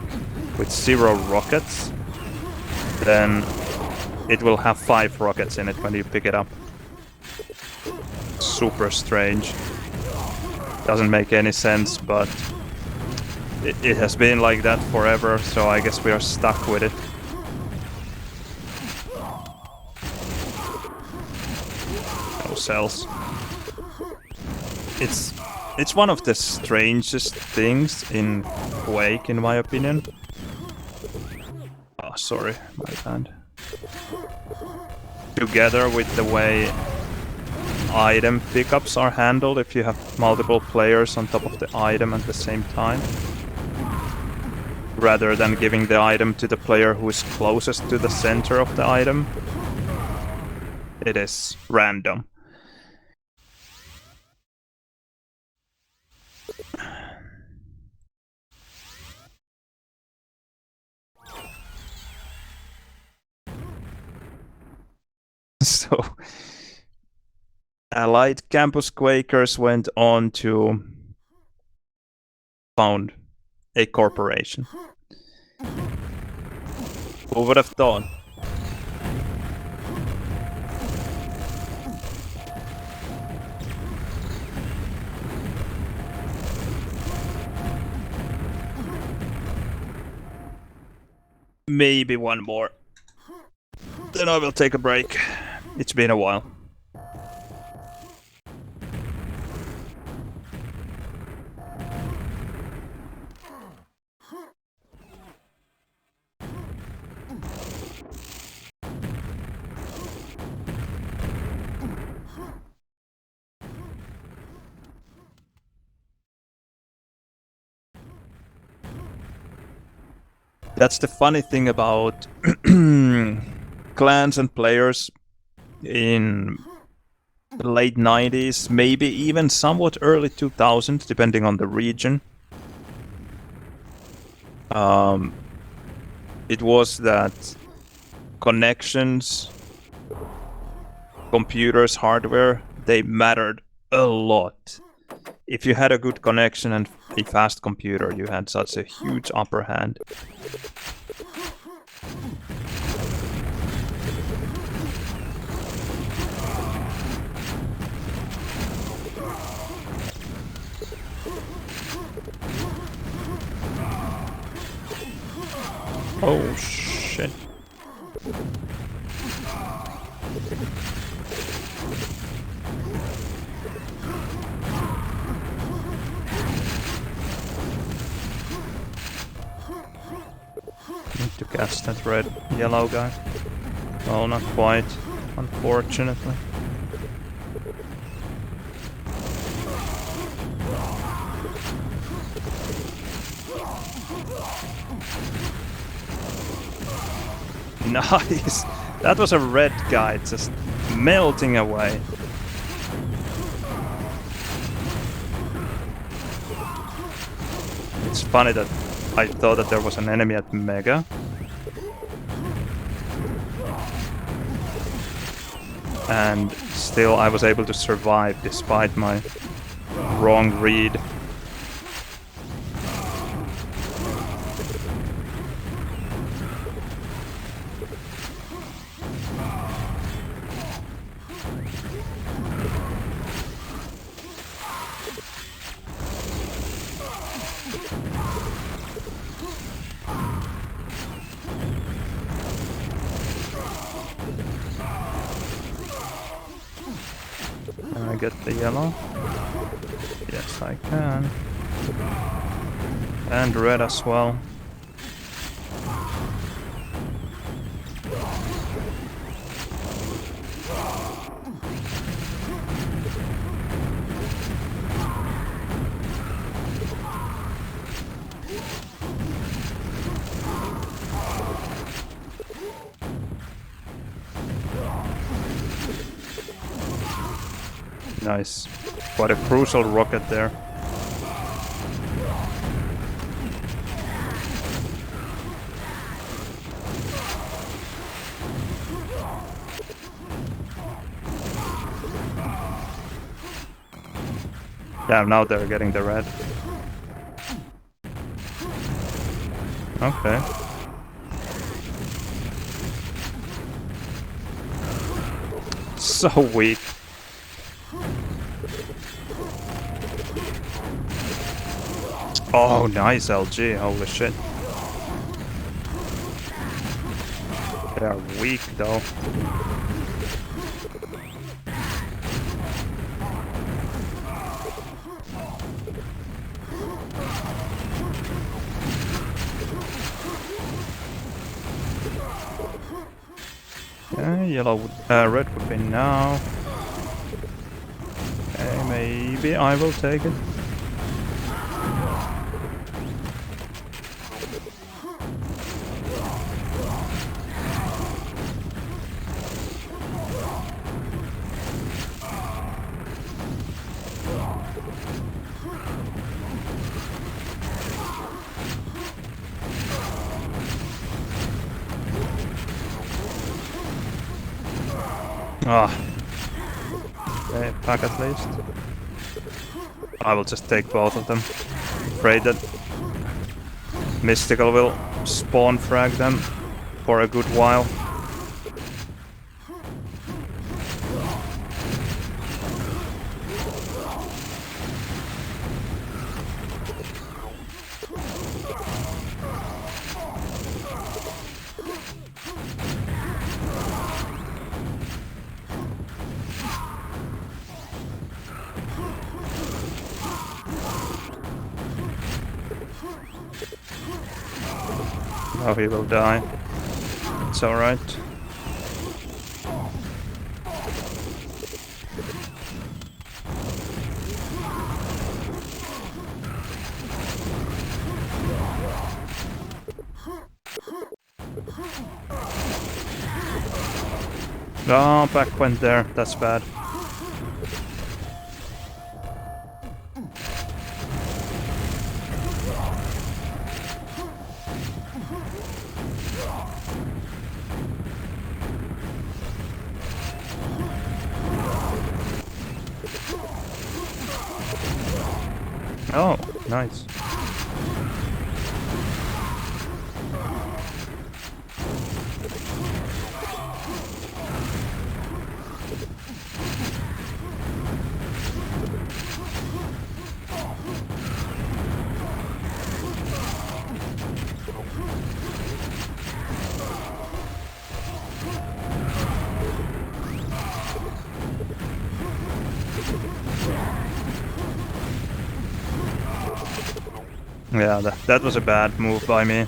with 0 rockets, then it will have 5 rockets in it when you pick it up. Super strange. Doesn't make any sense, but it has been like that forever, so I guess we are stuck with it. No cells. It's one of the strangest things in Quake, in my opinion. Oh, sorry, my bad. Together with the way item pickups are handled if you have multiple players on top of the item at the same time. Rather than giving the item to the player who is closest to the center of the item. It is random. So, Allied Campus Quakers went on to found a corporation. Who would have thought? Maybe one more. Then I will take a break. It's been a while. That's the funny thing about clans and players in the late 90s, maybe even somewhat early 2000s, depending on the region. It was that connections, computers, hardware, they mattered a lot. If you had a good connection and a fast computer, you had such a huge upper hand. Oh shit. Need to catch that red yellow guy. Well, not quite, unfortunately. Nice! That was a red guy just melting away. It's funny that I thought that there was an enemy at Mega. And still I was able to survive despite my wrong read. Can I get the yellow? Yes, I can. And red as well. Nice. Quite a crucial rocket there. Yeah, now they're getting the red. Okay. So weak. Oh, nice LG, holy shit. They are weak though. Okay, yellow would, red would be now. Okay, maybe I will take it. Ah. Okay, pack at least. I will just take both of them. Afraid that Mystical will spawn frag them for a good while. Oh, he will die. It's alright. No, back went there. That's bad. Oh, nice. Yeah, that was a bad move by me.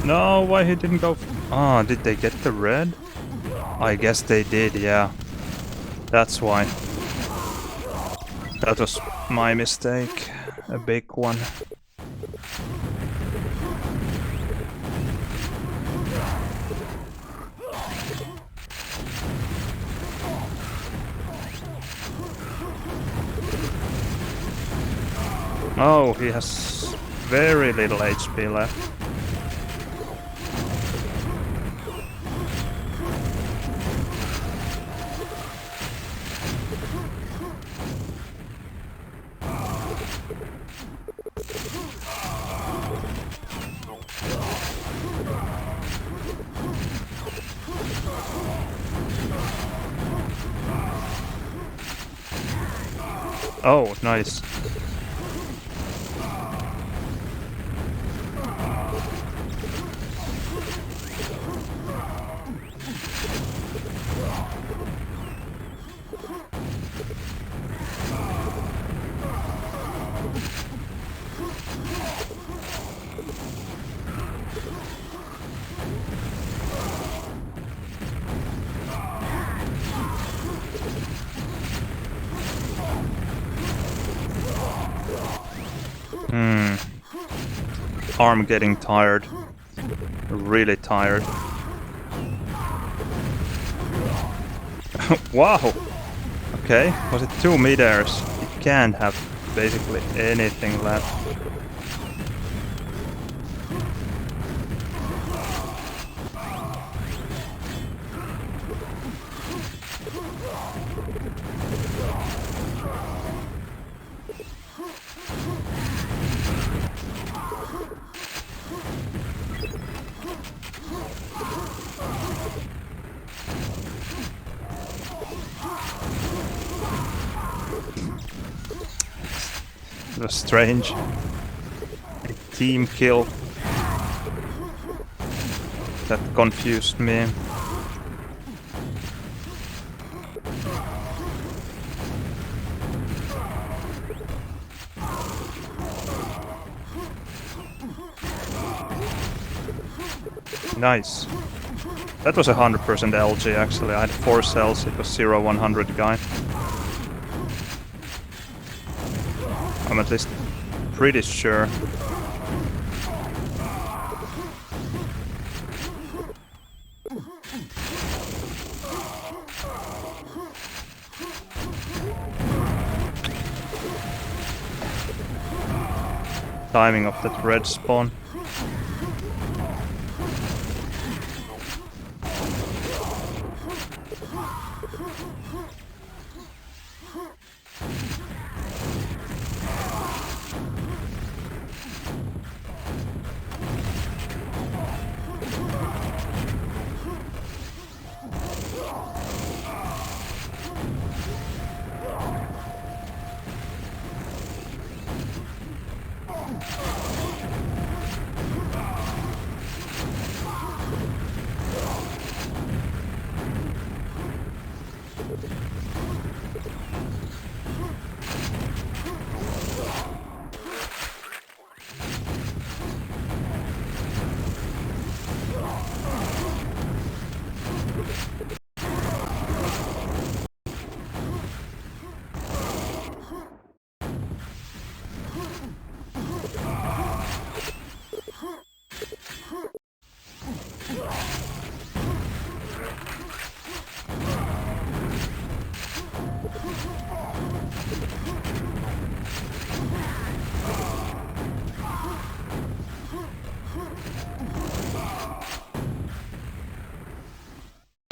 No, why he didn't go? Ah, did they get the red? I guess they did, yeah. That's why. That was my mistake. A big one. Oh, he has very little HP left. Oh, nice. Arm getting tired. Really tired. Wow! Okay, was it 2 mid-airs? It can't have basically anything left. It was strange. A team kill. That confused me. Nice. That was 100% LG actually. I had 4 cells, it was 0-100 guy. I'm at least pretty sure. Timing of that red spawn.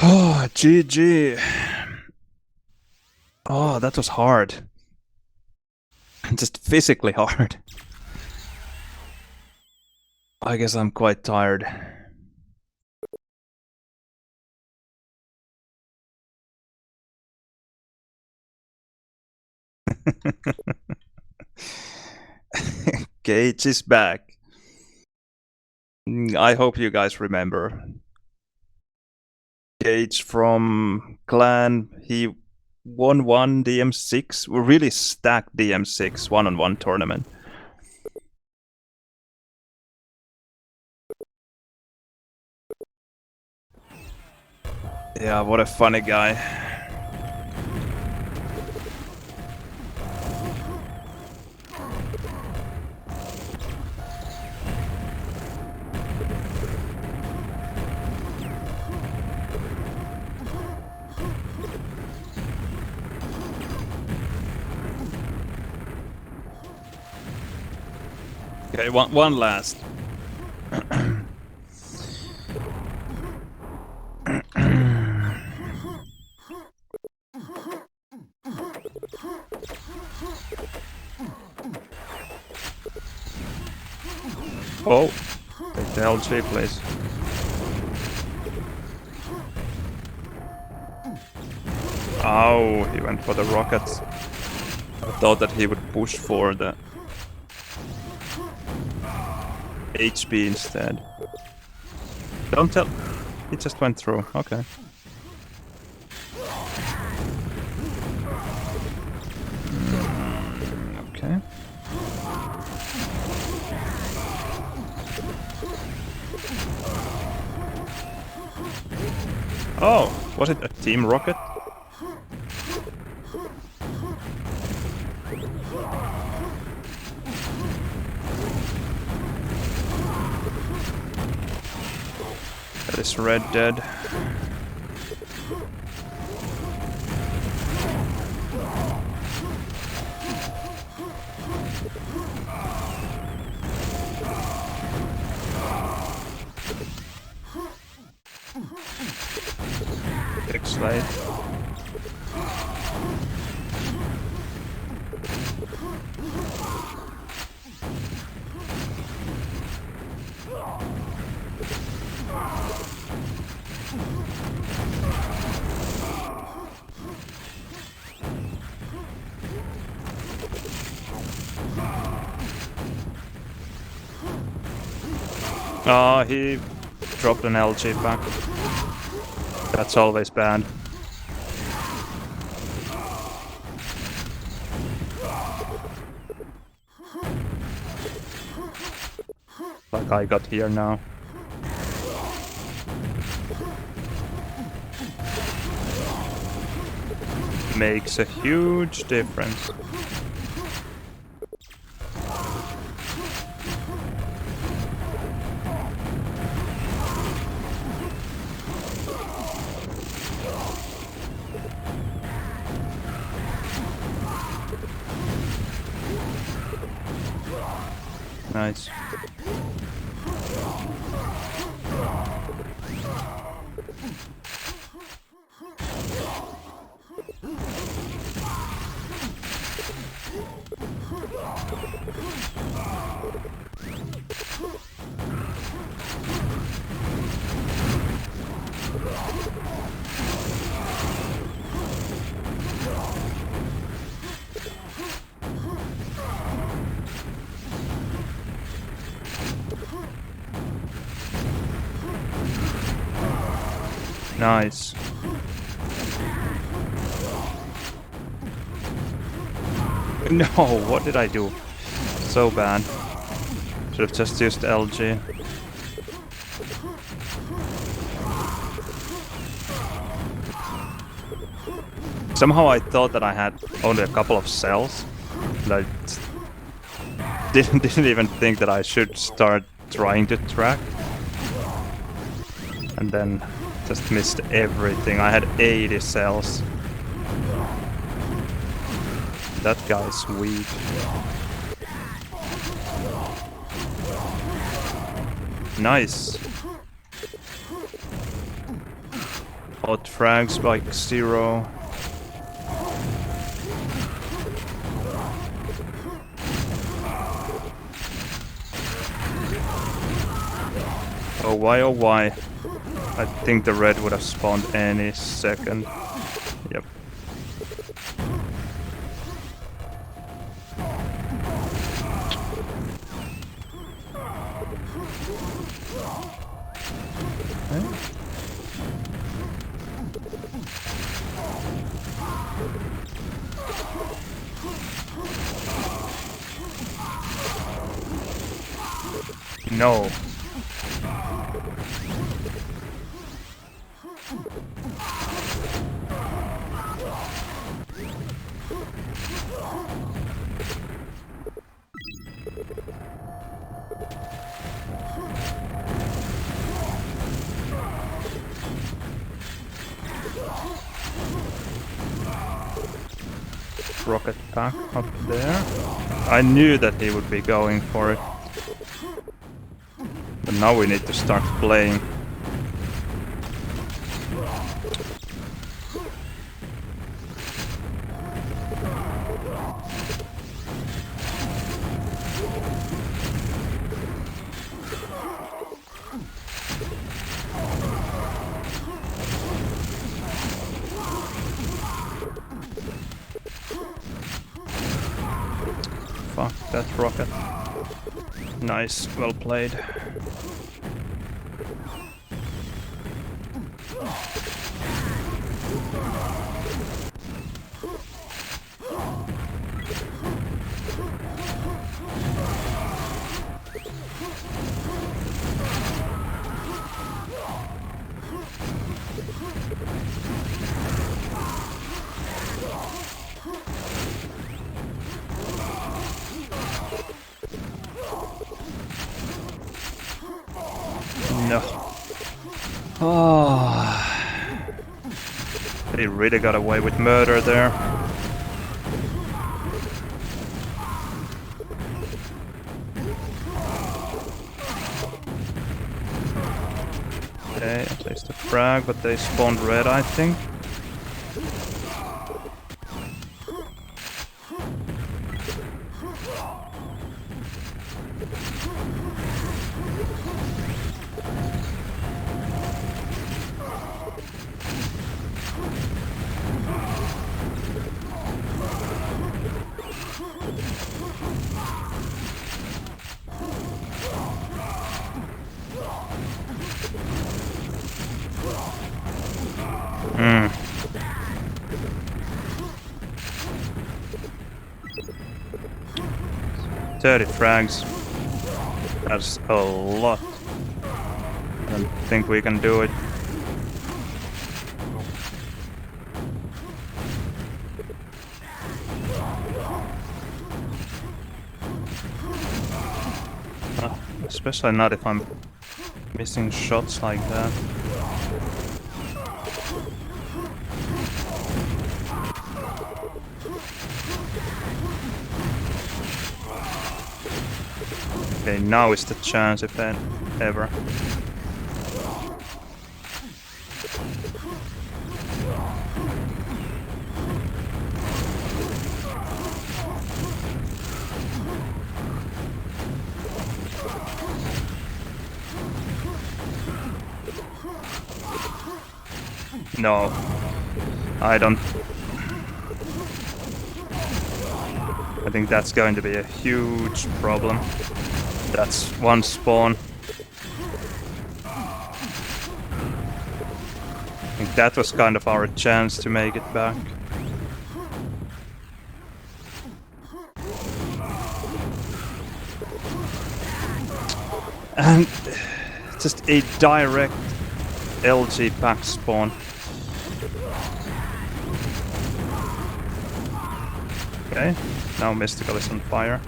Oh, GG. Oh, that was hard. Just physically hard. I guess I'm quite tired. Gage is back. I hope you guys remember. Gage from Clan, he won one DM6, really stacked DM6 one-on-one tournament. Yeah, what a funny guy. Okay, one last. Oh, take the LG, please. Oh, he went for the rockets. I thought that he would push for the HP instead. Don't tell. He just went through. Okay. Okay. Oh, was it a team rocket? That is Red dead. X-Light. Oh, he dropped an LG back. That's always bad. Like I got here now. Makes a huge difference. Nice. Nice. No, what did I do? So bad. Should have just used LG. Somehow I thought that I had only a couple of cells. And I didn't even think that I should start trying to track. And then just missed everything. I had 80 cells. That guy's weak. Nice. Hot frags by 0. Oh why, oh why. I think the red would have spawned any second. Yep. Okay. No. Rocket pack up there. I knew that he would be going for it. But now we need to start playing. Fuck that rocket. Nice, well played. No. Oh. He really got away with murder there. Okay, at least a frag, but they spawned red, I think. Hmm. 30 frags. That's a lot. I don't think we can do it. Especially not if I'm missing shots like that. Okay, now is the chance if ever. No, I don't. I think that's going to be a huge problem. That's one spawn. I think that was kind of our chance to make it back. And just a direct LG pack spawn. Okay, now Mystical is on fire.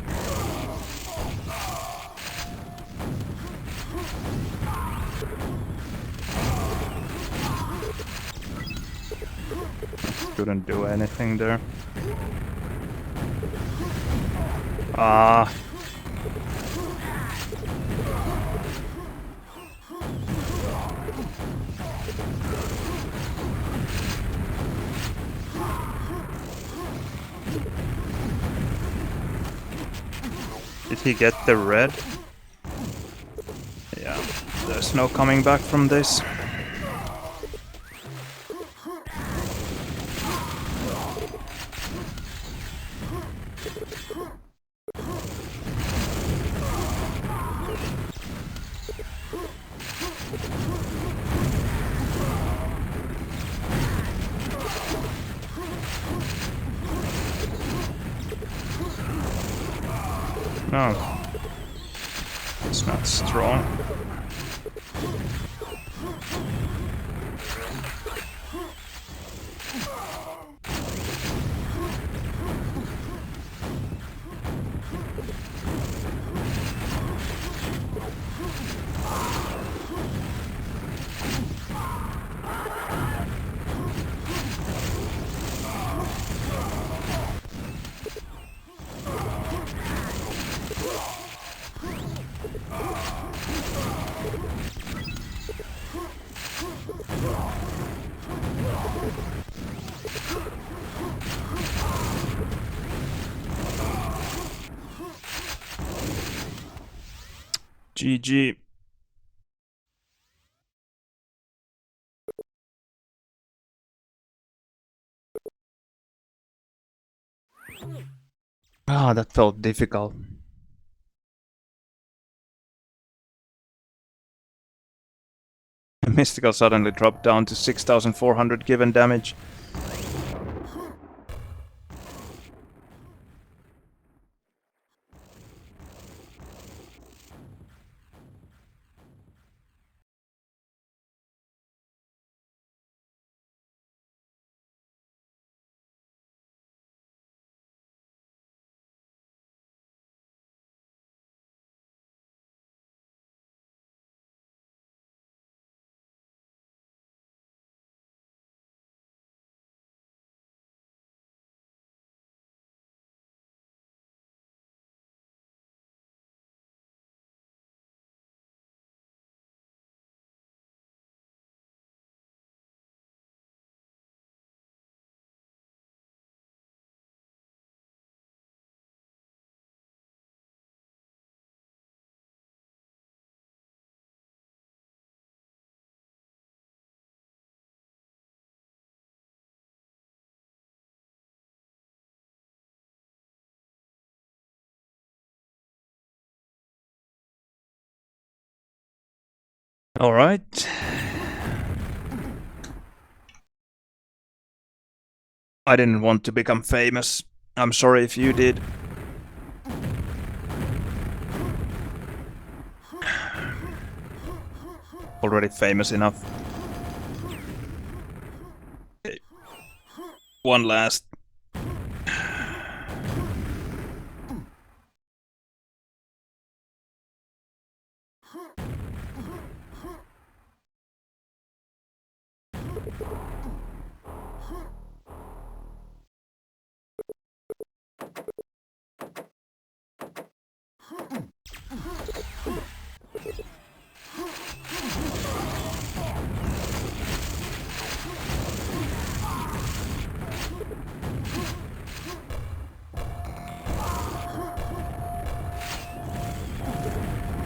Couldn't do anything there. Ah. Did he get the red? Yeah, there's no coming back from this. No, it's not strong. GG. Ah, that felt difficult. Mystical suddenly dropped down to 6,400 given damage. All right. I didn't want to become famous. I'm sorry if you did. Already famous enough. Okay. One last.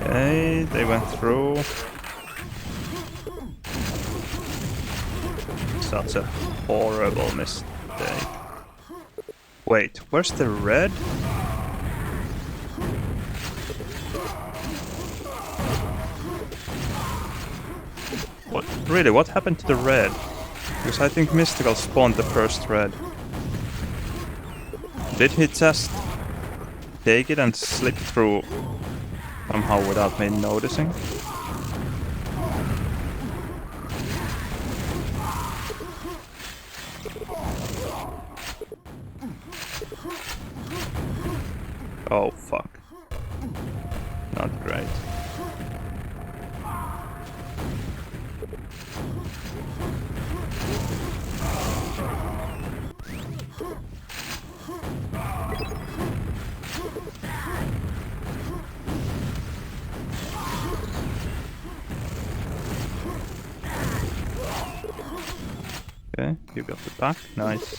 Okay, they went through. Such a horrible mistake. Wait, where's the red? What? Really, what happened to the red? Because I think Mystical spawned the first red. Did he just take it and slip through somehow without me noticing? Oh fuck. Not great. Okay, you got the back, nice.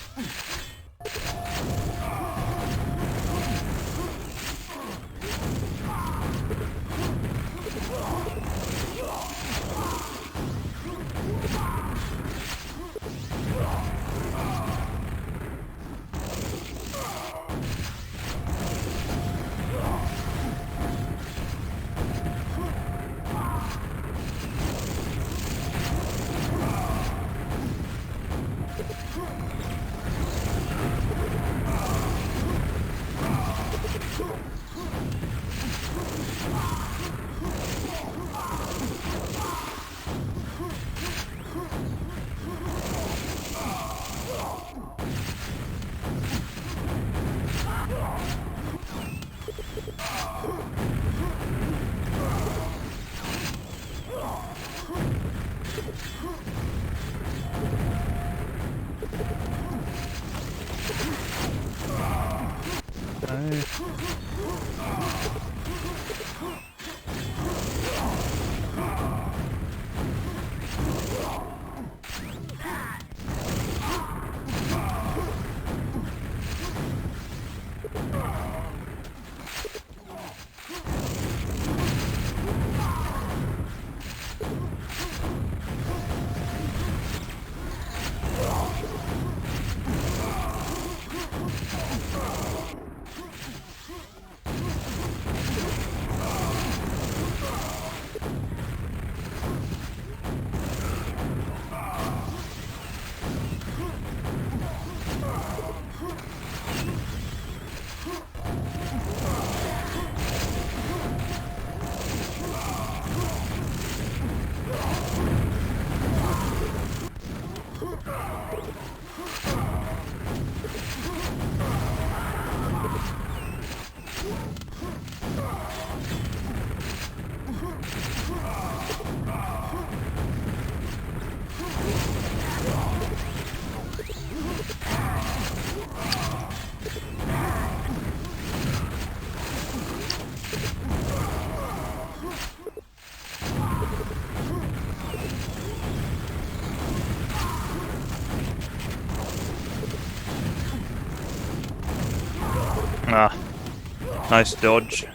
Nice dodge.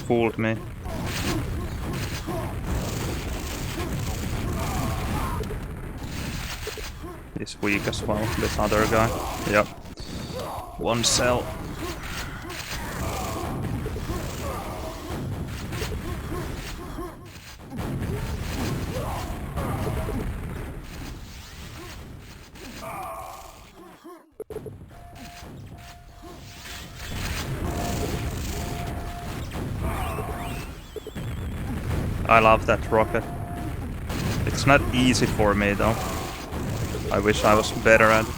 Fooled me. He's weak as well, this other guy. Yep. One cell. I love that rocket. It's not easy for me though. I wish I was better at it.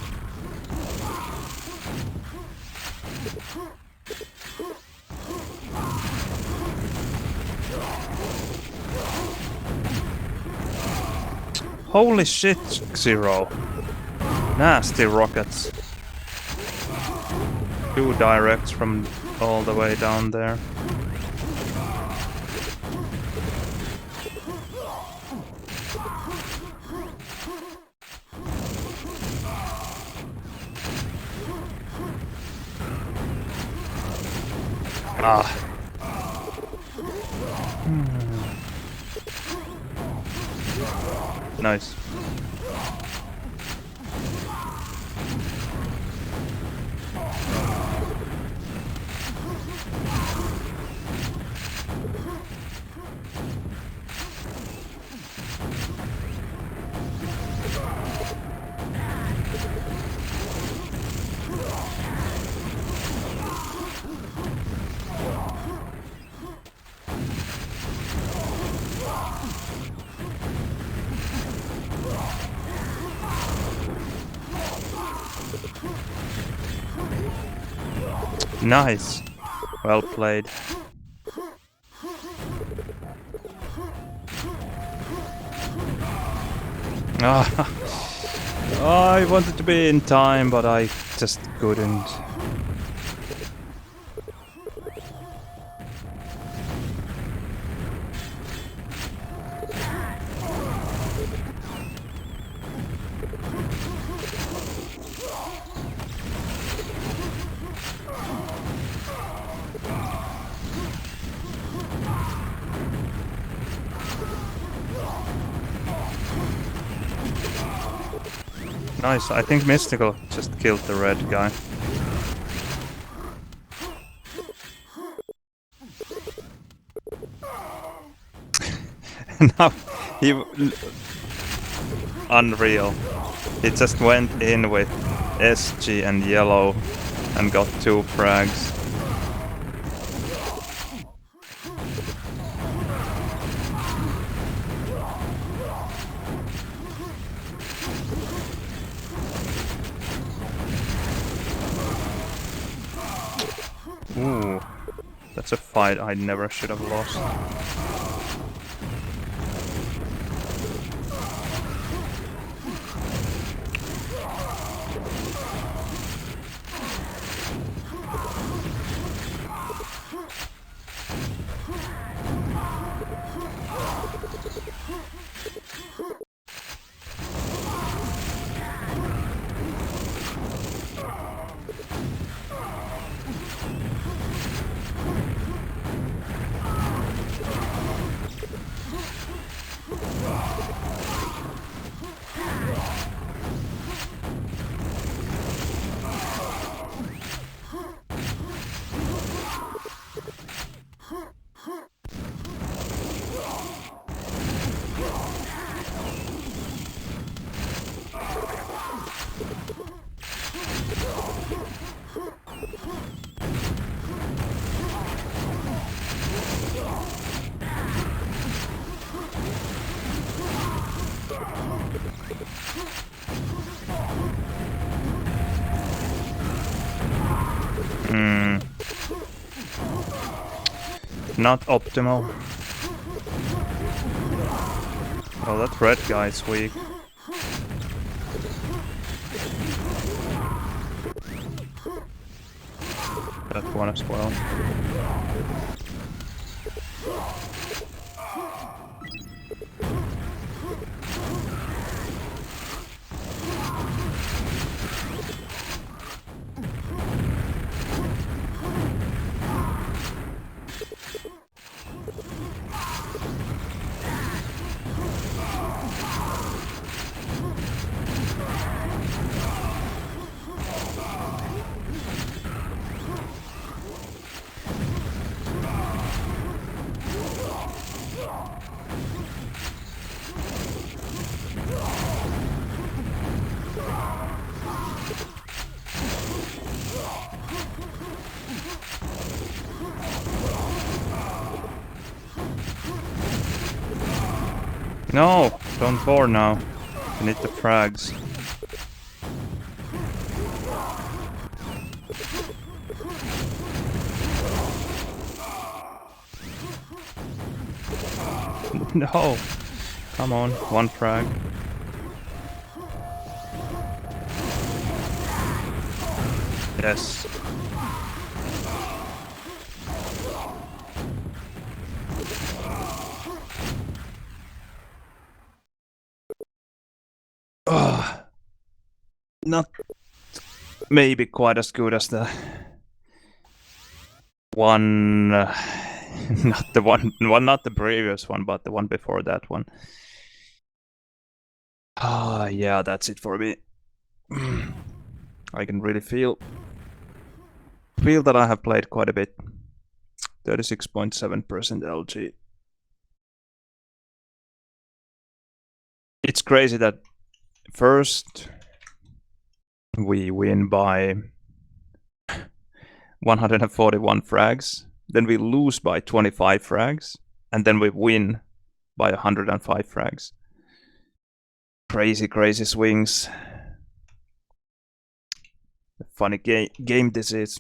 Holy shit, Zero. Nasty rockets. 2 directs from all the way down there. Ah. Nice. Nice. Well played. I wanted to be in time, but I just couldn't. Nice, I think Mystical just killed the red guy. Now, he... Unreal. He just went in with SG and yellow and got 2 frags. Ooh, that's a fight I never should have lost. Not optimal. Oh, that red guy is weak. That one as well. No, don't fall now. You need the frags. No! Come on, one frag. Yes. Ugh. Not maybe quite as good as the one, not the one, not the previous one, but the one before that one. Ah, yeah, that's it for me. I can really feel that I have played quite a bit. 36.7% LG. It's crazy that first we win by 141 frags, then we lose by 25 frags, and then we win by 105 frags. Crazy, crazy swings. Funny game this is.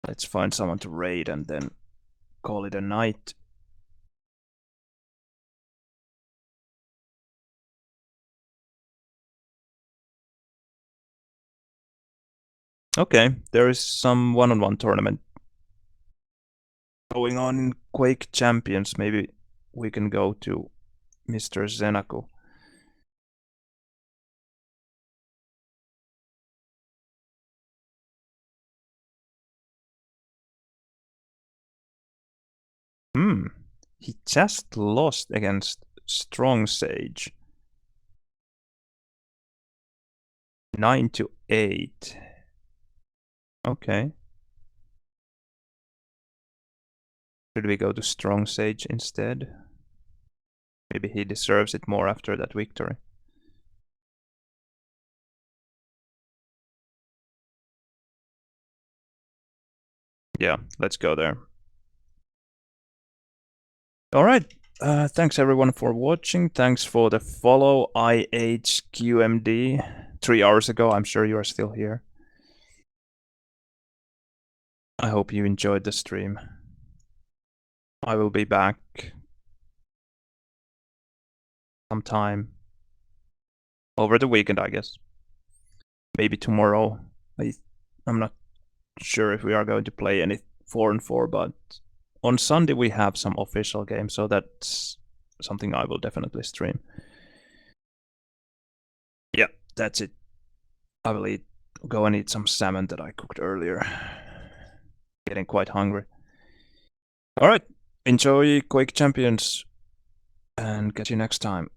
Let's find someone to raid and then call it a night. Okay, there is some one-on-one tournament going on in Quake Champions. Maybe we can go to Mr. Zenaku. He just lost against Strong Sage. 9-8. Okay. Should we go to Strong Sage instead? Maybe he deserves it more after that victory. Yeah, let's go there. Alright, thanks everyone for watching. Thanks for the follow, IHQMD. 3 hours ago, I'm sure you are still here. I hope you enjoyed the stream. I will be back sometime over the weekend, I guess. Maybe tomorrow. I'm not sure if we are going to play any 4-4, but on Sunday we have some official games, so that's something I will definitely stream. Yeah, that's it. I will go and eat some salmon that I cooked earlier. Getting quite hungry. Alright, enjoy Quake Champions and catch you next time.